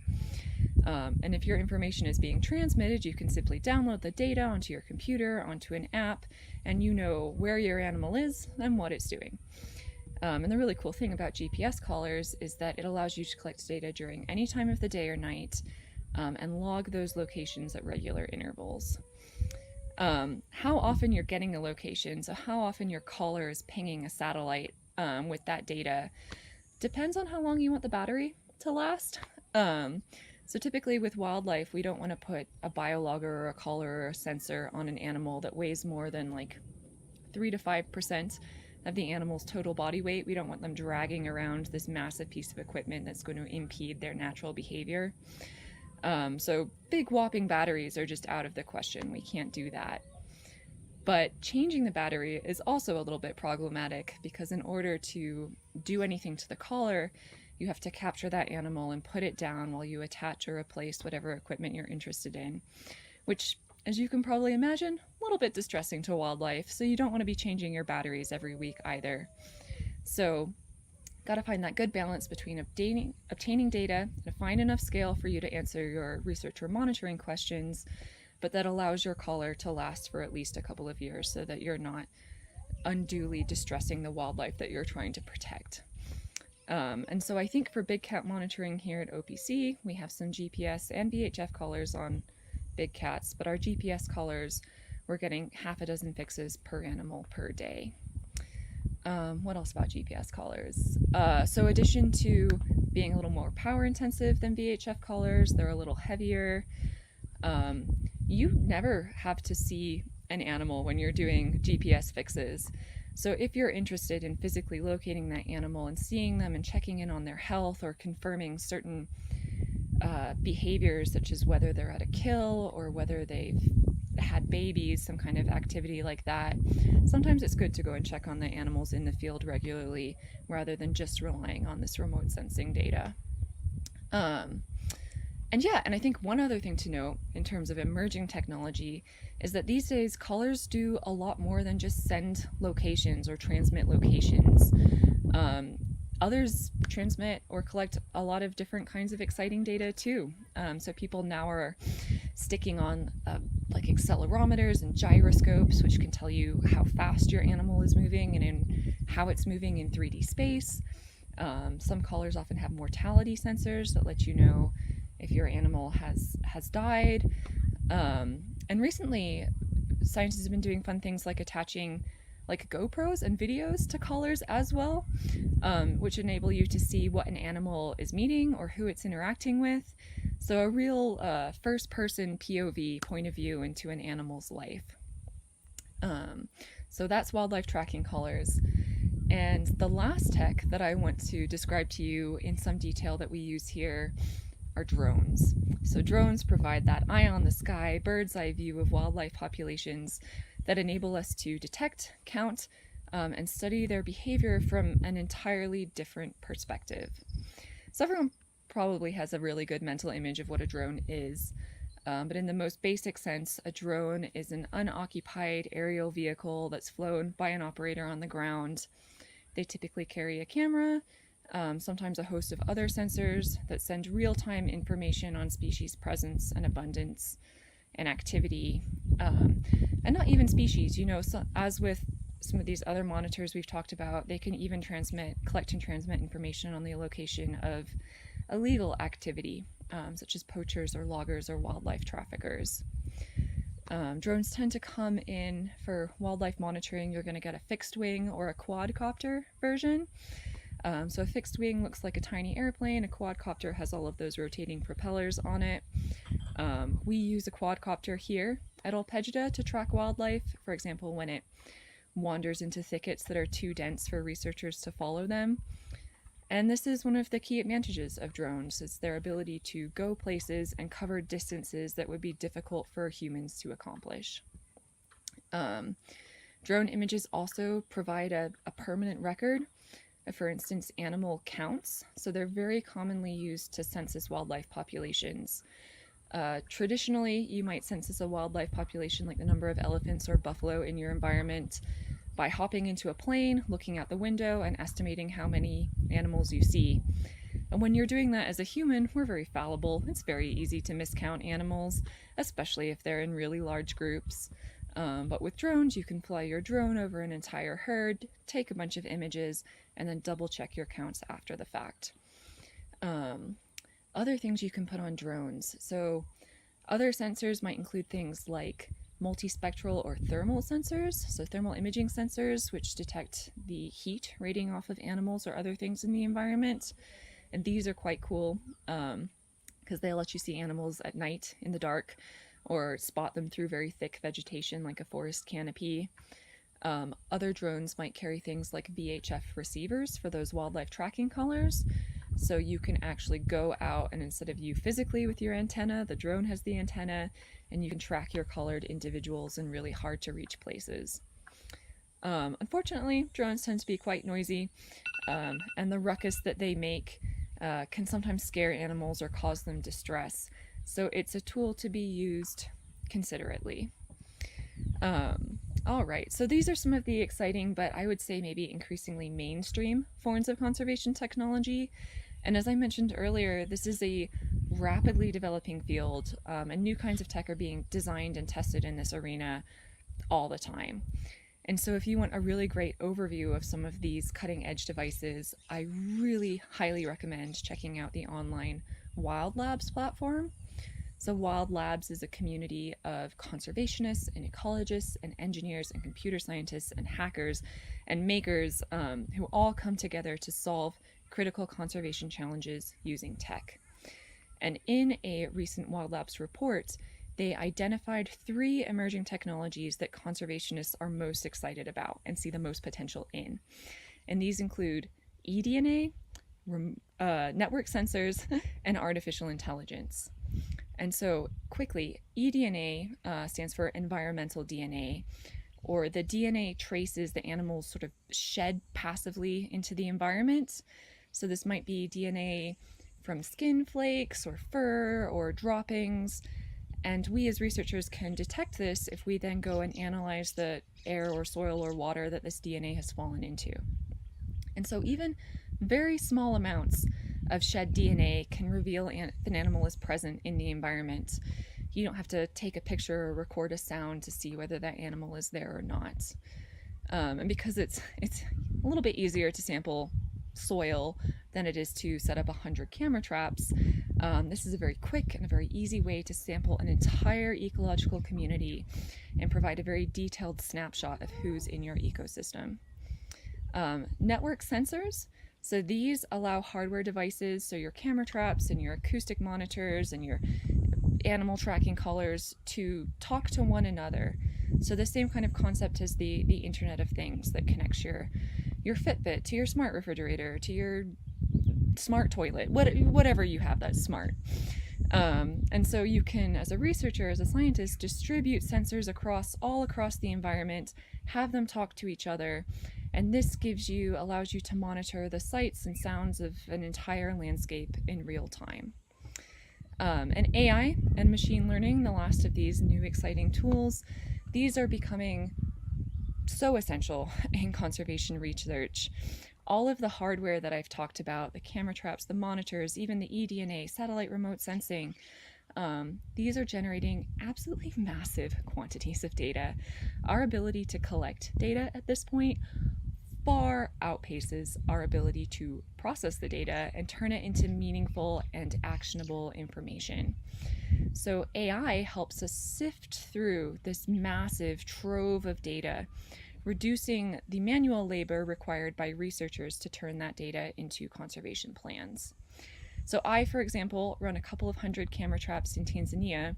And if your information is being transmitted, you can simply download the data onto your computer, onto an app, and you know where your animal is and what it's doing. And the really cool thing about GPS collars is that it allows you to collect data during any time of the day or night, and log those locations at regular intervals. How often you're getting a location, so how often your collar is pinging a satellite with that data, depends on how long you want the battery to last. So typically with wildlife, we don't want to put a biologger or a collar or a sensor on an animal that weighs more than like 3 to 5% of the animal's total body weight. We don't want them dragging around this massive piece of equipment that's going to impede their natural behavior. So big whopping batteries are just out of the question. We can't do that. But changing the battery is also a little bit problematic, because in order to do anything to the collar, you have to capture that animal and put it down while you attach or replace whatever equipment you're interested in, which, as you can probably imagine, a little bit distressing to wildlife. So you don't want to be changing your batteries every week either. So got to find that good balance between obtaining data at a fine enough scale for you to answer your research or monitoring questions, but that allows your collar to last for at least a couple of years so that you're not unduly distressing the wildlife that you're trying to protect. And so I think for big cat monitoring here at OPC, we have some GPS and VHF collars on big cats, but our GPS collars, we're getting half a dozen fixes per animal per day. What else about GPS collars? So addition to being a little more power intensive than VHF collars, they're a little heavier. You never have to see an animal when you're doing GPS fixes. So if you're interested in physically locating that animal and seeing them and checking in on their health, or confirming certain behaviors, such as whether they're at a kill or whether they've had babies, some kind of activity like that, sometimes it's good to go and check on the animals in the field regularly rather than just relying on this remote sensing data. And I think one other thing to note in terms of emerging technology is that these days collars do a lot more than just send locations or transmit locations. Others transmit or collect a lot of different kinds of exciting data too. So people now are sticking on like accelerometers and gyroscopes, which can tell you how fast your animal is moving and in how it's moving in 3D space. Some collars often have mortality sensors that let you know if your animal has died. And recently, scientists have been doing fun things like attaching like GoPros and videos to collars as well, which enable you to see what an animal is meeting or who it's interacting with. So a real first-person POV, point of view, into an animal's life. So that's wildlife tracking collars. And the last tech that I want to describe to you in some detail that we use here are drones. So drones provide that eye on the sky, bird's eye view of wildlife populations that enable us to detect, count, and study their behavior from an entirely different perspective. So everyone probably has a really good mental image of what a drone is, but in the most basic sense, a drone is an unoccupied aerial vehicle that's flown by an operator on the ground. They typically carry a camera, sometimes a host of other sensors that send real-time information on species presence and abundance. and activity, and not even species. So as with some of these other monitors we've talked about, they can even collect and transmit information on the location of illegal activity, such as poachers or loggers or wildlife traffickers. Drones tend to come in for wildlife monitoring. You're going to get a fixed wing or a quadcopter version. So a fixed wing looks like a tiny airplane. A quadcopter has all of those rotating propellers on it. We use a quadcopter here at Alpegida to track wildlife, for example, when it wanders into thickets that are too dense for researchers to follow them. And this is one of the key advantages of drones, is their ability to go places and cover distances that would be difficult for humans to accomplish. Drone images also provide a permanent record of, for instance, animal counts. So they're very commonly used to census wildlife populations. Traditionally, you might census a wildlife population like the number of elephants or buffalo in your environment by hopping into a plane, looking out the window, and estimating how many animals you see. And when you're doing that as a human, we're very fallible. It's very easy to miscount animals, especially if they're in really large groups. But with drones, you can fly your drone over an entire herd, take a bunch of images, and then double check your counts after the fact. Other things you can put on drones. So other sensors might include things like multispectral or thermal sensors, so thermal imaging sensors, which detect the heat radiating off of animals or other things in the environment. And these are quite cool because they let you see animals at night in the dark or spot them through very thick vegetation like a forest canopy. Other drones might carry things like VHF receivers for those wildlife tracking collars. So you can actually go out, and instead of you physically with your antenna, the drone has the antenna, and you can track your collared individuals in really hard to reach places. Unfortunately, drones tend to be quite noisy, and the ruckus that they make can sometimes scare animals or cause them distress. So it's a tool to be used considerately. All right, so these are some of the exciting, but I would say maybe increasingly mainstream forms of conservation technology. And as I mentioned earlier, this is a rapidly developing field, and new kinds of tech are being designed and tested in this arena all the time. And so if you want a really great overview of some of these cutting edge devices, I really highly recommend checking out the online Wild Labs platform. So Wild Labs is a community of conservationists and ecologists and engineers and computer scientists and hackers and makers who all come together to solve critical conservation challenges using tech. And in a recent Wild Labs report, they identified 3 emerging technologies that conservationists are most excited about and see the most potential in. And these include eDNA, network sensors, and artificial intelligence. And so quickly, eDNA stands for environmental DNA, or the DNA traces the animals sort of shed passively into the environment. So this might be DNA from skin flakes or fur or droppings. And we as researchers can detect this if we then go and analyze the air or soil or water that this DNA has fallen into. And so even very small amounts of shed DNA can reveal if an animal is present in the environment. You don't have to take a picture or record a sound to see whether that animal is there or not. And because it's a little bit easier to sample soil than it is to set up 100 camera traps, this is a very quick and a very easy way to sample an entire ecological community and provide a very detailed snapshot of who's in your ecosystem. Network sensors. So these allow hardware devices, so your camera traps and your acoustic monitors and your animal tracking collars, to talk to one another. So the same kind of concept as the Internet of Things that connects your Fitbit to your smart refrigerator, to your smart toilet, whatever you have that's smart. And so you can, as a researcher, as a scientist, distribute sensors all across the environment, have them talk to each other, and this allows you to monitor the sights and sounds of an entire landscape in real time. And AI and machine learning, the last of these new exciting tools, these are becoming so essential in conservation research. All of the hardware that I've talked about, the camera traps, the monitors, even the eDNA, satellite remote sensing, These are generating absolutely massive quantities of data. Our ability to collect data at this point far outpaces our ability to process the data and turn it into meaningful and actionable information. So AI helps us sift through this massive trove of data, reducing the manual labor required by researchers to turn that data into conservation plans. So I, for example, run a couple of hundred camera traps in Tanzania,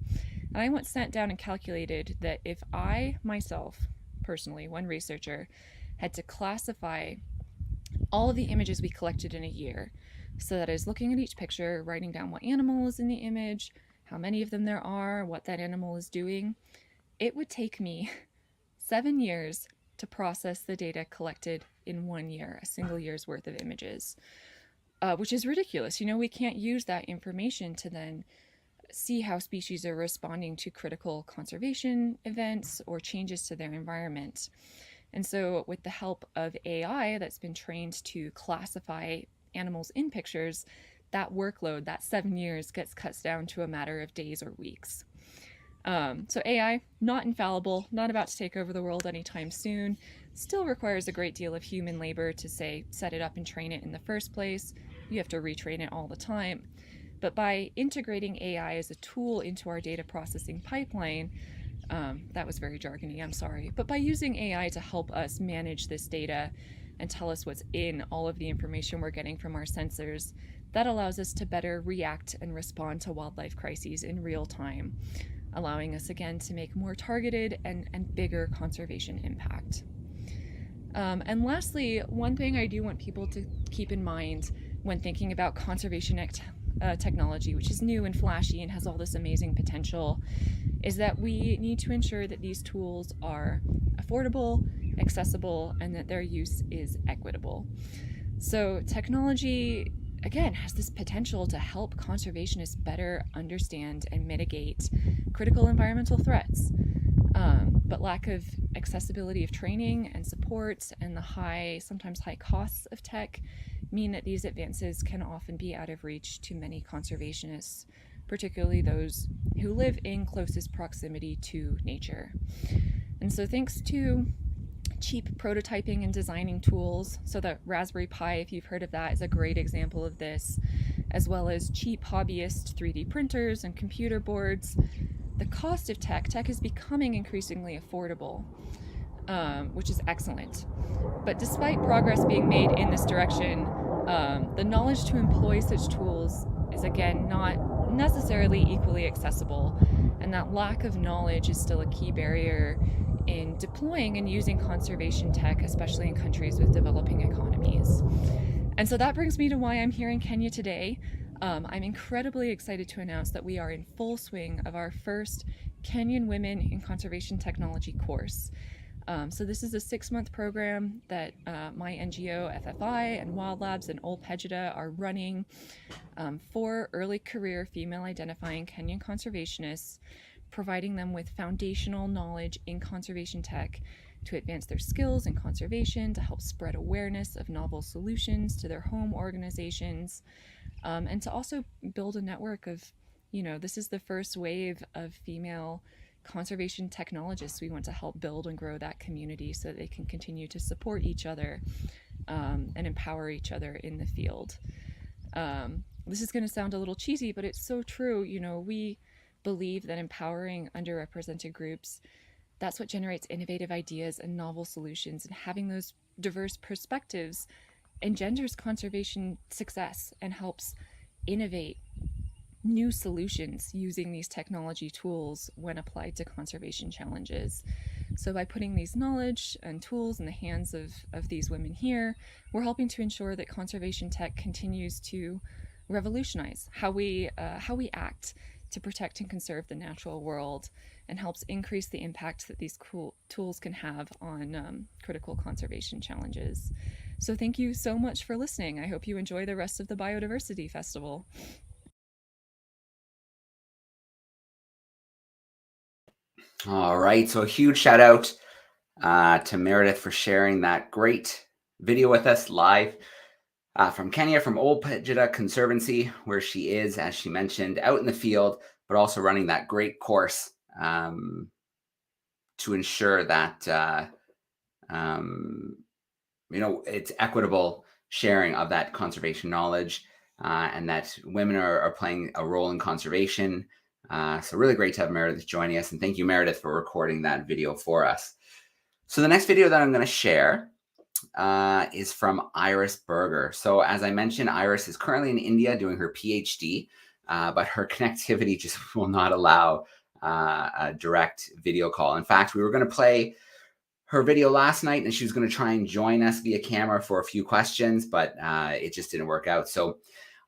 and I once sat down and calculated that if I myself, personally, one researcher, had to classify all of the images we collected in a year, so that is looking at each picture, writing down what animal is in the image, how many of them there are, what that animal is doing, it would take me 7 years to process the data collected in 1 year, a single year's worth of images, which is ridiculous. You know, we can't use that information to then see how species are responding to critical conservation events or changes to their environment. And so with the help of AI that's been trained to classify animals in pictures, that workload, that 7 years, gets cut down to a matter of days or weeks. So AI, not infallible, not about to take over the world anytime soon, still requires a great deal of human labor to, say, set it up and train it in the first place. You have to retrain it all the time. But by integrating AI as a tool into our data processing pipeline, that was very jargony, I'm sorry. But by using AI to help us manage this data and tell us what's in all of the information we're getting from our sensors, that allows us to better react and respond to wildlife crises in real time, allowing us again to make more targeted and bigger conservation impact. And lastly, one thing I do want people to keep in mind when thinking about conservation technology, which is new and flashy and has all this amazing potential, is that we need to ensure that these tools are affordable, accessible, and that their use is equitable. So technology, again, has this potential to help conservationists better understand and mitigate critical environmental threats. But lack of accessibility of training and support and the sometimes high costs of tech mean that these advances can often be out of reach to many conservationists, particularly those who live in closest proximity to nature. And so thanks to cheap prototyping and designing tools, so the Raspberry Pi, if you've heard of that, is a great example of this, as well as cheap hobbyist 3D printers and computer boards, the cost of tech is becoming increasingly affordable, which is excellent. But despite progress being made in this direction, the knowledge to employ such tools is, again, not necessarily equally accessible, and that lack of knowledge is still a key barrier in deploying and using conservation tech, especially in countries with developing economies. And so that brings me to why I'm here in Kenya today. I'm incredibly excited to announce that we are in full swing of our first Kenyan Women in Conservation Technology course. So this is a 6-month program that my NGO, FFI, and Wild Labs and Old Pejida are running for early career female identifying Kenyan conservationists, providing them with foundational knowledge in conservation tech to advance their skills in conservation, to help spread awareness of novel solutions to their home organizations, and to also build a network of, this is the first wave of female conservation technologists. We want to help build and grow that community so that they can continue to support each other and empower each other in the field. This is going to sound a little cheesy, but it's so true. We believe that empowering underrepresented groups, that's what generates innovative ideas and novel solutions, and having those diverse perspectives engenders conservation success and helps innovate new solutions using these technology tools when applied to conservation challenges. So by putting these knowledge and tools in the hands of these women here, we're helping to ensure that conservation tech continues to revolutionize how we act to protect and conserve the natural world, and helps increase the impact that these cool tools can have on critical conservation challenges. So thank you so much for listening. I hope you enjoy the rest of the Biodiversity Festival. All right, so a huge shout out to Meredith for sharing that great video with us live from Kenya, from Old Pejida Conservancy, where she is, as she mentioned, out in the field but also running that great course to ensure that it's equitable sharing of that conservation knowledge, and that women are playing a role in conservation. So really great to have Meredith joining us, and thank you, Meredith, for recording that video for us. So the next video that I'm going to share is from Iris Berger. So as I mentioned, Iris is currently in India doing her PhD, but her connectivity just will not allow a direct video call. In fact, we were going to play her video last night, and she was going to try and join us via camera for a few questions, but it just didn't work out. So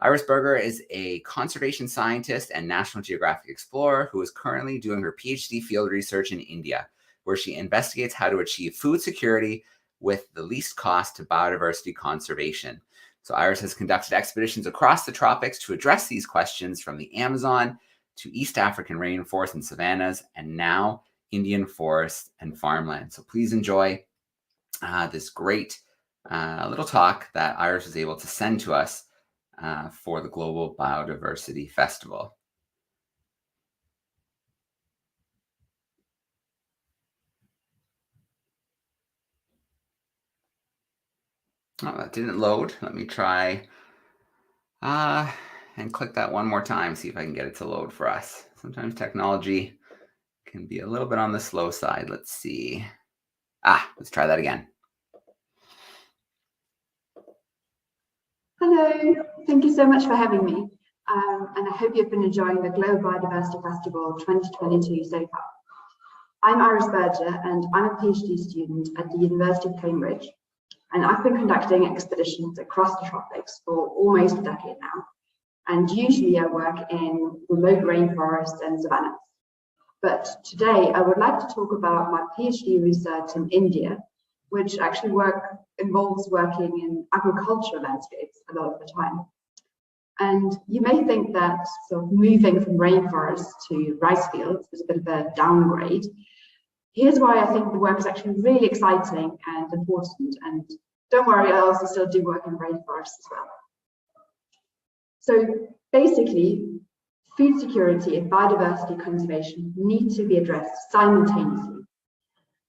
Iris Berger is a conservation scientist and National Geographic explorer who is currently doing her PhD field research in India, where she investigates how to achieve food security with the least cost to biodiversity conservation. So Iris has conducted expeditions across the tropics to address these questions, from the Amazon to East African rainforests and savannas, and now Indian forests and farmland. So please enjoy this great little talk that Iris was able to send to us for the Global Biodiversity Festival. Oh, that didn't load. Let me try and click that one more time, see if I can get it to load for us. Sometimes technology can be a little bit on the slow side. Let's see. Let's try that again. Hello, thank you so much for having me. And I hope you've been enjoying the Global Biodiversity Festival 2022 so far. I'm Iris Berger, and I'm a PhD student at the University of Cambridge. And I've been conducting expeditions across the tropics for almost a decade now. And usually I work in remote rainforests and savannas. But today I would like to talk about my PhD research in India, which actually involves working in agricultural landscapes a lot of the time. And you may think that sort of moving from rainforests to rice fields is a bit of a downgrade. Here's why I think the work is actually really exciting and important. And don't worry, I also still do work in rainforests as well. So basically, food security and biodiversity conservation need to be addressed simultaneously.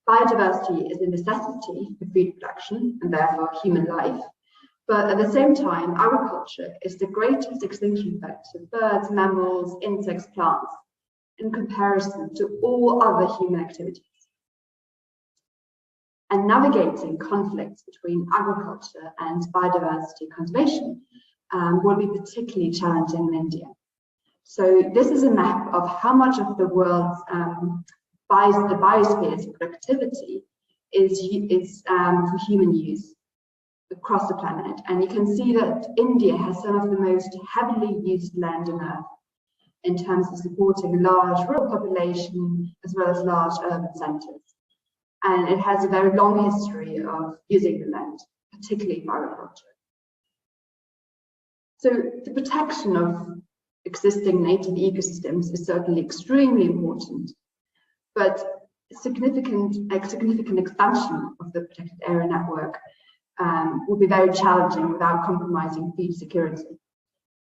Biodiversity is a necessity for food production and therefore human life. But at the same time, agriculture is the greatest extinction factor of birds, mammals, insects, plants, in comparison to all other human activities. And navigating conflicts between agriculture and biodiversity conservation will be particularly challenging in India. So this is a map of how much of the world's the biosphere's productivity is for human use across the planet. And you can see that India has some of the most heavily used land on Earth in terms of supporting large rural population as well as large urban centres. And it has a very long history of using the land, particularly for agriculture. So the protection of existing native ecosystems is certainly extremely important, but a significant expansion of the protected area network will be very challenging without compromising food security.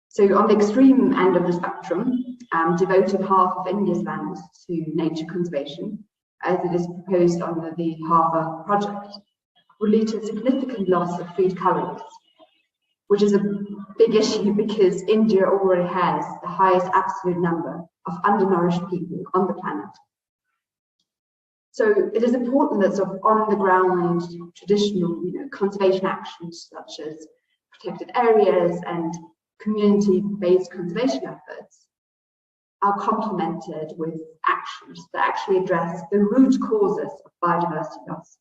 So on the extreme end of the spectrum, devoting half of India's land to nature conservation, as it is proposed under the Harbour project, will lead to a significant loss of food calories, which is a big issue because India already has the highest absolute number of undernourished people on the planet. So it is important that sort of on-the-ground traditional conservation actions such as protected areas and community-based conservation efforts are complemented with actions that actually address the root causes of biodiversity loss.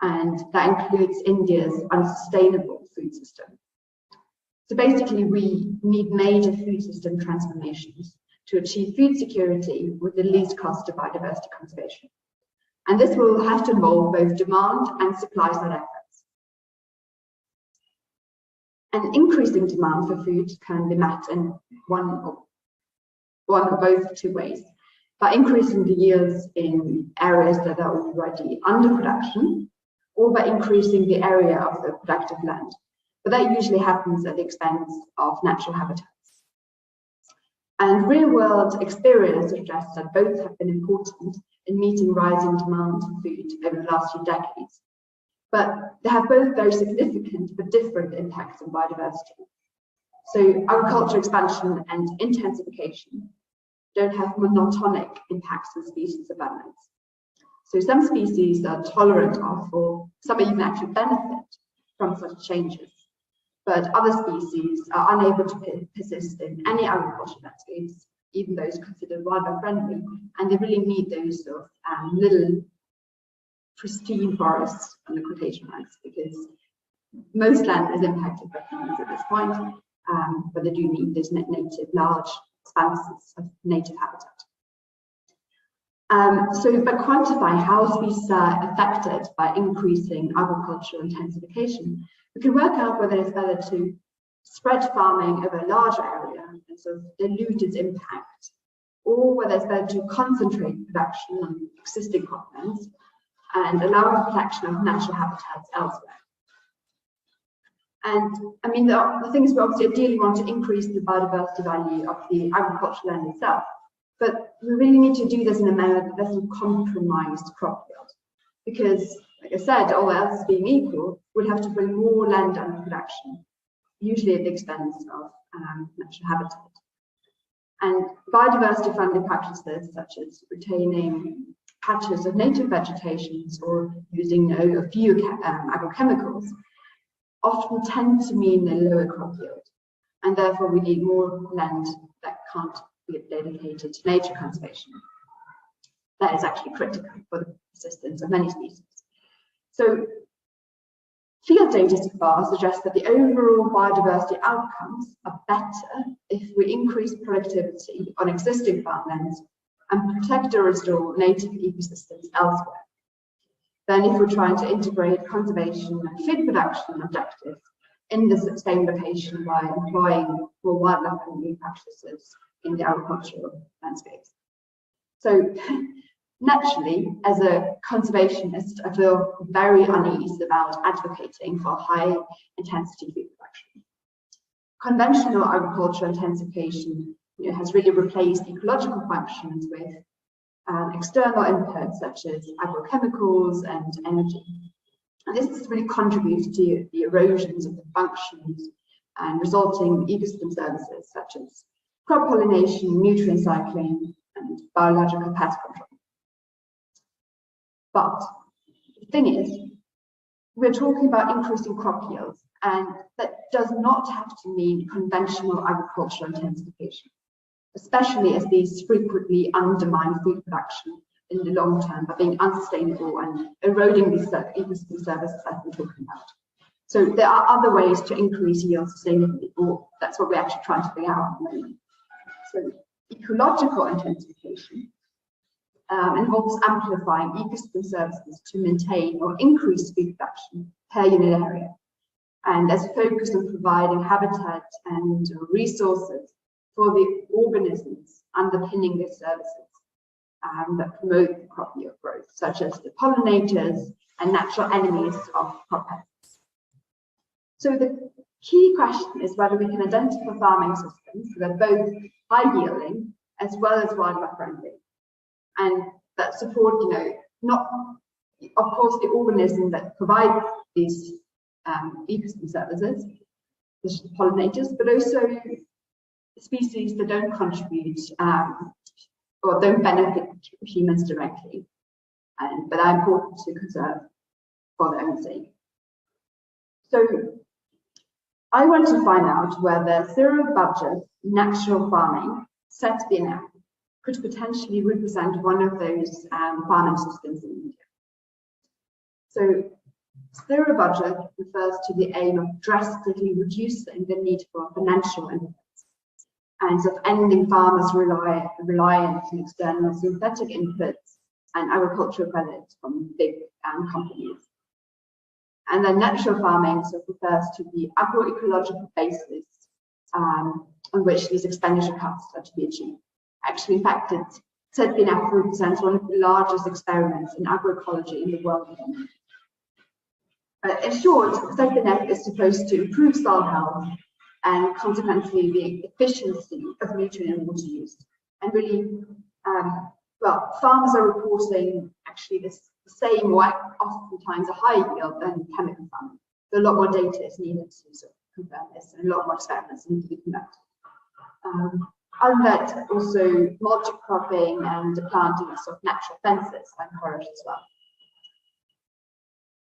And that includes India's unsustainable food system. So basically, we need major food system transformations to achieve food security with the least cost of biodiversity conservation. And this will have to involve both demand and supply side efforts. An increasing demand for food can be met in one or both two ways, by increasing the yields in areas that are already under production, or by increasing the area of the productive land. But that usually happens at the expense of natural habitats. And real-world experience suggests that both have been important in meeting rising demand for food over the last few decades. But they have both very significant but different impacts on biodiversity. So agriculture expansion and intensification don't have monotonic impacts on species abundance. So some species are tolerant of, or some even actually benefit from such changes. But other species are unable to persist in any agricultural landscapes, even those considered wildlife friendly, and they really need those sort of little pristine forests on the quotation marks, because most land is impacted by humans at this point, but they do need those native large expanses of native habitat. But quantify how species are affected by increasing agricultural intensification, we can work out whether it's better to spread farming over a large area and sort of dilute its impact, or whether it's better to concentrate production on existing croplands and allow the protection of natural habitats elsewhere. And I mean, the thing is, we obviously ideally want to increase the biodiversity value of the agricultural land itself, but we really need to do this in a manner that doesn't compromise crop yield, because, like I said, all else being equal, we'd have to bring more land under production, usually at the expense of natural habitat. And biodiversity-friendly practices, such as retaining patches of native vegetations or using a few agrochemicals, often tend to mean a lower crop yield, and therefore we need more land that can't be dedicated to nature conservation. That is actually critical for the persistence of many species. So field data so far suggests that the overall biodiversity outcomes are better if we increase productivity on existing farmlands and protect or restore native ecosystems elsewhere. Then if we're trying to integrate conservation and food production objectives in the same location by employing more wildlife-friendly practices in the agricultural landscapes. So naturally, as a conservationist, I feel very uneasy about advocating for high-intensity food production. Conventional agricultural intensification has really replaced ecological functions with external inputs such as agrochemicals and energy. And this has really contributed to the erosions of the functions and resulting ecosystem services such as crop pollination, nutrient cycling, and biological pest control. But the thing is, we're talking about increasing crop yields, and that does not have to mean conventional agricultural intensification, especially as these frequently undermine food production in the long term by being unsustainable and eroding these ecosystem services I've been talking about. So there are other ways to increase yield sustainably, or that's what we're actually trying to figure out at the moment. So ecological intensification involves amplifying ecosystem services to maintain or increase food production per unit area. And there's a focus on providing habitat and resources for the organisms underpinning these services that promote the crop yield growth, such as the pollinators and natural enemies of crop pests. So the key question is whether we can identify farming systems that are both high yielding as well as wildlife friendly, and that support, not, of course, the organisms that provide these ecosystem services, such as pollinators, but also species that don't contribute or don't benefit humans directly, but are important to conserve for their own sake. So I want to find out whether zero-budget natural farming, set BNF, could potentially represent one of those farming systems in India. So zero-budget refers to the aim of drastically reducing the need for financial inputs and of ending farmers' reliance on external synthetic inputs and agricultural credits from big companies. And then natural farming refers to the agroecological basis on which these expenditure cuts are to be achieved. Actually, in fact, ZBNF represents one of the largest experiments in agroecology in the world. In short, ZBNF is supposed to improve soil health and consequently the efficiency of nutrient and water use. And really, well, farmers are reporting actually the same or oftentimes a higher yield than chemical farming. So a lot more data is needed to sort of confirm this, and a lot more experiments need to be conducted. Other than that, also multi-cropping and planting of sort of natural fences are encouraged as well.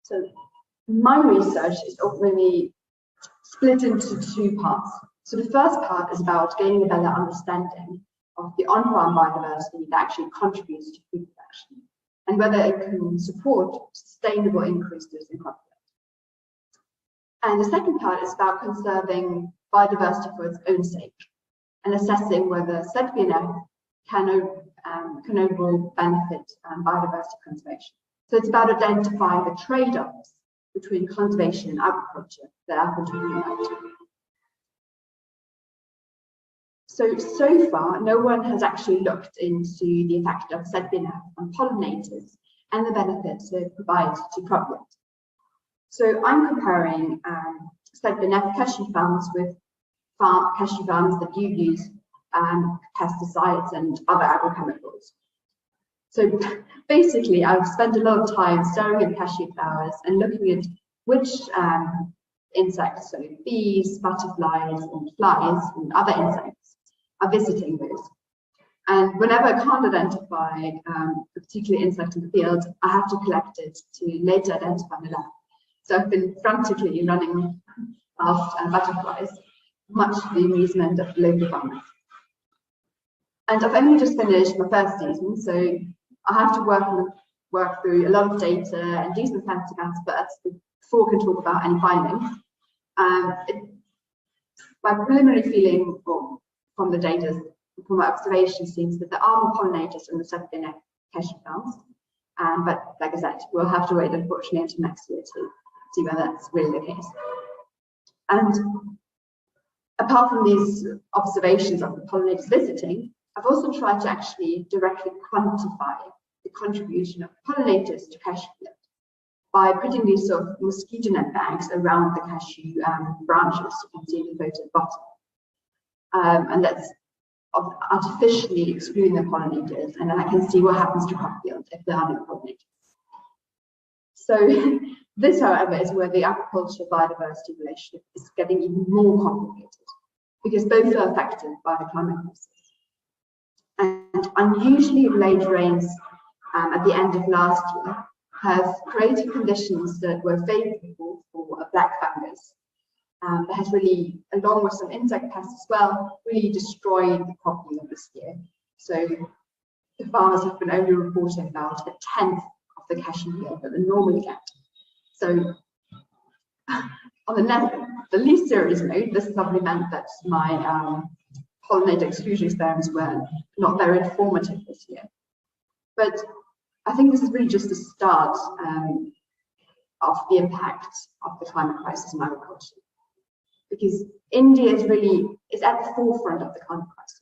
So my research is really split into two parts. So the first part is about gaining a better understanding of the on-farm biodiversity that actually contributes to food production, and whether it can support sustainable increases in crop yield. And the second part is about conserving biodiversity for its own sake, and assessing whether ZBNF can overall benefit biodiversity conservation. So it's about identifying the trade-offs between conservation and agriculture that I've been talking about. So far, no one has actually looked into the effect of ZBNF on pollinators and the benefits it provides to crop yield. So I'm comparing ZBNF cashew farms with cashew farms that you use pesticides and other agrochemicals. So basically, I've spent a lot of time staring at cashew flowers and looking at which insects, so bees, butterflies, and flies, and other insects, are visiting those. And whenever I can't identify a particular insect in the field, I have to collect it to later identify the lab. So I've been frantically running after butterflies, much to the amusement of the local farmers. And I've only just finished my first season, so I have to work through a lot of data and do some fancy maths first before I can talk about any findings. My preliminary feeling from the data, from my observation, seems that there are more pollinators in the ZBNF cashew farms. But like I said, we'll have to wait, unfortunately, until next year to see whether that's really the case. And apart from these observations of the pollinators visiting, I've also tried to actually directly quantify the contribution of pollinators to cashew yield by putting these sort of mosquito net bags around the cashew branches. You can see the photo at the bottom. And that's artificially excluding the pollinators, and then I can see what happens to crop yield if there are no pollinators. So this, however, is where the agriculture-biodiversity relationship is getting even more complicated, because both are affected by the climate crisis. And unusually late rains at the end of last year have created conditions that were favorable for a black fungus that has really, along with some insect pests as well, really destroyed the crop yield this year. So the farmers have been only reporting about 1/10 of the cashew yield that they normally get. So on the least serious note, this probably meant that my pollinator exclusion experiments were not very informative this year. But I think this is really just the start of the impact of the climate crisis on agriculture. Because India is at the forefront of the climate crisis.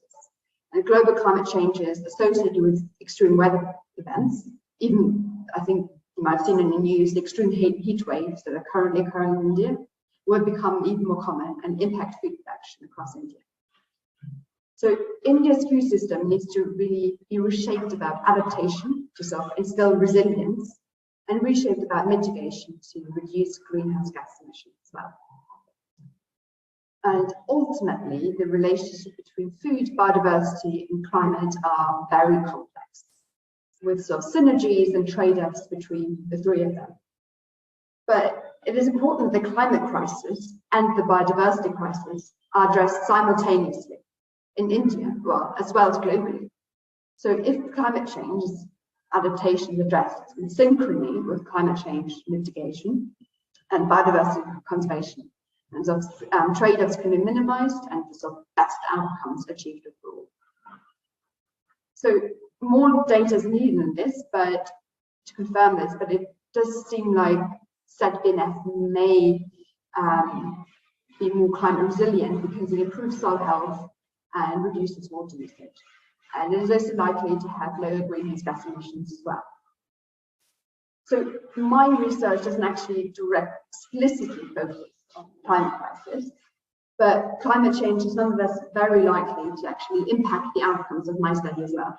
And global climate changes associated with extreme weather events, even I think you might have seen in the news, the extreme heat waves that are currently occurring in India will become even more common and impact food production across India. So India's food system needs to really be reshaped about adaptation to sort of instill resilience, and reshaped about mitigation to reduce greenhouse gas emissions as well. And ultimately, the relationship between food, biodiversity, and climate are very complex, with sort of synergies and trade-offs between the three of them. But it is important that the climate crisis and the biodiversity crisis are addressed simultaneously in India, as well as globally. So if climate change adaptation is addressed in synchrony with climate change mitigation and biodiversity conservation, and so trade-offs can be minimized and the sort of best outcomes achieved overall. So more data is needed in this, but to confirm this, but it does seem like ZBNF may be more climate resilient because it improves soil health and reduces water usage. And it is also likely to have lower greenhouse gas emissions as well. So my research doesn't actually explicitly focus on the climate crisis, But climate change is nonetheless very likely to actually impact the outcomes of my study as well,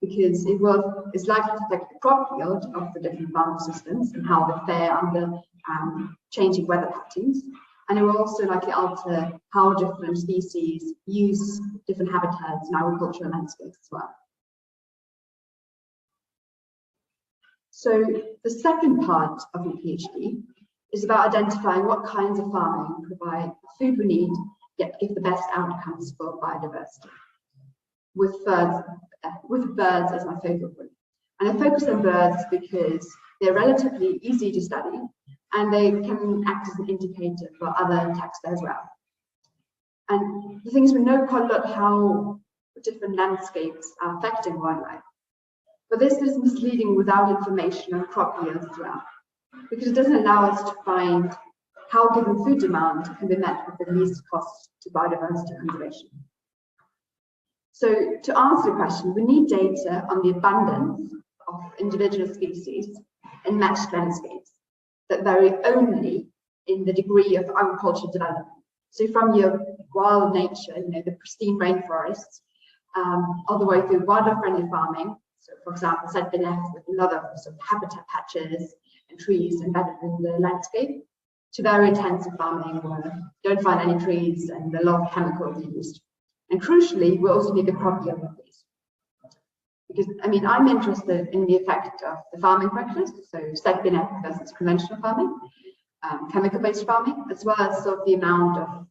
because it's likely to affect the crop yield of the different farm systems and how they fare under changing weather patterns. And it will also likely alter how different species use different habitats and agricultural landscapes as well. So the second part of my PhD is about identifying what kinds of farming provide the food we need, yet give the best outcomes for biodiversity, with birds as my focal point. And I focus on birds because they're relatively easy to study and they can act as an indicator for other texts as well. And the thing is, we know quite a lot how different landscapes are affecting wildlife. But this is misleading without information on crop yields as well, because it doesn't allow us to find how given food demand can be met with the least cost to biodiversity conservation. So to answer the question, we need data on the abundance of individual species in matched landscapes that vary only in the degree of agricultural development. So from your wild nature, the pristine rainforests, all the way through wildlife-friendly farming. So for example, ZBNF with a lot of sort of habitat patches and trees embedded in the landscape, to very intensive farming where you don't find any trees and a lot of chemicals are used. And crucially, we also need the crop yield of these. Because, I'm interested in the effect of the farming practice, so ZBNF versus conventional farming, chemical-based farming, as well as sort of the amount of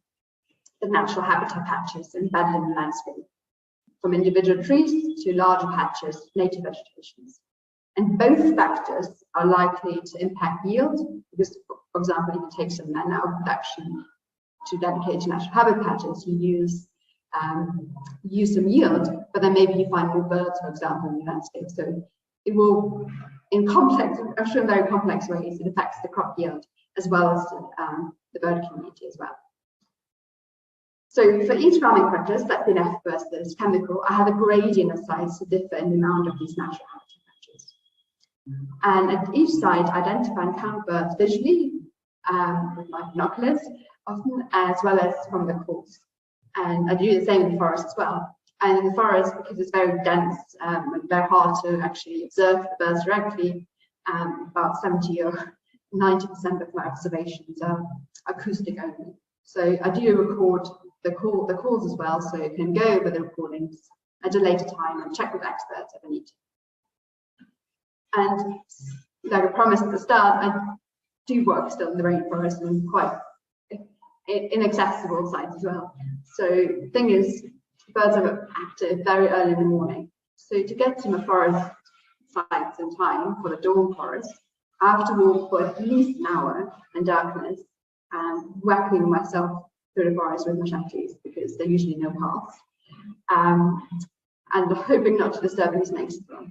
the natural habitat patches embedded in the landscape, from individual trees to larger patches, native vegetations. And both factors are likely to impact yield, because, for example, if you take some land out of production to dedicate to natural habitat patches, you use some yield, but then maybe you find more birds, for example, in the landscape. So it will, in very complex ways, it affects the crop yield as well as the bird community as well. So for each farming practice, ZBNF versus chemical, I have a gradient of size to differ in the amount of these natural habitat patches. And at each site, identify and count birds visually with my binoculars, often, as well as from the calls. And I do the same in the forest as well. And in the forest, because it's very dense and very hard to actually observe the birds directly, about 70 or 90% of my observations are acoustic only. So I do record the calls as well, so you can go over the recordings at a later time and check with experts if I need to. And like I promised at the start, I do work still in the rainforest and quite inaccessible sites as well. So the thing is, birds are active very early in the morning. So to get to my forest sites in time for the dawn forest, I have to walk for at least an hour in darkness and whacking myself through the forest with machetes because there are usually no paths, and hoping not to disturb any snakes as well.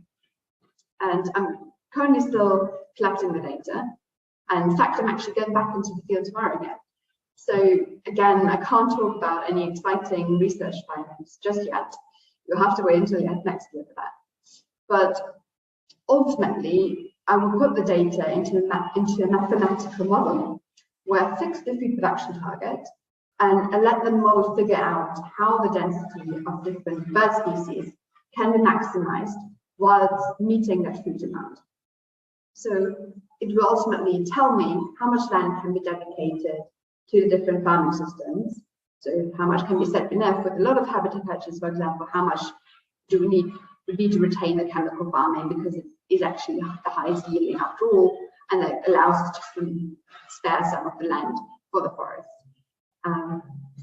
And I'm currently still collecting the data, and in fact I'm actually going back into the field tomorrow again. So again, I can't talk about any exciting research findings just yet. You'll have to wait until next year for that. But ultimately, I will put the data into a mathematical model where I fix the food production target and let the model figure out how the density of different bird species can be maximized while meeting that food demand. So it will ultimately tell me how much land can be dedicated to the different farming systems. So how much can be set enough with a lot of habitat patches, for example, how much do we need to retain the chemical farming because it is actually the highest yielding after all, and that allows us to spare some of the land for the forest.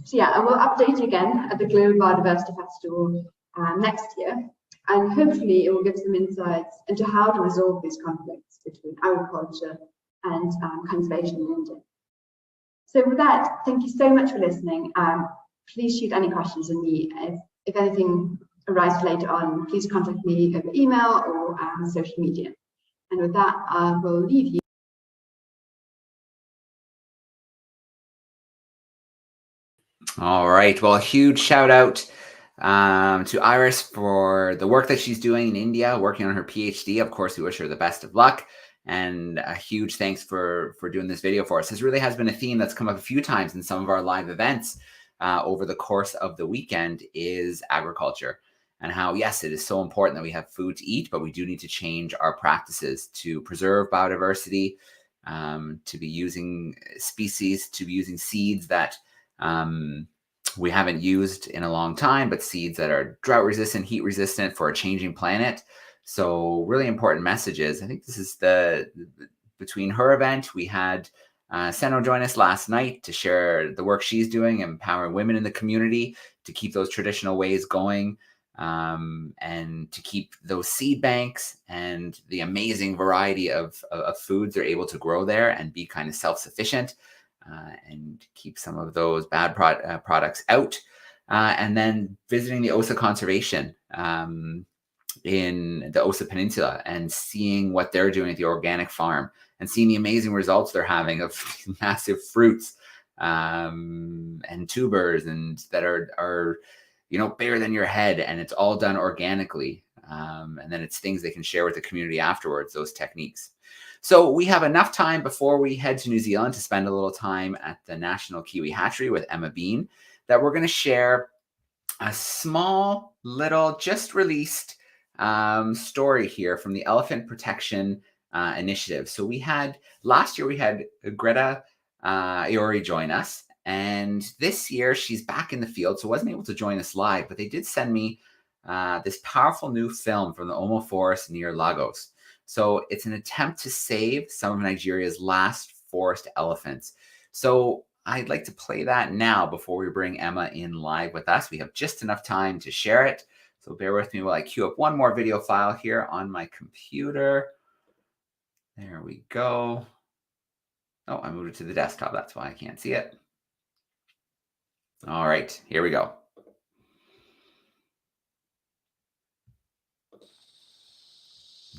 So yeah, I will update you again at the Global Biodiversity Festival next year, and hopefully it will give some insights into how to resolve these conflicts between agriculture and conservation in India. So with that, thank you so much for listening. Please shoot any questions in me. If anything arises later on, please contact me over email or social media. And with that, I will leave you. All right. Well, a huge shout out to Iris for the work that she's doing in India, working on her PhD. Of course, we wish her the best of luck. And a huge thanks for doing this video for us. This really has been a theme that's come up a few times in some of our live events. over the course of the weekend is agriculture, and how, yes, it is so important that we have food to eat, but we do need to change our practices to preserve biodiversity, to be using species, to be using seeds that we haven't used in a long time, but seeds that are drought resistant, heat resistant for a changing planet. So really important messages. I think this is between her event, we had Seno join us last night to share the work she's doing, empowering women in the community to keep those traditional ways going, and to keep those seed banks and the amazing variety of foods they're able to grow there and be kind of self-sufficient, and keep some of those bad products out. And then visiting the Osa Conservation in the Osa Peninsula and seeing what they're doing at the organic farm and seeing the amazing results they're having of massive fruits and tubers and that are bigger than your head, and it's all done organically. And then it's things they can share with the community afterwards, those techniques. So we have enough time before we head to New Zealand to spend a little time at the National Kiwi Hatchery with Emma Bean, that we're going to share a small little just released story here from the Elephant Protection Initiative. So last year we had Greta Iori join us, and this year she's back in the field, so wasn't able to join us live, but they did send me this powerful new film from the Omo Forest near Lagos. So it's an attempt to save some of Nigeria's last forest elephants. So I'd like to play that now before we bring Emma in live with us. We have just enough time to share it. So bear with me while I queue up one more video file here on my computer. There we go. Oh, I moved it to the desktop. That's why I can't see it. All right, here we go.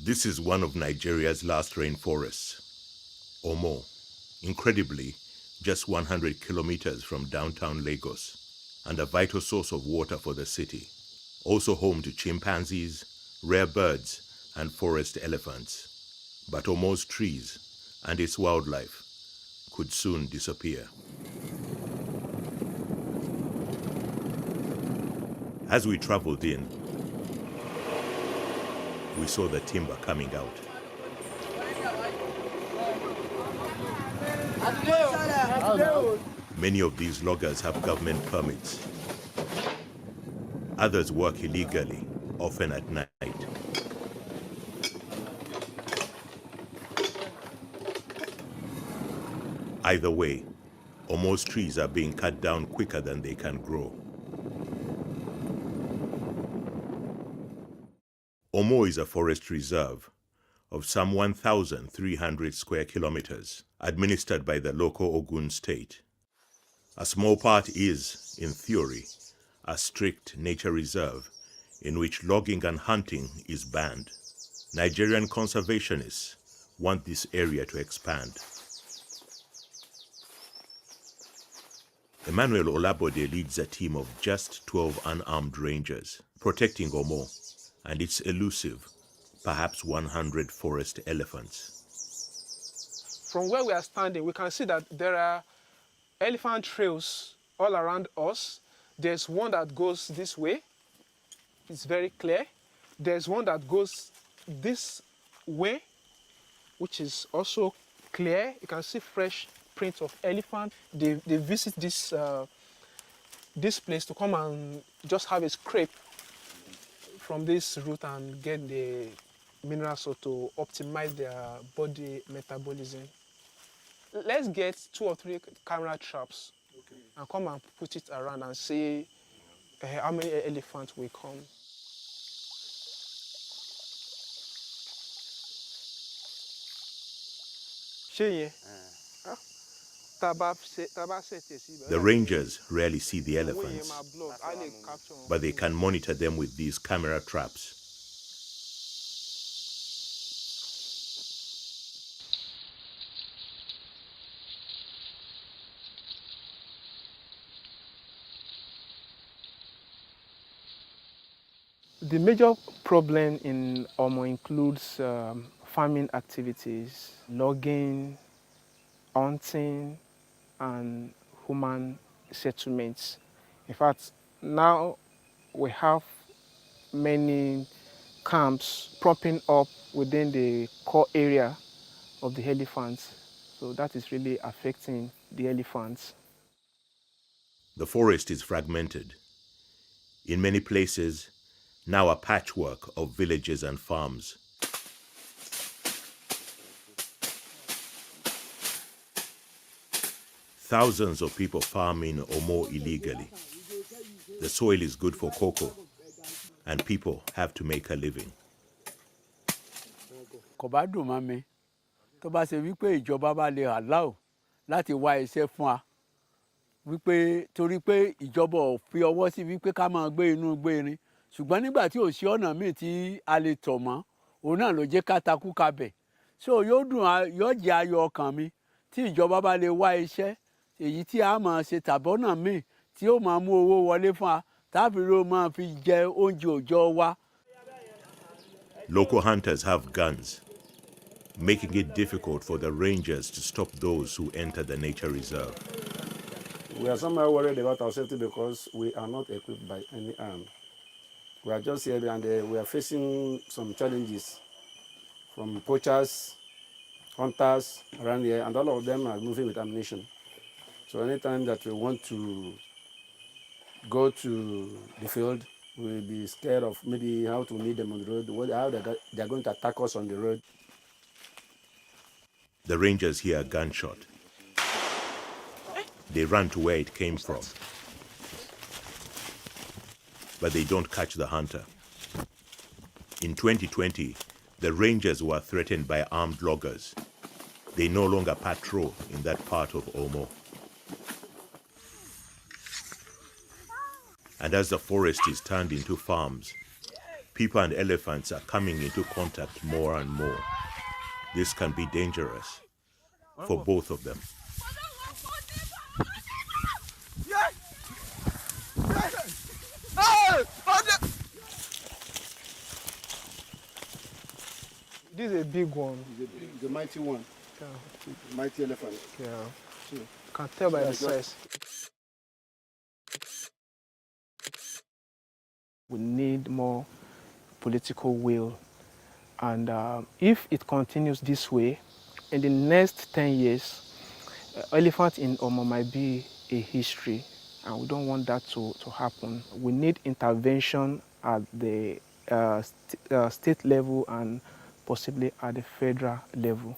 This is one of Nigeria's last rainforests, Omo. Incredibly, just 100 kilometers from downtown Lagos, and a vital source of water for the city. Also home to chimpanzees, rare birds, and forest elephants. But Omo's trees and its wildlife could soon disappear. As we traveled in, we saw the timber coming out. Many of these loggers have government permits. Others work illegally, often at night. Either way, Omo's trees are being cut down quicker than they can grow. Omo is a forest reserve of some 1,300 square kilometers, administered by the local Ogun state. A small part is, in theory, a strict nature reserve in which logging and hunting is banned. Nigerian conservationists want this area to expand. Emmanuel Olabode leads a team of just 12 unarmed rangers protecting Omo and its elusive, perhaps 100 forest elephants. From where we are standing, we can see that there are elephant trails all around us. There's one that goes this way. It's very clear. There's one that goes this way, which is also clear. You can see fresh prints of elephant. They visit this place to come and just have a scrape from this route and get the minerals so to optimize their body metabolism. Let's get 2 or 3 camera traps and come and put it around and see how many elephants will come. The rangers rarely see the elephants, but they can monitor them with these camera traps. The major problem in Omo includes farming activities, logging, hunting, and human settlements. In fact, now we have many camps propping up within the core area of the elephants. So that is really affecting the elephants. The forest is fragmented. In many places, now a patchwork of villages and farms. Thousands of people farm in or more illegally. The soil is good for cocoa, and people have to make a living. Kò bá dùn mọ́ mi tó bá ṣe wípé ìjọba bá lè allow láti wá iṣẹ́ fún wa wípé torí pé ìjọba ò fi ọwọ́ sí wípé ká máa gbé inú gbé irin ṣùgbọ́n nígbà tí ò sí ọ̀nà míì tí a lè tọ̀ mọ́ òun náà ló jẹ́ ká takú kabẹ̀ so yóò jẹ́ ayọ̀ ọkàn mi tí ìjọba bá lè wá iṣẹ́ èyí tí a máa ṣe tàbọ́nà míì tí ó máa mú owó wọlé fún wa táàbí ló máa fi jẹ oúnjẹ òòjọ́ wa. Local hunters have guns, making it difficult for the rangers to stop those who enter the nature reserve. We are somehow worried about our safety because we are not equipped by any arm. We are just here and we are facing some challenges from poachers, hunters around here, and all of them are moving with ammunition. So anytime that we want to go to the field, we'll be scared of maybe how to meet them on the road, how they're going to attack us on the road. The rangers hear a gunshot. They run to where it came from. But they don't catch the hunter. In 2020, the rangers were threatened by armed loggers. They no longer patrol in that part of Omo. And as the forest is turned into farms, people and elephants are coming into contact more and more. This can be dangerous for both of them. This is a big one. The mighty one. Yeah. The mighty elephant. Yeah. You can tell by the size. We need more political will. And if it continues this way, in the next 10 years, elephant in Omo might be a history. And we don't want that to happen. We need intervention at the state level and possibly at the federal level.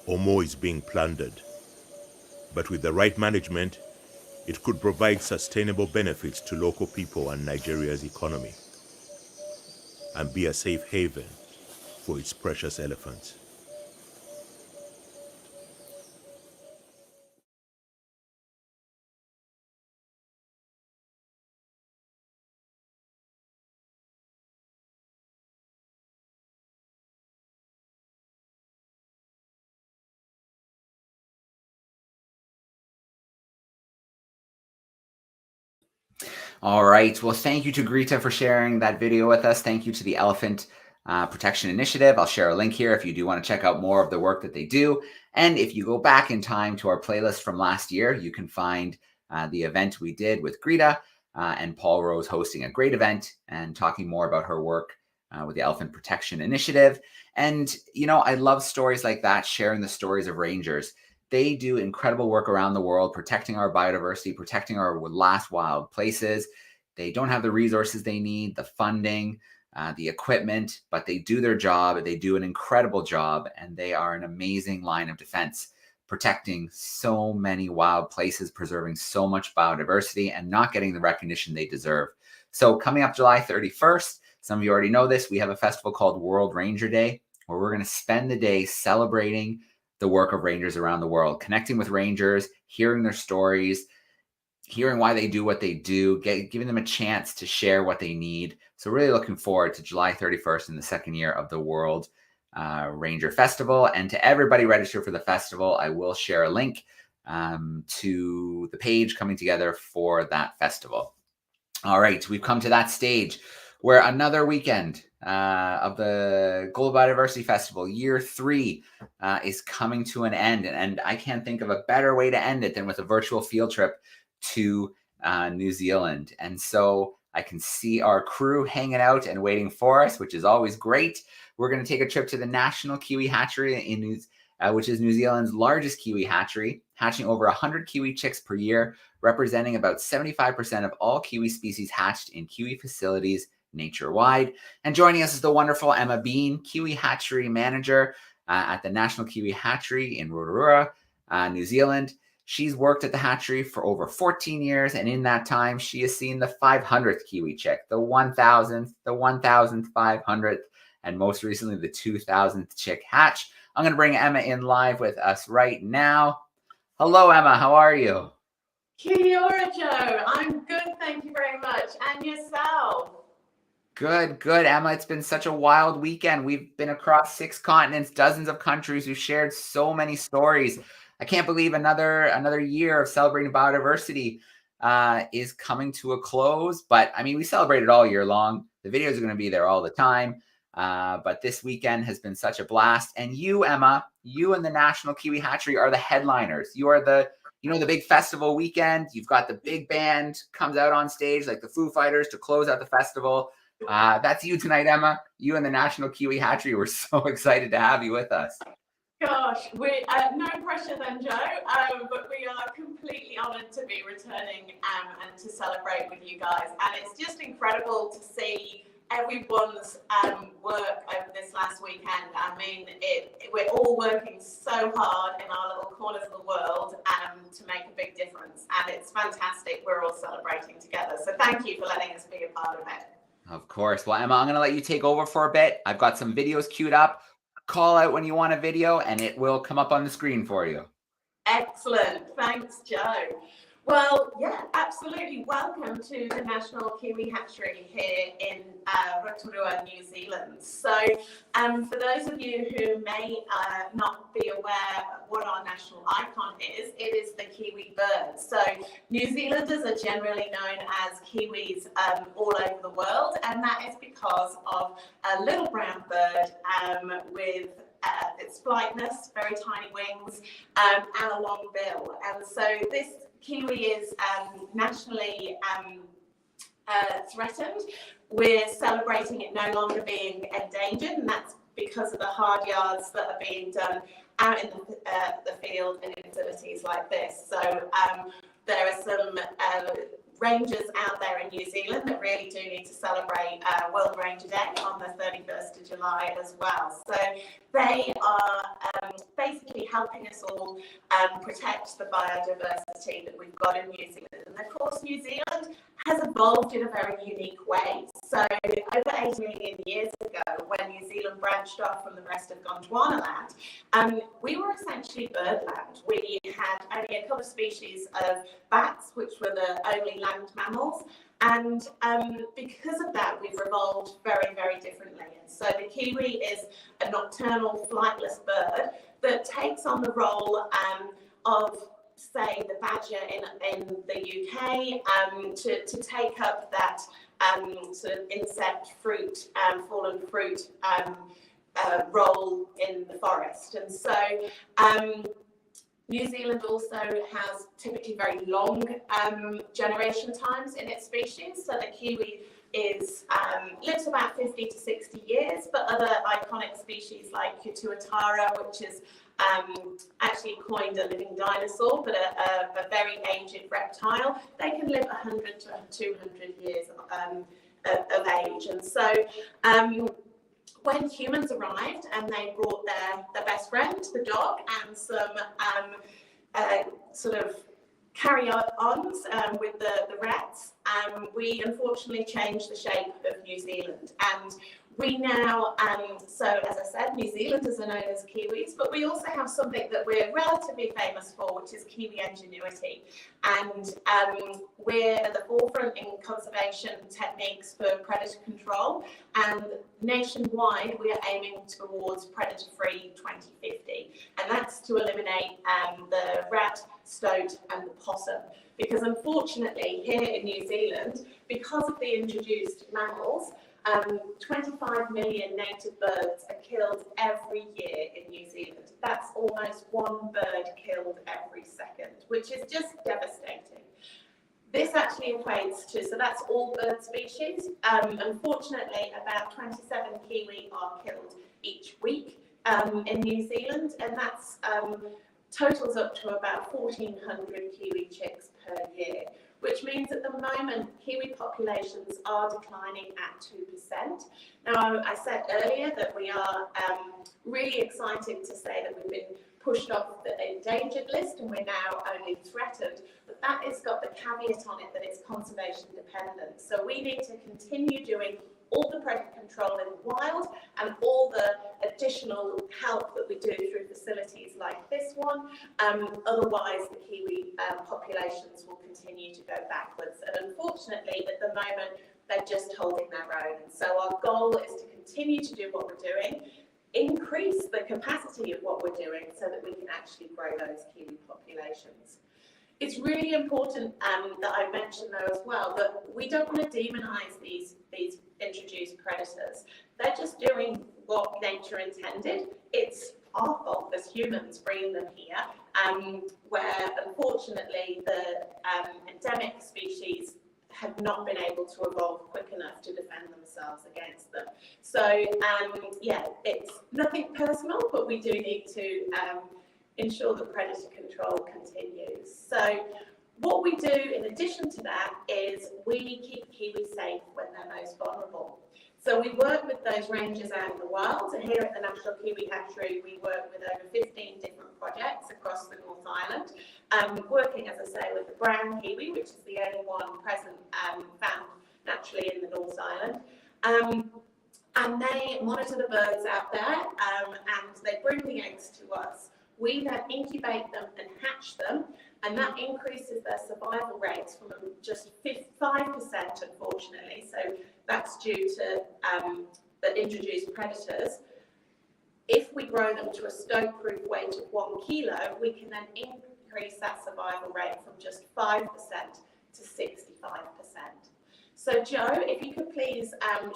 Omo is being plundered. But with the right management, it could provide sustainable benefits to local people and Nigeria's economy, and be a safe haven for its precious elephants. All right. Well, thank you to Greta for sharing that video with us. Thank you to the Elephant Protection Initiative. I'll share a link here if you do want to check out more of the work that they do. And if you go back in time to our playlist from last year, you can find the event we did with Greta and Paul Rose hosting a great event and talking more about her work with the Elephant Protection Initiative. And, you know, I love stories like that, sharing the stories of rangers. They do incredible work around the world, protecting our biodiversity, protecting our last wild places. They don't have the resources they need, the funding, the equipment, but they do their job. They do an incredible job, and they are an amazing line of defense, protecting so many wild places, preserving so much biodiversity, and not getting the recognition they deserve. So coming up July 31st, some of you already know this, we have a festival called World Ranger Day, where we're going to spend the day celebrating the work of rangers around the world, connecting with rangers, hearing their stories, hearing why they do what they do, giving them a chance to share what they need. So really looking forward to July 31st in the second year of the World Ranger Festival. And to everybody registered for the festival, I will share a link to the page coming together for that festival. All right, we've come to that stage where another weekend of the Global Biodiversity Festival, year 3, is coming to an end. And I can't think of a better way to end it than with a virtual field trip to New Zealand. And so I can see our crew hanging out and waiting for us, which is always great. We're going to take a trip to the National Kiwi Hatchery, which is New Zealand's largest kiwi hatchery, hatching over 100 kiwi chicks per year, representing about 75% of all kiwi species hatched in kiwi facilities nature-wide. And joining us is the wonderful Emma Bean, Kiwi Hatchery Manager at the National Kiwi Hatchery in Rotorua, New Zealand. She's worked at the hatchery for over 14 years, and in that time, she has seen the 500th kiwi chick, the 1,000th, the 1,500th, and most recently, the 2,000th chick hatch. I'm going to bring Emma in live with us right now. Hello, Emma. How are you? Kia ora, Joe. I'm good, thank you very much. And yourself? Good, good, Emma. It's been such a wild weekend. We've been across 6 continents, dozens of countries. We've shared so many stories. I can't believe another year of celebrating biodiversity is coming to a close. But I mean, we celebrate it all year long. The videos are going to be there all the time. But this weekend has been such a blast. And you, Emma, you and the National Kiwi Hatchery are the headliners. You are the big festival weekend. You've got the big band comes out on stage like the Foo Fighters to close out the festival. That's you tonight, Emma. You and the National Kiwi Hatchery. We're so excited to have you with us. Gosh, we no pressure then, Joe, but we are completely honoured to be returning and to celebrate with you guys. And it's just incredible to see everyone's work over this last weekend. I mean, we're all working so hard in our little corners of the world to make a big difference. And it's fantastic. We're all celebrating together. So thank you for letting us be a part of it. Of course. Well, Emma, I'm going to let you take over for a bit. I've got some videos queued up. Call out when you want a video and it will come up on the screen for you. Excellent. Thanks, Joe. Well, yeah, absolutely. Welcome to the National Kiwi Hatchery here in Rotorua, New Zealand. So for those of you who may not be aware what our national icon is, it is the kiwi bird. So New Zealanders are generally known as Kiwis all over the world, and that is because of a little brown bird with its flightness, very tiny wings, and a long bill. And so this kiwi is nationally threatened. We're celebrating it no longer being endangered, and that's because of the hard yards that are being done out in the field and in facilities like this. So there are some rangers out there in New Zealand that really do need to celebrate World Ranger Day on the 31st of July as well. So they are basically helping us all protect the biodiversity that we've got in New Zealand. And of course, New Zealand has evolved in a very unique way. So over 8 million years ago, when New Zealand branched off from the rest of Gondwanaland, we were essentially birdland. We had only a couple of species of bats, which were the only land mammals. And because of that, we've evolved very, very differently. And so the kiwi is a nocturnal flightless bird that takes on the role of, say, the badger in the UK to take up that sort of insect, fruit, fallen fruit role in the forest. And so New Zealand also has typically very long generation times in its species. So the kiwi lives about 50 to 60 years, but other iconic species like Tuatara, which is actually coined a living dinosaur, but a very aged reptile, they can live 100 to 200 years of age. And so when humans arrived and they brought their best friend, the dog, and some sort of carry-ons with the rats, we unfortunately changed the shape of New Zealand. And we now, so as I said, New Zealanders are known as Kiwis, but we also have something that we're relatively famous for, which is Kiwi ingenuity. And we're at the forefront in conservation techniques for predator control. And nationwide, we are aiming towards predator-free 2050. And that's to eliminate the rat, stoat, and the possum. Because unfortunately, here in New Zealand, because of the introduced mammals, 25 million native birds are killed every year in New Zealand. That's almost one bird killed every second, which is just devastating. This actually equates to, so that's all bird species. Unfortunately, about 27 kiwi are killed each week in New Zealand, and that's totals up to about 1,400 kiwi chicks per year, which means at the moment kiwi populations are declining at 2%. Now, I said earlier that we are really excited to say that we've been pushed off the endangered list and we're now only threatened, but that has got the caveat on it that it's conservation dependent. So we need to continue doing all the predator control in the wild and all the additional help that we do through facilities like this one. Otherwise, the kiwi populations will continue to go backwards. And unfortunately, at the moment, they're just holding their own. And so our goal is to continue to do what we're doing, increase the capacity of what we're doing so that we can actually grow those kiwi populations. It's really important that I mention though as well that we don't want to demonize these introduced predators. They're just doing what nature intended. It's our fault as humans bringing them here, where unfortunately the endemic species have not been able to evolve quick enough to defend themselves against them. So yeah, it's nothing personal, but we do need to ensure that predator control continues. So what we do in addition to that is we keep kiwi safe when they're most vulnerable. So we work with those rangers out in the wild. So here at the National Kiwi Hatchery, we work with over 15 different projects across the North Island, working, as I say, with the brown kiwi, which is the only one present found naturally in the North Island. And they monitor the birds out there, and they bring the eggs to us. We then incubate them and hatch them, and that increases their survival rates from just 5%, unfortunately. So that's due to the introduced predators. If we grow them to a stoke-proof weight of 1 kilo, we can then increase that survival rate from just 5% to 65%. So Joe, if you could please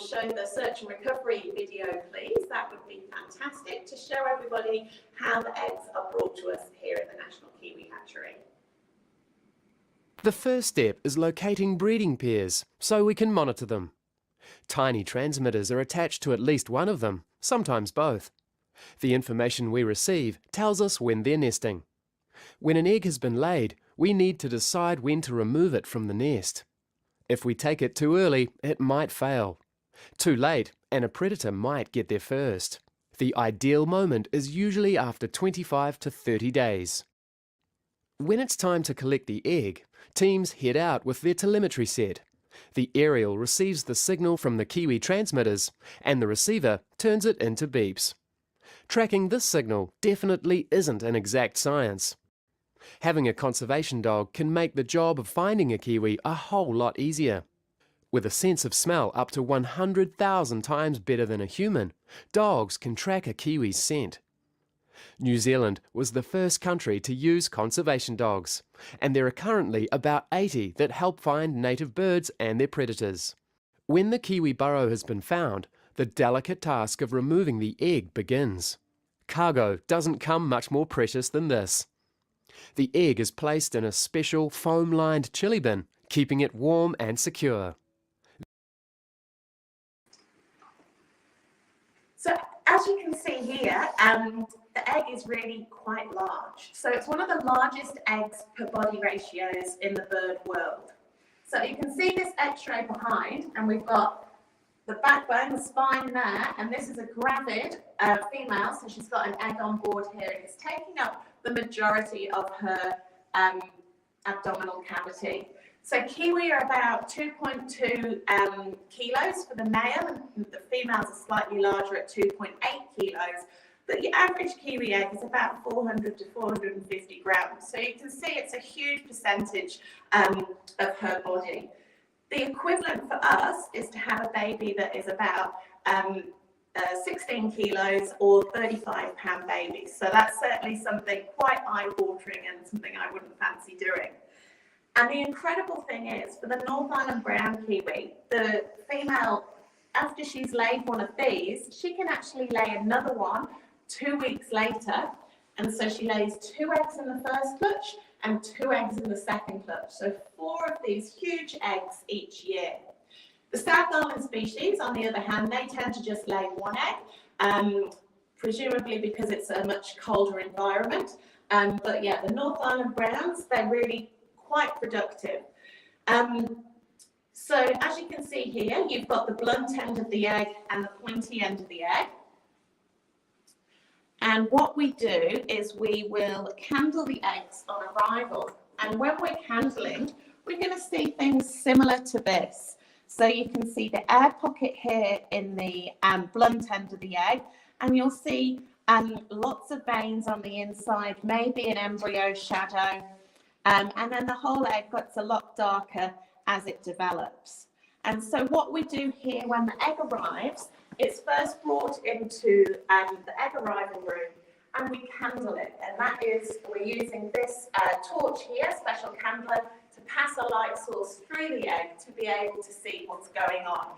show the search and recovery video, please, that would be fantastic to show everybody how the eggs are brought to us here at the National Kiwi Hatchery. The first step is locating breeding pairs so we can monitor them. Tiny transmitters are attached to at least one of them, sometimes both. The information we receive tells us when they're nesting. When an egg has been laid, we need to decide when to remove it from the nest. If we take it too early, it might fail. Too late, and a predator might get there first. The ideal moment is usually after 25 to 30 days. When it's time to collect the egg, teams head out with their telemetry set. The aerial receives the signal from the kiwi transmitters, and the receiver turns it into beeps. Tracking this signal definitely isn't an exact science. Having a conservation dog can make the job of finding a kiwi a whole lot easier. With a sense of smell up to 100,000 times better than a human, dogs can track a kiwi's scent. New Zealand was the first country to use conservation dogs, and there are currently about 80 that help find native birds and their predators. When the kiwi burrow has been found, the delicate task of removing the egg begins. Cargo doesn't come much more precious than this. The egg is placed in a special foam-lined chili bin, keeping it warm and secure. So as you can see here, the egg is really quite large. So it's one of the largest eggs per body ratios in the bird world. So you can see this X-ray behind, and we've got the backbone, the spine there, and this is a gravid female, so she's got an egg on board here. It's taking up the majority of her abdominal cavity. So kiwi are about 2.2 kilos for the male, and the females are slightly larger at 2.8 kilos. But the average kiwi egg is about 400 to 450 grams. So you can see it's a huge percentage of her body. The equivalent for us is to have a baby that is about 16 kilos or 35-pound baby. So that's certainly something quite eye-watering and something I wouldn't fancy doing. And the incredible thing is, for the North Island brown kiwi, the female, after she's laid one of these, she can actually lay another one 2 weeks later. And so she lays 2 eggs in the first clutch, and 2 eggs in the second clutch. So 4 of these huge eggs each year. The South Island species, on the other hand, they tend to just lay 1 egg, presumably because it's a much colder environment. But yeah, the North Island browns, they're really quite productive. So as you can see here, you've got the blunt end of the egg and the pointy end of the egg. And what we do is we will candle the eggs on arrival. And when we're candling, we're going to see things similar to this. So you can see the air pocket here in the blunt end of the egg, and you'll see lots of veins on the inside, maybe an embryo shadow, and then the whole egg gets a lot darker as it develops. And so what we do here when the egg arrives, it's first brought into the egg arrival room and we candle it. And that is, we're using this torch here, special candler, to pass a light source through the egg to be able to see what's going on.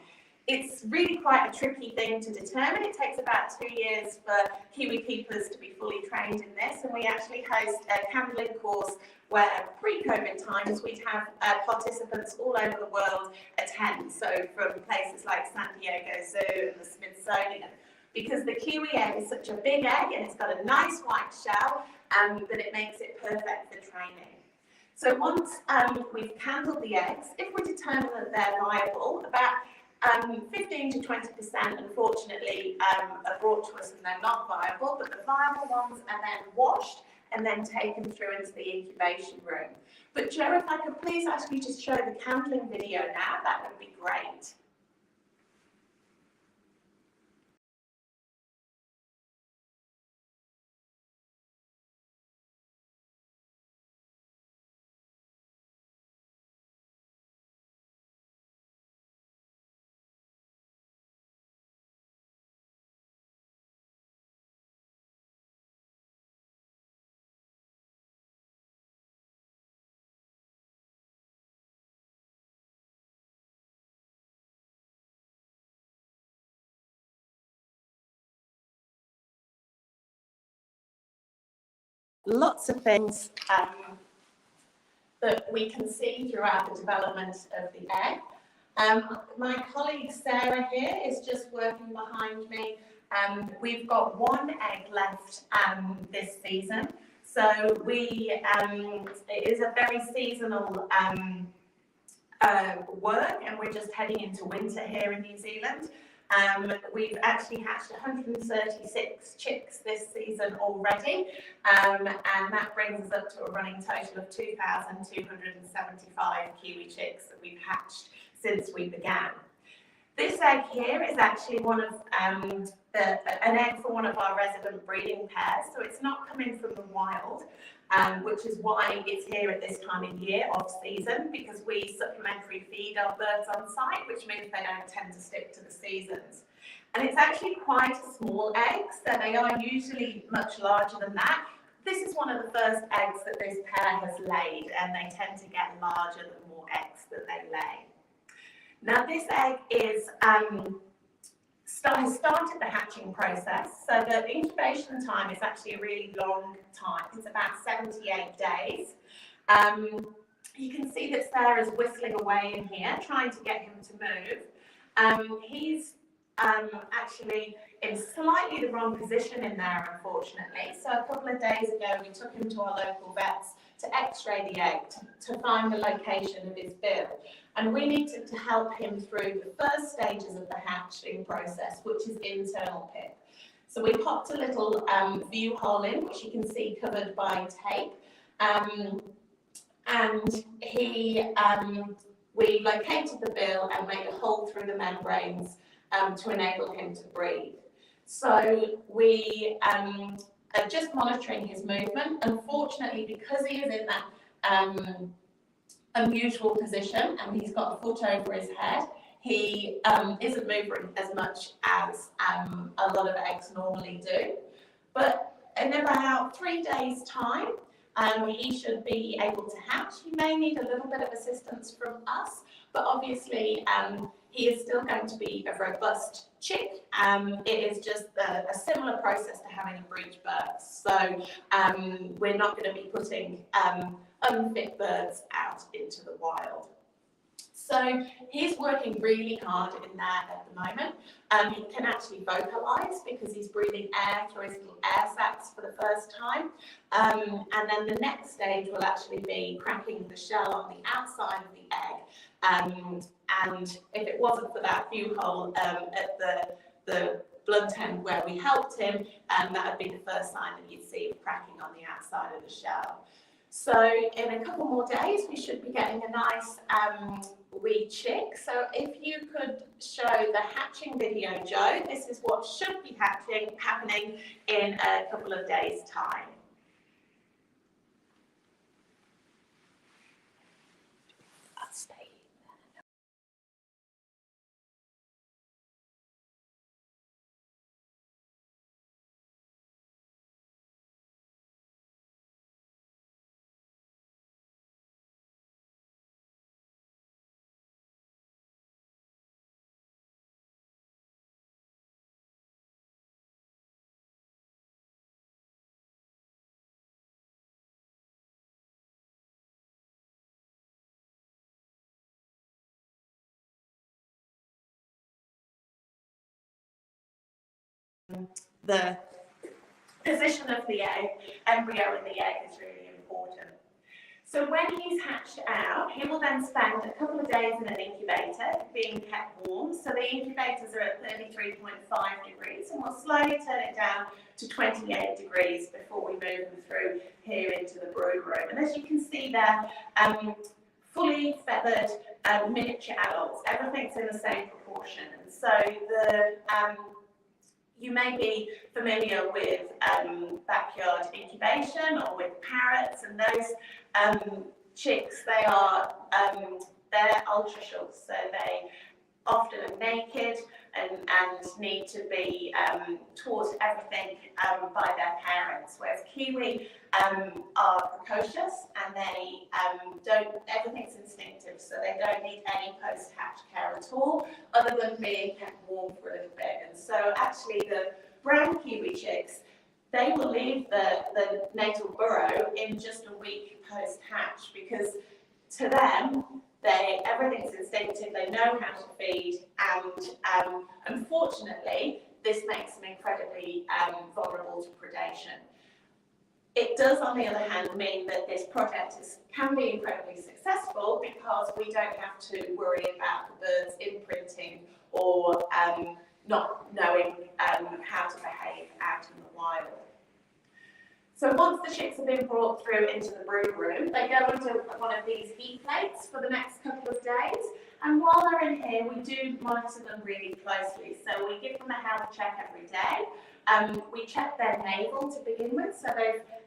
It's really quite a tricky thing to determine. It takes about 2 years for Kiwi keepers to be fully trained in this, and we actually host a candling course where pre-COVID times we'd have participants all over the world attend, so from places like San Diego Zoo and the Smithsonian, because the kiwi egg is such a big egg and it's got a nice white shell that it makes it perfect for training. So once we've candled the eggs, if we determine that they're viable, about 15 to 20% unfortunately are brought to us and they're not viable, but the viable ones are then washed and then taken through into the incubation room. But Joe, if I could please ask you to show the candling video now, that would be great. Lots of things that we can see throughout the development of the egg. My colleague Sarah here is just working behind me. We've got 1 egg left this season. So it is a very seasonal work, and we're just heading into winter here in New Zealand. We've actually hatched 136 chicks this season already, and that brings us up to a running total of 2,275 kiwi chicks that we've hatched since we began. This egg here is actually one of an egg for one of our resident breeding pairs, so it's not coming from the wild, which is why it's here at this time of year, off season, because we supplementary feed our birds on site, which means they don't tend to stick to the seasons. And it's actually quite a small egg, so they are usually much larger than that. This is one of the first eggs that this pair has laid, and they tend to get larger the more eggs that they lay. Now this egg is has started the hatching process, so the incubation time is actually a really long time. It's about 78 days. You can see that Sarah's whistling away in here, trying to get him to move. He's actually in slightly the wrong position in there, unfortunately. So a couple of days ago, we took him to our local vets to x-ray the egg to find the location of his bill. And we needed to help him through the first stages of the hatching process, which is internal pip. So we popped a little view hole in, which you can see covered by tape. And we located the bill and made a hole through the membranes to enable him to breathe. So we are just monitoring his movement. Unfortunately, because he is in that unusual position and he's got a foot over his head, he isn't moving as much as a lot of eggs normally do. But in about 3 days' time, he should be able to hatch. He may need a little bit of assistance from us, but obviously he is still going to be a robust chick. It is just a similar process to having a breech birth. So we're not going to be putting unfit birds out into the wild. So he's working really hard in there at the moment. He can actually vocalize because he's breathing air through his little air sacs for the first time. And then the next stage will actually be cracking the shell on the outside of the egg. And if it wasn't for that view hole at the blunt end where we helped him, that would be the first sign that you'd see of cracking on the outside of the shell. So in a couple more days, we should be getting a nice wee chick. So if you could show the hatching video, Joe, this is what should be happening in a couple of days' time. The position of the embryo in the egg is really important. So when he's hatched out, he will then spend a couple of days in an incubator being kept warm. So the incubators are at 33.5 degrees, and we'll slowly turn it down to 28 degrees before we move them through here into the brood room. And as you can see there, fully feathered miniature adults, everything's in the same proportion. And so you may be familiar with backyard incubation or with parrots, and those chicks, they're ultra short, so they often are naked and need to be taught everything by their parents, whereas kiwi are precocious and they everything's instinctive, so they don't need any post-hatch care at all, other than being kept warm for a little bit. And so actually the brown kiwi chicks, they will leave the natal burrow in just a week post-hatch, because to them, everything's instinctive, they know how to feed, and unfortunately, this makes them incredibly vulnerable to predation. It does, on the other hand, mean that this project can be incredibly successful because we don't have to worry about the birds imprinting or not knowing how to behave out in the wild. So once the chicks have been brought through into the brood room, they go into one of these heat plates for the next couple of days. And while they're in here, we do monitor them really closely. So we give them a health check every day. We check their navel to begin with. So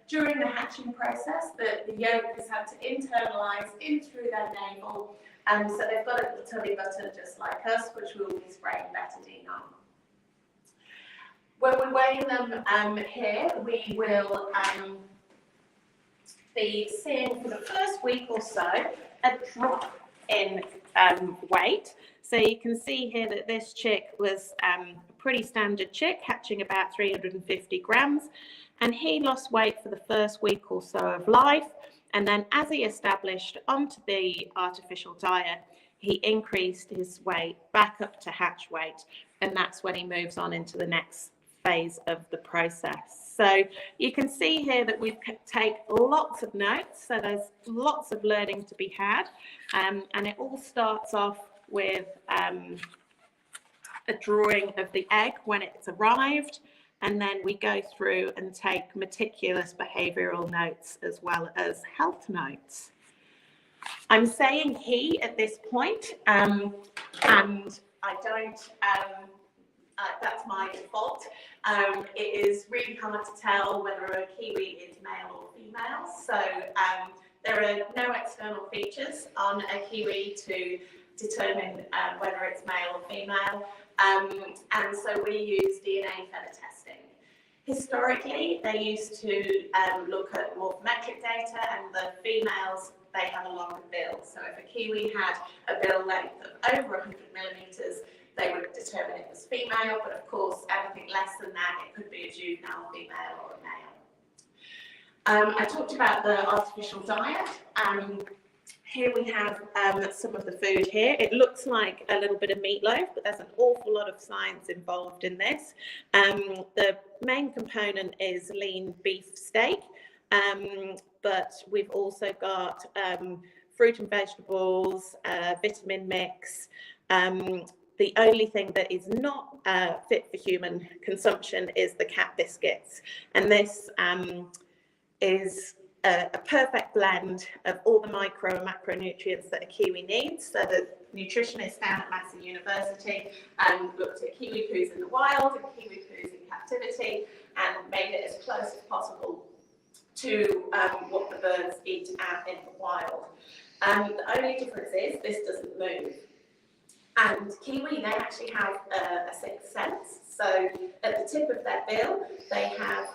during the hatching process, the yolk has had to internalise in through their navel. So they've got a little tummy button just like us, which we'll be spraying betadine on. When we're weighing them here, we will be seeing for the first week or so a drop in weight. So you can see here that this chick was a pretty standard chick, hatching about 350 grams, and he lost weight for the first week or so of life. And then as he established onto the artificial diet, he increased his weight back up to hatch weight, and that's when he moves on into the next phase of the process. So you can see here that we take lots of notes, so there's lots of learning to be had, and it all starts off with a drawing of the egg when it's arrived, and then we go through and take meticulous behavioural notes as well as health notes. I'm saying he at this point, and I don't that's my default. It is really hard to tell whether a kiwi is male or female. So there are no external features on a kiwi to determine whether it's male or female. And so we use DNA feather testing. Historically, they used to look at morphometric biometric data, and the females, they have a longer bill. So if a kiwi had a bill length of over 100 millimetres, they would determine it was female, but of course, anything less than that, it could be a juvenile female or a male. I talked about the artificial diet. Here we have some of the food here. It looks like a little bit of meatloaf, but there's an awful lot of science involved in this. The main component is lean beef steak, but we've also got fruit and vegetables, vitamin mix. The only thing that is not fit for human consumption is the cat biscuits. And this is a perfect blend of all the micro and macronutrients that a kiwi needs. So the nutritionist down at Massey University looked at kiwi poos in the wild and kiwi poos in captivity and made it as close as possible to what the birds eat out in the wild. The only difference is this doesn't move. And kiwi, they actually have a sixth sense. So at the tip of their bill, they have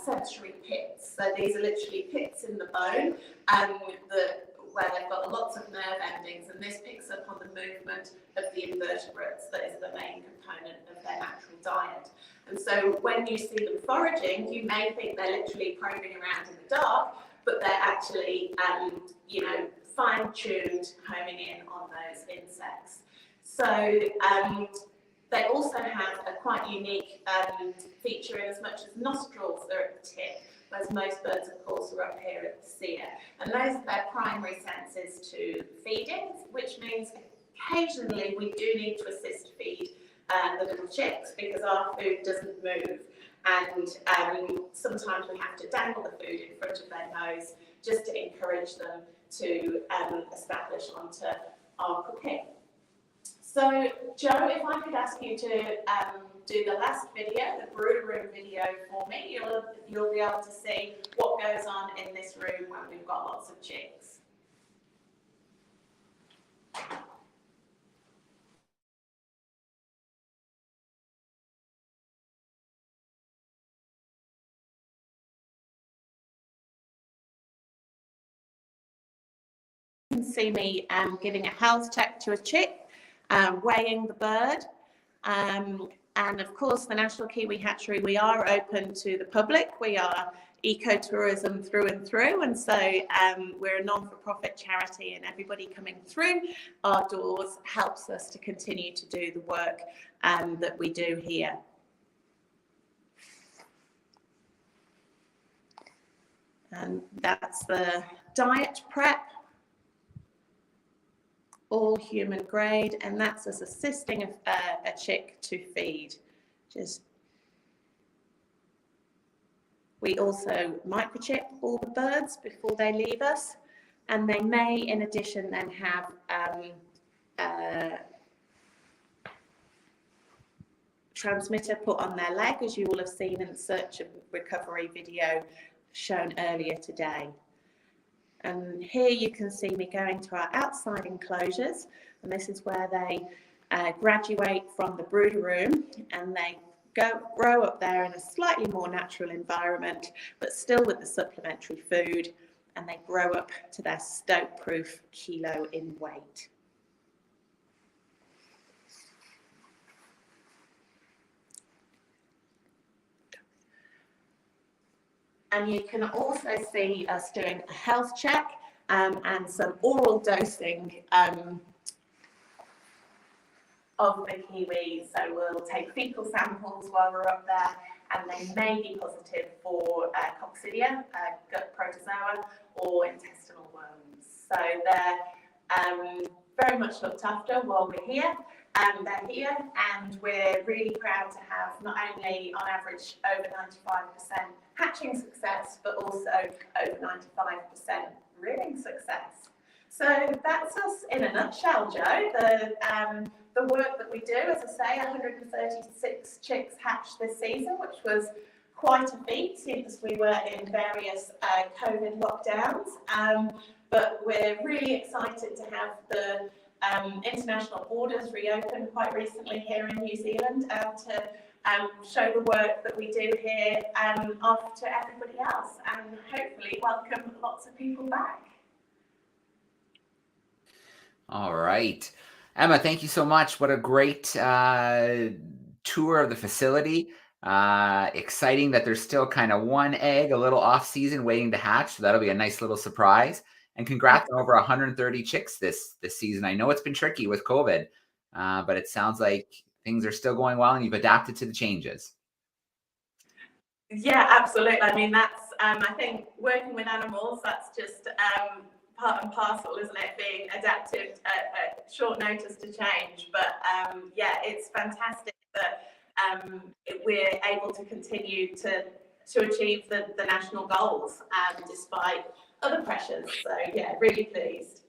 sensory pits. So these are literally pits in the bone where they've got lots of nerve endings, and this picks up on the movement of the invertebrates that is the main component of their natural diet. And so when you see them foraging, you may think they're literally probing around in the dark, but they're actually, fine-tuned, homing in on those insects. So they also have a quite unique feature in as much as nostrils are at the tip, whereas most birds, of course, are up here at the cere. And those are their primary senses to feeding, which means occasionally we do need to assist feed the little chicks because our food doesn't move. And sometimes we have to dangle the food in front of their nose just to encourage them to establish onto our cooking. So, Joe, if I could ask you to do the last video, the brooder room video for me, you'll be able to see what goes on in this room when we've got lots of chicks. You can see me giving a health check to a chick. Weighing the bird, and of course the National Kiwi Hatchery, we are open to the public. We are ecotourism through and through, and so we're a non-for-profit charity, and everybody coming through our doors helps us to continue to do the work that we do here. And that's the diet prep. All human grade, and that's us assisting a chick to feed. We also microchip all the birds before they leave us, and they may, in addition, then have a transmitter put on their leg, as you will have seen in the search and recovery video shown earlier today. And here you can see me going to our outside enclosures, and this is where they graduate from the brooder room, and they grow up there in a slightly more natural environment, but still with the supplementary food, and they grow up to their stoke-proof kilo in weight. And you can also see us doing a health check and some oral dosing of the kiwi. So we'll take fecal samples while we're up there, and they may be positive for coccidia, gut protozoa, or intestinal worms. So they're very much looked after while we're here. They're here, and we're really proud to have not only on average over 95% hatching success, but also over 95% rearing success. So that's us in a nutshell, Joe. The work that we do, as I say, 136 chicks hatched this season, which was quite a feat since we were in various COVID lockdowns. But we're really excited to have the international borders reopened quite recently here in New Zealand, and to show the work that we do here off to everybody else, and hopefully welcome lots of people back. All right. Emma, thank you so much. What a great tour of the facility. Exciting that there's still kind of one egg, a little off season waiting to hatch. So that'll be a nice little surprise. And congrats on over 130 chicks this season. I know it's been tricky with COVID, but it sounds like things are still going well and you've adapted to the changes. Yeah, absolutely. I mean, that's, I think working with animals, that's just part and parcel, isn't it? Being adaptive at short notice to change. But yeah, it's fantastic that we're able to continue to achieve the national goals despite other pressures. So yeah, really pleased.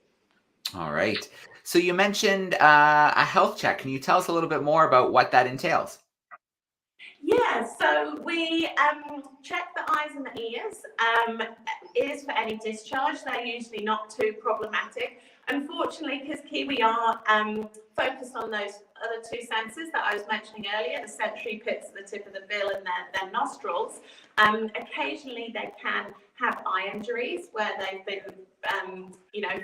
All right. So you mentioned a health check. Can you tell us a little bit more about what that entails? Yeah, so we check the eyes and the ears for any discharge. They're usually not too problematic. Unfortunately, because Kiwi are focused on those other two senses that I was mentioning earlier, the sensory pits at the tip of the bill and their nostrils, occasionally they can have eye injuries where they've been,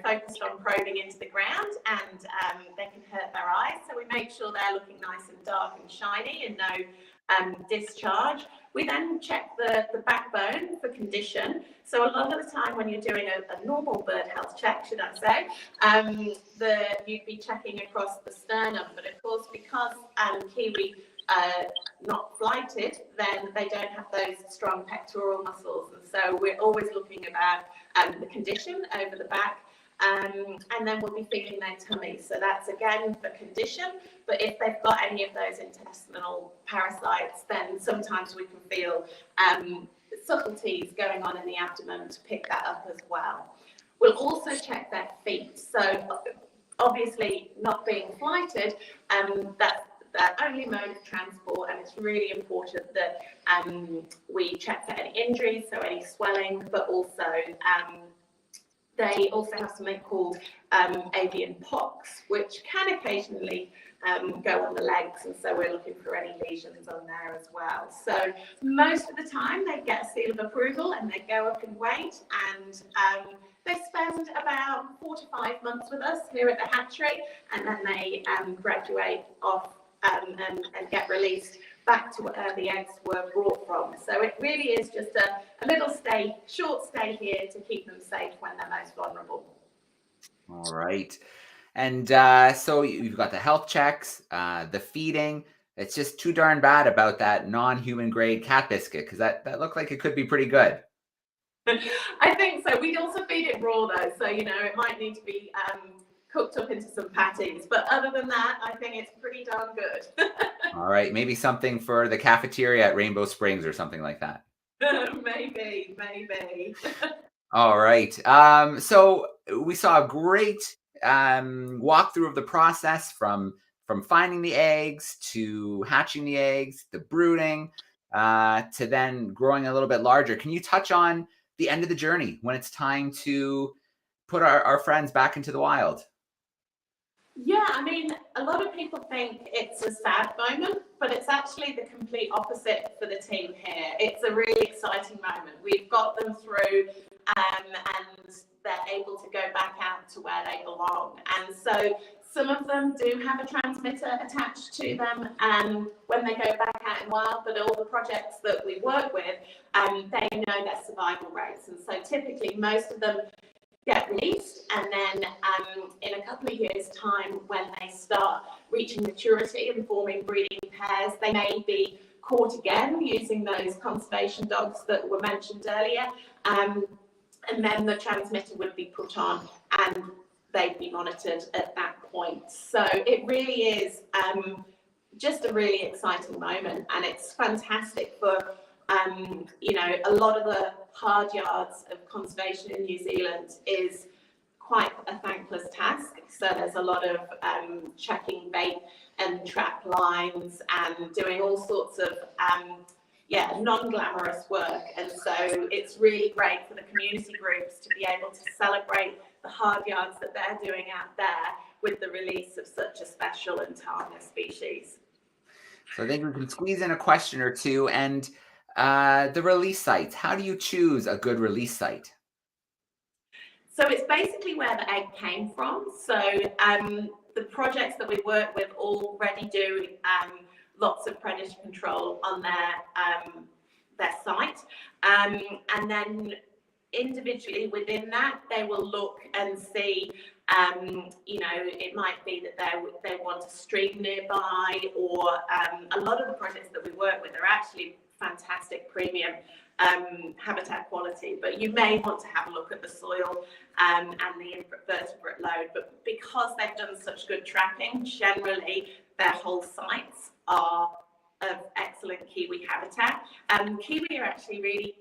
focused on probing into the ground, and they can hurt their eyes. So we make sure they're looking nice and dark and shiny and no discharge. We then check the backbone for condition. So a lot of the time when you're doing a normal bird health check, should I say, you'd be checking across the sternum. But of course, because Kiwi not flighted, then they don't have those strong pectoral muscles. And so we're always looking about the condition over the back. And then we'll be feeling their tummy. So that's again for condition. But if they've got any of those intestinal parasites, then sometimes we can feel subtleties going on in the abdomen to pick that up as well. We'll also check their feet. So obviously not being flighted, that's their only mode of transport, and it's really important that we check for any injuries, so any swelling, but also they also have something called avian pox, which can occasionally go on the legs, and so we're looking for any lesions on there as well. So most of the time they get a seal of approval and they go up in weight, and they spend about 4 to 5 months with us here at the hatchery, and then they graduate off and get released back to where the eggs were brought from. So it really is just a little short stay here to keep them safe when they're most vulnerable. All right. And so you've got the health checks, the feeding. It's just too darn bad about that non-human grade cat biscuit, because that looked like it could be pretty good. I think so. We'd also feed it raw though, so it might need to be cooked up into some patties. But other than that, I think it's pretty darn good. All right, maybe something for the cafeteria at Rainbow Springs or something like that. Maybe. All right. So we saw a great walkthrough of the process from finding the eggs to hatching the eggs, the brooding, to then growing a little bit larger. Can you touch on the end of the journey when it's time to put our friends back into the wild? Yeah, I mean, a lot of people think it's a sad moment, but it's actually the complete opposite for the team here. It's a really exciting moment. We've got them through and they're able to go back out to where they belong. And so some of them do have a transmitter attached to them when they go back out in wild, but all the projects that we work with, they know their survival rates. And so typically most of them get released, and then in a couple of years' time, when they start reaching maturity and forming breeding pairs, they may be caught again using those conservation dogs that were mentioned earlier, and then the transmitter would be put on and they'd be monitored at that point. So it really is just a really exciting moment, and it's fantastic for a lot of the hard yards of conservation in New Zealand is quite a thankless task. So there's a lot of checking bait and trap lines and doing all sorts of non-glamorous work. And so it's really great for the community groups to be able to celebrate the hard yards that they're doing out there with the release of such a special and target species. So I think we can squeeze in a question or two. And the release sites, how do you choose a good release site? So it's basically where the egg came from. So the projects that we work with already do lots of predator control on their site. And then individually within that, they will look and see, you know, it might be that they want a stream nearby, or a lot of the projects that we work with are actually fantastic premium habitat quality, but you may want to have a look at the soil and the invertebrate load. But because they've done such good tracking, generally their whole sites are of excellent kiwi habitat. Kiwi are actually really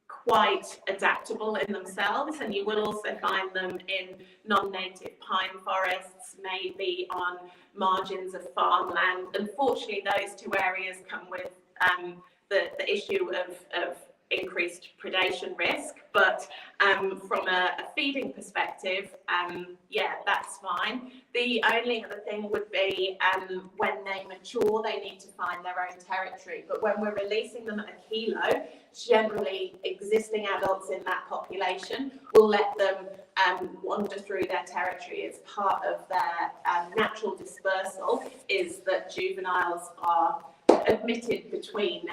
quite adaptable in themselves, and you will also find them in non-native pine forests, maybe on margins of farmland. Unfortunately, those two areas come with the issue of increased predation risk, but from a feeding perspective, yeah, that's fine. The only other thing would be when they mature, they need to find their own territory. But when we're releasing them at a kilo, generally existing adults in that population will let them wander through their territory. As part of their natural dispersal is that juveniles are admitted between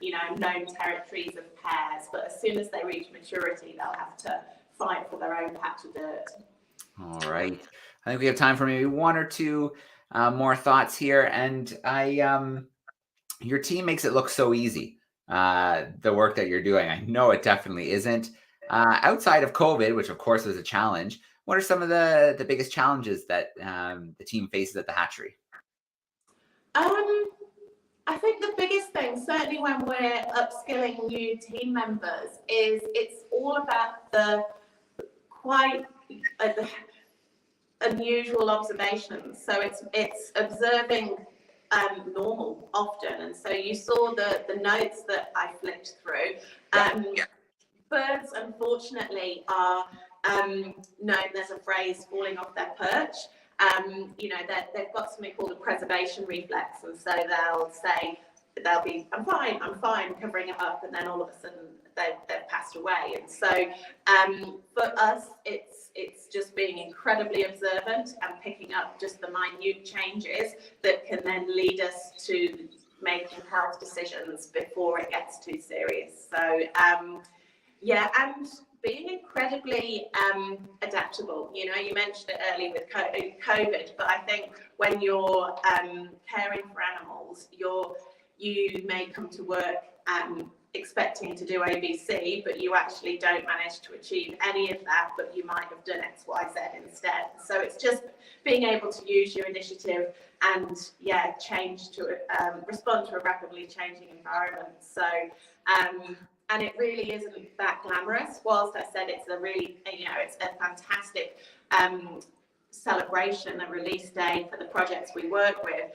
you know, known territories of pairs, but as soon as they reach maturity, they'll have to fight for their own patch of dirt. All right, I think we have time for maybe one or two more thoughts here. And your team makes it look so easy, the work that you're doing. I know it definitely isn't. Outside of COVID, which of course is a challenge, what are some of the biggest challenges that the team faces at the hatchery? I think the biggest thing, certainly when we're upskilling new team members, is it's all about the quite the unusual observations. So it's observing normal often, and so you saw the notes that I flipped through. Birds, unfortunately, are known, there's a phrase, falling off their perch. You know, they've got something called a preservation reflex, and so they'll be, I'm fine, covering it up, and then all of a sudden they've passed away. And so for us, it's just being incredibly observant and picking up just the minute changes that can then lead us to making health decisions before it gets too serious. So yeah, and being incredibly adaptable. You know, you mentioned it earlier with COVID, but I think when you're caring for animals, you may come to work expecting to do ABC, but you actually don't manage to achieve any of that, but you might have done X, Y, Z instead. So it's just being able to use your initiative and, yeah, change to respond to a rapidly changing environment. So and it really isn't that glamorous. Whilst I said it's a really, you know, it's a fantastic celebration, a release day for the projects we work with.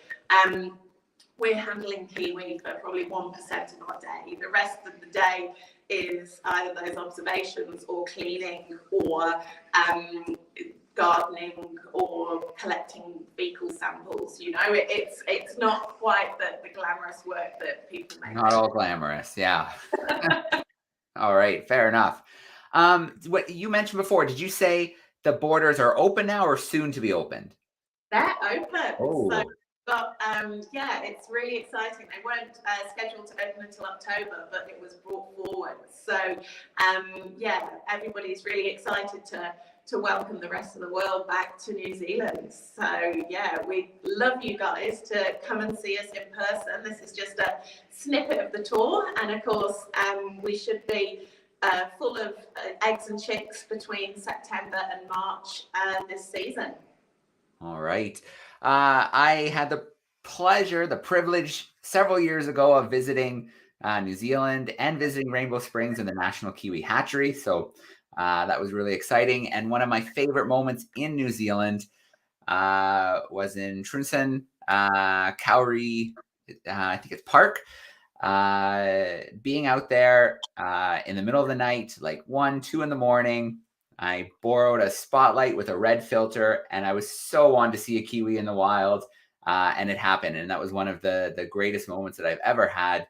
We're handling kiwi for probably 1% of our day. The rest of the day is either those observations or cleaning or gardening or collecting fecal samples. You know, it's not quite the glamorous work that people make. Not all glamorous, yeah. All right, fair enough. What you mentioned before, did you say the borders are open now or soon to be opened? They're open. Oh. So, but yeah, it's really exciting. They weren't scheduled to open until October, but it was brought forward. So yeah, everybody's really excited to welcome the rest of the world back to New Zealand. So yeah, we love you guys to come and see us in person. This is just a snippet of the tour, and of course we should be full of eggs and chicks between September and March this season. All right. I had the pleasure, the privilege several years ago of visiting New Zealand and visiting Rainbow Springs and the National Kiwi Hatchery. So that was really exciting. And one of my favorite moments in New Zealand was in Trunsan, Kauri, I think it's Park. Being out there in the middle of the night, like 1, 2 in the morning, I borrowed a spotlight with a red filter, and I was so on to see a kiwi in the wild. and it happened. And that was one of the greatest moments that I've ever had.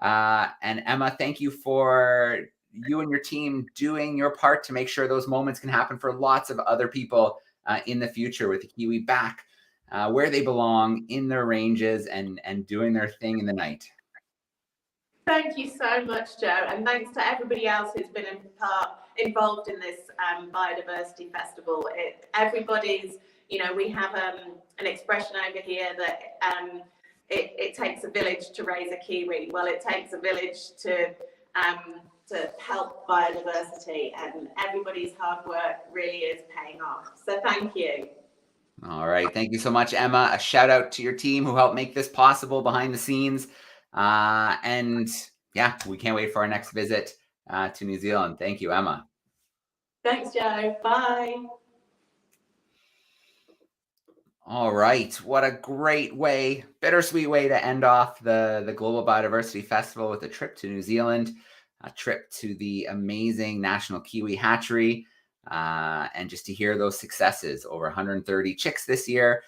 And Emma, thank you for you and your team doing your part to make sure those moments can happen for lots of other people in the future, with the kiwi back where they belong in their ranges and doing their thing in the night. Thank you so much, Joe, and thanks to everybody else who's been involved in this biodiversity festival. Everybody's, we have an expression over here that it takes a village to raise a kiwi. Well, it takes a village to help biodiversity, and everybody's hard work really is paying off. So thank you. All right. Thank you so much, Emma. A shout out to your team who helped make this possible behind the scenes. And yeah, we can't wait for our next visit to New Zealand. Thank you, Emma. Thanks, Joe. Bye. All right. What a great way, bittersweet way to end off the Global Biodiversity Festival with a trip to New Zealand, a trip to the amazing National Kiwi Hatchery, and just to hear those successes. Over 130 chicks this year,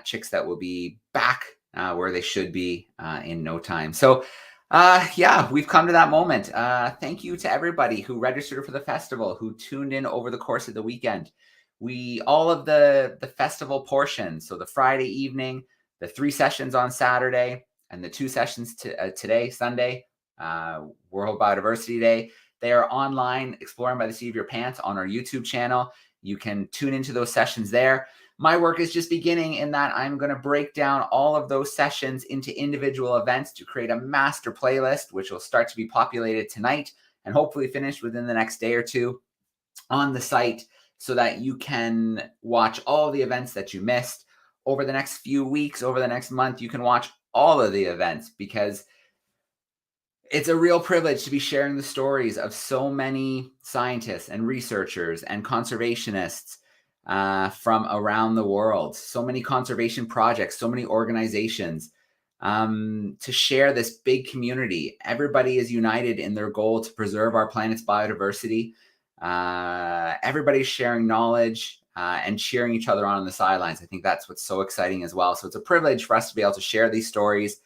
chicks that will be back where they should be in no time. So yeah, we've come to that moment. Thank you to everybody who registered for the festival, who tuned in over the course of the weekend. All of the festival portions, so the Friday evening, the 3 sessions on Saturday, and the 2 sessions today, Sunday, World Biodiversity Day, they are online, Exploring by the Seat of Your Pants, on our YouTube channel. You can tune into those sessions there. My work is just beginning in that I'm going to break down all of those sessions into individual events to create a master playlist, which will start to be populated tonight and hopefully finished within the next day or two on the site, so that you can watch all the events that you missed over the next few weeks, over the next month. You can watch all of the events, because it's a real privilege to be sharing the stories of so many scientists and researchers and conservationists from around the world. So many conservation projects, so many organizations, to share this big community. Everybody is united in their goal to preserve our planet's biodiversity. Everybody's sharing knowledge and cheering each other on the sidelines. I think that's what's so exciting as well. So it's a privilege for us to be able to share these stories.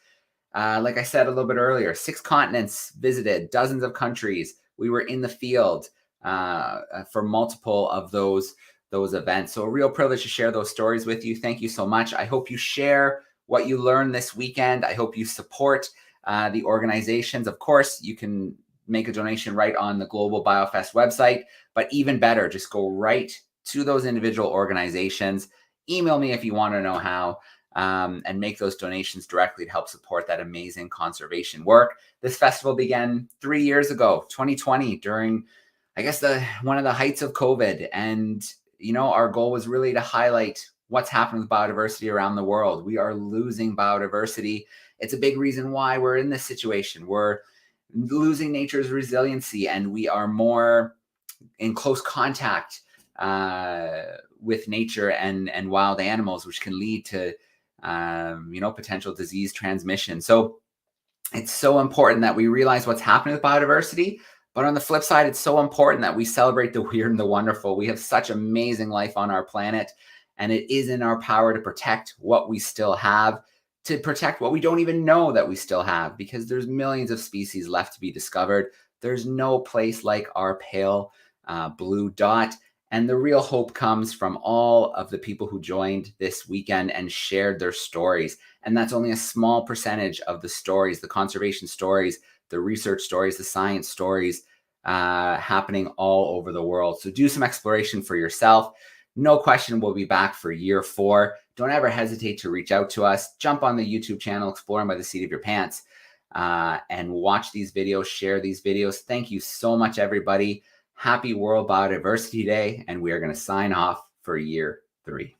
Like I said a little bit earlier, 6 continents visited, dozens of countries. We were in the field for multiple of those events. So a real privilege to share those stories with you. Thank you so much. I hope you share what you learned this weekend. I hope you support the organizations. Of course, you can make a donation right on the Global BioFest website, but even better, just go right to those individual organizations. Email me if you want to know how, and make those donations directly to help support that amazing conservation work. This festival began 3 years ago, 2020, during, I guess, one of the heights of COVID. And, our goal was really to highlight what's happening with biodiversity around the world. We are losing biodiversity. It's a big reason why we're in this situation. We're losing nature's resiliency, and we are more in close contact with nature and wild animals, which can lead to potential disease transmission. So it's so important that we realize what's happening with biodiversity, but on the flip side, it's so important that we celebrate the weird and the wonderful. We have such amazing life on our planet, and it is in our power to protect what we still have, to protect what we don't even know that we still have, because there's millions of species left to be discovered. There's no place like our pale blue dot. And the real hope comes from all of the people who joined this weekend and shared their stories. And that's only a small percentage of the stories, the conservation stories, the research stories, the science stories happening all over the world. So do some exploration for yourself. No question, we'll be back for year 4. Don't ever hesitate to reach out to us. Jump on the YouTube channel, Exploring by the Seat of Your Pants, and watch these videos, share these videos. Thank you so much, everybody. Happy World Biodiversity Day, and we are going to sign off for year 3.